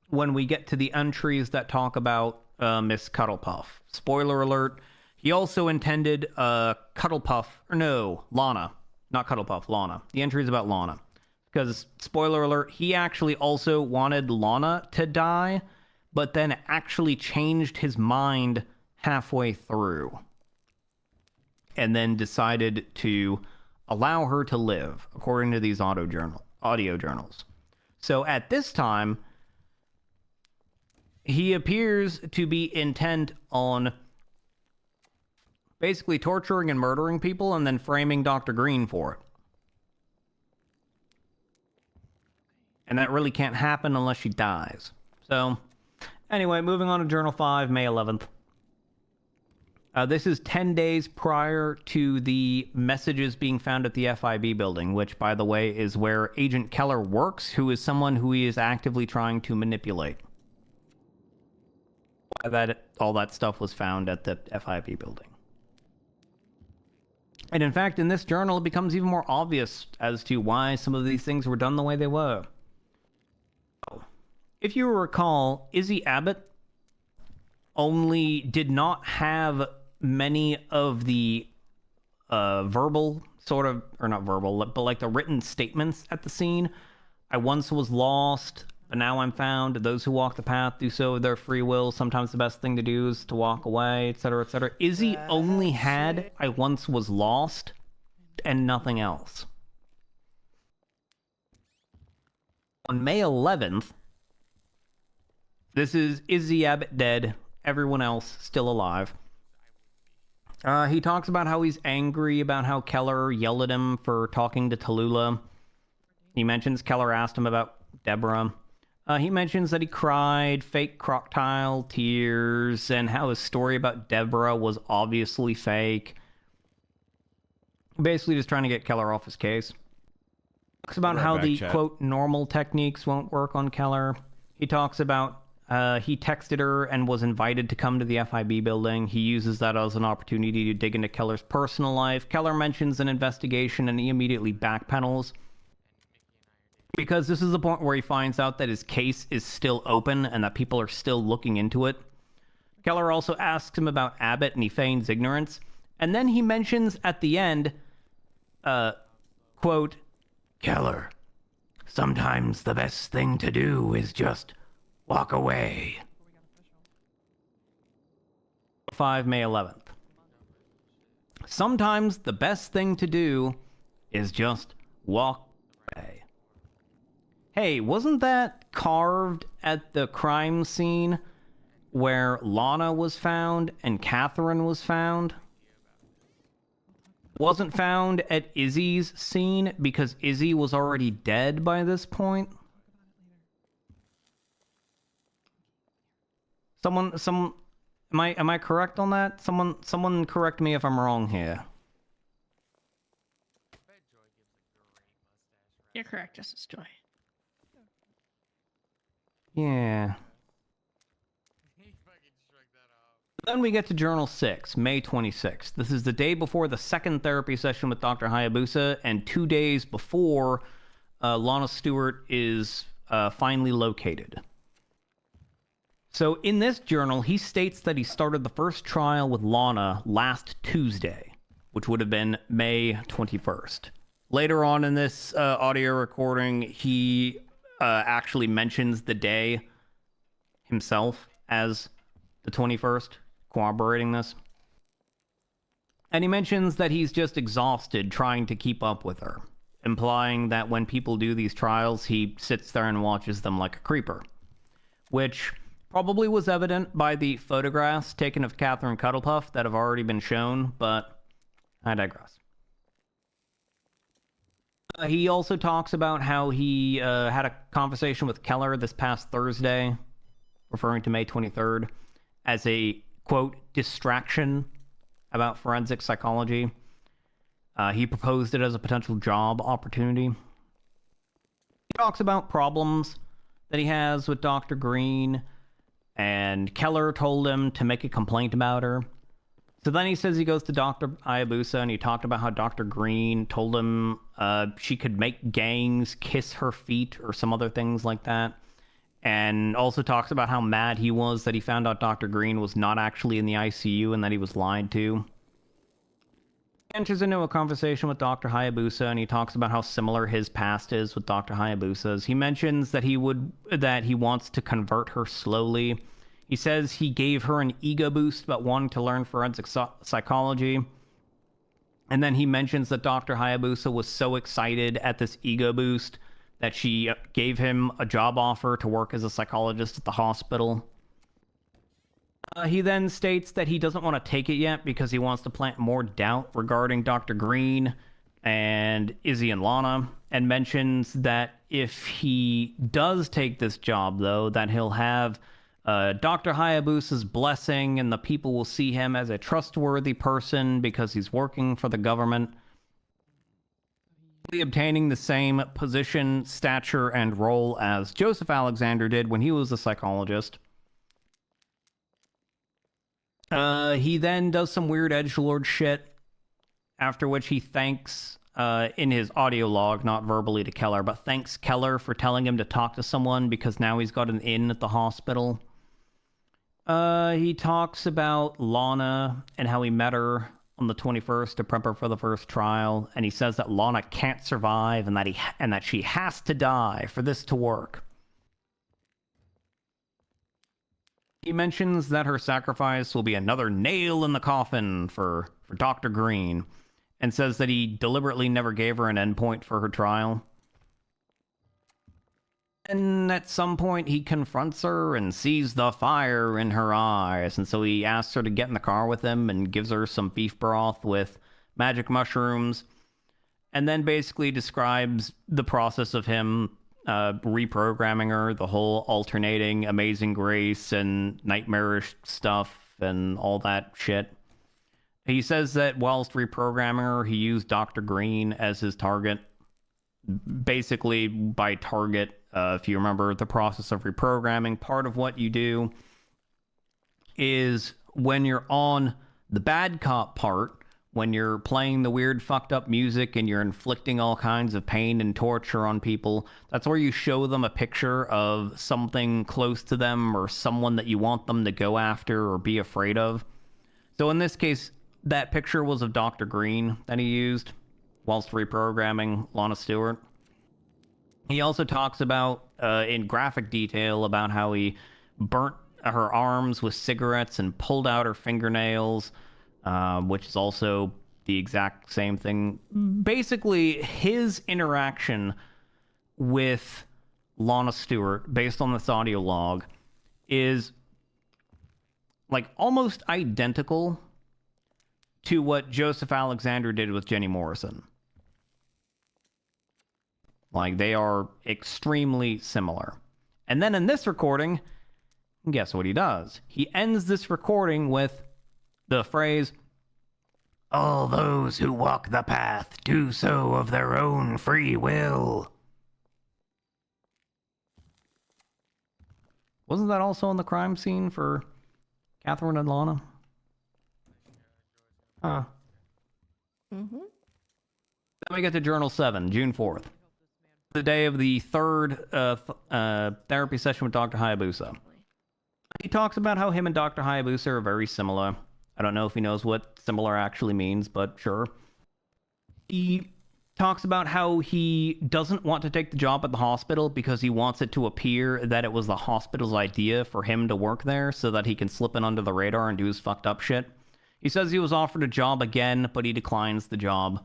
when we get to the entries that talk about Miss Cuddlepuff. Spoiler alert, he also intended Cuddlepuff, or no, Lana. Not Cuddlepuff, Lana. The entry is about Lana. Because, spoiler alert, he actually also wanted Lana to die, but then actually changed his mind halfway through. And then decided to allow her to live, according to these audio journals. So at this time, he appears to be intent on basically torturing and murdering people and then framing Dr. Green for it. And that really can't happen unless she dies. So, anyway, moving on to Journal 5, May 11th. This is 10 days prior to the messages being found at the FIB building, which, by the way, is where Agent Keller works, who is someone who he is actively trying to manipulate. All that stuff was found at the FIB building. And in fact, in this journal, it becomes even more obvious as to why some of these things were done the way they were. If you recall, Izzy Abbott only did not have many of the verbal, sort of, or not verbal, but like the written statements at the scene. I once was lost, but now I'm found. Those who walk the path do so of their free will. Sometimes the best thing to do is to walk away, etc., etc. Izzy only had "I once was lost" and nothing else. On May 11th, this is Izzy Abbott dead, everyone else still alive. He talks about how he's angry about how Keller yelled at him for talking to Tallulah. He mentions Keller asked him about Deborah. He mentions that he cried fake crocodile tears and how his story about Deborah was obviously fake. Basically just trying to get Keller off his case. Talks about how the, quote, normal techniques won't work on Keller. He talks about he texted her and was invited to come to the FIB building. He uses that as an opportunity to dig into Keller's personal life. Keller mentions an investigation and he immediately backpedals. Because this is the point where he finds out that his case is still open and that people are still looking into it. Keller also asks him about Abbott and he feigns ignorance. And then he mentions at the end, quote, Keller, sometimes the best thing to do is just walk away. 5 May 11th. Sometimes the best thing to do is just walk away. Hey, wasn't that carved at the crime scene where Lana was found and Catherine was found? Wasn't found at Izzy's scene because Izzy was already dead by this point? Am I correct on that? Someone correct me if I'm wrong here. You're correct, Justice Joy. Yeah. Then we get to Journal 6, May 26th. This is the day before the second therapy session with Dr. Hayabusa and 2 days before Lana Stewart is finally located. So in this journal, he states that he started the first trial with Lana last Tuesday, which would have been May 21st. Later on in this audio recording, he actually mentions the day himself as the 21st, corroborating this. And he mentions that he's just exhausted trying to keep up with her, implying that when people do these trials, he sits there and watches them like a creeper, which probably was evident by the photographs taken of Catherine Cuddlepuff that have already been shown, but I digress. He also talks about how he had a conversation with Keller this past Thursday, referring to May 23rd, as a, quote, distraction about forensic psychology. He proposed it as a potential job opportunity. He talks about problems that he has with Dr. Green, and Keller told him to make a complaint about her. So then he says he goes to Dr. Hayabusa and he talked about how Dr. Green told him she could make gangs kiss her feet or some other things like that. And also talks about how mad he was that he found out Dr. Green was not actually in the ICU and that he was lied to. He enters into a conversation with Dr. Hayabusa and he talks about how similar his past is with Dr. Hayabusa's. He mentions that he wants to convert her slowly. He says he gave her an ego boost about wanting to learn forensic psychology. And then he mentions that Dr. Hayabusa was so excited at this ego boost that she gave him a job offer to work as a psychologist at the hospital. He then states that he doesn't want to take it yet because he wants to plant more doubt regarding Dr. Green and Izzy and Lana, and mentions that if he does take this job, though, that he'll have Dr. Hayabusa's blessing and the people will see him as a trustworthy person because he's working for the government, obtaining the same position, stature, and role as Joseph Alexander did when he was a psychologist. He then does some weird edgelord shit, after which he thanks, in his audio log, not verbally to Keller, but thanks Keller for telling him to talk to someone because now he's got an in at the hospital. He talks about Lana and how he met her on the 21st to prep her for the first trial, and he says that Lana can't survive and that she has to die for this to work. He mentions that her sacrifice will be another nail in the coffin for Dr. Green, and says that he deliberately never gave her an endpoint for her trial. And at some point he confronts her and sees the fire in her eyes, and so he asks her to get in the car with him and gives her some beef broth with magic mushrooms, and then basically describes the process of him reprogramming her, the whole alternating Amazing Grace and nightmarish stuff and all that shit. He says that whilst reprogramming her, he used Dr. Green as his target. Basically, by target, If you remember the process of reprogramming, part of what you do is when you're on the bad cop part, when you're playing the weird fucked up music and you're inflicting all kinds of pain and torture on people, that's where you show them a picture of something close to them or someone that you want them to go after or be afraid of. So in this case, that picture was of Dr. Green that he used whilst reprogramming Lana Stewart. He also talks about, in graphic detail, about how he burnt her arms with cigarettes and pulled out her fingernails, which is also the exact same thing. Basically, his interaction with Lana Stewart, based on this audio log, is like almost identical to what Joseph Alexander did with Jenny Morrison. Like, they are extremely similar. And then in this recording, guess what he does? He ends this recording with the phrase, "All those who walk the path do so of their own free will." Wasn't that also on the crime scene for Catherine and Lana? Huh. Mm-hmm. Then we get to Journal 7, June 4th. The day of the third therapy session with Dr. Hayabusa. He talks about how him and Dr. Hayabusa are very similar. I don't know if he knows what similar actually means, but sure. He talks about how he doesn't want to take the job at the hospital because he wants it to appear that it was the hospital's idea for him to work there so that he can slip in under the radar and do his fucked up shit. He says he was offered a job again, but he declines the job.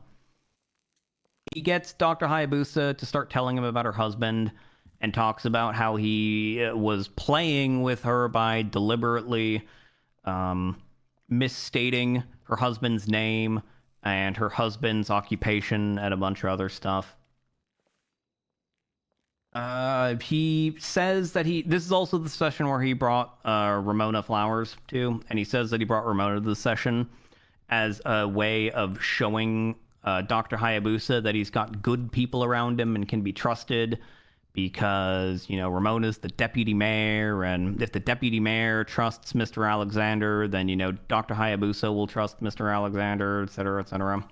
He gets Dr. Hayabusa to start telling him about her husband and talks about how he was playing with her by deliberately misstating her husband's name and her husband's occupation and a bunch of other stuff. He says that this is also the session where he brought Ramona flowers too, and he says that he brought Ramona to the session as a way of showing Dr. Hayabusa that he's got good people around him and can be trusted because, you know, Ramona's the deputy mayor, and if the deputy mayor trusts Mr. Alexander, then, you know, Dr. Hayabusa will trust Mr. Alexander, etc., etc.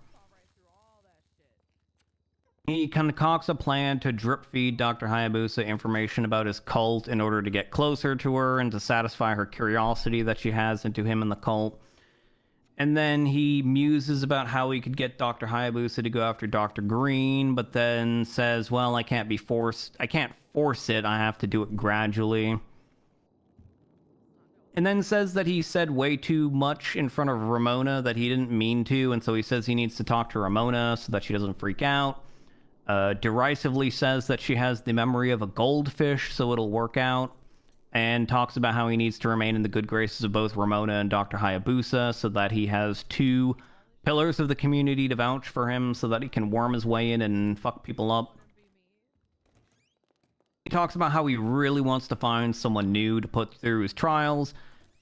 He concocts a plan to drip feed Dr. Hayabusa information about his cult in order to get closer to her and to satisfy her curiosity that she has into him and the cult. And then he muses about how he could get Dr. Hayabusa to go after Dr. Green, but then says, well, I can't force it, I have to do it gradually. And then says that he said way too much in front of Ramona that he didn't mean to, and so he says he needs to talk to Ramona so that she doesn't freak out. Derisively says that she has the memory of a goldfish, so it'll work out. And talks about how he needs to remain in the good graces of both Ramona and Dr. Hayabusa so that he has two pillars of the community to vouch for him so that he can worm his way in and fuck people up. He talks about how he really wants to find someone new to put through his trials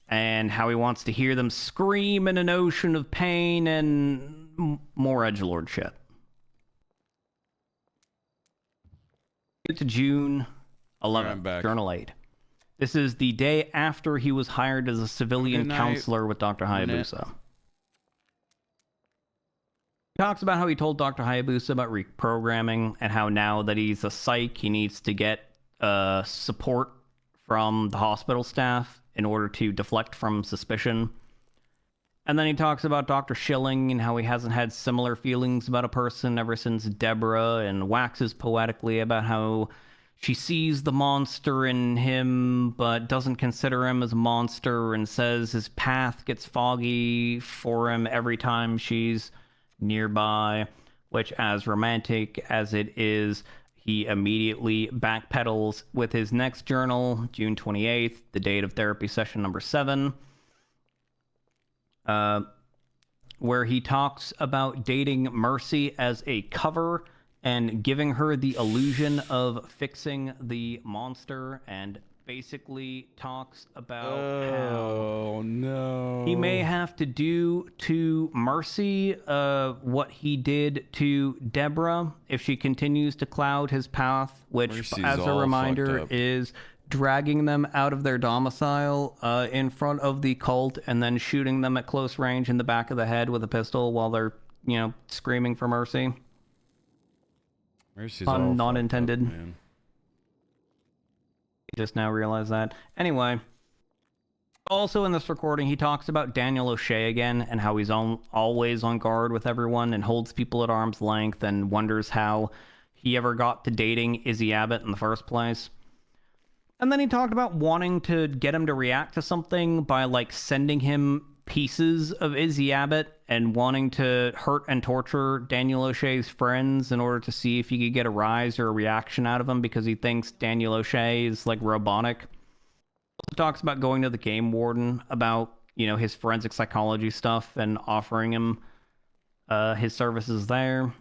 and how he wants to hear them scream in an ocean of pain and more edgelord shit. Get to June 11th, Journal 8. This is the day after he was hired as a civilian counselor with Dr. Hayabusa. He talks about how he told Dr. Hayabusa about reprogramming and how now that he's a psych, he needs to get support from the hospital staff in order to deflect from suspicion. And then he talks about Dr. Schilling and how he hasn't had similar feelings about a person ever since Deborah, and waxes poetically about how she sees the monster in him, but doesn't consider him as a monster, and says his path gets foggy for him every time she's nearby, which, as romantic as it is, he immediately backpedals with his next journal, June 28th, the date of therapy session number 7, where he talks about dating Mercy as a cover and giving her the illusion of fixing the monster and basically talks about Oh no. he may have to do to Mercy what he did to Deborah if she continues to cloud his path, which, Mercy's as a all reminder, fucked up. is dragging them out of their domicile in front of the cult and then shooting them at close range in the back of the head with a pistol while they're, screaming for mercy. Mercy's Pun all not fucked intended. Up, man. Just now realized that. Anyway. Also in this recording, he talks about Daniel O'Shea again and how he's always on guard with everyone and holds people at arm's length and wonders how he ever got to dating Izzy Abbott in the first place. And then he talked about wanting to get him to react to something by, sending him pieces of Izzy Abbott and wanting to hurt and torture Daniel O'Shea's friends in order to see if he could get a rise or a reaction out of him because he thinks Daniel O'Shea is, robotic. Talks about going to the game warden about, his forensic psychology stuff and offering him his services there.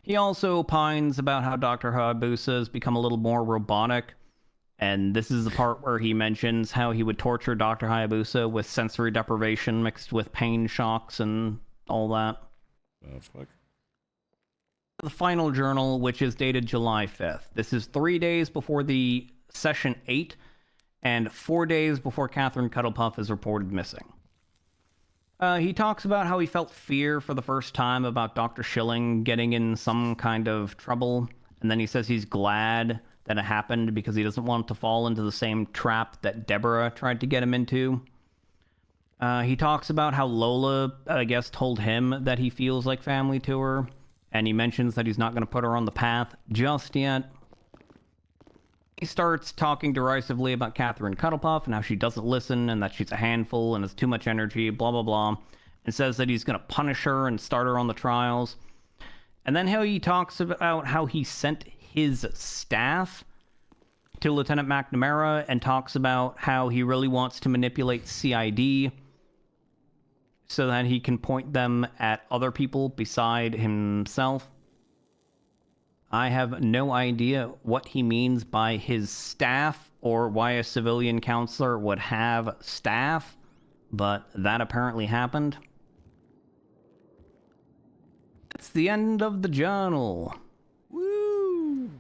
He also opines about how Dr. Hayabusa has become a little more robotic, and this is the part where he mentions how he would torture Dr. Hayabusa with sensory deprivation mixed with pain shocks and all that. Oh, fuck. The final journal, which is dated July 5th. This is 3 days before the Session 8, and 4 days before Catherine Cuddlepuff is reported missing. He talks about how he felt fear for the first time about Dr. Schilling getting in some kind of trouble, and then he says he's glad that it happened because he doesn't want to fall into the same trap that Deborah tried to get him into. He talks about how Lola, I guess, told him that he feels like family to her, and he mentions that he's not going to put her on the path just yet. He starts talking derisively about Catherine Cuddlepuff and how she doesn't listen and that she's a handful and has too much energy, blah, blah, blah, and says that he's going to punish her and start her on the trials. And then how he talks about how he sent his staff to Lieutenant McNamara and talks about how he really wants to manipulate CID so that he can point them at other people beside himself. I have no idea what he means by his staff or why a civilian counselor would have staff, but that apparently happened. That's the end of the journal. Woo!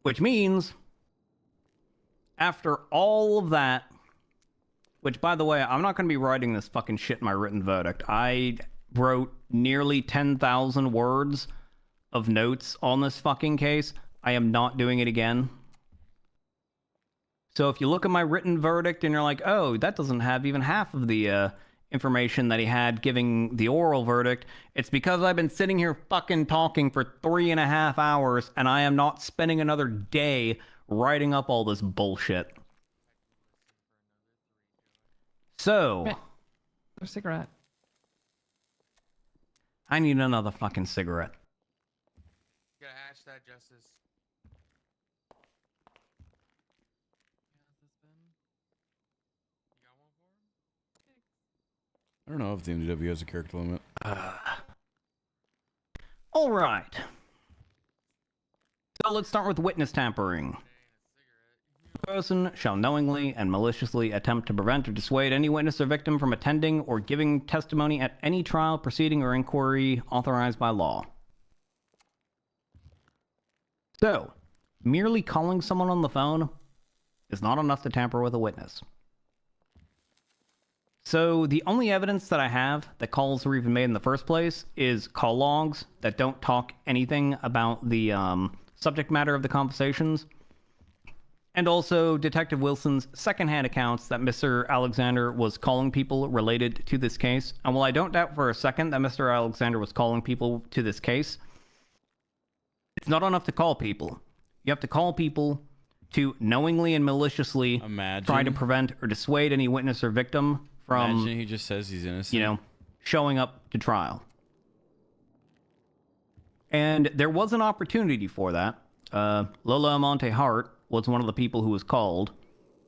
Which means, after all of that, which, by the way, I'm not going to be writing this fucking shit in my written verdict. I wrote nearly 10,000 words of notes on this fucking case. I am not doing it again. So if you look at my written verdict and you're like, oh, that doesn't have even half of the information that he had giving the oral verdict, it's because I've been sitting here fucking talking for 3.5 hours and I am not spending another day writing up all this bullshit. So, A cigarette. I need another fucking cigarette. Gotta hash that justice. I don't know if the MDW has a character limit. All right. So let's start with witness tampering. A person shall knowingly and maliciously attempt to prevent or dissuade any witness or victim from attending or giving testimony at any trial, proceeding, or inquiry authorized by law. So, merely calling someone on the phone is not enough to tamper with a witness. So, the only evidence that I have that calls were even made in the first place is call logs that don't talk anything about the subject matter of the conversations. And also Detective Wilson's secondhand accounts that Mr. Alexander was calling people related to this case. And while I don't doubt for a second that Mr. Alexander was calling people to this case, it's not enough to call people. You have to call people to knowingly and maliciously try to prevent or dissuade any witness or victim from, Imagine he just says he's innocent. showing up to trial. And there was an opportunity for that. Lola Amonte Hart was one of the people who was called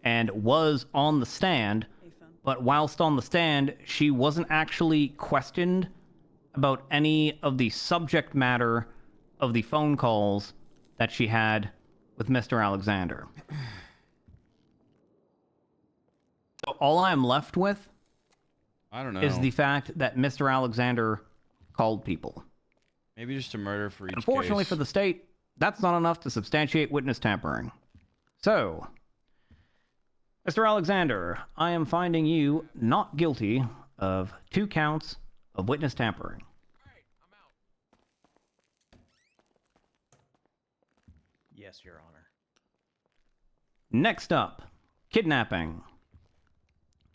and was on the stand, but whilst on the stand, she wasn't actually questioned about any of the subject matter of the phone calls that she had with Mr. Alexander. So all I am left with I don't know. is the fact that Mr. Alexander called people. Maybe just a murder for each Unfortunately case. for the state, that's not enough to substantiate witness tampering. So, Mr. Alexander, I am finding you not guilty of 2 counts of witness tampering. Yes, Your Honor. Next up, kidnapping.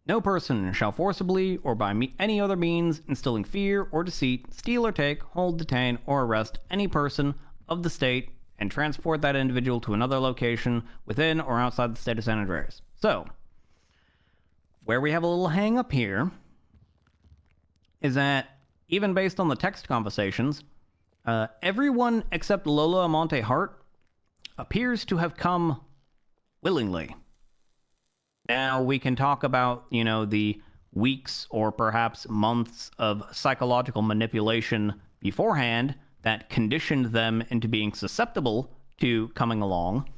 No person shall forcibly or by any other means instilling fear or deceit steal or take, hold, detain, or arrest any person of the state and transport that individual to another location within or outside the state of San Andreas. So, where we have a little hang up here is that even based on the text conversations, everyone except Lola Amonte Hart appears to have come willingly. Now, we can talk about, you know, the weeks or perhaps months of psychological manipulation beforehand that conditioned them into being susceptible to coming along.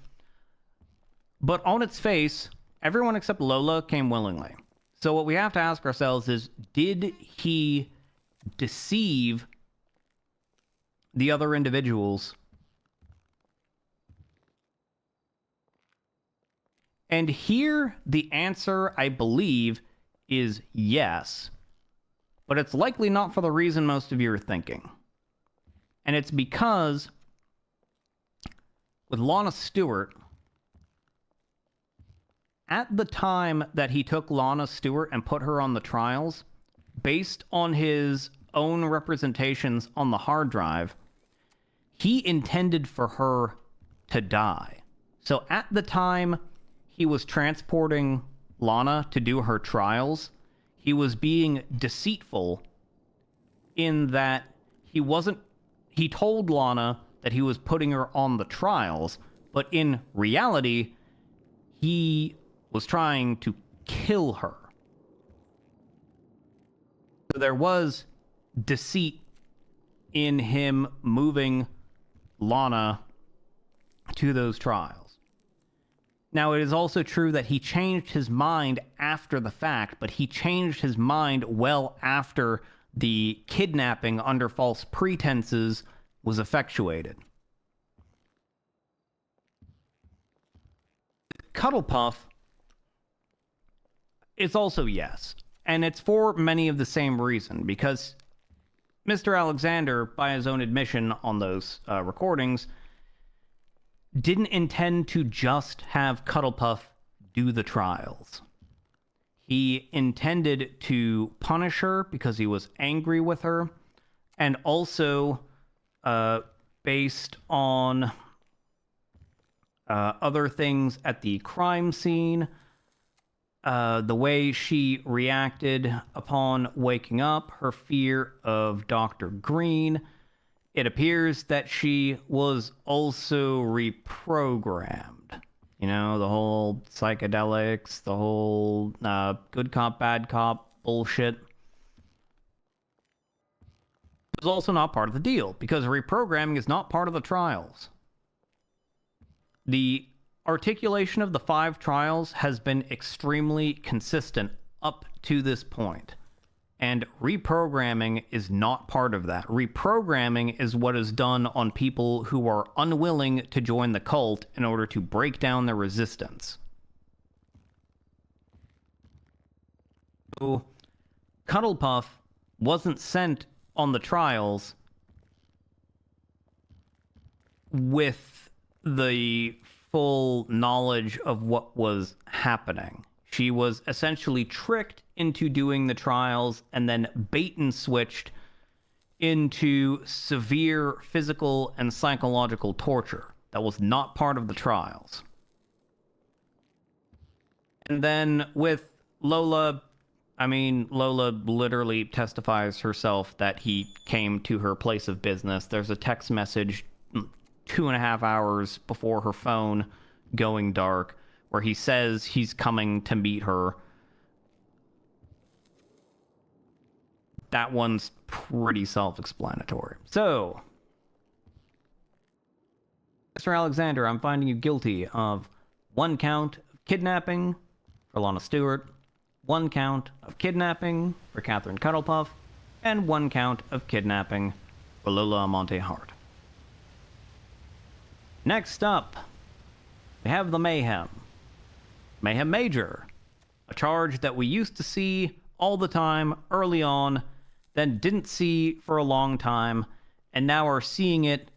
But on its face, everyone except Lola came willingly. So what we have to ask ourselves is, did he deceive the other individuals? And here, the answer, I believe, is yes. But it's likely not for the reason most of you are thinking. And it's because, with Lana Stewart, at the time that he took Lana Stewart and put her on the trials, based on his own representations on the hard drive, he intended for her to die. So at the time he was transporting Lana to do her trials, he was being deceitful in that he told Lana that he was putting her on the trials, but in reality, he was trying to kill her. So there was deceit in him moving Lana to those trials. Now, it is also true that he changed his mind after the fact, but he changed his mind well after the kidnapping under false pretenses was effectuated. Cuddle Puff, it's also yes. And it's for many of the same reason, because Mr. Alexander, by his own admission on those recordings, didn't intend to just have Cuddlepuff do the trials. He intended to punish her because he was angry with her, and also based on other things at the crime scene, the way she reacted upon waking up, her fear of Dr. Green. It appears that she was also reprogrammed. You know, the whole psychedelics, the whole good cop, bad cop bullshit. It was also not part of the deal, because reprogramming is not part of the trials. The articulation of the 5 trials has been extremely consistent up to this point. And reprogramming is not part of that. Reprogramming is what is done on people who are unwilling to join the cult in order to break down their resistance. So, Cuddlepuff wasn't sent on the trials with the full knowledge of what was happening. She was essentially tricked into doing the trials and then bait and switched into severe physical and psychological torture that was not part of the trials. And then with Lola, I mean, Lola literally testifies herself that he came to her place of business. There's a text message 2.5 hours before her phone going dark where he says he's coming to meet her. That one's pretty self-explanatory. So, Mr. Alexander, I'm finding you guilty of 1 count of kidnapping for Lana Stewart, 1 count of kidnapping for Catherine Cuddlepuff, and 1 count of kidnapping for Lola Amonte Hart. Next up, we have the Mayhem. Mayhem Major, a charge that we used to see all the time early on, then didn't see for a long time, and now are seeing it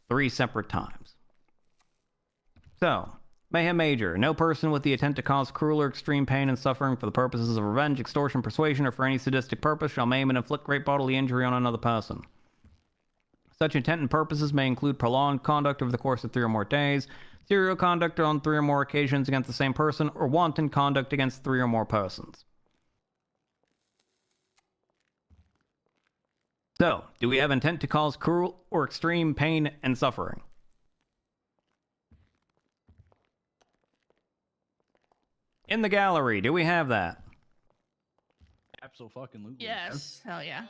3 separate times. So, Mayhem Major, no person with the intent to cause cruel or extreme pain and suffering for the purposes of revenge, extortion, persuasion, or for any sadistic purpose shall maim and inflict great bodily injury on another person. Such intent and purposes may include prolonged conduct over the course of 3 or more days, serial conduct on 3 or more occasions against the same person, or wanton conduct against 3 or more persons. So, do we have intent to cause cruel or extreme pain and suffering? In the gallery, do we have that? Absolutely. Yes. Hell yeah.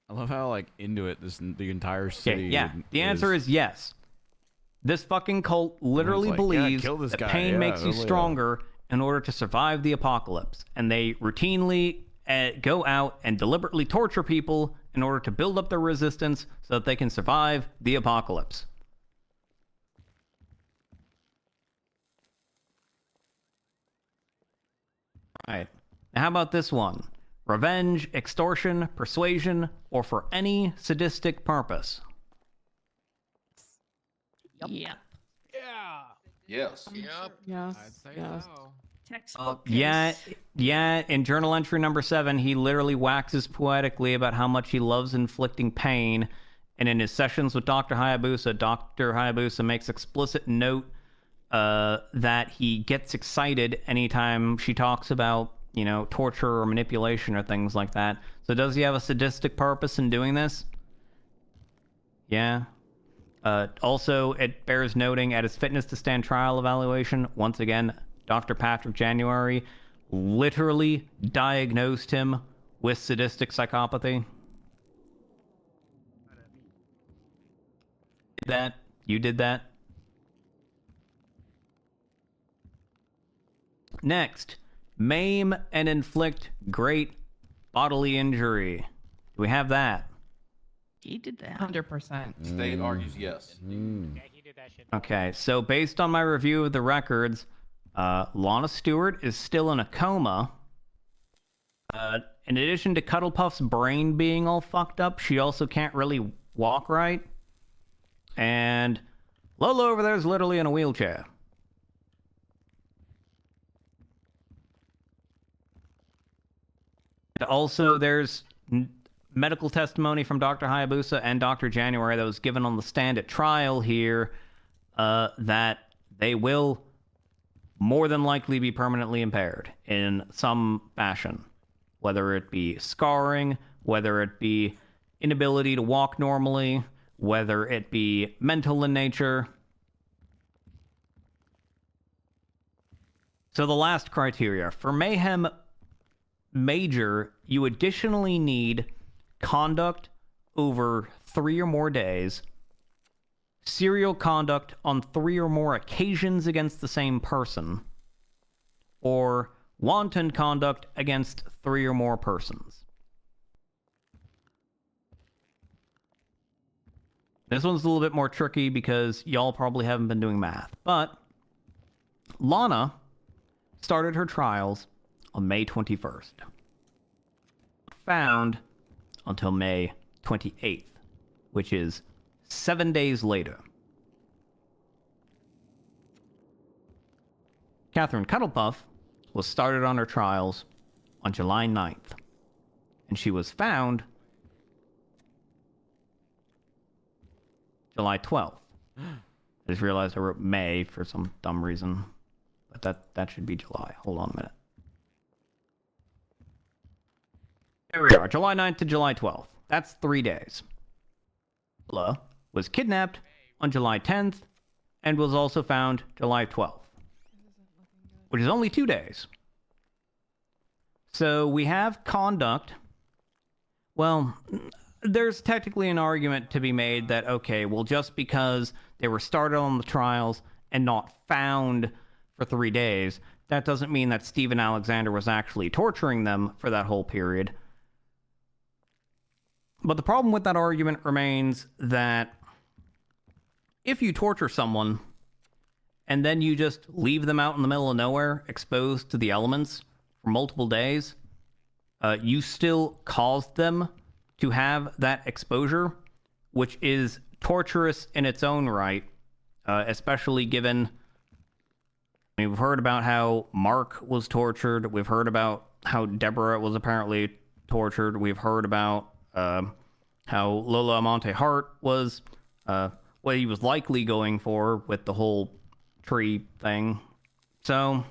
I love how like into it the entire city. Okay, yeah. The answer is yes. This fucking cult literally like, yeah, believes kill this that guy. pain Yeah, makes you totally. stronger in order to survive the apocalypse, and they routinely go out and deliberately torture people in order to build up their resistance so that they can survive the apocalypse. Alright. Now how about this one? Revenge, extortion, persuasion, or for any sadistic purpose. Yep. Yes. Yep. Yes. I'd say Yes. so. Textbook. Yeah, in journal entry number 7, he literally waxes poetically about how much he loves inflicting pain, and in his sessions with Dr. Hayabusa makes explicit note that he gets excited anytime she talks about, you know, torture or manipulation or things like that. So does he have a sadistic purpose in doing this? Yeah. Also, it bears noting at his fitness to stand trial evaluation, once again, Dr. Patrick January literally diagnosed him with sadistic psychopathy. You did that? Next, maim and inflict great bodily injury. Do we have that? He did that. 100%. State argues yes. Okay, so based on my review of the records, Lana Stewart is still in a coma. In addition to Cuddlepuff's brain being all fucked up, she also can't really walk right. And Lola over there is literally in a wheelchair. Also, there's medical testimony from Dr. Hayabusa and Dr. January that was given on the stand at trial here that they will more than likely be permanently impaired in some fashion, whether it be scarring, whether it be inability to walk normally, whether it be mental in nature. So the last criteria for Mayhem Major, you additionally need conduct over 3 or more days, serial conduct on 3 or more occasions against the same person, or wanton conduct against 3 or more persons. This one's a little bit more tricky because y'all probably haven't been doing math, but Lana started her trials on May 21st. Found until May 28th, which is 7 days later. Catherine Cuddlepuff was started on her trials on July 9th, and she was found July 12th. I just realized I wrote May for some dumb reason, but that should be July. Hold on a minute. There we are, July 9th to July 12th. That's 3 days. Lola was kidnapped on July 10th and was also found July 12th, which is only 2 days. So we have conduct. Well, there's technically an argument to be made that, okay, well, just because they were started on the trials and not found for 3 days, that doesn't mean that Stephen Alexander was actually torturing them for that whole period. But the problem with that argument remains that if you torture someone and then you just leave them out in the middle of nowhere, exposed to the elements for multiple days, you still caused them to have that exposure, which is torturous in its own right, especially given... I mean, we've heard about how Mark was tortured. We've heard about how Deborah was apparently tortured. We've heard about how Lola Amante Hart was, what he was likely going for with the whole tree thing. So, I'm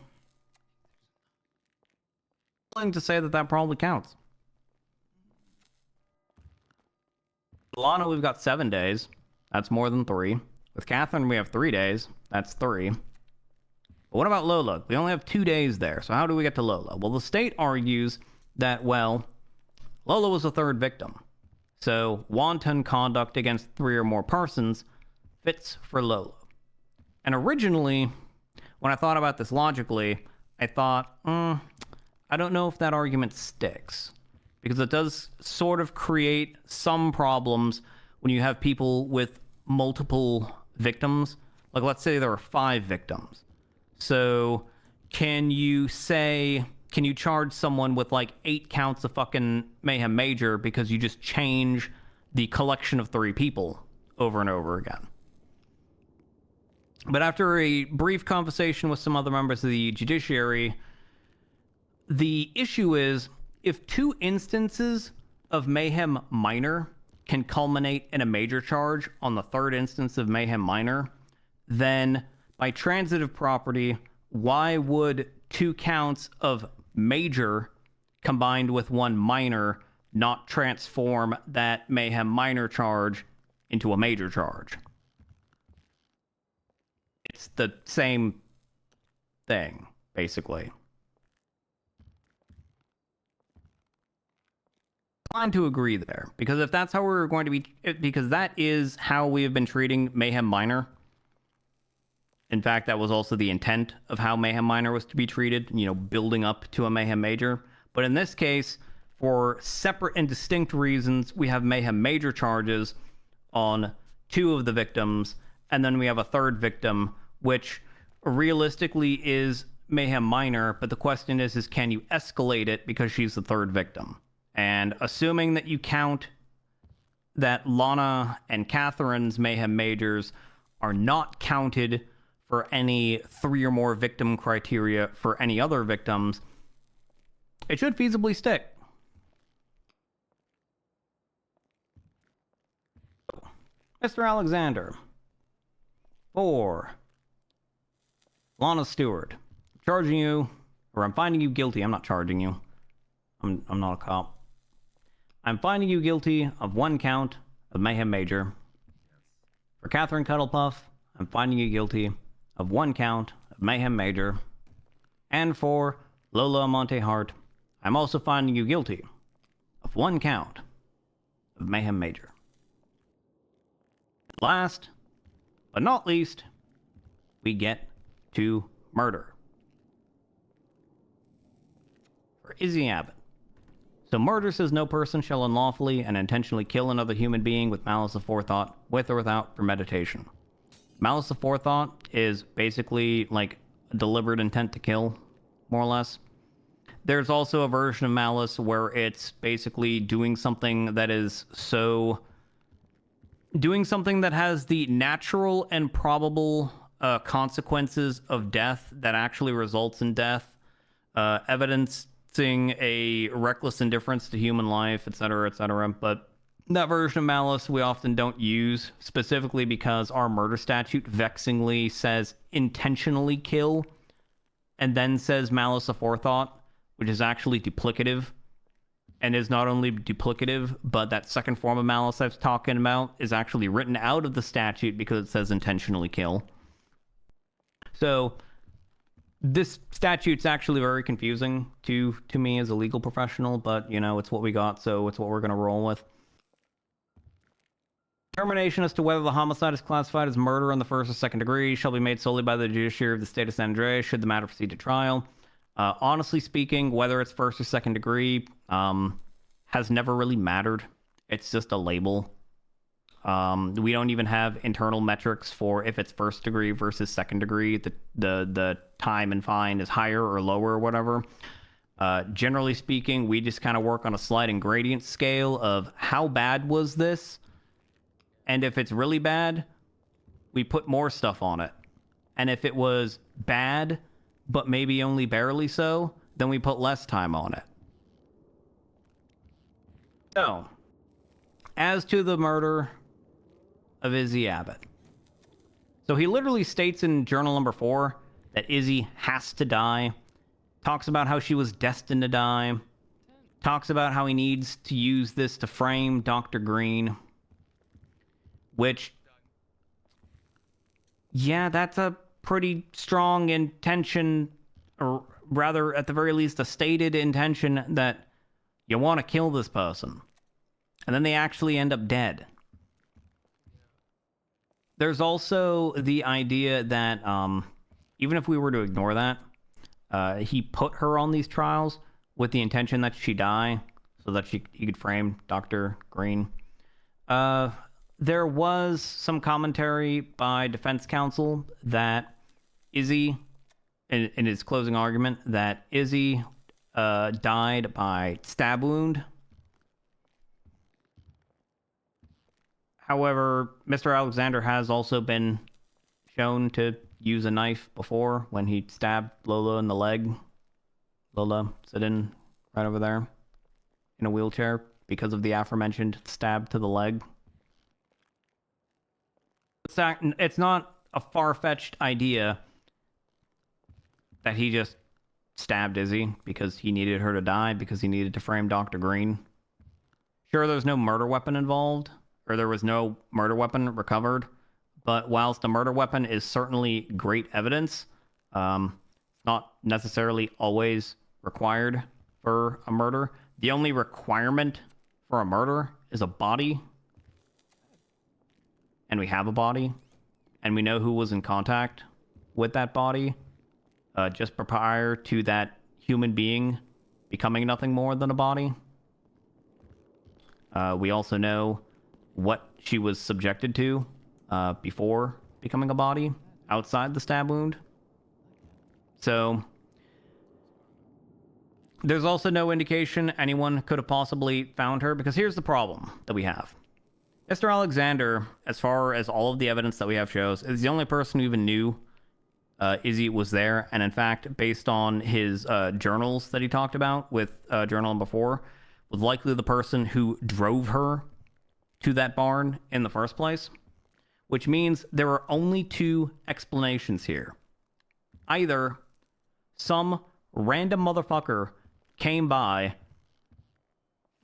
willing to say that that probably counts. Lana, we've got 7 days. That's more than 3. With Catherine, we have 3 days. That's 3. But what about Lola? We only have 2 days there, so how do we get to Lola? Well, the state argues that, well, Lola was the 3rd victim. So, wanton conduct against 3 or more persons fits for Lola. And originally, when I thought about this logically, I thought, I don't know if that argument sticks. Because it does sort of create some problems when you have people with multiple victims. Like, let's say there are 5 victims. So, can you charge someone with like 8 counts of fucking mayhem major because you just change the collection of 3 people over and over again? But after a brief conversation with some other members of the judiciary, the issue is, if 2 instances of mayhem minor can culminate in a major charge on the 3rd instance of mayhem minor, then by transitive property, why would 2 counts of major combined with 1 minor not transform that mayhem minor charge into a major charge? It's the same thing, basically. Inclined to agree there, because if that's how we're going to be, because that is how we have been treating mayhem minor. In fact, that was also the intent of how mayhem minor was to be treated, you know, building up to a mayhem major. But in this case, for separate and distinct reasons, we have mayhem major charges on 2 of the victims, and then we have a 3rd victim, which realistically is mayhem minor, but the question is can you escalate it because she's the 3rd victim? And assuming that you count that Lana and Catherine's mayhem majors are not counted for any 3 or more victim criteria for any other victims, it should feasibly stick. Mr. Alexander, for Lana Stewart, I'm charging you, or I'm finding you guilty. I'm not charging you. I'm not a cop. I'm finding you guilty of 1 count of mayhem major. For Catherine Cuddlepuff, I'm finding you guilty of 1 count of mayhem major. And for Lola Amante Hart, I'm also finding you guilty of 1 count of mayhem major. Last, but not least, we get to murder. For Izzy Abbott. So murder says no person shall unlawfully and intentionally kill another human being with malice aforethought, with or without premeditation. Malice aforethought is basically like a deliberate intent to kill, more or less. There's also a version of malice where it's basically doing something that is so... doing something that has the natural and probable consequences of death that actually results in death, evidencing a reckless indifference to human life, etc., etc. But that version of malice we often don't use, specifically because our murder statute vexingly says intentionally kill, and then says malice aforethought, which is actually duplicative. And is not only duplicative, but that second form of malice I was talking about is actually written out of the statute because it says intentionally kill. So, this statute's actually very confusing to me as a legal professional, but, you know, it's what we got, so it's what we're going to roll with. Determination as to whether the homicide is classified as murder in the first or second degree shall be made solely by the judiciary of the state of San Andreas should the matter proceed to trial. Honestly speaking, whether it's first or second degree has never really mattered. It's just a label. We don't even have internal metrics for if it's first degree versus second degree. The time and fine is higher or lower or whatever. Generally speaking, we just kind of work on a sliding gradient scale of how bad was this? And if it's really bad, we put more stuff on it. And if it was bad, but maybe only barely so, then we put less time on it. So, as to the murder of Izzy Abbott. So he literally states in journal number 4 that Izzy has to die. Talks about how she was destined to die. Talks about how he needs to use this to frame Dr. Green. Which, yeah, that's a pretty strong intention, or rather, at the very least, a stated intention that you want to kill this person. And then they actually end up dead. There's also the idea that even if we were to ignore that, he put her on these trials with the intention that she die so that he could frame Dr. Green. There was some commentary by defense counsel that Izzy, in his closing argument, that Izzy died by stab wound. However, Mr. Alexander has also been shown to use a knife before when he stabbed Lola in the leg. Lola sitting right over there in a wheelchair because of the aforementioned stab to the leg. It's not a far-fetched idea that he just stabbed Izzy because he needed her to die, because he needed to frame Dr. Green. Sure, there's no murder weapon involved, or there was no murder weapon recovered, but whilst a murder weapon is certainly great evidence, not necessarily always required for a murder. The only requirement for a murder is a body. And we have a body. And we know who was in contact with that body just prior to that human being becoming nothing more than a body. We also know what she was subjected to before becoming a body outside the stab wound. So there's also no indication anyone could have possibly found her, because here's the problem that we have. Mr. Alexander, as far as all of the evidence that we have shows, is the only person who even knew Izzy was there. And in fact, based on his journals that he talked about with journal number 4, was likely the person who drove her to that barn in the first place. Which means there are only 2 explanations here. Either some random motherfucker came by,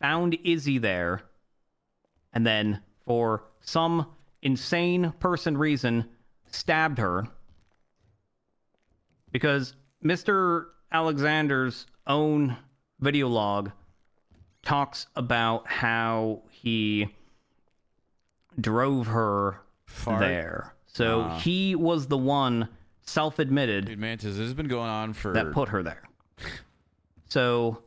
found Izzy there, and then for some insane person reason stabbed her, because Mr. Alexander's own video log talks about how he drove her there. So he was the one, self-admitted, Dude, Mantis, this has been going on for... that put her there. So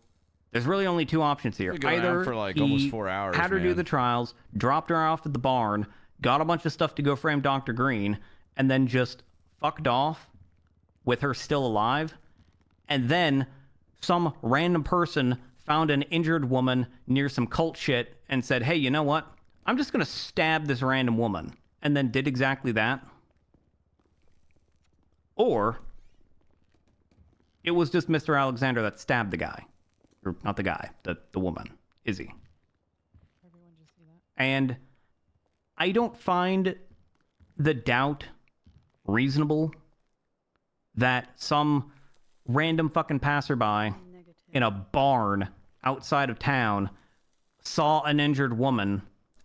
there's really only 2 options here. It's been going on Either for like he almost 4 hours, had her do man. the trials, dropped her off at the barn, got a bunch of stuff to go frame Dr. Green, and then just fucked off with her still alive. And then some random person found an injured woman near some cult shit and said, hey, you know what? I'm just going to stab this random woman. And then did exactly that. Or it was just Mr. Alexander that stabbed the guy. Or not the guy, the woman, Izzy. And I don't find the doubt reasonable that some random fucking passerby in a barn outside of town saw an injured woman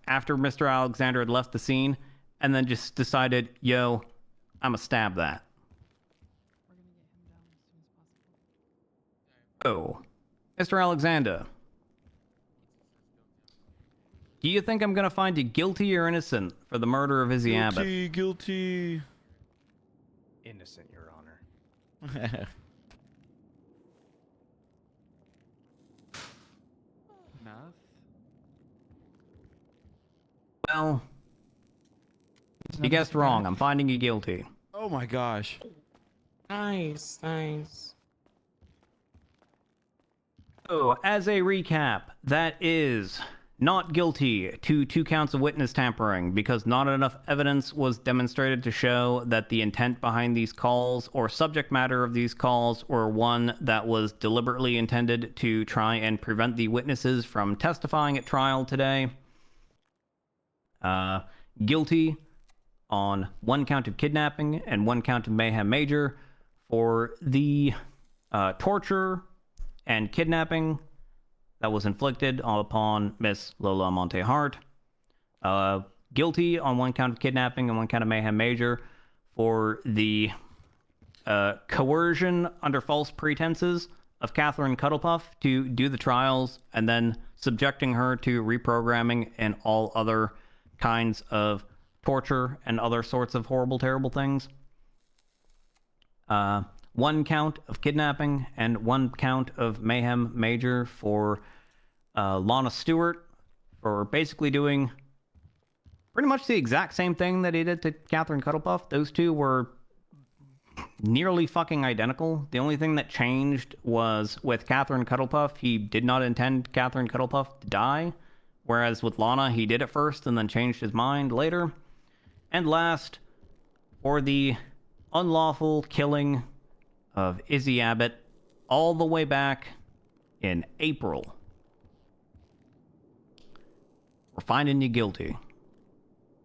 after Mr. Alexander had left the scene and then just decided, yo, I'ma stab that. Oh, Mr. Alexander, do you think I'm gonna find you guilty or innocent for the murder of Izzy Abbott? Guilty. Innocent, Your Honor. Math? Well, you guessed wrong. I'm finding you guilty. Oh my gosh. Nice, nice. So, as a recap, that is not guilty to 2 counts of witness tampering because not enough evidence was demonstrated to show that the intent behind these calls or subject matter of these calls were one that was deliberately intended to try and prevent the witnesses from testifying at trial today. Guilty on 1 count of kidnapping and 1 count of mayhem major for the torture and kidnapping that was inflicted upon Miss Lola Montehart. Guilty on 1 count of kidnapping and 1 count of mayhem major for the coercion under false pretenses of Catherine Cuddlepuff to do the trials and then subjecting her to reprogramming and all other kinds of torture and other sorts of horrible, terrible things. 1 count of kidnapping and 1 count of mayhem major for Lana Stewart for basically doing pretty much the exact same thing that he did to Catherine Cuddlepuff. Those 2 were nearly fucking identical. The only thing that changed was with Catherine Cuddlepuff, he did not intend Catherine Cuddlepuff to die, whereas with Lana, he did it first and then changed his mind later. And last, for the unlawful killing of Izzy Abbott all the way back in April. We're finding you guilty.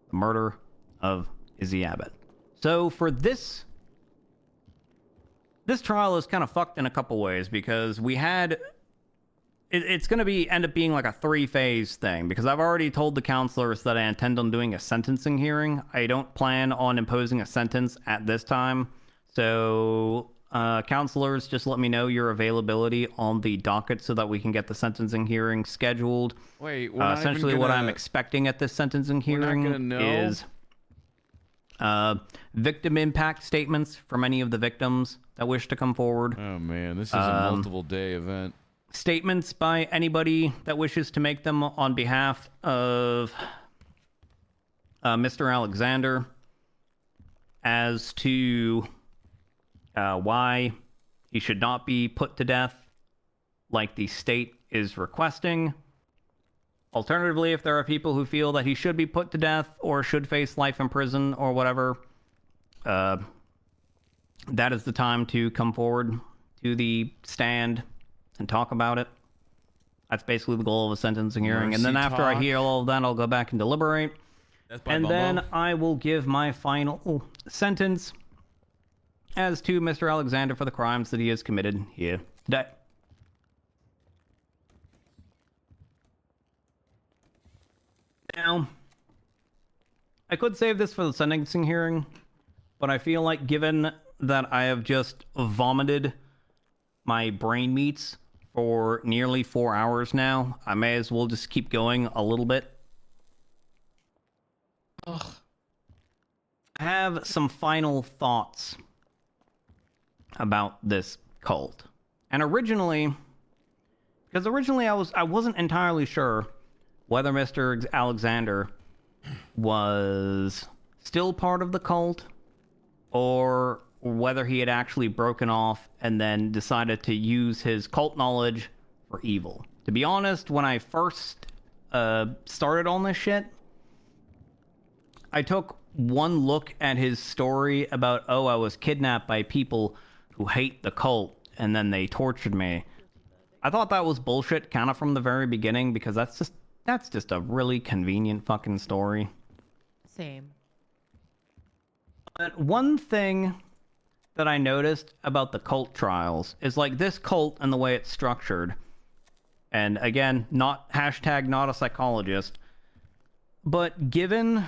The murder of Izzy Abbott. So for this trial is kind of fucked in a couple ways because we had... It's going to end up being like a 3-phase thing because I've already told the counselors that I intend on doing a sentencing hearing. I don't plan on imposing a sentence at this time. So, counselors, just let me know your availability on the docket so that we can get the sentencing hearing scheduled. Wait, we're not essentially even what gonna... I'm expecting at this sentencing hearing is victim impact statements from any of the victims that wish to come forward. Oh man, this is a multiple day event. Statements by anybody that wishes to make them on behalf of Mr. Alexander as to why he should not be put to death like the state is requesting. Alternatively, if there are people who feel that he should be put to death or should face life in prison or whatever, that is the time to come forward to the stand and talk about it. That's basically the goal of a sentencing hearing. And then Mercy after I talk. hear all of that, I'll go back and deliberate. That's by And Bumbo. then I will give my final sentence as to Mr. Alexander for the crimes that he has committed here today. Now, I could save this for the sentencing hearing, but I feel like given that I have just vomited my brain meats for nearly 4 hours now, I may as well just keep going a little bit. Ugh. I have some final thoughts about this cult. And originally I wasn't entirely sure whether Mr. Alexander was still part of the cult or whether he had actually broken off and then decided to use his cult knowledge for evil. To be honest, when I first started on this shit, I took one look at his story about, oh, I was kidnapped by people who hate the cult and then they tortured me. I thought that was bullshit kind of from the very beginning because that's just a really convenient fucking story. Same. But one thing that I noticed about the cult trials is like this cult and the way it's structured. And again, not a psychologist, but given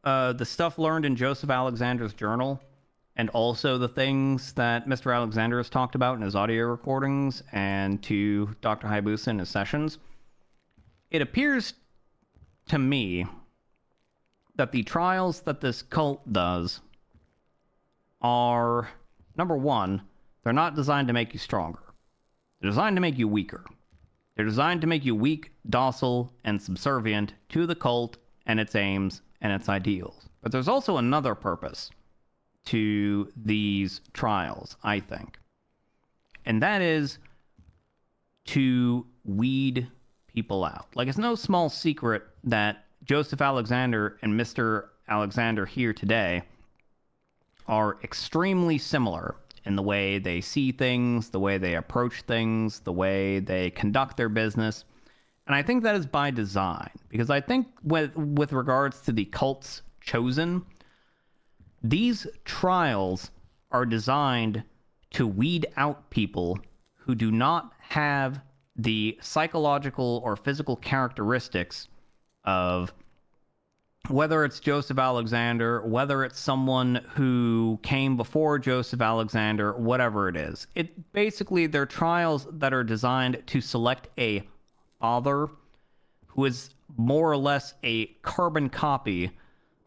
the stuff learned in Joseph Alexander's journal and also the things that Mr. Alexander has talked about in his audio recordings and to Dr. Hayabusa in his sessions, it appears to me that the trials that this cult does are, number one, they're not designed to make you stronger. They're designed to make you weaker. They're designed to make you weak, docile, and subservient to the cult and its aims and its ideals. But there's also another purpose to these trials, I think. And that is to weed people out. Like, it's no small secret that Joseph Alexander and Mr. Alexander here today are extremely similar in the way they see things, the way they approach things, the way they conduct their business. And I think that is by design, because I think with regards to the cults chosen, these trials are designed to weed out people who do not have the psychological or physical characteristics of, whether it's Joseph Alexander, whether it's someone who came before Joseph Alexander, whatever it is. It basically, they're trials that are designed to select a father who is more or less a carbon copy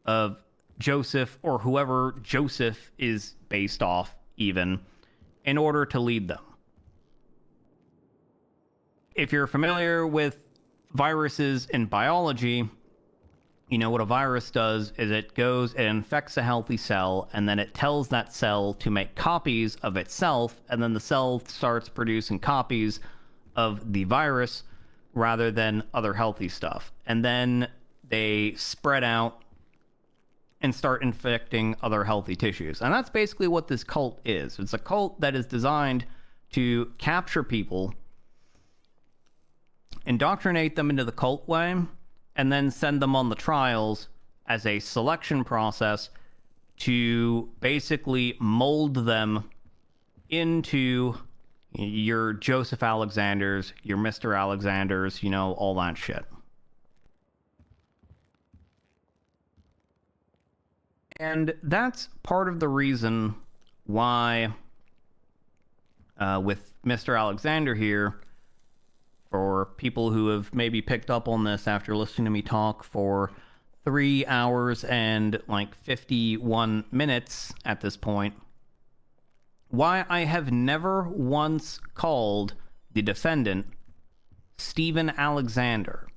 of Joseph, or whoever Joseph is based off even, in order to lead them. If you're familiar with viruses in biology, you know what a virus does is it goes, it infects a healthy cell, and then it tells that cell to make copies of itself, and then the cell starts producing copies of the virus rather than other healthy stuff. And then they spread out and start infecting other healthy tissues. And that's basically what this cult is. It's a cult that is designed to capture people, indoctrinate them into the cult way, and then send them on the trials as a selection process to basically mold them into your Joseph Alexanders, your Mr. Alexanders, you know, all that shit. And that's part of the reason why, with Mr. Alexander here, for people who have maybe picked up on this after listening to me talk for 3 hours and like 51 minutes at this point, why I have never once called the defendant Stephen Alexander.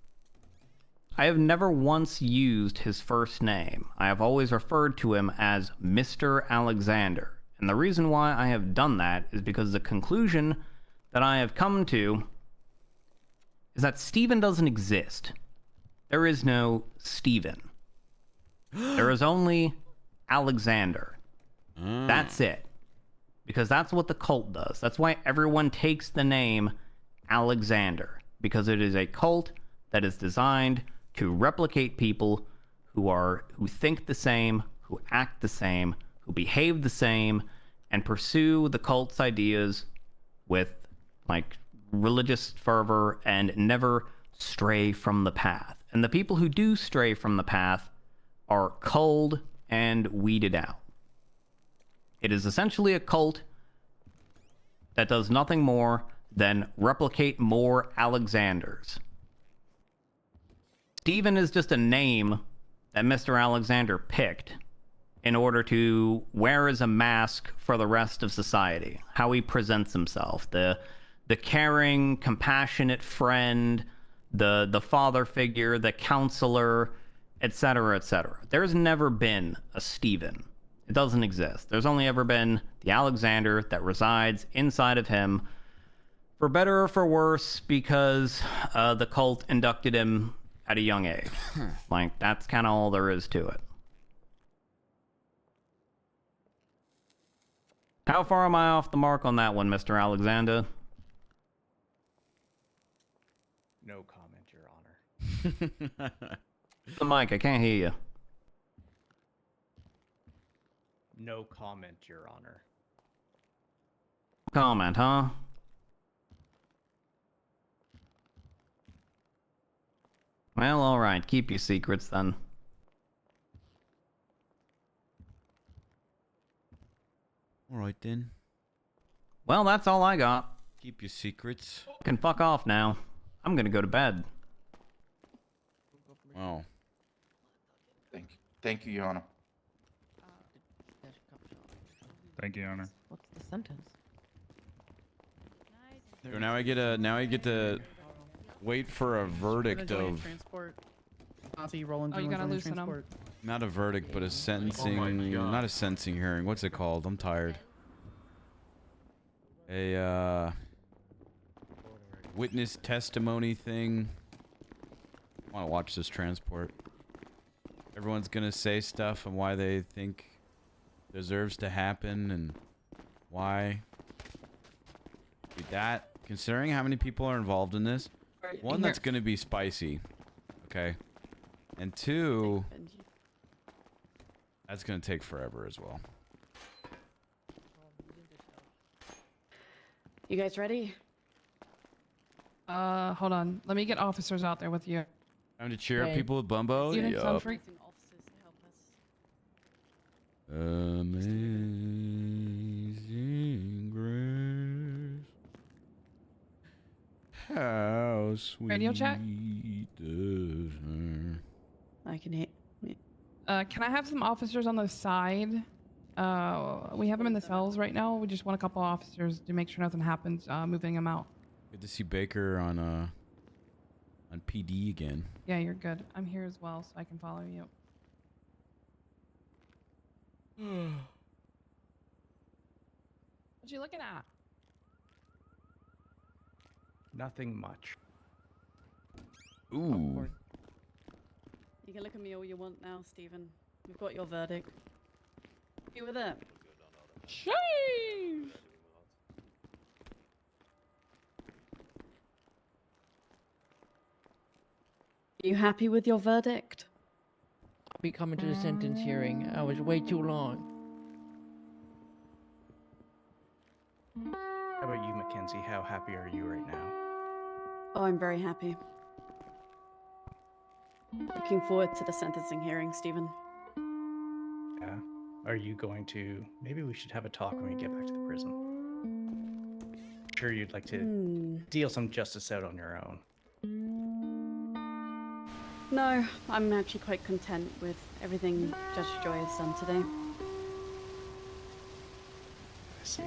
I have never once used his first name. I have always referred to him as Mr. Alexander. And the reason why I have done that is because the conclusion that I have come to is that Stephen doesn't exist. There is no Stephen. There is only Alexander. That's it. Because that's what the cult does. That's why everyone takes the name Alexander. Because it is a cult that is designed to replicate people who think the same, who act the same, who behave the same, and pursue the cult's ideas with, like, religious fervor and never stray from the path. And the people who do stray from the path are culled and weeded out. It is essentially a cult that does nothing more than replicate more Alexanders. Stephen is just a name that Mr. Alexander picked in order to wear as a mask for the rest of society. How he presents himself. The caring, compassionate friend, the father figure, the counselor, etc., etc. There's never been a Stephen. It doesn't exist. There's only ever been the Alexander that resides inside of him, for better or for worse, because the cult inducted him at a young age. Like, that's kind of all there is to it. How far am I off the mark on that one, Mr. Alexander? No comment, Your Honor. The mic, I can't hear you. No comment, Your Honor. Comment, huh? Well, alright. Keep your secrets, then. Alright, then. Well, that's all I got. Keep your secrets. Can fuck off now. I'm gonna go to bed. Oh. Thank you, Your Honor. Thank you, Your Honor. What's the sentence? So now I get to wait for a verdict of transport. Nazi rolling Oh, you through gotta and loosen 'em. transport. not a verdict but a sentencing, not a sentencing hearing. What's it called? I'm tired. A witness testimony thing. I want to watch this transport. Everyone's gonna say stuff and why they think deserves to happen and why. Dude, that, considering how many people are involved in this, one, that's gonna be spicy, okay, and two, that's gonna take forever as well. You guys ready? Hold on. Let me get officers out there with you. Time to cheer up people with Bumbo. Steven, sound Yup. free? Officers to help us. Amazing grace, how sweet Radio check? does her. I can hear. Can I have some officers on the side? We have them in the cells right now. We just want a couple officers to make sure nothing happens, moving them out. Good to see Baker on PD again. Yeah, you're good. I'm here as well, so I can follow you. What you looking at? Nothing much. Ooh. You can look at me all you want now, Stephen. We've got your verdict. You were there. Sheesh! Are you happy with your verdict? I'll be coming to the sentence hearing. I was way too long. How about you, Mackenzie? How happy are you right now? Oh, I'm very happy. Looking forward to the sentencing hearing, Stephen. Yeah. Are you going to? Maybe we should have a talk when we get back to the prison. I'm sure you'd like to deal some justice out on your own. No, I'm actually quite content with everything Judge Joy has done today. I see.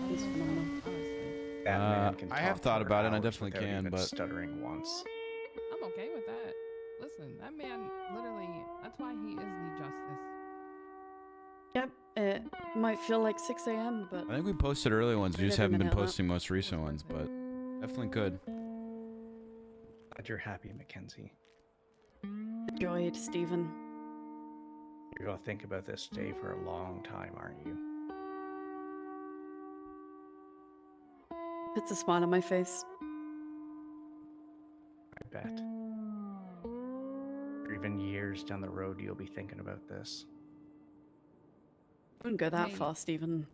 He's phenomenal. That man can I have talk thought for about it, and I hours definitely without can, even but stuttering once. I'm okay with that. Listen, that man literally, that's why he is the justice. Yep, it might feel like 6 a.m., but I think we posted early ones. We Put just every haven't been minute of that. posting most recent ones, but definitely could. Glad you're happy, Mackenzie. enjoyed, Stephen. You're gonna think about this day for a long time, aren't you? Puts a smile on my face. I bet. Or even years down the road, you'll be thinking about this. Wouldn't go that Hey. far, Stephen.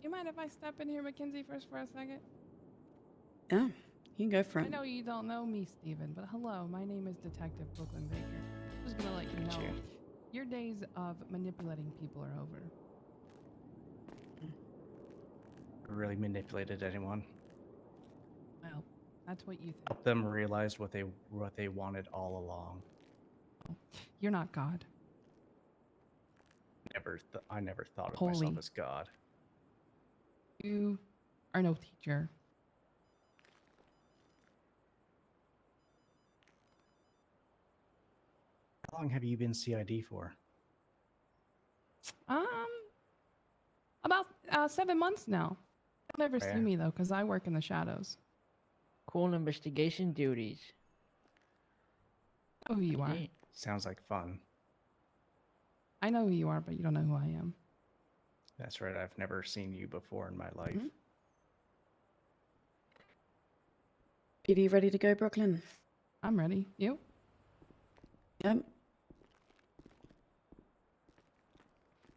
You mind if I step in here, Mackenzie, first for a second? Yeah, you can go for I it. know you don't know me, Steven, but hello, my name is Detective Brooklyn Baker. Just gonna let you Look at know, you. your days of manipulating people are over. Really manipulated anyone. Well, that's what you think. Help them realize what they wanted all along. You're not God. I never thought of Holy. myself as God. You are no teacher. How long have you been CID for? About 7 months now. You'll never Fair. see me though, because I work in the shadows. Cool investigation duties. I know who you are. Sounds like fun. I know who you are, but you don't know who I am. That's right. I've never seen you before in my life. PD ready to go, Brooklyn? I'm ready. You? Yep.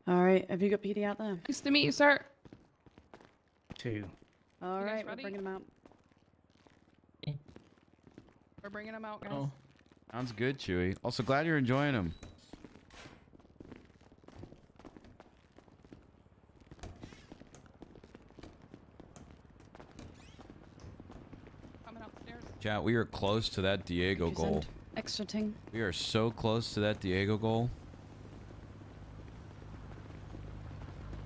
All right, have you got PD out there? Nice to meet you, sir. 2. All You guys right, we're ready? bringing them out. We're bringing them out, guys. Oh. Sounds good, Chewy. Also, glad you're enjoying them. Coming upstairs. Chat, we are close to that Diego Could you goal. send extra ting? We are so close to that Diego goal.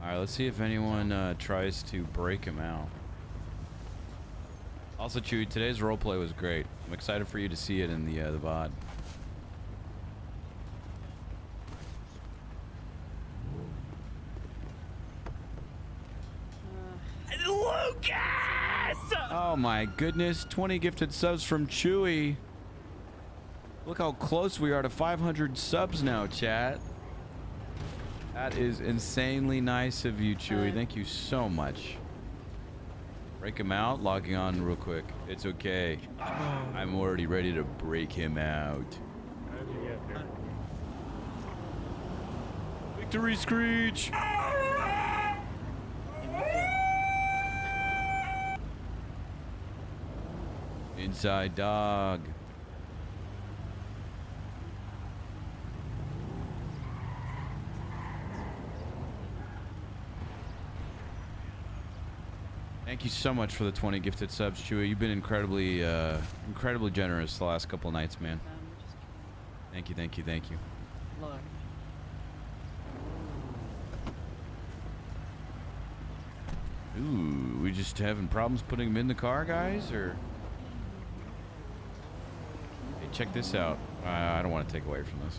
Alright, let's see if anyone tries to break him out. Also, Chewy, today's roleplay was great. I'm excited for you to see it in the VOD. Lucas! Oh my goodness, 20 gifted subs from Chewy. Look how close we are to 500 subs now, chat. That is insanely nice of you, Chewy. Thank you so much. Break him out, logging on real quick. It's okay. I'm already ready to break him out. Victory screech! Inside dog. Thank you so much for the 20 gifted subs, Chewy. You've been incredibly generous the last couple nights, man. Thank you, thank you, thank you. Look. Ooh, we just having problems putting him in the car, guys, or? Hey, check this out. I don't want to take away from this.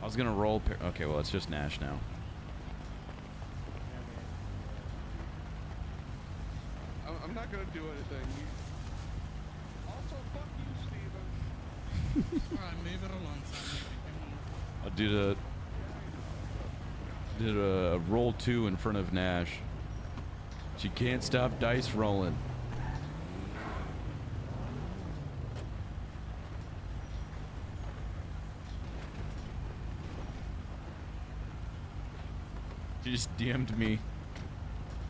I was gonna roll. Okay, well, it's just Nash now. I'm not gonna do anything. Also, fuck you, Steven. Alright, move it along, Sam. I did a roll 2 in front of Nash. She can't stop dice rolling. She just DM'd me.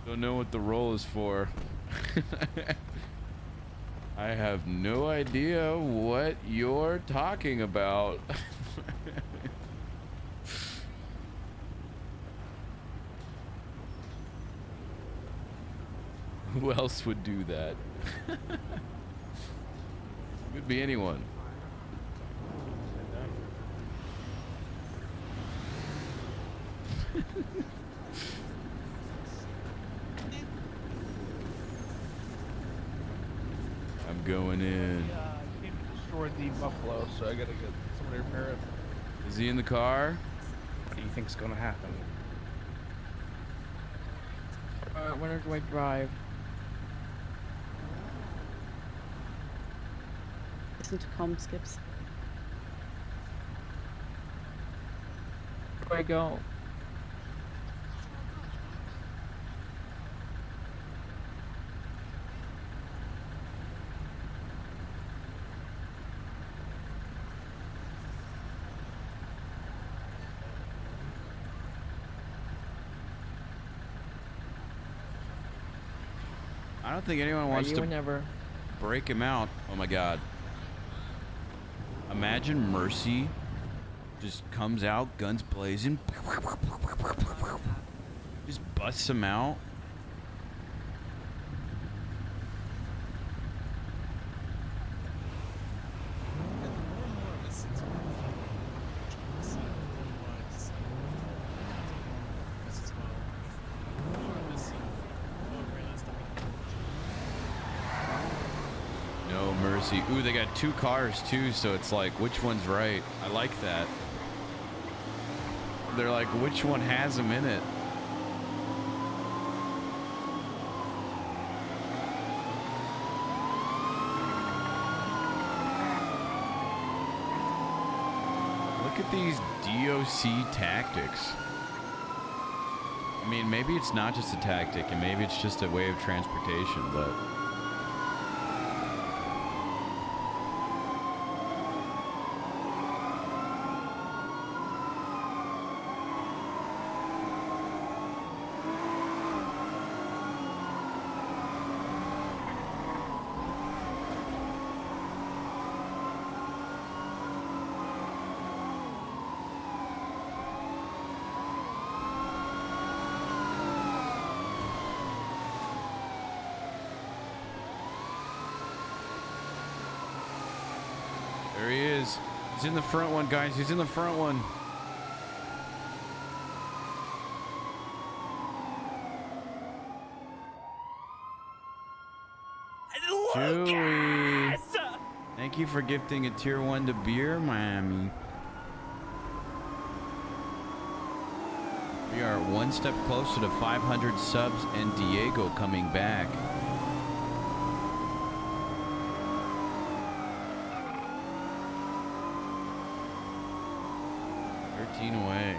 Don't know what the roll is for. I have no idea what you're talking about. Who else would do that? Could be anyone. I'm going in. Came to destroy the buffalo, so I gotta get somebody to repair it. Is he in the car? What do you think's gonna happen? Where do I drive? Listen to comm skips. Where do I go? I don't think anyone wants to Whenever. break him out. Oh my god. Imagine Mercy just comes out, guns blazing, just busts him out. No mercy. Ooh, they got 2 cars too, so it's like, which one's right? I like that. They're like, which one has him in it? Look at these DOC tactics. I mean, maybe it's not just a tactic, and maybe it's just a way of transportation, but... There he is. He's in the front one, guys. He's in the front one. Chewy. Thank you for gifting a tier 1 to Beer Miami. We are one step closer to 500 subs and Diego coming back. Away.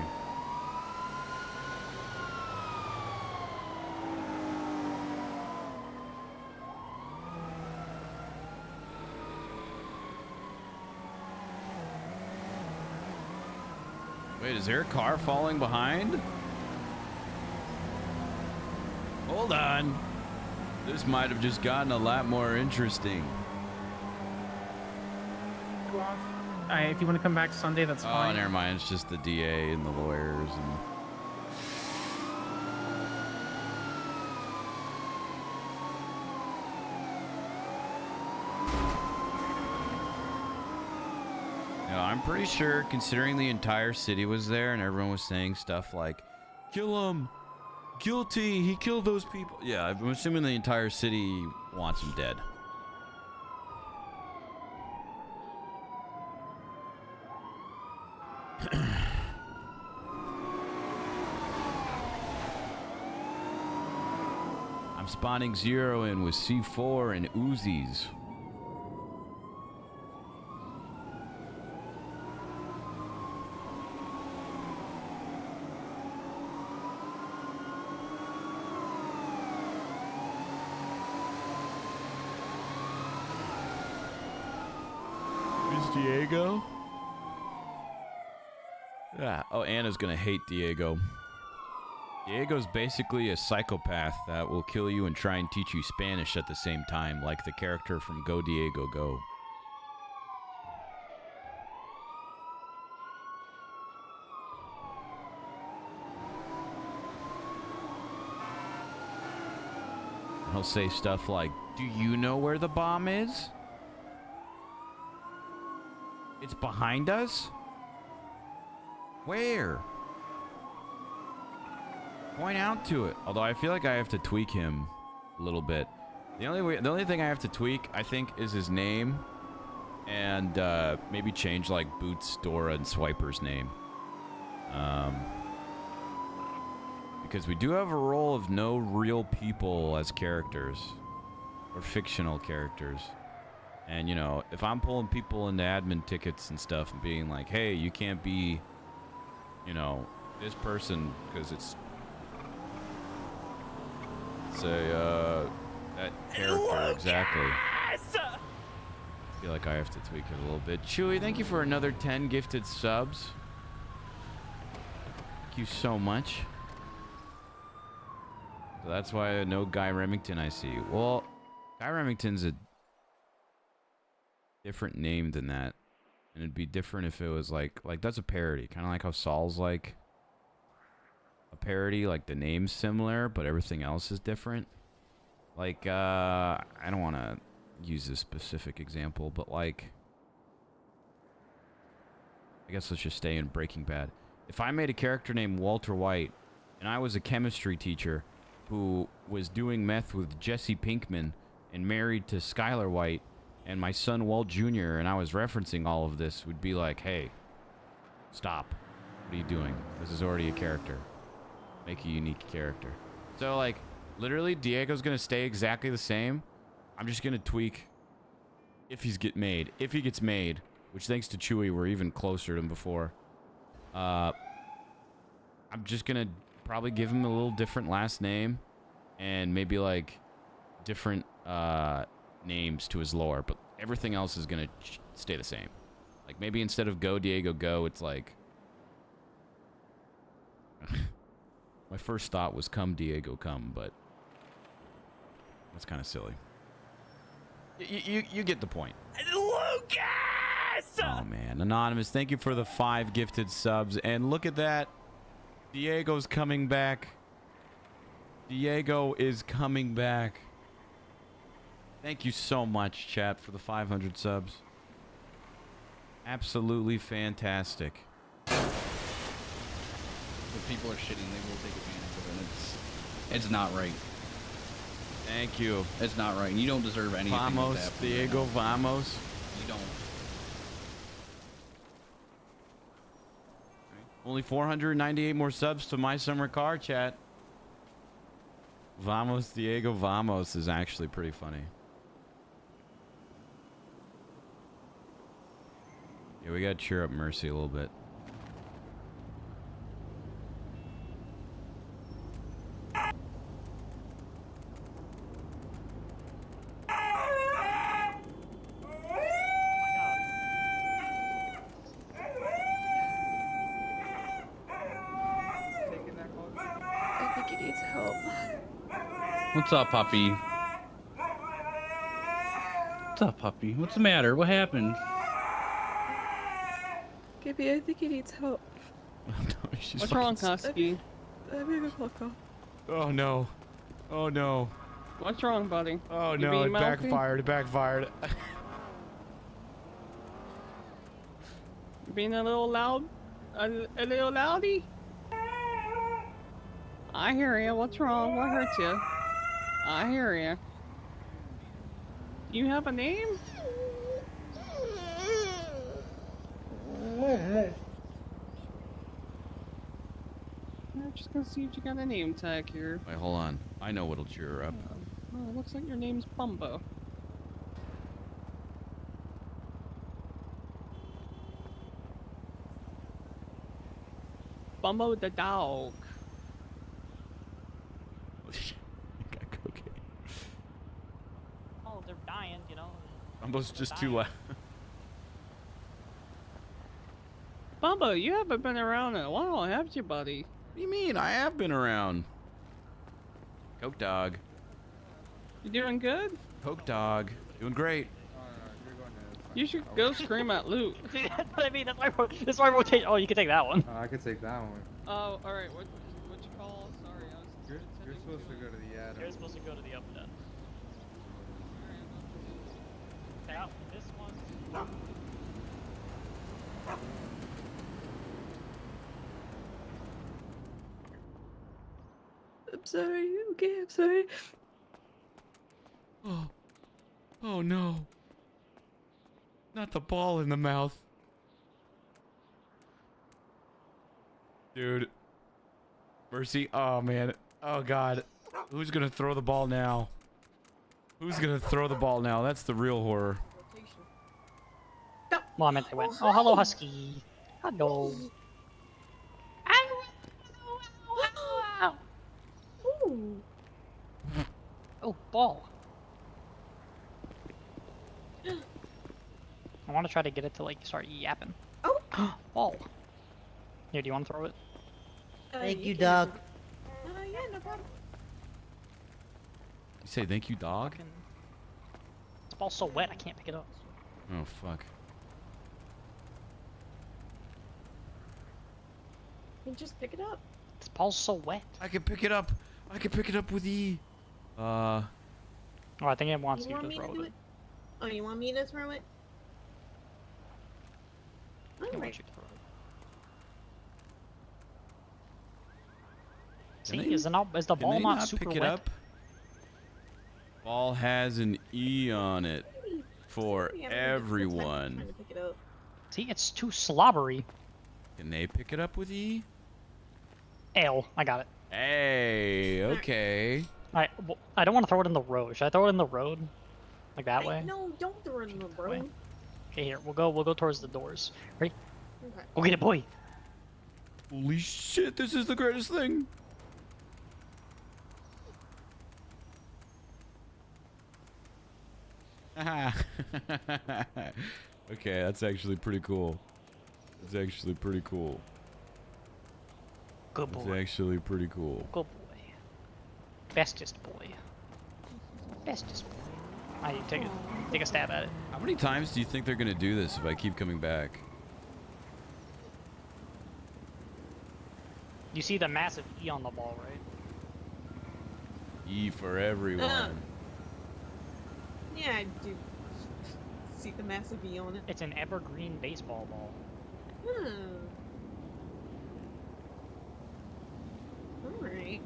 Wait, is there a car falling behind? Hold on. This might have just gotten a lot more interesting. If you want to come back Sunday, that's fine. Oh, never mind. It's just the DA and the lawyers and. No, I'm pretty sure, considering the entire city was there and everyone was saying stuff like, "Kill him, guilty, he killed those people." Yeah, I'm assuming the entire city wants him dead. I'm spawning Zero in with C4 and Uzis. Is Diego? Yeah. Oh, Anna's gonna hate Diego. Diego's basically a psychopath that will kill you and try and teach you Spanish at the same time, like the character from Go Diego Go. He'll say stuff like, "Do you know where the bomb is? It's behind us? Where? Point out to it." Although I feel like I have to tweak him a little bit. The only thing I have to tweak, I think, is his name, and maybe change like Boots, Dora, and Swiper's name. Because we do have a role of no real people as characters, or fictional characters. And you know, if I'm pulling people into admin tickets and stuff and being like, "Hey, you can't be, you know, this person because it's that character exactly." I feel like I have to tweak it a little bit. Chewy, thank you for another 10 gifted subs. Thank you so much. So that's why no Guy Remington I see. Well, Guy Remington's a different name than that. And it'd be different if it was like that's a parody. Kind of like how Saul's like a parody, like the name's similar, but everything else is different. Like, I don't want to use this specific example, but like, I guess let's just stay in Breaking Bad. If I made a character named Walter White, and I was a chemistry teacher who was doing meth with Jesse Pinkman and married to Skylar White, and my son Walt Jr., and I was referencing all of this, would be like, "Hey, stop. What are you doing? This is already a character. Make a unique character." So, like, literally, Diego's going to stay exactly the same. I'm just going to tweak if he gets made, which thanks to Chewy, we're even closer than before. I'm just going to probably give him a little different last name and maybe, like, different names to his lore, but everything else is going to stay the same. Like, maybe instead of Go Diego Go, it's like... My first thought was Come Diego Come, but that's kind of silly. You get the point. Lucas! Oh, man. Anonymous, thank you for the 5 gifted subs. And look at that. Diego's coming back. Diego is coming back. Thank you so much, chat, for the 500 subs. Absolutely fantastic. If people are shitting, they will take advantage of it. And it's not right. Thank you. It's not right. And you don't deserve anything Vamos, like that. from Diego, anyone. vamos. You don't. Only 498 more subs to my summer car chat. Vamos, Diego, vamos is actually pretty funny. Yeah, we gotta cheer up Mercy a little bit. I think he needs help. What's up, puppy? What's up, puppy? What's the matter? What happened? Gibby, I think he needs help. She's What's fucking wrong, sick. Husky? I'm gonna fuck off. Oh no. Oh no. What's wrong, buddy? Oh You no, being it mouthy? backfired. It backfired. You being a little loud? A little loudy? I hear you. What's wrong? What hurts you? I hear you. You have a name? I'm just gonna see if you got a name tag here. Wait, hold on. I know what'll cheer her up. Oh, it looks like your name's Bumbo. Bumbo the dog. Got cocaine. Oh, they're dying, you know. Almost just too loud. Bumbo, you haven't been around in a while, have you, buddy? What do you mean? I have been around. Coke dog. You doing good? Coke dog. Doing great. You should go scream at Luke. That's what I mean. That's why I rotate. Oh, you can take that one. I could take that one. Oh, all right. What you call? Sorry, I was. You're supposed to go to the Adam. You're supposed to go to the up then. Check out this one. I'm sorry. Okay, I'm sorry. Oh. Oh no. Not the ball in the mouth. Dude. Mercy. Oh man. Oh god. Who's gonna throw the ball now? Who's gonna throw the ball now? That's the real horror. Well, I meant they went. Oh, hello, Husky. Hello. Ooh. Oh, ball. I want to try to get it to like start yapping. Oh. Ball. Here, do you want to throw it? Thank you, dog. Yeah, no problem. You say thank you, dog? This ball's so wet, I can't pick it up. Oh fuck. You just pick it up. This ball's so wet. I can pick it up. I can pick it up with E. Oh, I think it wants You you want to me throw to do it. it? Oh, you want me to throw it? It Alright. wants you to throw it. Can See, they- is the Can ball they not super pick it wet? up? Ball has an E on it for Yeah, I'm having a difficult time everyone. trying to pick it up. See, it's too slobbery. Can they pick it up with E? L, I got it. Hey, okay. Alright, well, I don't want to throw it in the road. Should I throw it in the road? Like that way? No, don't throw it in the road. Okay, here, we'll go towards the doors. Ready? Okay. Go get it, boy. Holy shit, this is the greatest thing. Okay, that's actually pretty cool. It's actually pretty cool. Good It's boy. actually pretty cool. Good boy. Bestest boy. Bestest boy. I take a stab at it. How many times do you think they're gonna do this if I keep coming back? You see the massive E on the ball, right? E for everyone. Yeah, I do see the massive E on it. It's an evergreen baseball ball. Alright.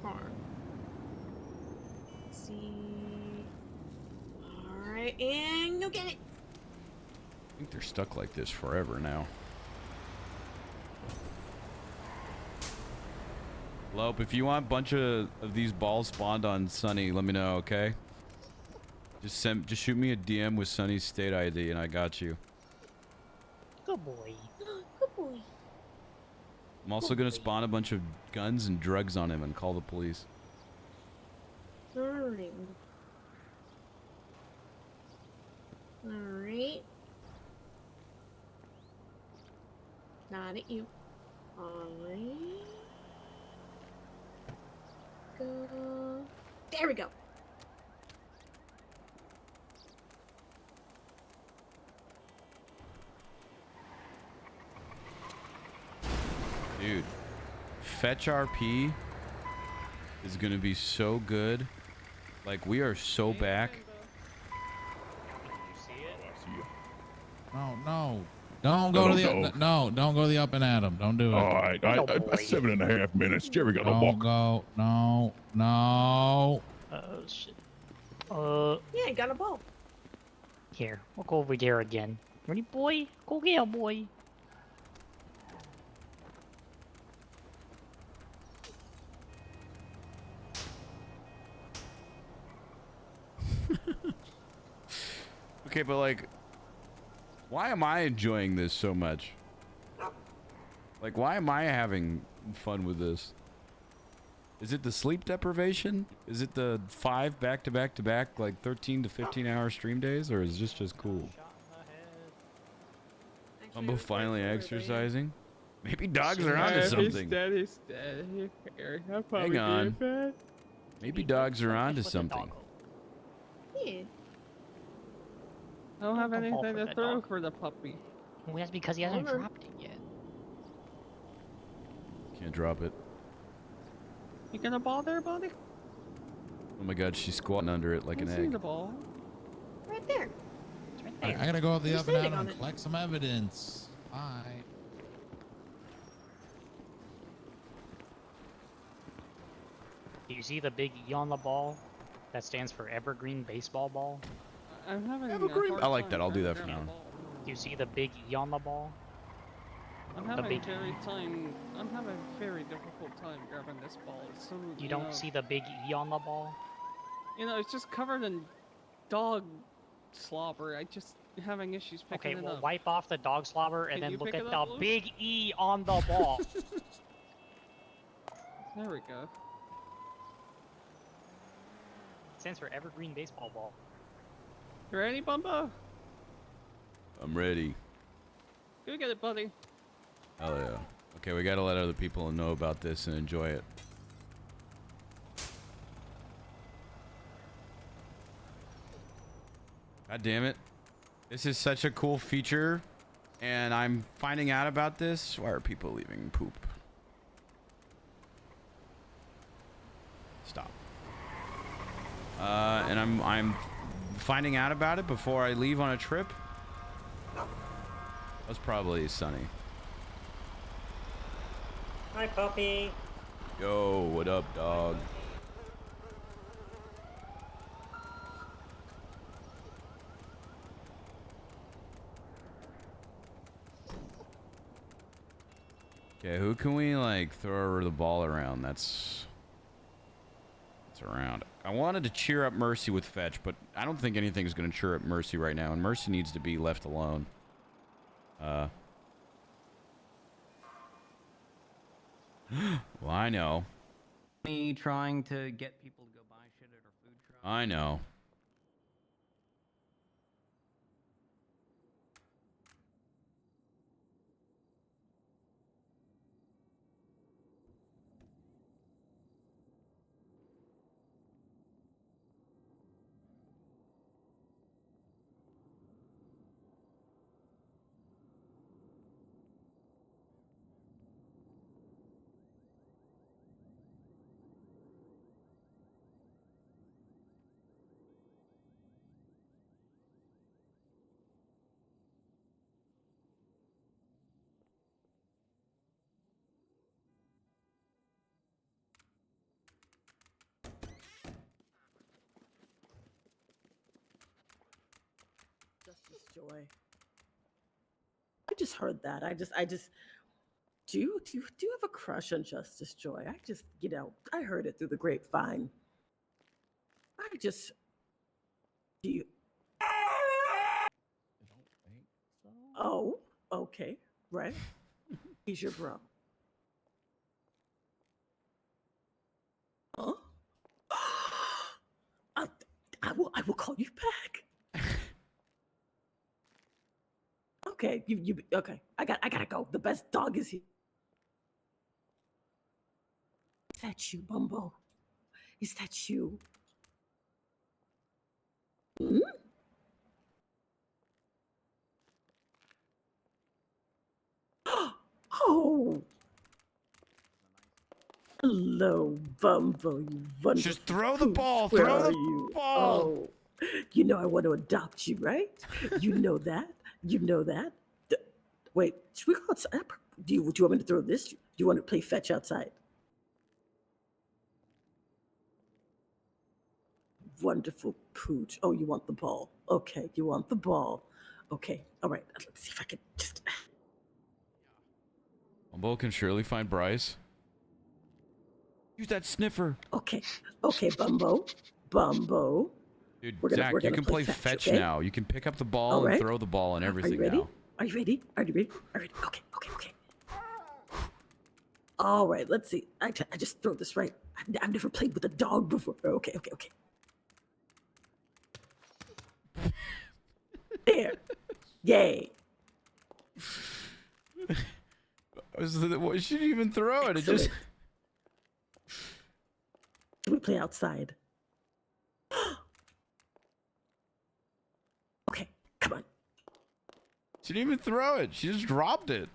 Okay. Let's see. Alright, and go get it. I think they're stuck like this forever now. Lope, if you want a bunch of these balls spawned on Sunny, let me know, okay? Just shoot me a DM with Sunny's state ID and I got you. Good boy. Good boy. I'm also gonna spawn a bunch of guns and drugs on him and call the police. Alright. Alright. Not at you. Alright. Go. There we go. Dude, fetch RP is gonna be so good. Like, we are so back. No, no. Don't go to the no. Don't go to the up and at him. Don't do it. All right, 7.5 minutes. Jerry got a Don't walk. go. No, no. Oh shit. Yeah, I got a ball. Here, we'll go over there again. Ready, boy? Go get him, boy. Okay, but like, why am I enjoying this so much? Like, why am I having fun with this? Is it the sleep deprivation? Is it the 5 back-to-back-to-back, like 13 to 15 hour stream days? Or is this just cool? Bumbo finally exercising? Maybe dogs are onto something. Hang on. Maybe dogs are onto something. Yeah. I don't have anything to throw for the puppy. Well, that's because he hasn't dropped it yet. Can't drop it. You got a ball there, buddy? Oh my god, she's squatting under it like an I see egg. the ball. Right there. It's right All there. right, I gotta go up the You're up and at standing him on and it. collect some evidence. Bye. Do you see the big E on the ball? That stands for evergreen baseball ball. I'm having Evergreen. a hard I like time that. I'll do that for grabbing now. ball. Do you see the big E on the ball? I'm The having big- I'm having a very difficult time grabbing this ball. It's so You don't know, see the big E on the ball? You know, it's just covered in dog slobber. I just having issues picking Okay, it well, up. wipe off the dog slobber and Can then you look pick at it the up, Luke? big E on the ball. There we go. Stands for evergreen baseball ball. You ready, Bumbo? I'm ready. Go get it, buddy. Oh yeah. Okay, we gotta let other people know about this and enjoy it. God damn it. This is such a cool feature, and I'm finding out about this. Why are people leaving poop? Stop. And I'm finding out about it before I leave on a trip. That's probably Sunny. Hi, puppy. Yo, what up, dog? Okay, who can we like throw the ball around? That's around. I wanted to cheer up Mercy with fetch, but I don't think anything's going to cheer up Mercy right now, and Mercy needs to be left alone. Well, I know. Me trying to get people to go buy shit at our food truck. I know. Justice Joy. I just heard that. I just. Do you have a crush on Justice Joy? I just, I heard it through the grapevine. Do you? Oh, okay, right. He's your bro. Huh? I will call you back. Okay, okay. I gotta go. The best dog is here. Is that you, Bumbo? Is that you? Hmm? Oh. Hello, Bumbo, you wonderful. Just throw the ball. Where Throw are the you? ball. Oh, you know I want to adopt you, right? You know that. You know that. Wait, should we go outside? Do you want me to throw this? Do you want to play fetch outside? Wonderful pooch. Oh, you want the ball? Okay, you want the ball. Okay, all right. Let's see if I can just. Bumbo can surely find Bryce. Use that sniffer. Okay, Bumbo. Bumbo. Dude, We're gonna Zach, you can play fetch okay? now. You can pick up the ball All and right. throw the ball and everything Are you ready? now. Are you ready? Are you ready? Are you ready? Okay. All right, let's see. I just throw this right. I've never played with a dog before. Okay. There. Yay. She didn't even throw it. It just. Excellent. Should we play outside? Okay, come on. She didn't even throw it. She just dropped it.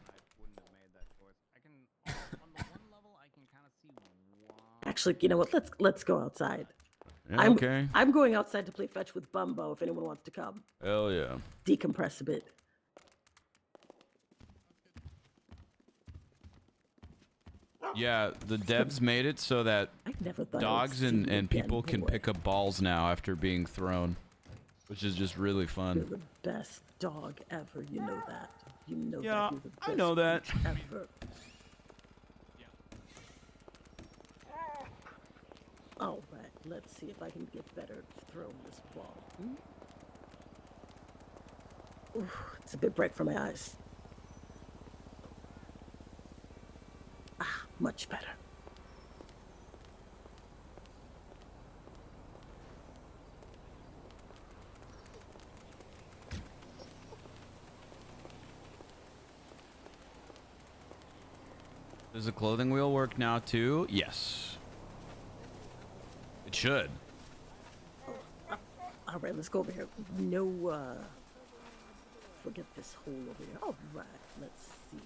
Actually, you know what? Let's go outside. Yeah, okay. I'm going outside to play fetch with Bumbo if anyone wants to come. Hell yeah. Decompress a bit. Yeah, the devs made it so that never thought I would dogs see you and again, people can boy. pick up balls now after being thrown, which is just really You're fun. the best dog ever. You know that. You know Yeah, that. You're the best I know that. pooch ever. All right, let's see if I can get better at throwing this ball. Ooh, it's a bit bright for my eyes. Ah, much better. Does the clothing wheel work now too? Yes. It should. All right, let's go over here. No, forget this hole over here. All right, let's see.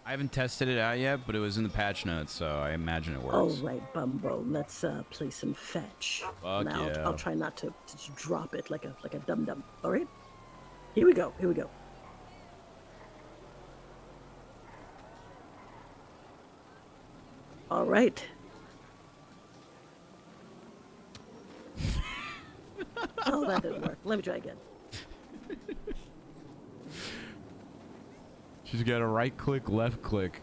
I haven't tested it out yet, but it was in the patch notes, so I imagine it All works. right, Bumbo, let's play some fetch. Fuck Now, yeah. I'll try not to just drop it like a dum dum. All right, here we go. All right. Oh, that didn't work. Let me try again. She's got a right click, left click.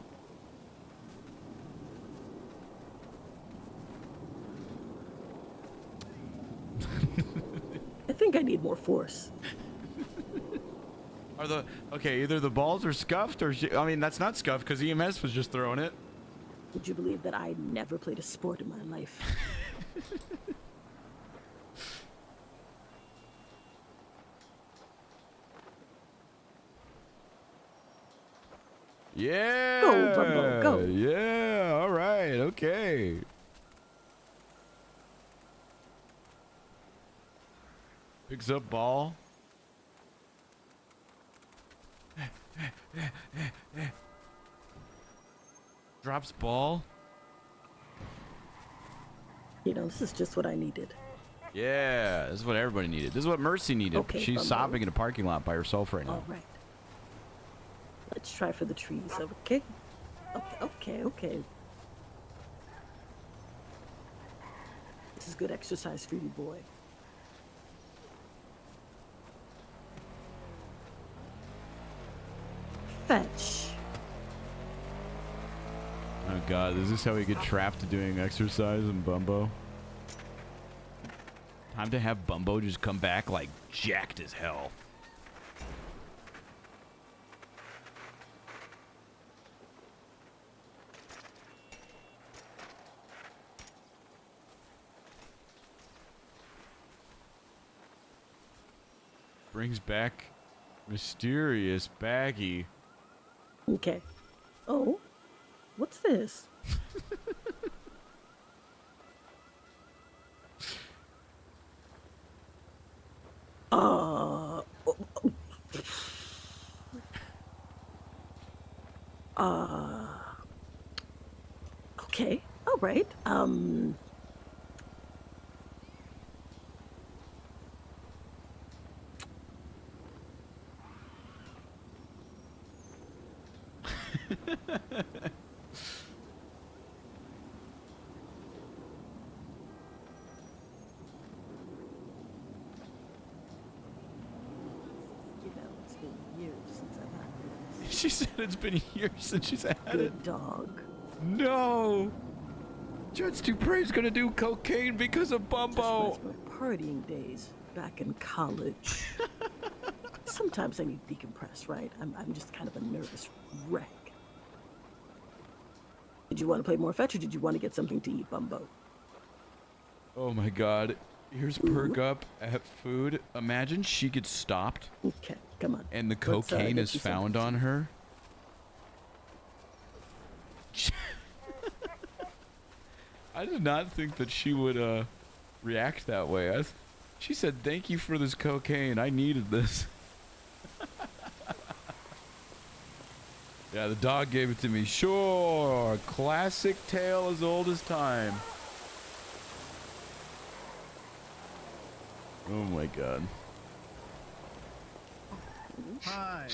I think I need more force. Okay, either the balls are scuffed or I mean that's not scuffed because EMS was just throwing it. Would you believe that I never played a sport in my life? Yeah. Go, Bumbo, go. Yeah. All right. Okay. Picks up ball. Drops ball. You know, this is just what I needed. Yeah, this is what everybody needed. This is what Mercy needed. Okay, She's Bumbo. sobbing in a parking lot by herself right now. All right. Let's try for the trees, okay? Okay. This is good exercise for you, boy. Fetch. Oh god, is this how we get trapped to doing exercise in Bumbo? Time to have Bumbo just come back like jacked as hell. Brings back mysterious baggy. Okay. Oh, what's this? uh, okay. All right. You know, it's been years since I've had this. She said it's been years since she's had Good it. dog. No! Judge Dupre's gonna do cocaine because of Bumbo! Just reminds me of my partying days back in college. Sometimes I need to decompress, right? I'm just kind of a nervous wreck. Did you want to play more fetch, or did you want to get something to eat, Bumbo? Oh my god. Here's Perk Up at food. Imagine she gets stopped. Okay, come on. And the Let's, cocaine get is you something found to on eat. her. I did not think that she would react that way. She said, "Thank you for this cocaine. I needed this." Yeah, the dog gave it to me. Sure. Classic tale as old as time. Oh my god. Hi.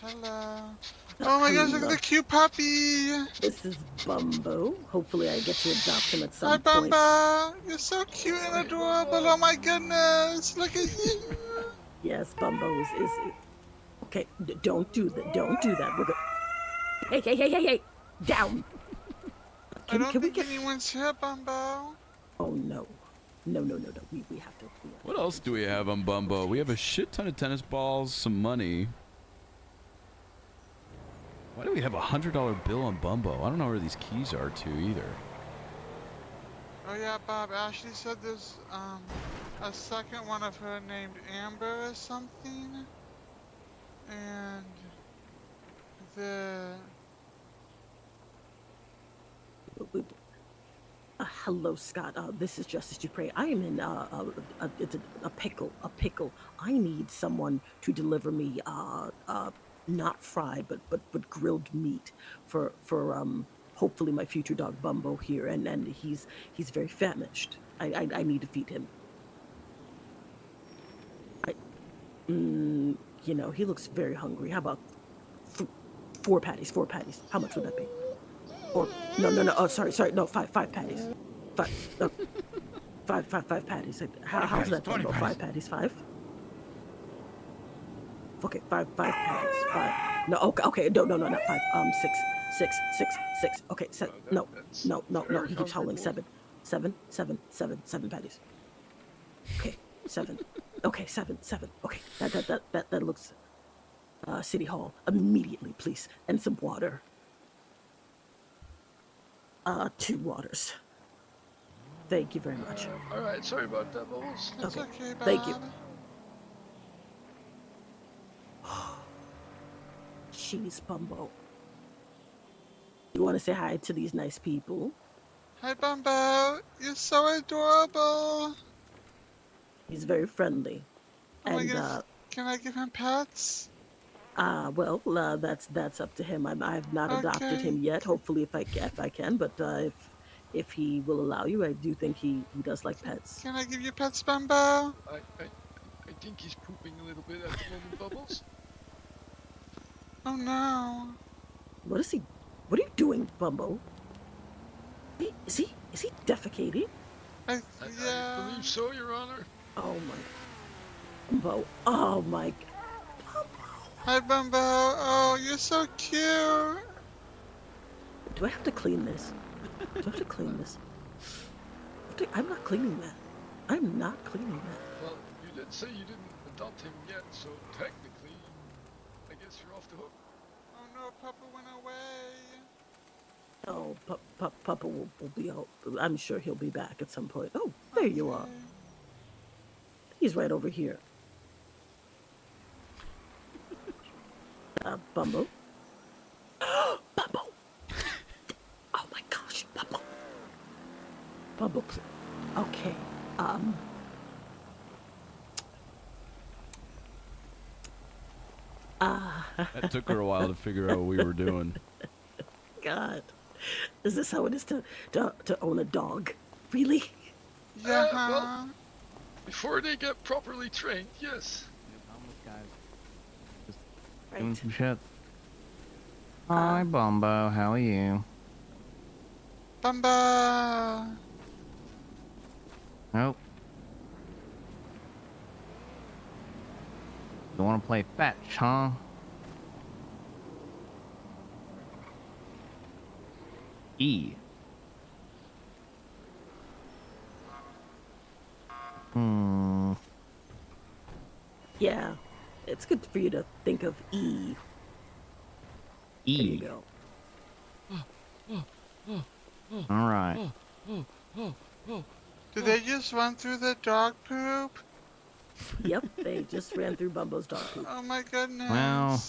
Hello. Oh my gosh, look at the cute puppy. This is Bumbo. Hopefully I get to adopt him at some Hi, point. Bumbo. You're so cute and adorable. Oh my goodness. Look at you. Yes, Bumbo is okay, don't do that. Don't do that. We're hey. Down. I don't think anyone's here, Bumbo. Oh no. No. We have to. What else do we have on Bumbo? We have a shit ton of tennis balls, some money. Why do we have a $100 bill on Bumbo? I don't know where these keys are to either. Oh yeah, Bob. Ashley said there's a second one of her named Amber or something. And Hello, Scott. This is Justice Dupre. I am in it's a pickle. I need someone to deliver me not fried but grilled meat for hopefully my future dog Bumbo here, and he's very famished. I need to feed him. You know, he looks very hungry. How about 4 patties? 4 patties. How much would that be? Or no. Oh, sorry. No, 5 patties. 5 patties. How's that? 5 patties. 5. Okay, 5 patties. 5. No, okay. No, not 5. 6. Okay, no. He keeps howling. 7 patties. Okay, 7. Okay, 7. Okay, that looks. City Hall immediately, please, and some water. 2 waters. Thank you very much. Alright, sorry about that, Bubbles. It's okay, Bob. Thank you. Jeez, Bumbo. You want to say hi to these nice people? Hi, Bumbo. You're so adorable. He's very friendly. Oh my And goodness. Can I give him pets? well, that's up to him. I have not adopted him yet. Hopefully, if I can, but if he will allow you, I do think he does like pets. Can I give you pets, Bumbo? I think he's pooping a little bit at the moment, Bubbles. Oh no. What are you doing, Bumbo? Is he? Is he defecating? I believe so, Your Honor. Oh my. Bumbo. Oh my. Hi, Bumbo. Oh, you're so cute. Do I have to clean this? Do I have to clean this? I'm not cleaning that. I'm not cleaning that. Well, you did say you didn't adopt him yet, so technically, I guess you're off the hook. Oh no, Papa went away. Oh, Papa will be out. I'm sure he'll be back at some point. Oh, there you are. He's right over here. Bumbo. Bumbo. Oh my gosh, Bumbo. Bumbo, okay. That took her a while to figure out what we were doing. God, is this how it is to own a dog? Really? Yeah. Well, before they get properly trained, yes. Doing some shit. Hi, Bumbo. How are you? Bumbo. Nope. You want to play fetch, huh? E. Yeah, it's good for you to think of E. E. There you go. All right. Did they just run through the dog poop? Yep, they just ran through Bumbo's dog poop. Oh my goodness. Well,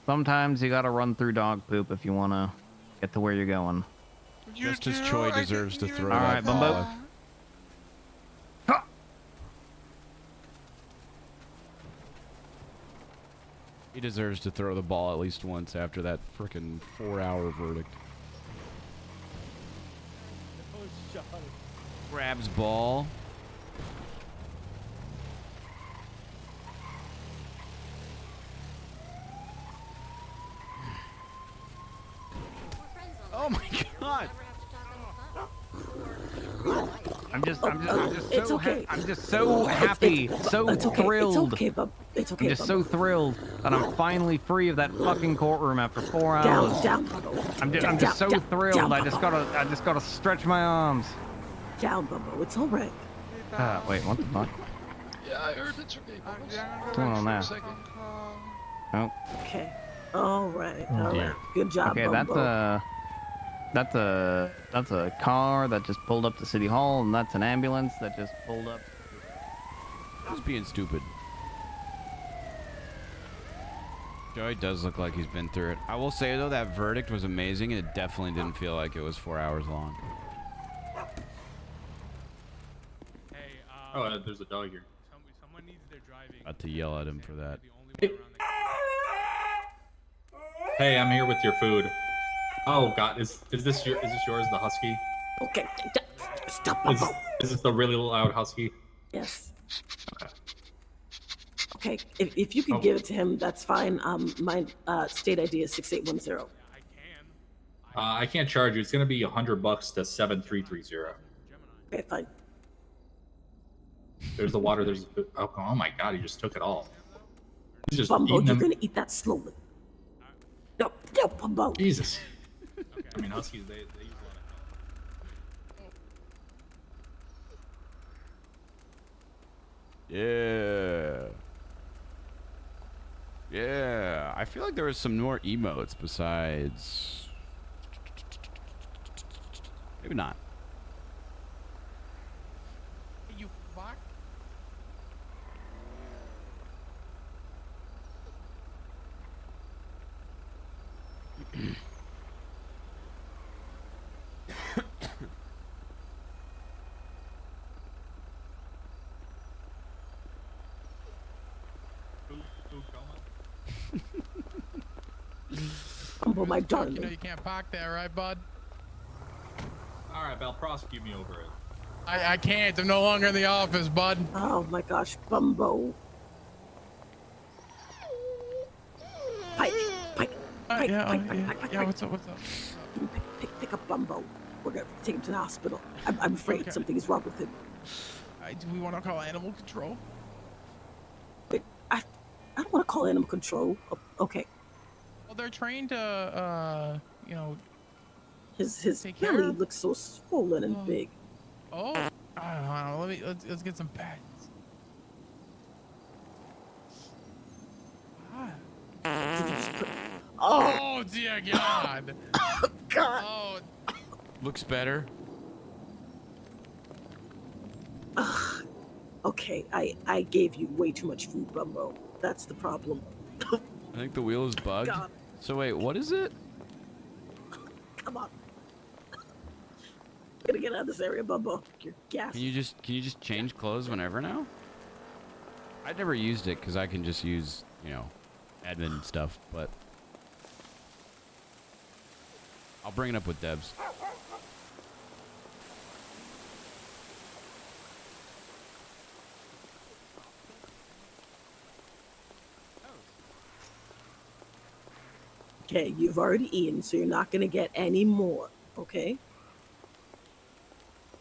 sometimes you gotta run through dog poop if you wanna get to where you're going. Justice Choi deserves to throw All that right, ball. Bumbo. He deserves to throw the ball at least once after that frickin' 4-hour verdict. Grabs ball. Oh my god! I'm just It's so okay. I'm just so happy, so it's okay. thrilled. It's okay, Bumbo. It's okay, I'm just Bumbo. so thrilled that I'm finally free of that fucking courtroom after 4 hours. Down, Bumbo. I'm just so thrilled. Down, I just gotta stretch my arms. Down, Bumbo. It's all right. Wait, what the fuck? Yeah, I heard it's okay. What's going on there? Oh. Okay. All right. Oh, All dear. right. Good job, Okay, Bumbo. that's a car that just pulled up to City Hall, and that's an ambulance that just pulled up. Who's being stupid? Joey does look like he's been through it. I will say though, that verdict was amazing, and it definitely didn't feel like it was 4 hours long. Oh, there's a dog here. Someone needs their driving. About to yell at him for that. Hey, I'm here with your food. Oh God, is this yours? The husky? Okay, stop. Is this the really loud husky? Yes. Okay, if you could give it to him, that's fine. My state ID is 6810. I can't charge you. It's gonna be $100 to 7330. Okay, fine. There's the water. There's the alcohol. Oh my God, he just took it all. He's just Bumbo, eating you're them. gonna eat that slowly. No, Bumbo. Jesus. I mean, huskies they use a lot of. Yeah. Yeah. I feel like there was some more emotes besides. Maybe not. You fuck. Bumbo, my darling. You know you can't park there, right, bud? All right, Val, prosecute me over it. I can't. I'm no longer in the office, bud. Oh my gosh, Bumbo. Pike. Yeah, what's up? Pick up Bumbo. We're gonna take him to the hospital. I'm afraid something is wrong with him. Do we want to call animal control? Wait, I don't want to call animal control. Okay. Well, they're trained to, you know, His take belly care. looks so swollen and big. Oh, I don't know. Let's get some pets. Oh dear God. God. Oh. Looks better. Okay, I gave you way too much food, Bumbo. That's the problem. I think the wheel is bugged. God. So wait, what is it? Come on. Gotta get out of this area, Bumbo. You're gassed. Can you just change clothes whenever now? I never used it because I can just use, you know, admin stuff, but I'll bring it up with devs. Okay, you've already eaten, so you're not gonna get any more. Okay?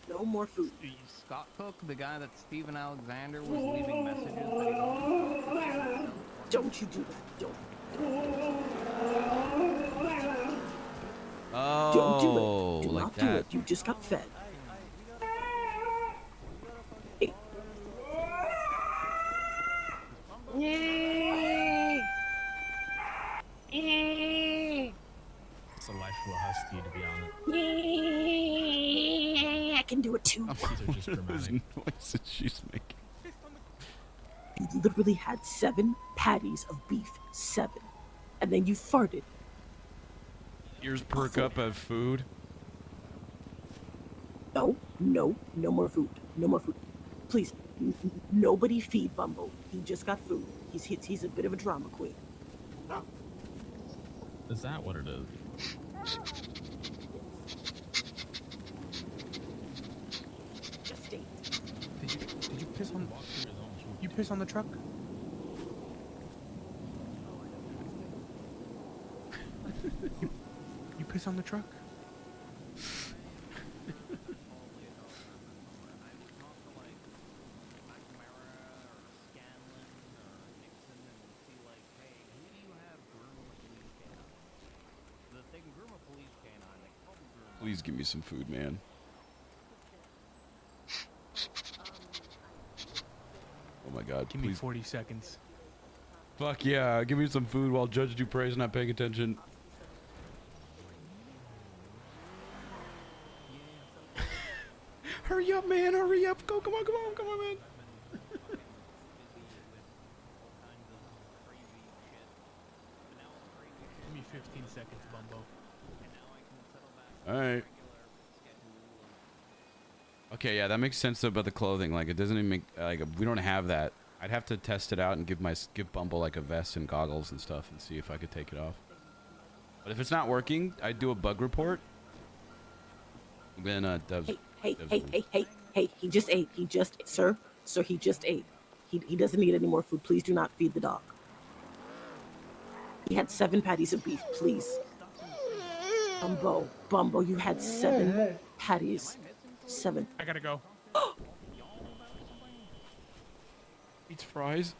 No more food. Scott Cook, the guy that Steven Alexander was leaving messages that he wanted to talk to. Don't you do that. Don't. Oh, Don't do it. Do like not that. do it. You just got fed. Hey. It's a life of a husky, to be honest. I can do it too. These are just Those dramatic. noises she's making. You literally had 7 patties of beef. 7. And then you farted. Ears perk up at food. No more food. No more food. Please, nobody feed Bumbo. He just got food. He's a bit of a drama queen. Is that what it is? Just ate. Did you piss on? You piss on the truck? You piss on the truck? Please give me some food, man. Oh my God! Give me Please. 40 seconds. Fuck yeah! Give me some food while Judge Dupre's not paying attention. Hurry up, man! Hurry up! Go! Come on! Come on! Come on, man! Give me 15 seconds, Bumbo. All right. Okay, yeah, that makes sense though about the clothing. Like, it doesn't even make like we don't have that. I'd have to test it out and give Bumble like a vest and goggles and stuff and see if I could take it off. But if it's not working, I'd do a bug report. Then devs. Hey! He just ate. Sir, he just ate. He doesn't need any more food. Please do not feed the dog. He had 7 patties of beef. Please. Bumbo, you had 7 patties. 7. I gotta go. Eats fries.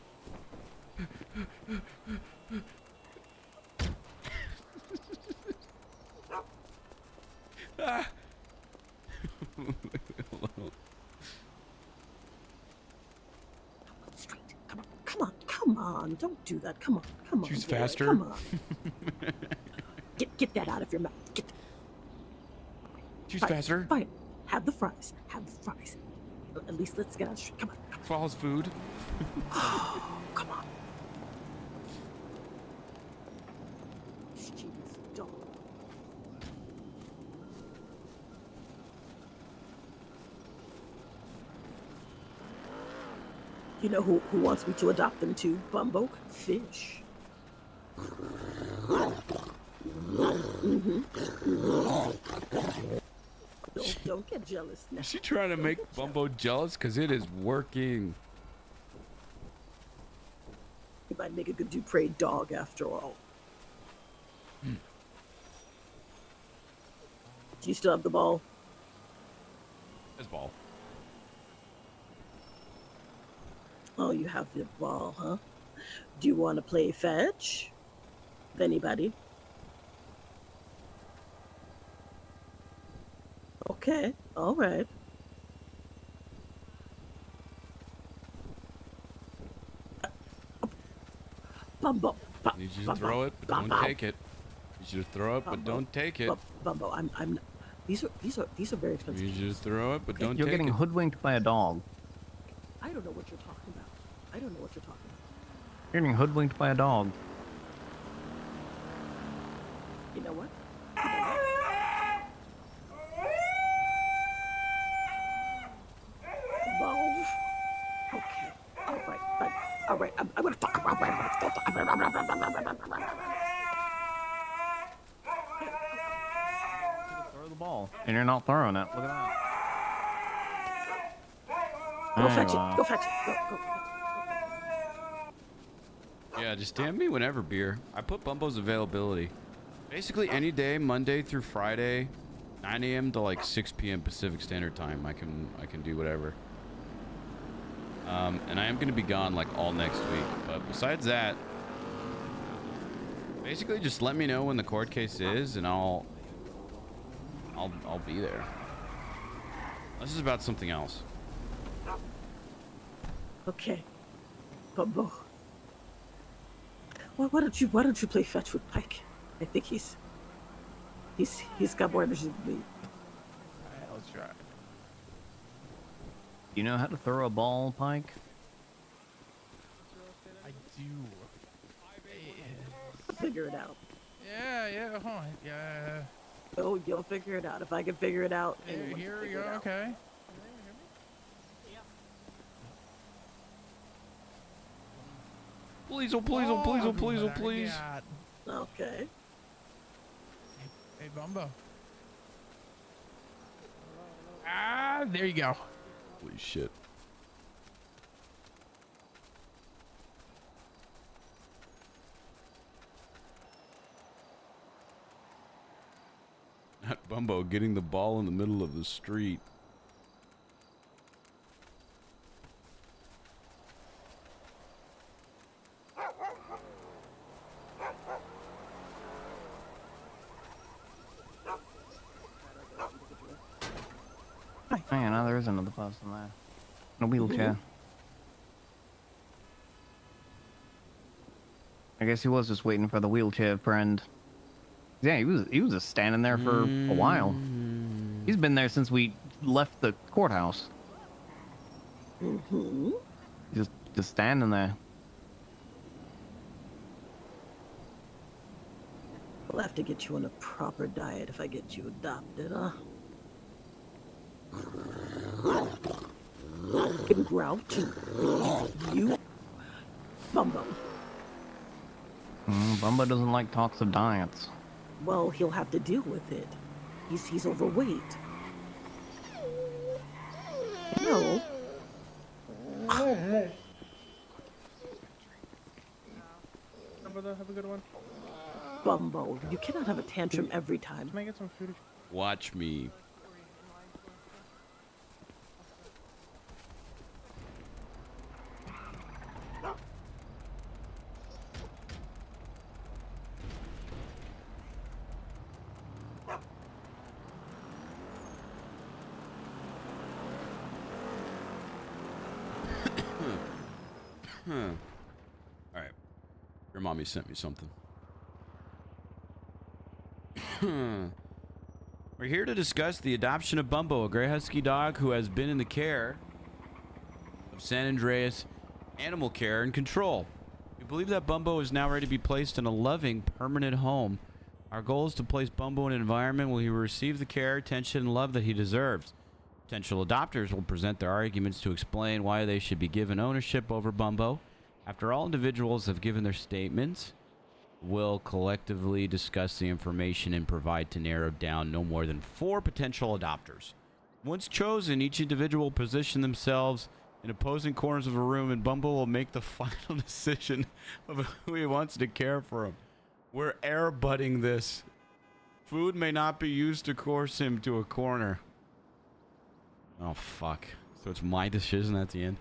Ah. Straight. Come on. Don't do that. Come on. Choose boy, faster. Come on. Get that out of your mouth. Choose faster. Fine. Have the fries. At least let's get out of the street. Come on. Falls food. Come on. Jeez, dog. You know who wants me to adopt them too? Bumbo? Fish. Don't get jealous now. Is she trying to make Bumbo jealous? Because it is working. You might make a good Dupre dog after all. Do you still have the ball? His ball. Oh, you have the ball, huh? Do you want to play fetch? With anybody? Okay, all right. Bumbo. You just throw it, but don't take it. You should throw it, but don't take it. Bumbo, I'm. These are very expensive. You just throw it, but don't You're take getting it. hoodwinked by a dog. I don't know what you're talking about. I don't know what you're talking about. You're getting hoodwinked by a dog. You know what? Bumbo. Okay. All right. Fine. All right. I'm gonna talk about. Throw the ball. And you're not throwing it. Look at that. Go fetch it. Go fetch it. Go. Yeah, just DM me whenever, beer. I put Bumbo's availability. Basically any day, Monday through Friday, 9 a.m. to like 6 p.m. Pacific Standard Time. I can do whatever. And I am gonna be gone like all next week. But besides that, basically just let me know when the court case is, and I'll be there. This is about something else. Okay. Bumbo. Why don't you play fetch with Pike? I think he's got more energy than me. I'll try. You know how to throw a ball, Pike? I do. Figure it out. Yeah, yeah. Oh, you'll figure it out. If I can figure it out, Here we go. Okay. Please, oh please. Okay. Hey, Bumbo. Ah, there you go. Holy shit. Not Bumbo getting the ball in the middle of the street. Oh, yeah, now there is another person there. In a wheelchair. I guess he was just waiting for the wheelchair friend. Yeah, he was just standing there for a while. He's been there since we left the courthouse. Just standing there. We'll have to get you on a proper diet if I get you adopted, huh? Fucking grouch. You, Bumbo. Bumbo doesn't like talks of diets. Well, he'll have to deal with it. He's overweight. No. Have a good one. Bumbo, you cannot have a tantrum every time. Can I get some food? Watch me. All right. Your mommy sent me something. We're here to discuss the adoption of Bumbo, a gray husky dog who has been in the care of San Andreas Animal Care and Control. We believe that Bumbo is now ready to be placed in a loving, permanent home. Our goal is to place Bumbo in an environment where he will receive the care, attention, and love that he deserves. Potential adopters will present their arguments to explain why they should be given ownership over Bumbo. After all individuals have given their statements, we'll collectively discuss the information and provide to narrow down no more than 4 potential adopters. Once chosen, each individual will position themselves in opposing corners of a room, and Bumbo will make the final decision of who he wants to care for him. We're airbutting this. Food may not be used to coerce him to a corner. Oh, fuck. So it's my decision at the end.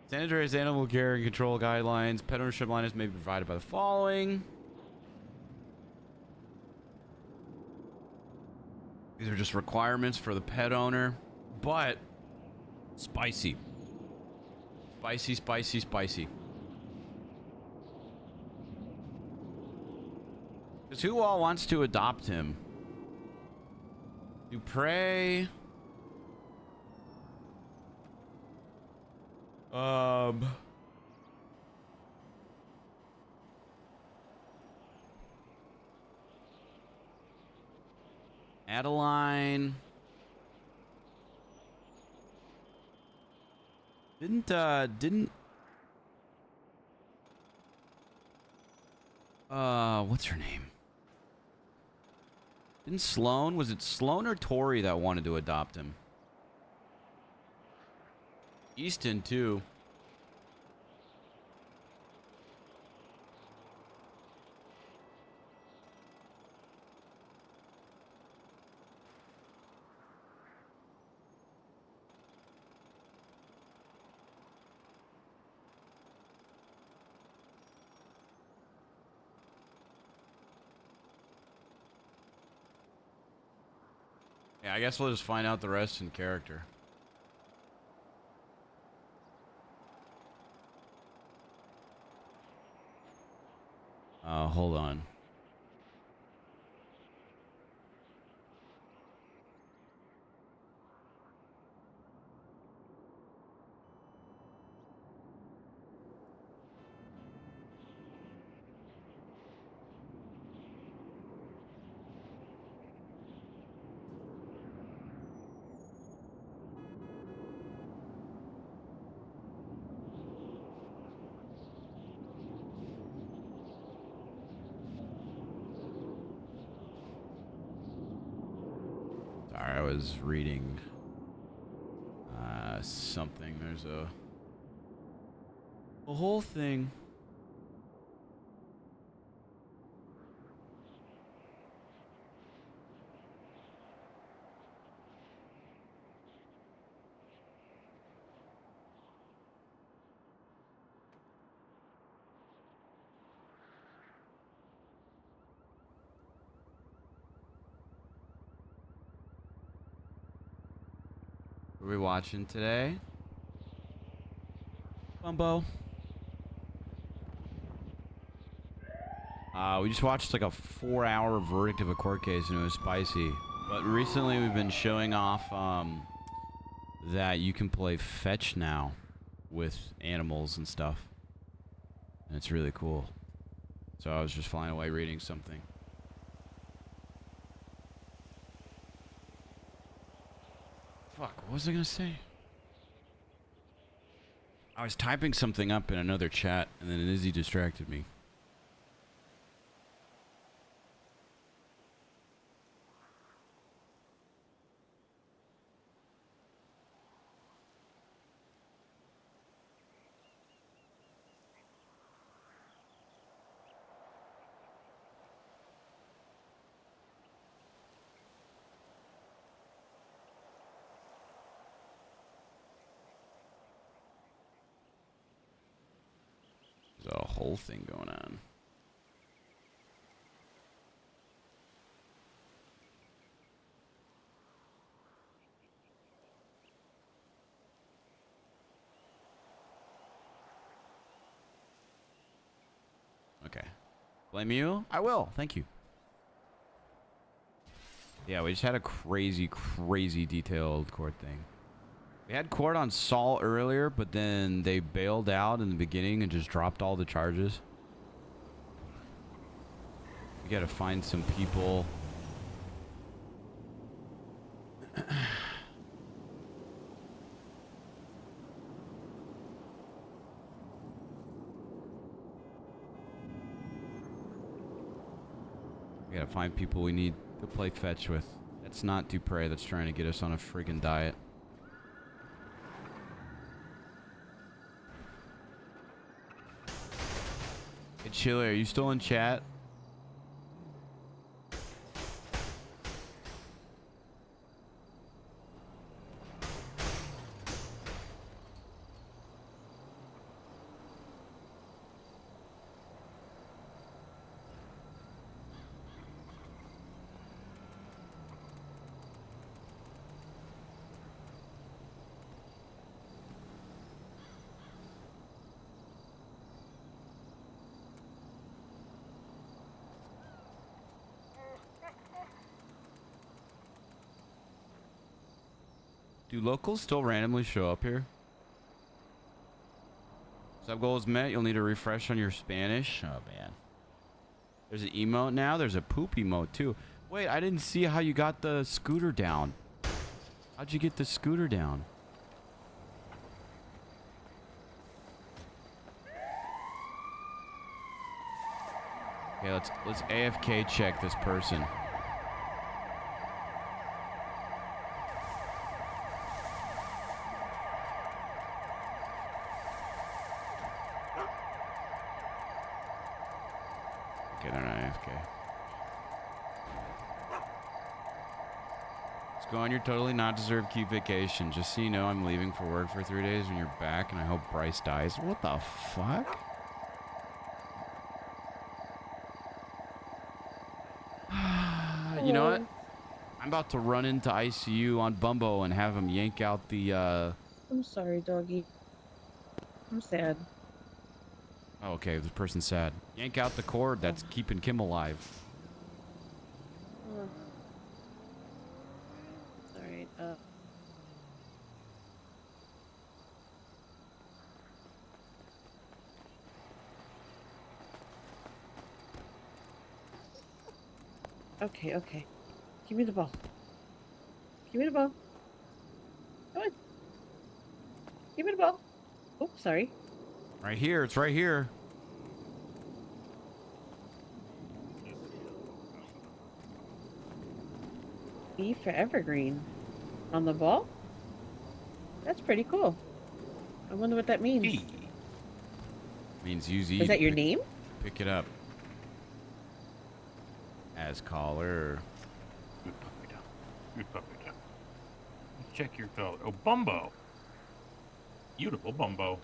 Standardized animal care and control guidelines. Pet ownership lines may be provided by the following. These are just requirements for the pet owner. But spicy. Spicy, spicy, spicy. Because who all wants to adopt him? Dupre. Adeline. Didn't what's her name? Didn't Sloan, was it Sloan or Tori that wanted to adopt him? Easton too. Yeah, I guess we'll just find out the rest in character. Hold on. Sorry, I was reading something. There's a whole thing. What are we watching today? Bumbo. We just watched like a 4-hour verdict of a court case and it was spicy. But recently we've been showing off that you can play fetch now with animals and stuff. And it's really cool. So I was just flying away reading something. Fuck, what was I gonna say? I was typing something up in another chat and then Izzy distracted me. There's a whole thing going on. Okay. Blame you? I will. Thank you. Yeah, we just had a crazy, crazy detailed court thing. We had court on Saul earlier, but then they bailed out in the beginning and just dropped all the charges. We gotta find some people. We gotta find people we need to play fetch with. That's not Dupre that's trying to get us on a friggin' diet. Hey, Chili, are you still in chat? Do locals still randomly show up here? Sub goals met. You'll need to refresh on your Spanish. Oh, man. There's an emote now. There's a poop emote, too. Wait, I didn't see how you got the scooter down. How'd you get the scooter down? Okay, let's AFK check this person. Okay, they're not AFK. Let's go on your totally not deserved cute vacation. Just so you know, I'm leaving for work for 3 days when you're back, and I hope Bryce dies. What the fuck? You know what? I'm about to run into ICU on Bumbo and have him yank out the, I'm sorry, doggy. I'm sad. Oh, okay, this person's sad. Yank out the cord that's keeping Kim alive. Sorry. Okay, okay. Give me the ball. Give me the ball. Come on. Give me the ball. Oh, sorry. Right here, it's right here. E for evergreen. On the ball? That's pretty cool. I wonder what that means. E. Means use E. Is that your pick- name? Pick it up. As caller. Good puppy dog. Check your color. Oh, Bumbo. Beautiful Bumbo.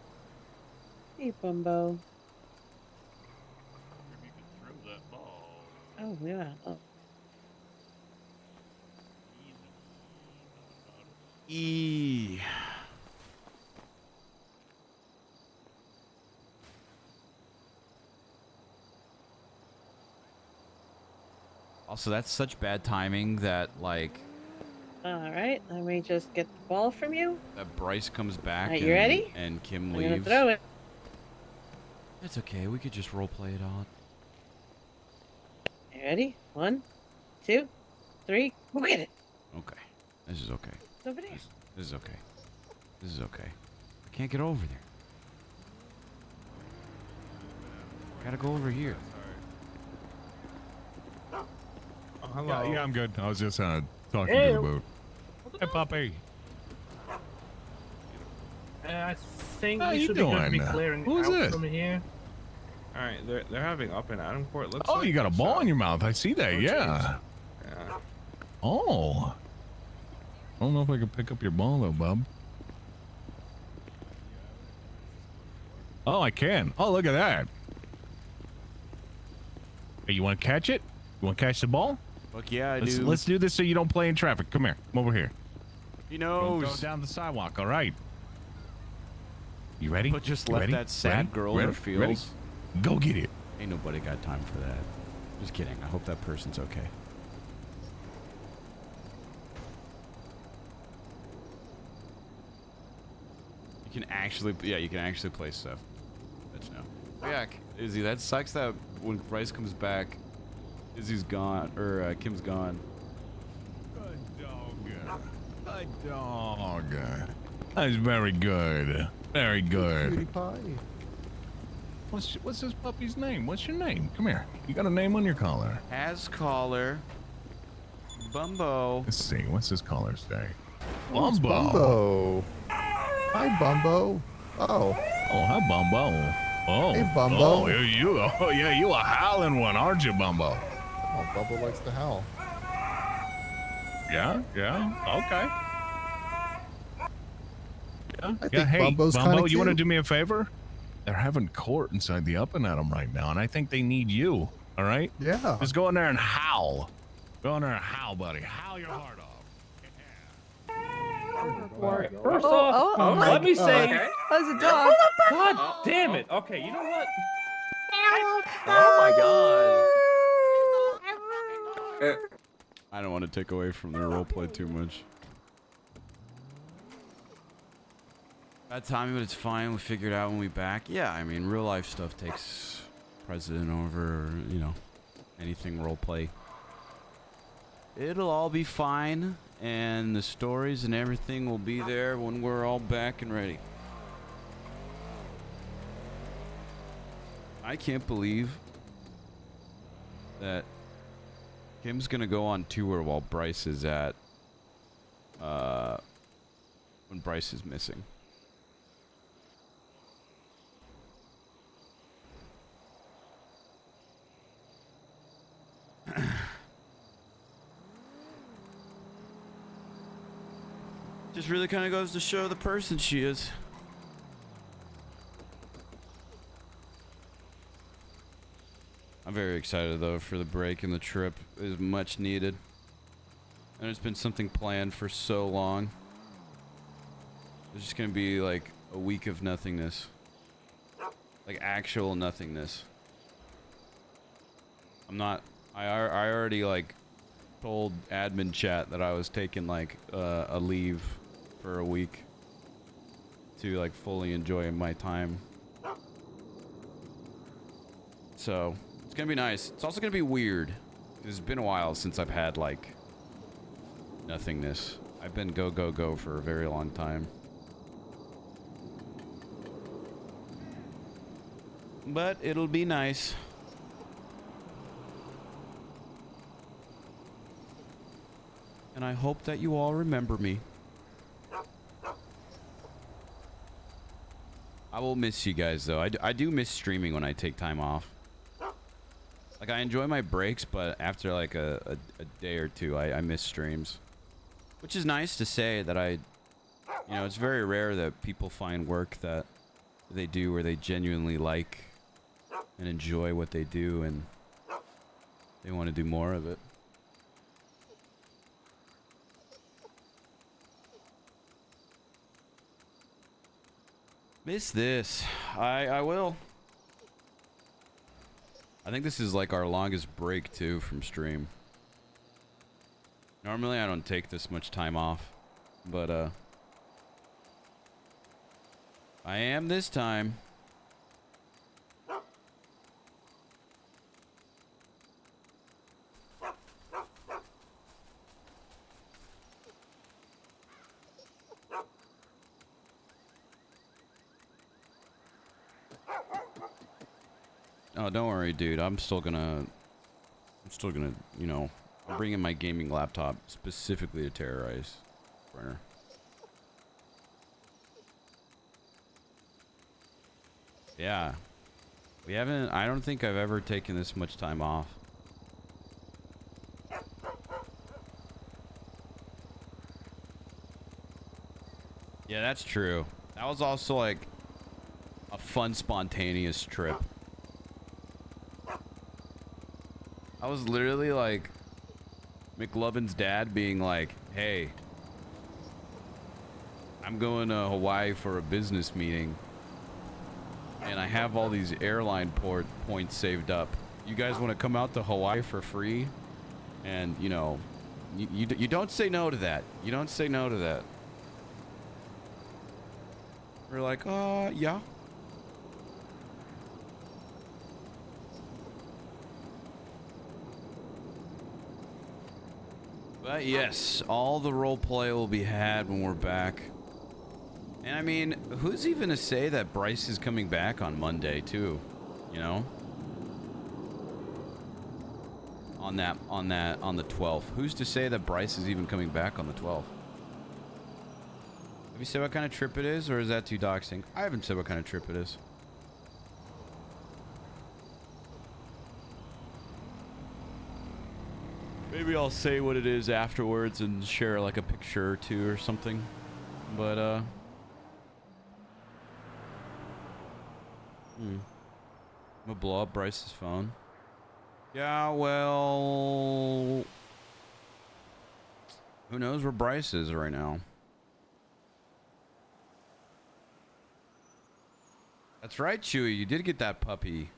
Hey, Bumbo. Maybe you could throw that ball. Oh, yeah. Oh. E. Also, that's such bad timing that, like, All right. Let me just get the ball from you. that Bryce comes back Alright, and, you ready? and Kim I'm gonna leaves. throw it. It's okay. We could just roleplay it on. You ready? 1, 2, 3. Go get it. Okay. This is okay. It's over there. This is okay. This is okay. I can't get over there. Gotta go over here. Yeah, yeah, I'm good. I was just talking Hey. to the boat. Hey, puppy. I think How we you should be good to be doing? clearing Who is out this? from here. All right, they're having up in Adam Court. Looks Oh, like you got a ball in your mouth. I see that. Yeah. Yeah. Oh. I don't know if I can pick up your ball though, bub. Oh, I can. Oh, look at that. Hey, you want to catch it? You want to catch the ball? Fuck yeah, I let's, do. Let's do this so you don't play in traffic. Come here. Come over here. He Don't knows. go down the sidewalk. All right. You ready? But just You left ready? that sad Ready? girl in Ready? her Ready? feels. Go get it. Ain't nobody got time for that. Just kidding. I hope that person's okay. You can actually, yeah, you can actually play stuff. That's no. Yeah, Izzy, that sucks that when Bryce comes back, Izzy's gone, or Kim's gone. Good dog. Good dog. That's very good. Very good. Cutie pie. What's this puppy's name? What's your name? Come here. You got a name on your collar. As caller, Bumbo. Let's see. What's his collar say? Oh, it's Bumbo. Hi, Bumbo. Oh. Oh, hi, Bumbo. Oh. Hey, Bumbo. Oh, yeah, you a howling one, aren't you, Bumbo? Oh, Bumbo likes to howl. Yeah. Okay. Yeah. I think Yeah, hey, Bumbo's Bumbo, kinda you want to cute. do me a favor? They're having court inside the Up and Atom right now, and I think they need you. All right? Yeah. Just go in there and howl. Go in there and howl, buddy. Howl your heart off. First off, let me say, How's a dog? God damn it. Okay, you know what? Oh my god. I don't want to take away from their roleplay too much. Bad timing, but it's fine. We'll figure it out when we back. Yeah, I mean, real life stuff takes precedent over, you know, anything role play. It'll all be fine, and the stories and everything will be there when we're all back and ready. I can't believe that Kim's gonna go on tour while Bryce is at, when Bryce is missing. Just really kind of goes to show the person she is. I'm very excited though for the break and the trip. It is much needed. And it's been something planned for so long. It's just gonna be like a week of nothingness. Like actual nothingness. I already like told admin chat that I was taking like a leave for a week to like fully enjoy my time. So it's gonna be nice. It's also gonna be weird. It's been a while since I've had like nothingness. I've been go go go for a very long time. But it'll be nice. And I hope that you all remember me. I will miss you guys though. I do miss streaming when I take time off. Like I enjoy my breaks, but after like a day or two, I miss streams. Which is nice to say that you know, it's very rare that people find work that they do where they genuinely like and enjoy what they do and they want to do more of it. Miss this. I will. I think this is like our longest break too from stream. Normally I don't take this much time off, but I am this time. Oh, don't worry, dude. I'm still gonna, you know, I'm bringing my gaming laptop specifically to terrorize Brenner. Yeah. I don't think I've ever taken this much time off. Yeah, that's true. That was also like a fun, spontaneous trip. I was literally like McLovin's dad being like, hey, I'm going to Hawaii for a business meeting and I have all these airline points saved up. You guys want to come out to Hawaii for free? And you know, you don't say no to that. You don't say no to that. We're like, yeah. But yes, all the roleplay will be had when we're back. And I mean, who's even to say that Bryce is coming back on Monday too? You know? On the 12th. Who's to say that Bryce is even coming back on the 12th? Have you said what kind of trip it is, or is that too doxing? I haven't said what kind of trip it is. Maybe I'll say what it is afterwards and share like a picture or two or something. But I'm gonna blow up Bryce's phone. Yeah, well, who knows where Bryce is right now? That's right, Chewy. You did get that puppy.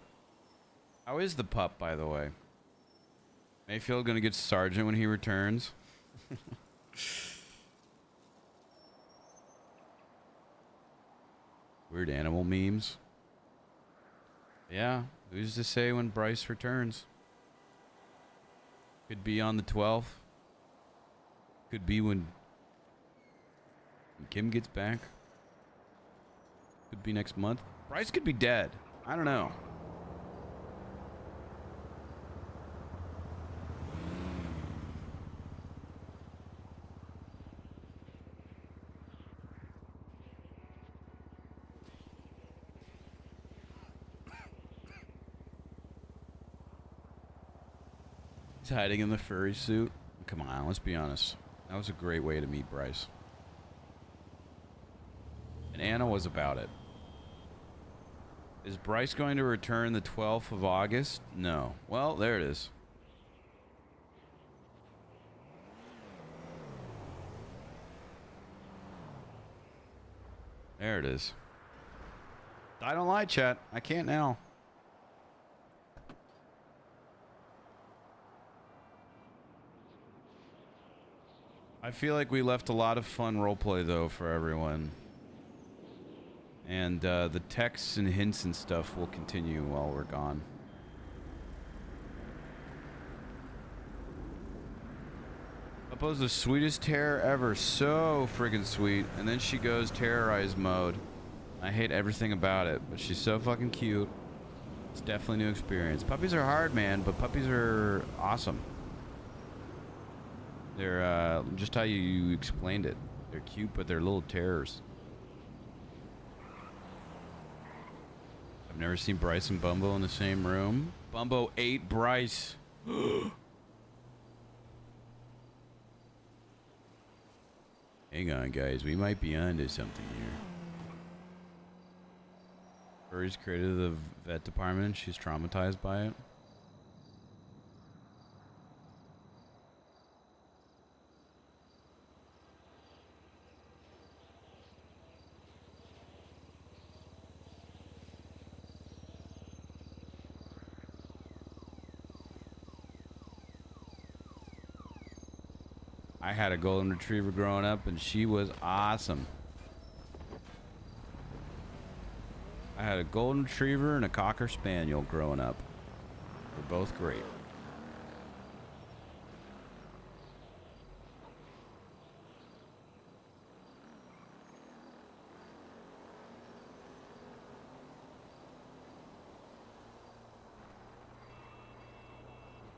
How is the pup, by the way? Mayfield gonna get Sergeant when he returns. Weird animal memes. Yeah, who's to say when Bryce returns? Could be on the 12th. Could be when Kim gets back. Could be next month. Bryce could be dead. I don't know. He's hiding in the furry suit. Come on, let's be honest. That was a great way to meet Bryce. And Anna was about it. Is Bryce going to return the 12th of August? No. Well, there it is. There it is. I don't lie, chat. I can't now. I feel like we left a lot of fun roleplay, though, for everyone. And the texts and hints and stuff will continue while we're gone. Bumbo's the sweetest terror ever. So friggin' sweet. And then she goes terrorize mode. I hate everything about it, but she's so fucking cute. It's definitely a new experience. Puppies are hard, man, but puppies are awesome. They're just how you explained it. They're cute, but they're little terrors. I've never seen Bryce and Bumbo in the same room. Bumbo ate Bryce. Hang on, guys. We might be onto something here. Furry's created the vet department and she's traumatized by it. I had a golden retriever growing up and she was awesome. I had a golden retriever and a cocker spaniel growing up. They're both great.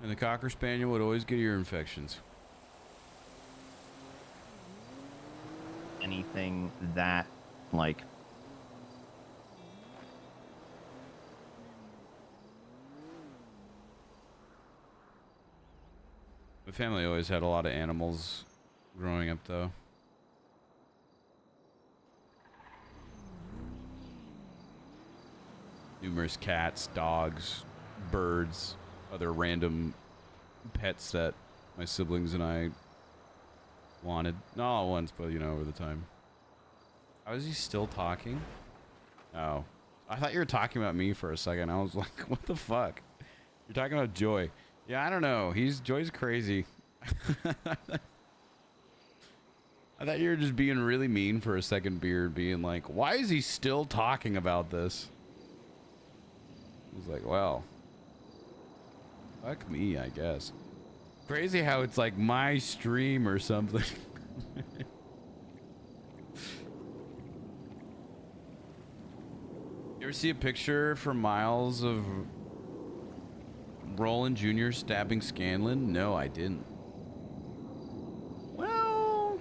And the cocker spaniel would always get ear infections. Anything that, like, My family always had a lot of animals growing up, though. Numerous cats, dogs, birds, other random pets that my siblings and I wanted. Not all at once, but, you know, over the time. How is he still talking? Oh. I thought you were talking about me for a second. I was like, what the fuck? You're talking about Joy. Yeah, I don't know. Joy's crazy. I thought you were just being really mean for a second, Beard, being like, why is he still talking about this? I was like, well, fuck me, I guess. Crazy how it's like my stream or something. You ever see a picture from Miles of Roland Jr. stabbing Scanlon? No, I didn't. Well,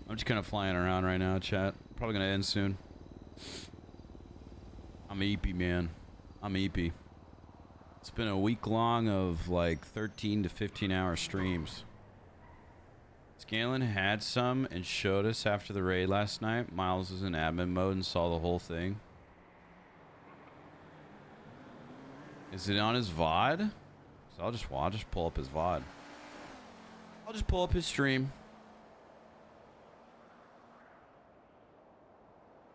I'm just kind of flying around right now, chat. Probably gonna end soon. I'm EP, man. I'm EP. It's been a week long of like 13 to 15 hour streams. Scanlon had some and showed us after the raid last night. Miles was in admin mode and saw the whole thing. Is it on his VOD? So I'll just pull up his VOD. I'll just pull up his stream.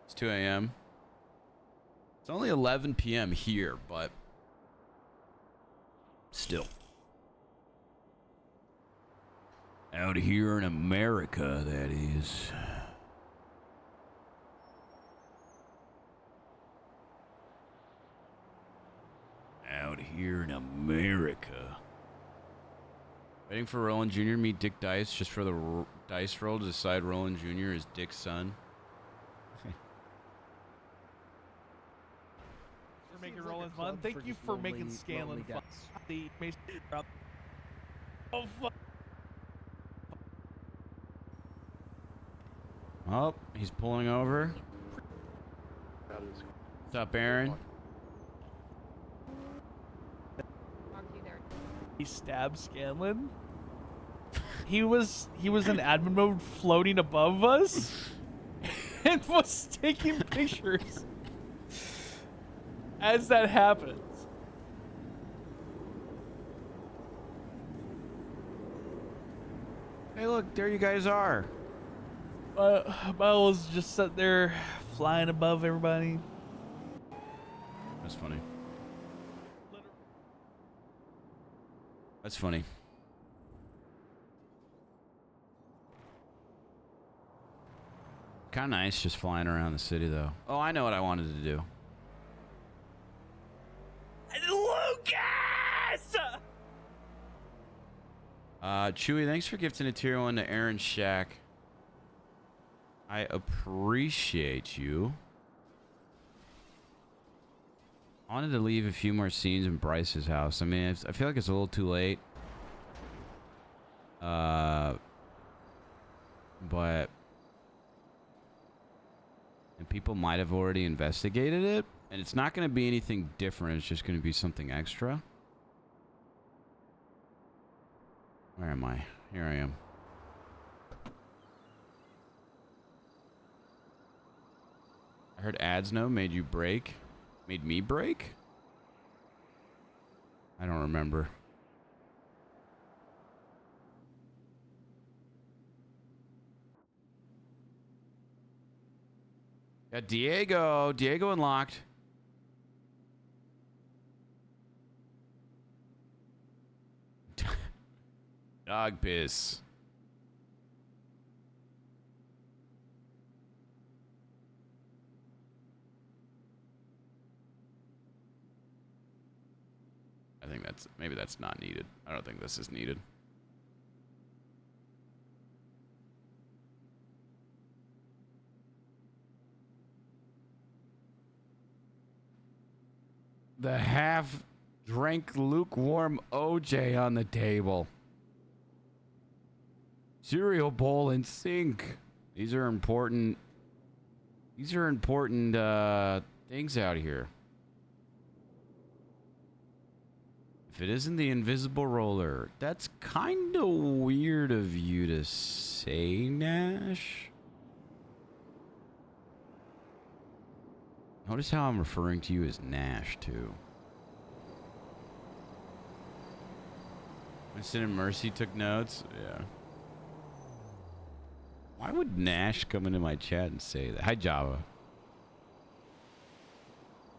It's 2 a.m. It's only 11 p.m. here, but still. Out here in America, that is. Out here in America. Waiting for Roland Jr. to meet Dick Dice just for the dice roll to decide Roland Jr. is Dick's son. For making Roland fun. Thank you for making Scanlan fun. Oh, fuck. Oh, he's pulling over. What's up, Aaron? He stabbed Scanlan. He was in admin mode floating above us and was taking pictures as that happens. Hey, look, there you guys are. Miles was just sitting there flying above everybody. That's funny. That's funny. Kind of nice just flying around the city, though. Oh, I know what I wanted to do. Lucas! Chewy, thanks for gifting a tier 1 to Aaron Shack. I appreciate you. I wanted to leave a few more scenes in Bryce's house. I mean, I feel like it's a little too late. But... And people might have already investigated it. And it's not going to be anything different. It's just going to be something extra. Where am I? Here I am. I heard ads no made you break. Made me break? I don't remember. Got Diego. Diego unlocked. Dog piss. I think maybe that's not needed. I don't think this is needed. The half-drank lukewarm OJ on the table. Cereal bowl in sink. These are important. These are important things out here. If it isn't the invisible roller, that's kind of weird of you to say, Nash. Notice how I'm referring to you as Nash, too. Winston and Mercy took notes? Yeah. Why would Nash come into my chat and say that? Hi, Java.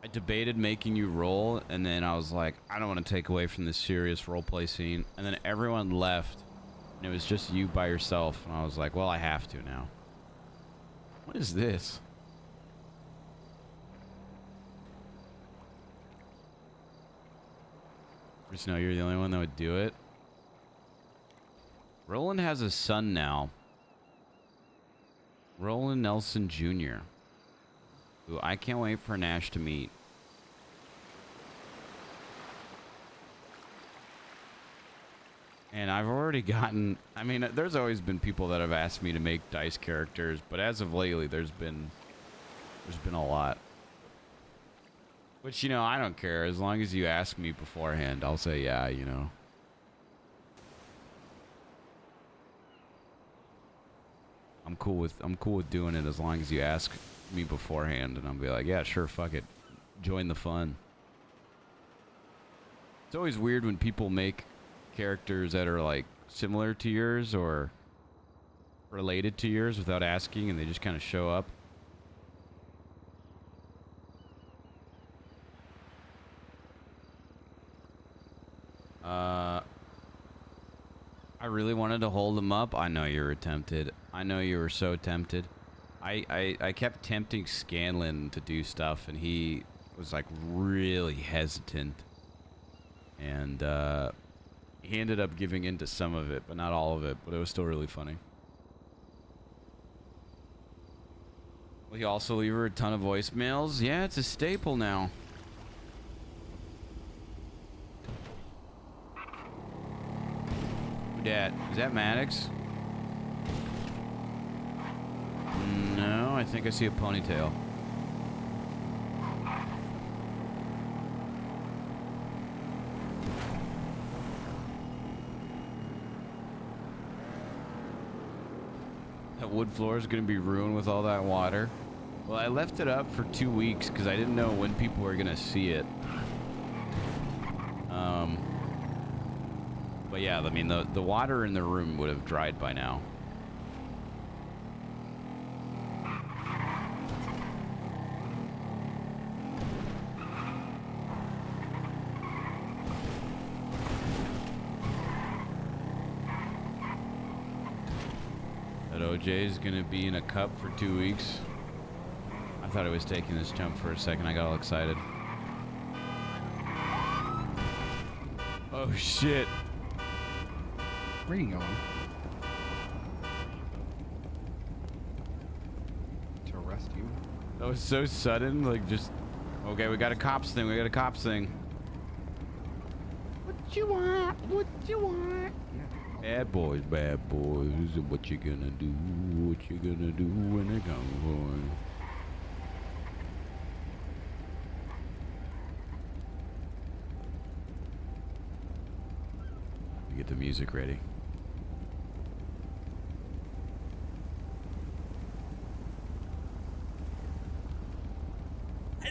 I debated making you roll, and then I was like, I don't want to take away from this serious roleplay scene. And then everyone left, and it was just you by yourself. And I was like, well, I have to now. What is this? Just know you're the only one that would do it. Roland has a son now. Roland Nelson Jr., who I can't wait for Nash to meet. And I've already gotten... I mean, there's always been people that have asked me to make dice characters, but as of lately, there's been a lot. Which, you know, I don't care. As long as you ask me beforehand, I'll say, yeah, you know. I'm cool with doing it as long as you ask me beforehand, and I'll be like, yeah, sure, fuck it. Join the fun. It's always weird when people make characters that are like similar to yours or related to yours without asking, and they just kind of show up? I really wanted to hold him up. I know you were tempted. I know you were so tempted. I kept tempting Scanlon to do stuff, and he was like really hesitant. And he ended up giving in to some of it, but not all of it. But it was still really funny. Will he also leave her a ton of voicemails? Yeah, it's a staple now. Who dat? Is that Maddox? No, I think I see a ponytail. That wood floor is going to be ruined with all that water. Well, I left it up for 2 weeks because I didn't know when people were going to see it. But yeah, I mean, the water in the room would have dried by now. That OJ is gonna be in a cup for 2 weeks. I thought I was taking this jump for a second. I got all excited. Oh shit. Where are you going? To arrest you? That was so sudden, like just... Okay, we got a cops thing, we got a cops thing. What you want? What you want? Bad boys, what you gonna do? What you gonna do when they come for you? Get the music ready.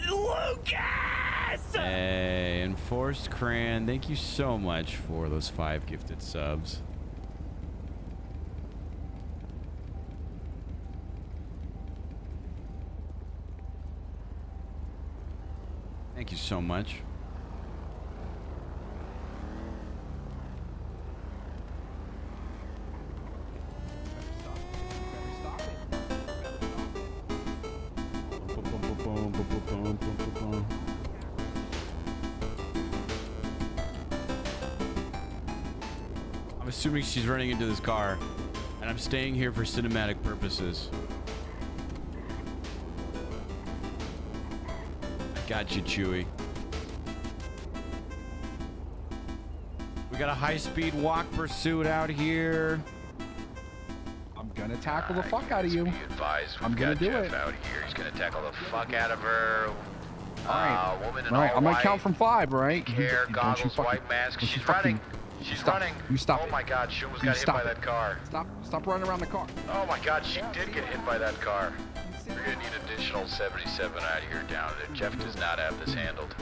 Lucas! Hey, Enforced Cran, thank you so much for those 5 gifted subs. Thank you so much. I'm assuming she's running into this car, and I'm staying here for cinematic purposes. I got you, Chewie. We got a high-speed walk pursuit out here. I'm gonna tackle the fuck out of you. I'm gonna do it. Out here. He's gonna tackle the fuck out of her. Alright. Woman in Alright, all I'm gonna white, count from 5, right? hair, goggles, white mask. She's running. She's running. You stop. Oh my god, she almost got hit by that car. Stop running around the car. Oh my god, she did get hit by that car. We're gonna need additional 77 out here down there. Jeff does not have this handled.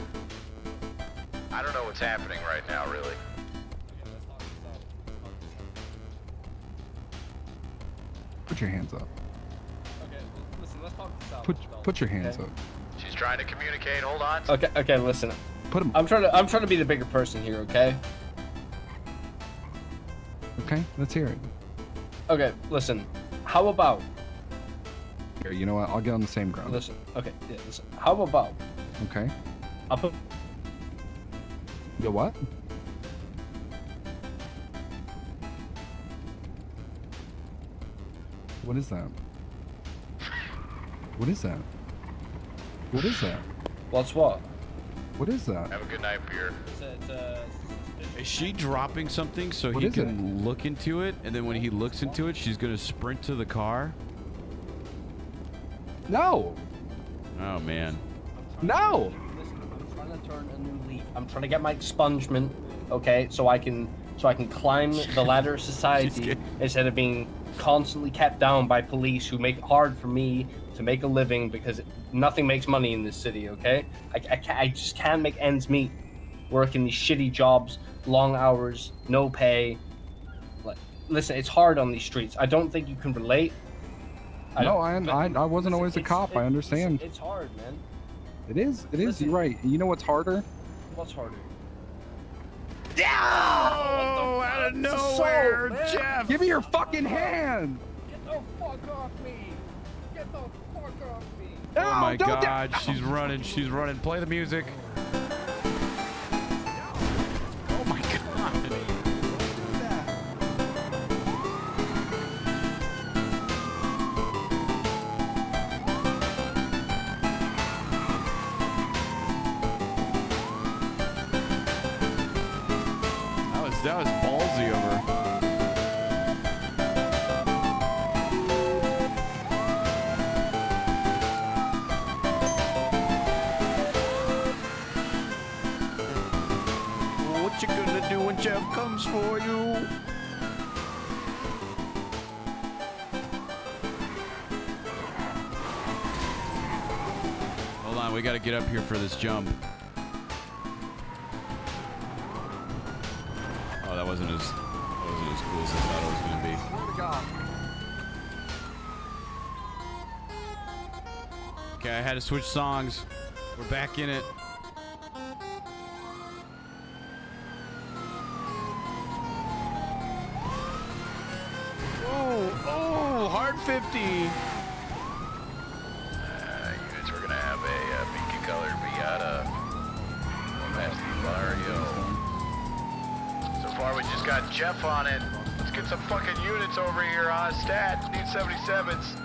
I don't know what's happening right now, really. Put your hands up. Okay, listen, let's talk this out. Put your hands up. She's trying to communicate. Hold on. Okay, listen. Put him. I'm trying to be the bigger person here, okay? Okay, let's hear it. Okay, listen. How about... Here, you know what? I'll get on the same ground. Listen, okay, yeah, listen. How about... Okay. I'll put... Yo, what? What is that? What is that? What is that? What's what? What is that? Have a good night, beer. Is she dropping something so What he is can look into it, and then when he looks into it, she's gonna sprint to the car? No! Oh man. No! Listen, I'm trying to turn a new leaf. I'm trying to get my expungement, okay, so I can climb the ladder of society instead of being constantly kept down by police who make it hard for me to make a living because nothing makes money in this city, okay? I just can't make ends meet working these shitty jobs, long hours, no pay. Like, listen, it's hard on these streets. I don't think you can relate. No, I wasn't always a cop. I understand. It's hard, man. It is. It is. You're right. You know what's harder? What's harder? Oh, out of nowhere, Jeff! Give me your fucking hand! Get the fuck off me! Get the fuck off me! Oh my God, she's running. She's running. Play the music. Oh my God. That was ballsy of her. What you gonna do when Jeff comes for you? Hold on, we gotta get up here for this jump. That wasn't as cool as I thought it was gonna be. Okay, I had to switch songs. We're back in it. Oh, hard 50. Units, we're gonna have a beacon colored Miata. One past the Vario. So far, we just got Jeff on it. Let's get some fucking units over here on stat. Need 77s.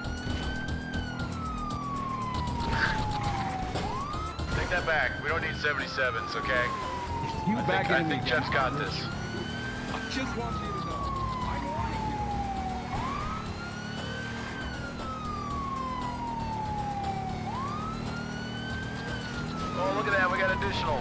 Take that back. We don't need 77s, okay? I think Jeff's got this. I just want you to know. I'm warning you. Oh, look at that. We got additional.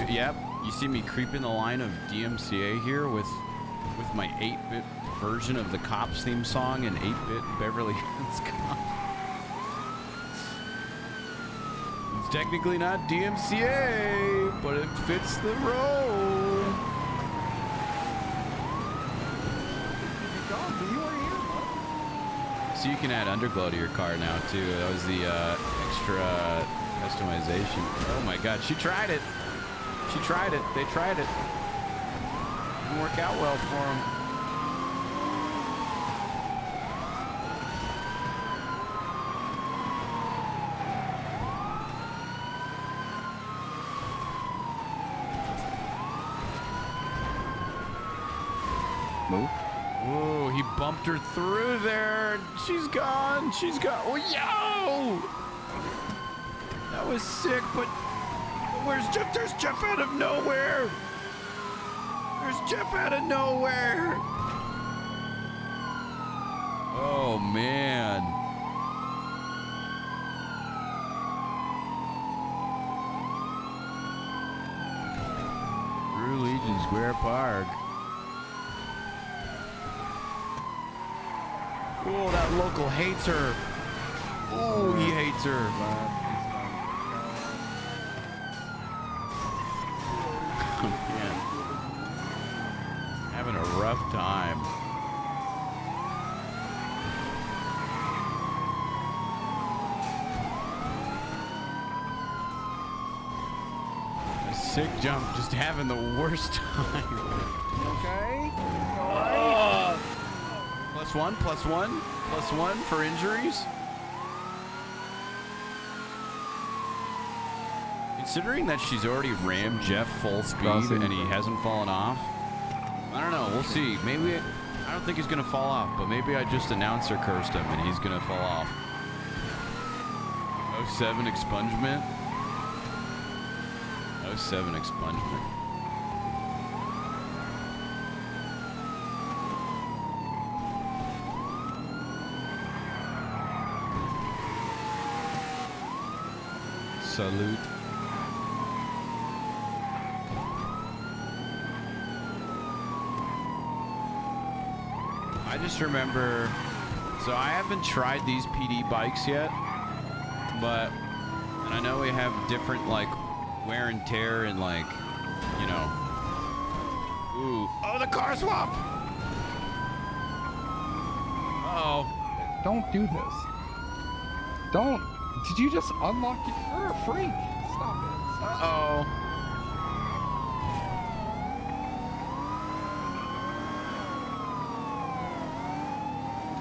Yep, you see me creeping the line of DMCA here with my 8-bit version of the Cops theme song and 8-bit Beverly Hills Cop. It's technically not DMCA, but it fits the role. So you can add underglow to your car now too. That was the extra customization. Oh my God, she tried it. She tried it. They tried it. Didn't work out well for them. Move. Whoa, he bumped her through there. She's gone. She's gone. Oh, yo! That was sick, but where's Jeff? There's Jeff out of nowhere. There's Jeff out of nowhere. Oh, man. Through Legion Square Park. Oh, that local hates her. Oh, he hates her. Oh, man. Having a rough time. A sick jump, just having the worst time. Okay. +1, +1, +1 for injuries. Considering that she's already rammed Jeff full speed and he hasn't fallen off, I don't know. We'll see. Maybe I don't think he's gonna fall off, but maybe I just announcer cursed him and he's gonna fall off. 07 expungement. 07 expungement. Salute. I just remember, so I haven't tried these PD bikes yet, but, and I know we have different like wear and tear and like, you know, ooh, oh, the car swap. Uh-oh. Don't do this. Don't. Did you just unlock it? You're a freak. Stop it. Uh-oh.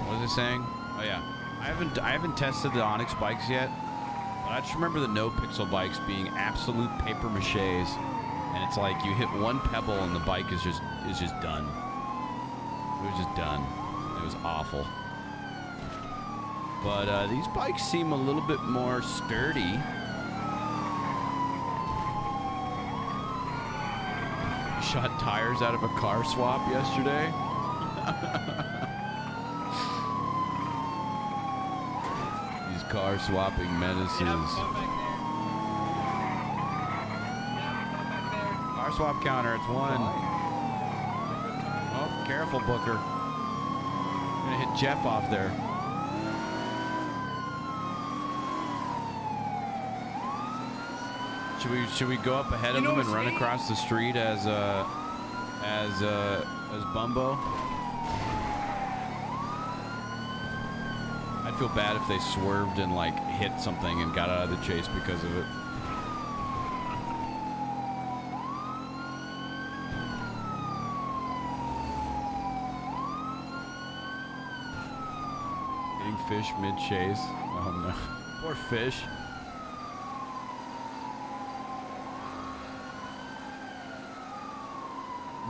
What was it saying? Oh yeah, I haven't tested the ONX bikes yet, but I just remember the no pixel bikes being absolute paper maches, and it's like you hit one pebble and the bike is just done. It was just done. It was awful. But these bikes seem a little bit more sturdy. Shot tires out of a car swap yesterday. These car swapping menaces. Car swap counter, it's 1. Oh, careful, Booker. I'm gonna hit Jeff off there. Should we go up ahead of him and run across the street as Bumbo? I'd feel bad if they swerved and like hit something and got out of the chase because of it. Hitting fish mid-chase. Oh no. Poor fish.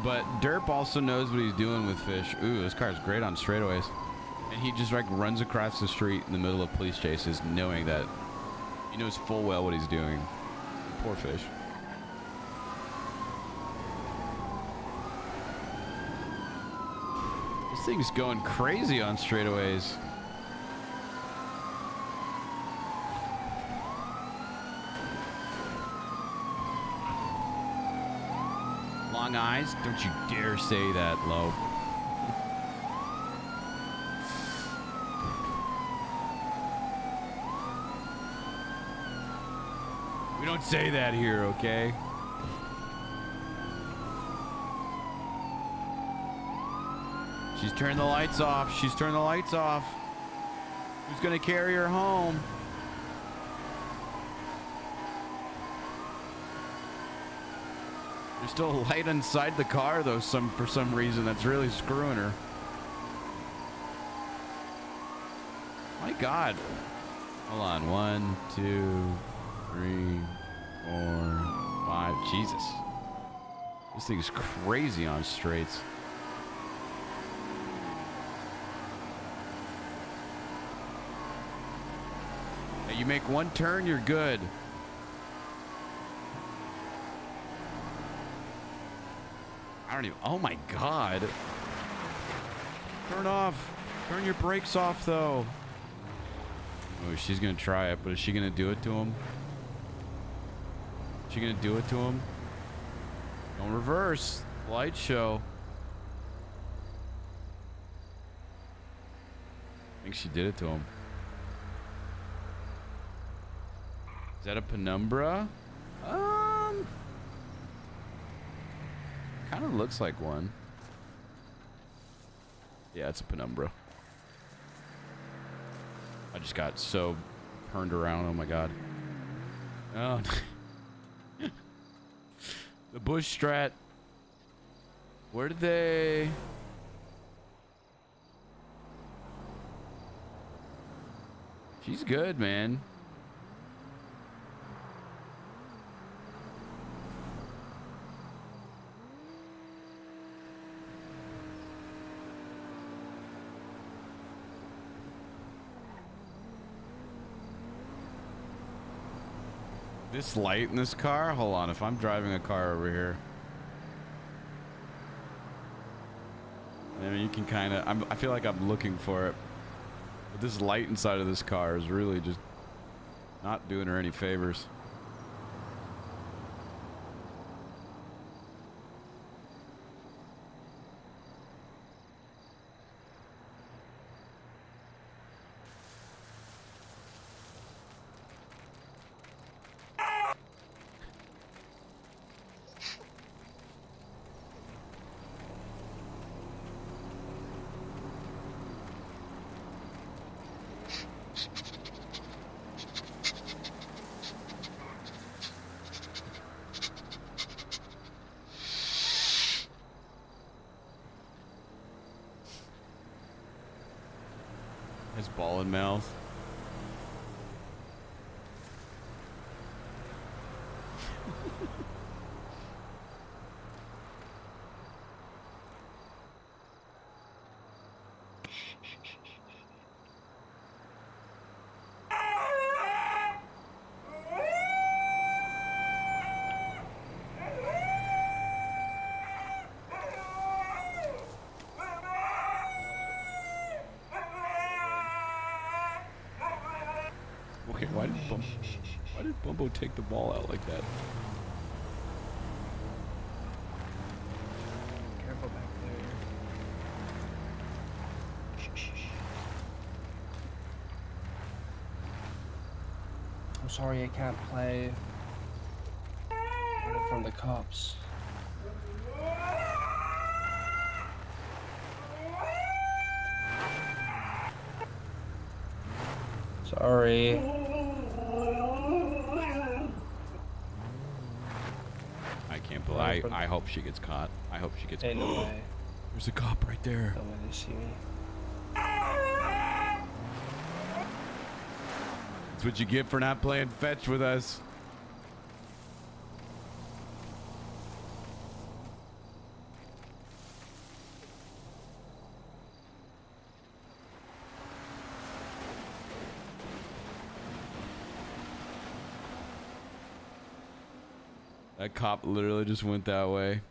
But Derp also knows what he's doing with fish. Ooh, this car's great on straightaways. And he just like runs across the street in the middle of police chases knowing that he knows full well what he's doing. Poor fish. This thing's going crazy on straightaways. Long eyes? Don't you dare say that, Lo. We don't say that here, okay? She's turned the lights off. She's turned the lights off. Who's gonna carry her home? There's still a light inside the car, though, for some reason that's really screwing her. My God. Hold on. 1, 2, 3, 4, 5. Jesus. This thing's crazy on straights. Hey, you make one turn, you're good. I don't even. Oh my God. Turn off. Turn your brakes off, though. Oh, she's gonna try it, but is she gonna do it to him? Is she gonna do it to him? Don't reverse. Light show. I think she did it to him. Is that a penumbra? Kind of looks like one. Yeah, it's a penumbra. I just got so turned around. Oh my God. Oh. The Bush Strat. Where did they? She's good, man. This light in this car? Hold on, if I'm driving a car over here. I mean, you can kind of, I feel like I'm looking for it. But this light inside of this car is really just not doing her any favors. Nice ball in mouth. Okay, why did Bumbo take the ball out like that? Careful back there. I'm sorry I can't play. Running from the cops. Sorry. I can't believe. I hope she gets caught. I hope she gets caught. Ain't no way. There's a cop right there. Don't let me see me. That's what you get for not playing fetch with us. That cop literally just went that way.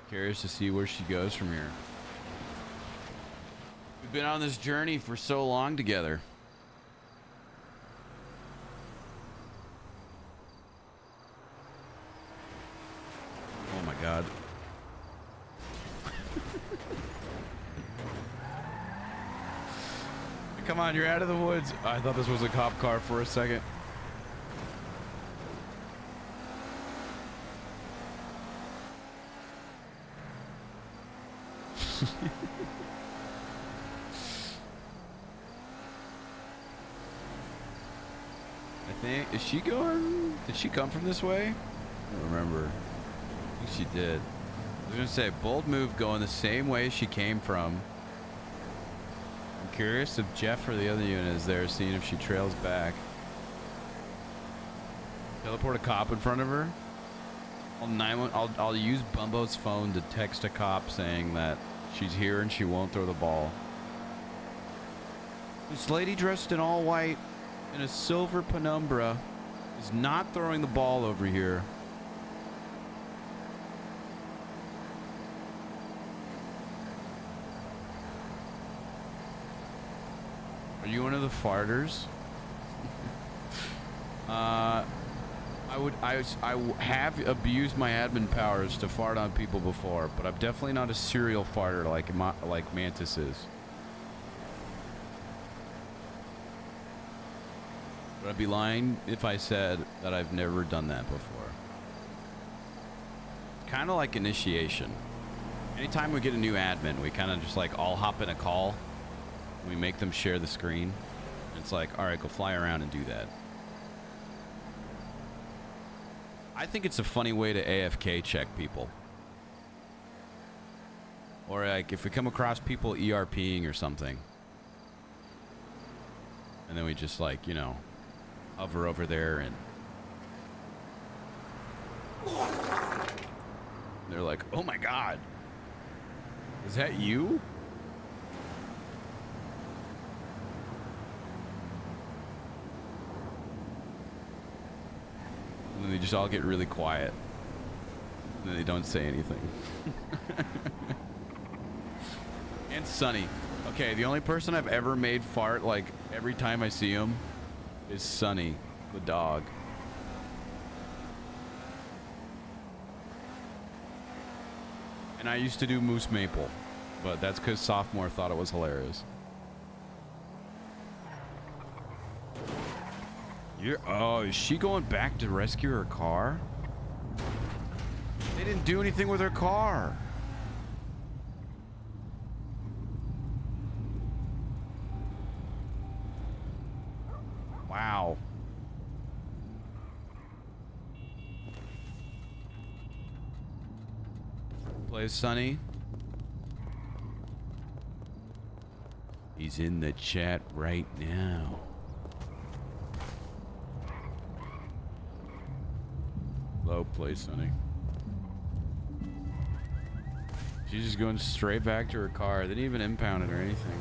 Curious to see where she goes from here. We've been on this journey for so long together. Oh my God. Come on, you're out of the woods. I thought this was a cop car for a second. I think, is she going? Did she come from this way? I don't remember. I think she did. I was gonna say, bold move going the same way she came from. I'm curious if Jeff or the other unit is there, seeing if she trails back. Teleport a cop in front of her. I'll use Bumbo's phone to text a cop saying that she's here and she won't throw the ball. This lady dressed in all white in a silver penumbra is not throwing the ball over here. Are you one of the farters? I have abused my admin powers to fart on people before, but I'm definitely not a serial farter like Mantis is. But I'd be lying if I said that I've never done that before. Kind of like initiation. Anytime we get a new admin, we kind of just like all hop in a call. We make them share the screen. It's like, all right, go fly around and do that. I think it's a funny way to AFK check people. Or like if we come across people ERPing or something. And then we just like, you know, hover over there and they're like, oh my God, is that you? And then they just all get really quiet. And then they don't say anything. And Sunny. Okay, the only person I've ever made fart like every time I see him is Sunny, the dog. And I used to do Moose Maple, but that's because Sophomore thought it was hilarious. Oh, is she going back to rescue her car? They didn't do anything with her car. Wow. Plays Sunny. He's in the chat right now. Low place, honey. She's just going straight back to her car. They didn't even impound it or anything.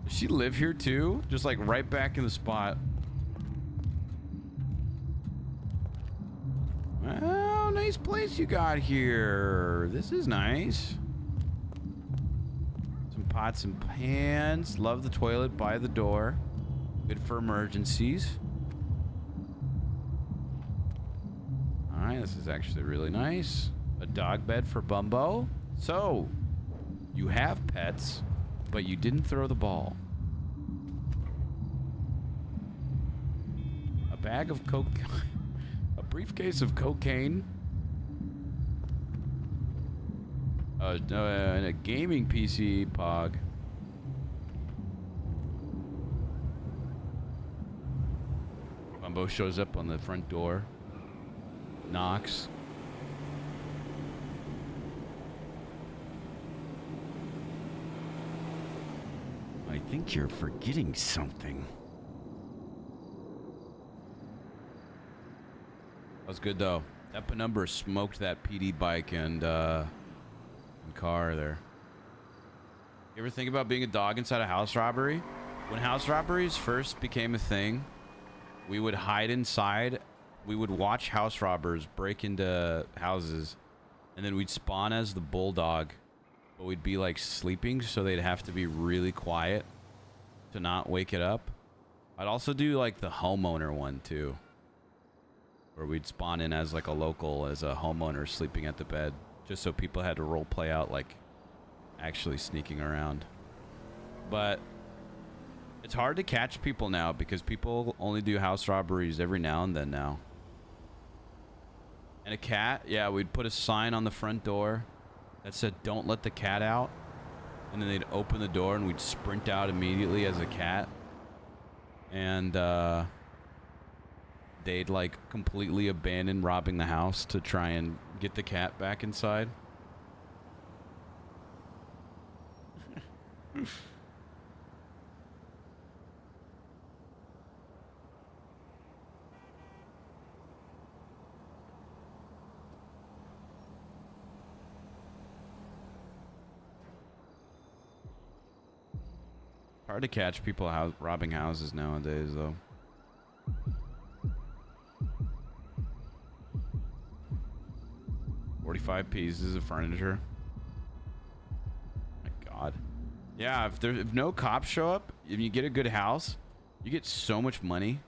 Does she live here too? Just like right back in the spot. Oh, nice place you got here. This is nice. Some pots and pans. Love the toilet by the door. Good for emergencies. Alright, this is actually really nice. A dog bed for Bumbo. So, you have pets, but you didn't throw the ball. A bag of coke. A briefcase of cocaine. And a gaming PC pog. Bumbo shows up on the front door. Knocks. I think you're forgetting something. That was good though. That penumbra smoked that PD bike and car there. You ever think about being a dog inside a house robbery? When house robberies first became a thing, we would hide inside. We would watch house robbers break into houses, and then we'd spawn as the bulldog, but we'd be like sleeping, so they'd have to be really quiet to not wake it up. I'd also do like the homeowner one too, where we'd spawn in as like a local, as a homeowner sleeping at the bed, just so people had to role play out like actually sneaking around. But it's hard to catch people now because people only do house robberies every now and then now. And a cat, yeah, we'd put a sign on the front door that said, "Don't let the cat out." And then they'd open the door and we'd sprint out immediately as a cat. And they'd like completely abandon robbing the house to try and get the cat back inside. Hard to catch people robbing houses nowadays, though. $45 pieces of furniture. My God. Yeah, if no cops show up, if you get a good house, you get so much money.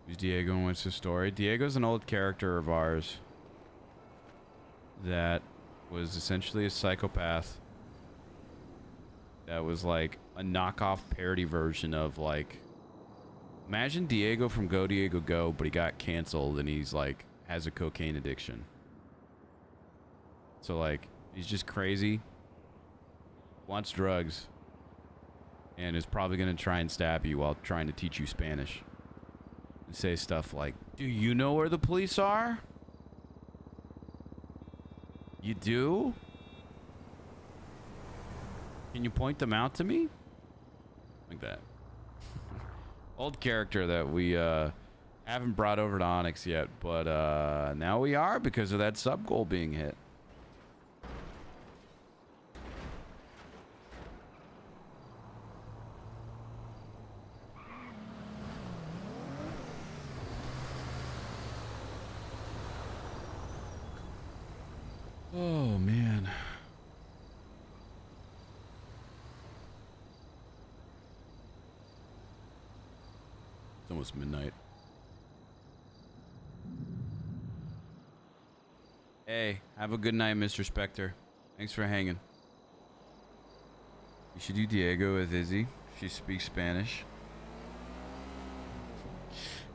Who's Diego and what's his story? Diego's an old character of ours that was essentially a psychopath that was like a knockoff parody version of like, imagine Diego from Go Diego Go, but he got canceled and he's like has a cocaine addiction. So like he's just crazy, wants drugs, and is probably gonna try and stab you while trying to teach you Spanish and say stuff like, "Do you know where the police are? You do? Can you point them out to me?" Like that. Old character that we haven't brought over to ONX yet, but now we are because of that sub goal being hit. Oh, man. It's almost midnight. Hey, have a good night, Mr. Spectre. Thanks for hanging. You should do Diego with Izzy. She speaks Spanish.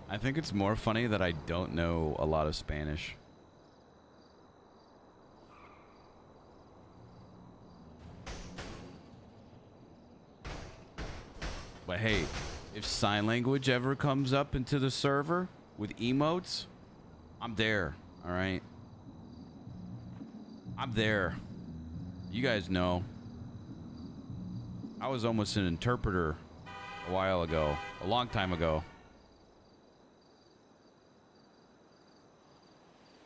I think it's more funny that I don't know a lot of Spanish. But hey, if sign language ever comes up into the server with emotes, I'm there. All right. I'm there. You guys know. I was almost an interpreter a while ago, a long time ago.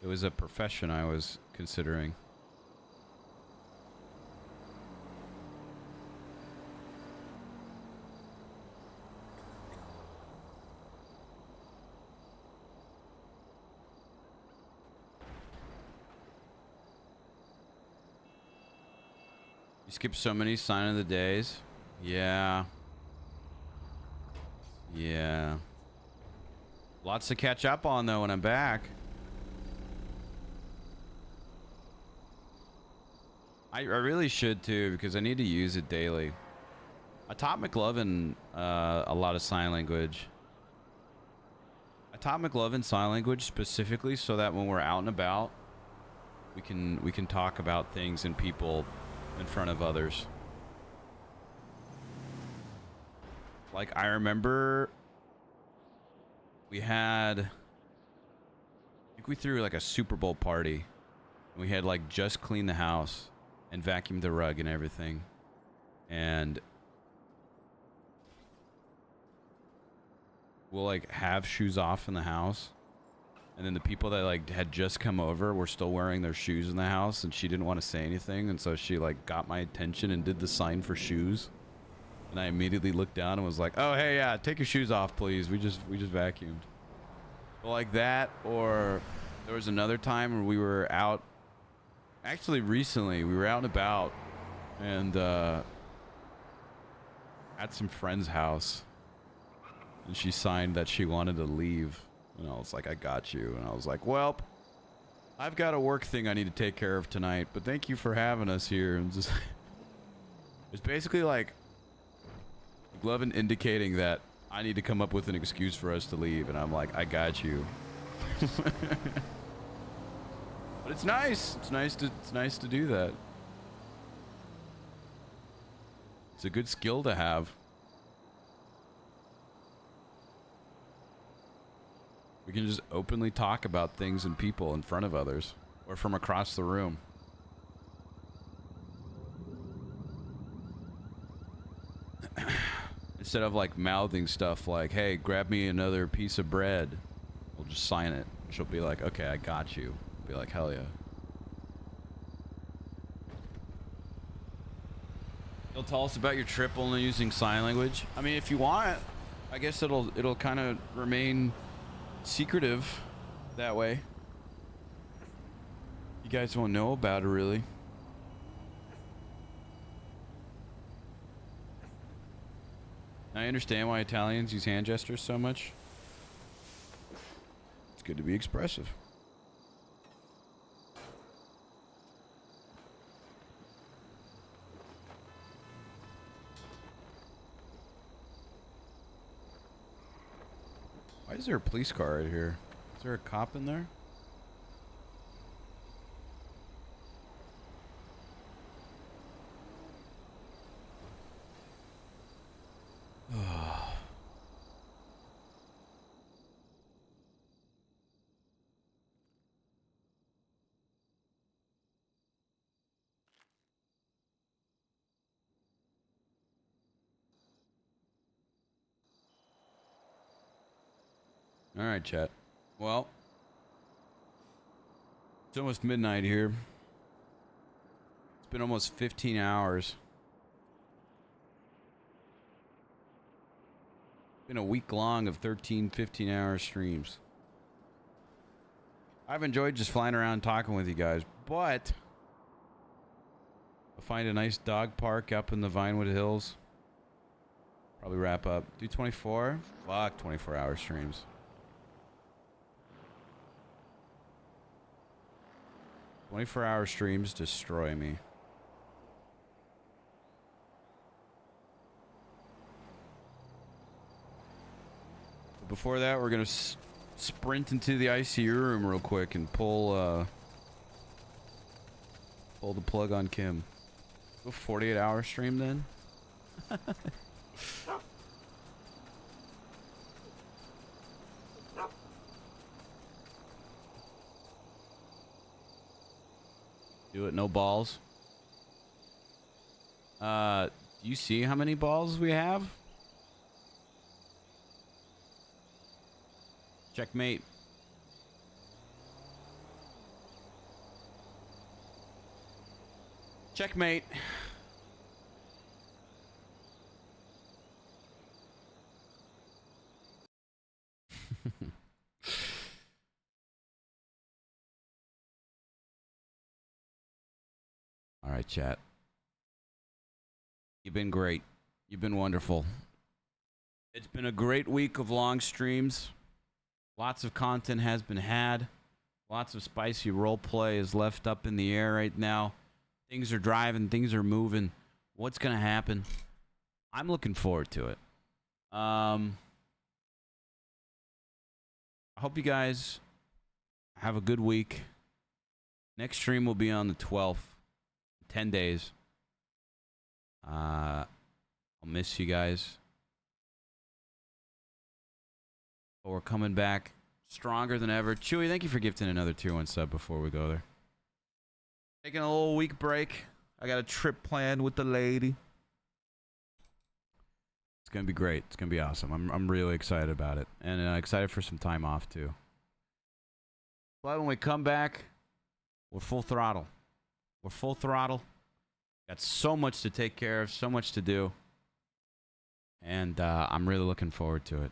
It was a profession I was considering. You skip so many sign of the days. Yeah. Yeah. Lots to catch up on though when I'm back. I really should too because I need to use it daily. I taught McLovin a lot of sign language. I taught McLovin sign language specifically so that when we're out and about, we can talk about things and people in front of others. Like I remember we had, I think we threw like a Super Bowl party. We had like just cleaned the house and vacuumed the rug and everything. And we'll like have shoes off in the house. And then the people that like had just come over were still wearing their shoes in the house, and she didn't want to say anything, and so she like got my attention and did the sign for shoes. And I immediately looked down and was like, "Oh hey, yeah, take your shoes off, please. We just vacuumed." But like that, or there was another time where we were out. Actually, recently we were out and about, and at some friend's house, and she signed that she wanted to leave. And I was like, I got you. And I was like, well, I've got a work thing I need to take care of tonight, but thank you for having us here. And just it's basically like Glovin indicating that I need to come up with an excuse for us to leave. And I'm like, I got you. But it's nice. It's nice to do that. It's a good skill to have. We can just openly talk about things and people in front of others or from across the room. Instead of like mouthing stuff like, hey, grab me another piece of bread. We'll just sign it. She'll be like, okay, I got you. I'll be like, hell yeah. You'll tell us about your trip only using sign language. I mean, if you want, I guess it'll kind of remain secretive that way. You guys won't know about it really. I understand why Italians use hand gestures so much. It's good to be expressive. Why is there a police car right here? Is there a cop in there? All right, chat. Well, it's almost midnight here. It's been almost 15 hours. Been a week long of 13, 15-hour streams. I've enjoyed just flying around talking with you guys, but I'll find a nice dog park up in the Vinewood Hills. Probably wrap up. Do 24? Fuck 24-hour streams. 24-hour streams destroy me. But before that, we're gonna sprint into the ICU room real quick and pull the plug on Kim. Go 48-hour stream then. Do it, no balls. Do you see how many balls we have? Checkmate. Checkmate. All right, chat. You've been great. You've been wonderful. It's been a great week of long streams. Lots of content has been had. Lots of spicy roleplay is left up in the air right now. Things are driving. Things are moving. What's going to happen? I'm looking forward to it. I hope you guys have a good week. Next stream will be on the 12th. 10 days. I'll miss you guys. But we're coming back stronger than ever. Chewy, thank you for gifting another tier 1 sub before we go there. Taking a little week break. I got a trip planned with the lady. It's gonna be great. It's gonna be awesome. I'm really excited about it, and excited for some time off too. But when we come back, we're full throttle. We're full throttle. Got so much to take care of, so much to do, and I'm really looking forward to it.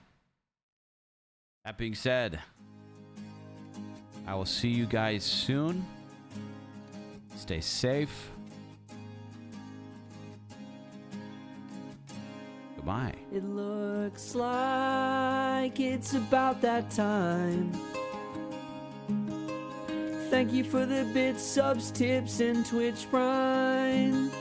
That being said, I will see you guys soon. Stay safe. Goodbye. It looks like it's about that time. Thank you for the bits, subs, tips, and Twitch primes.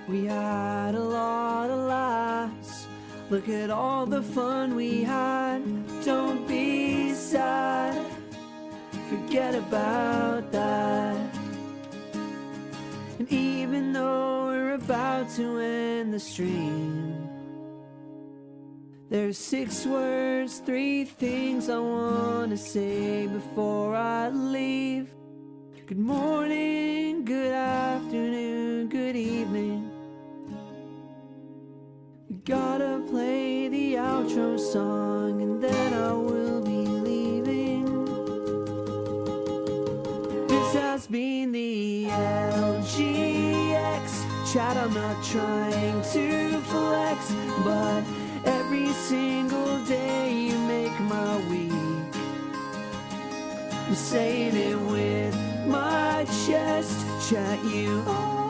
We had a lot of laughs. Look at all the fun we had. Don't be sad. Forget about that. And even though we're about to end the stream, there's 6 words, 3 things I want to say before I leave. Good morning, good afternoon, good evening. We gotta play the outro song and then I will be leaving. This has been the LGX chat. I'm not trying to flex, but every single day you make my week. I'm saying it with my chest. Chat, you are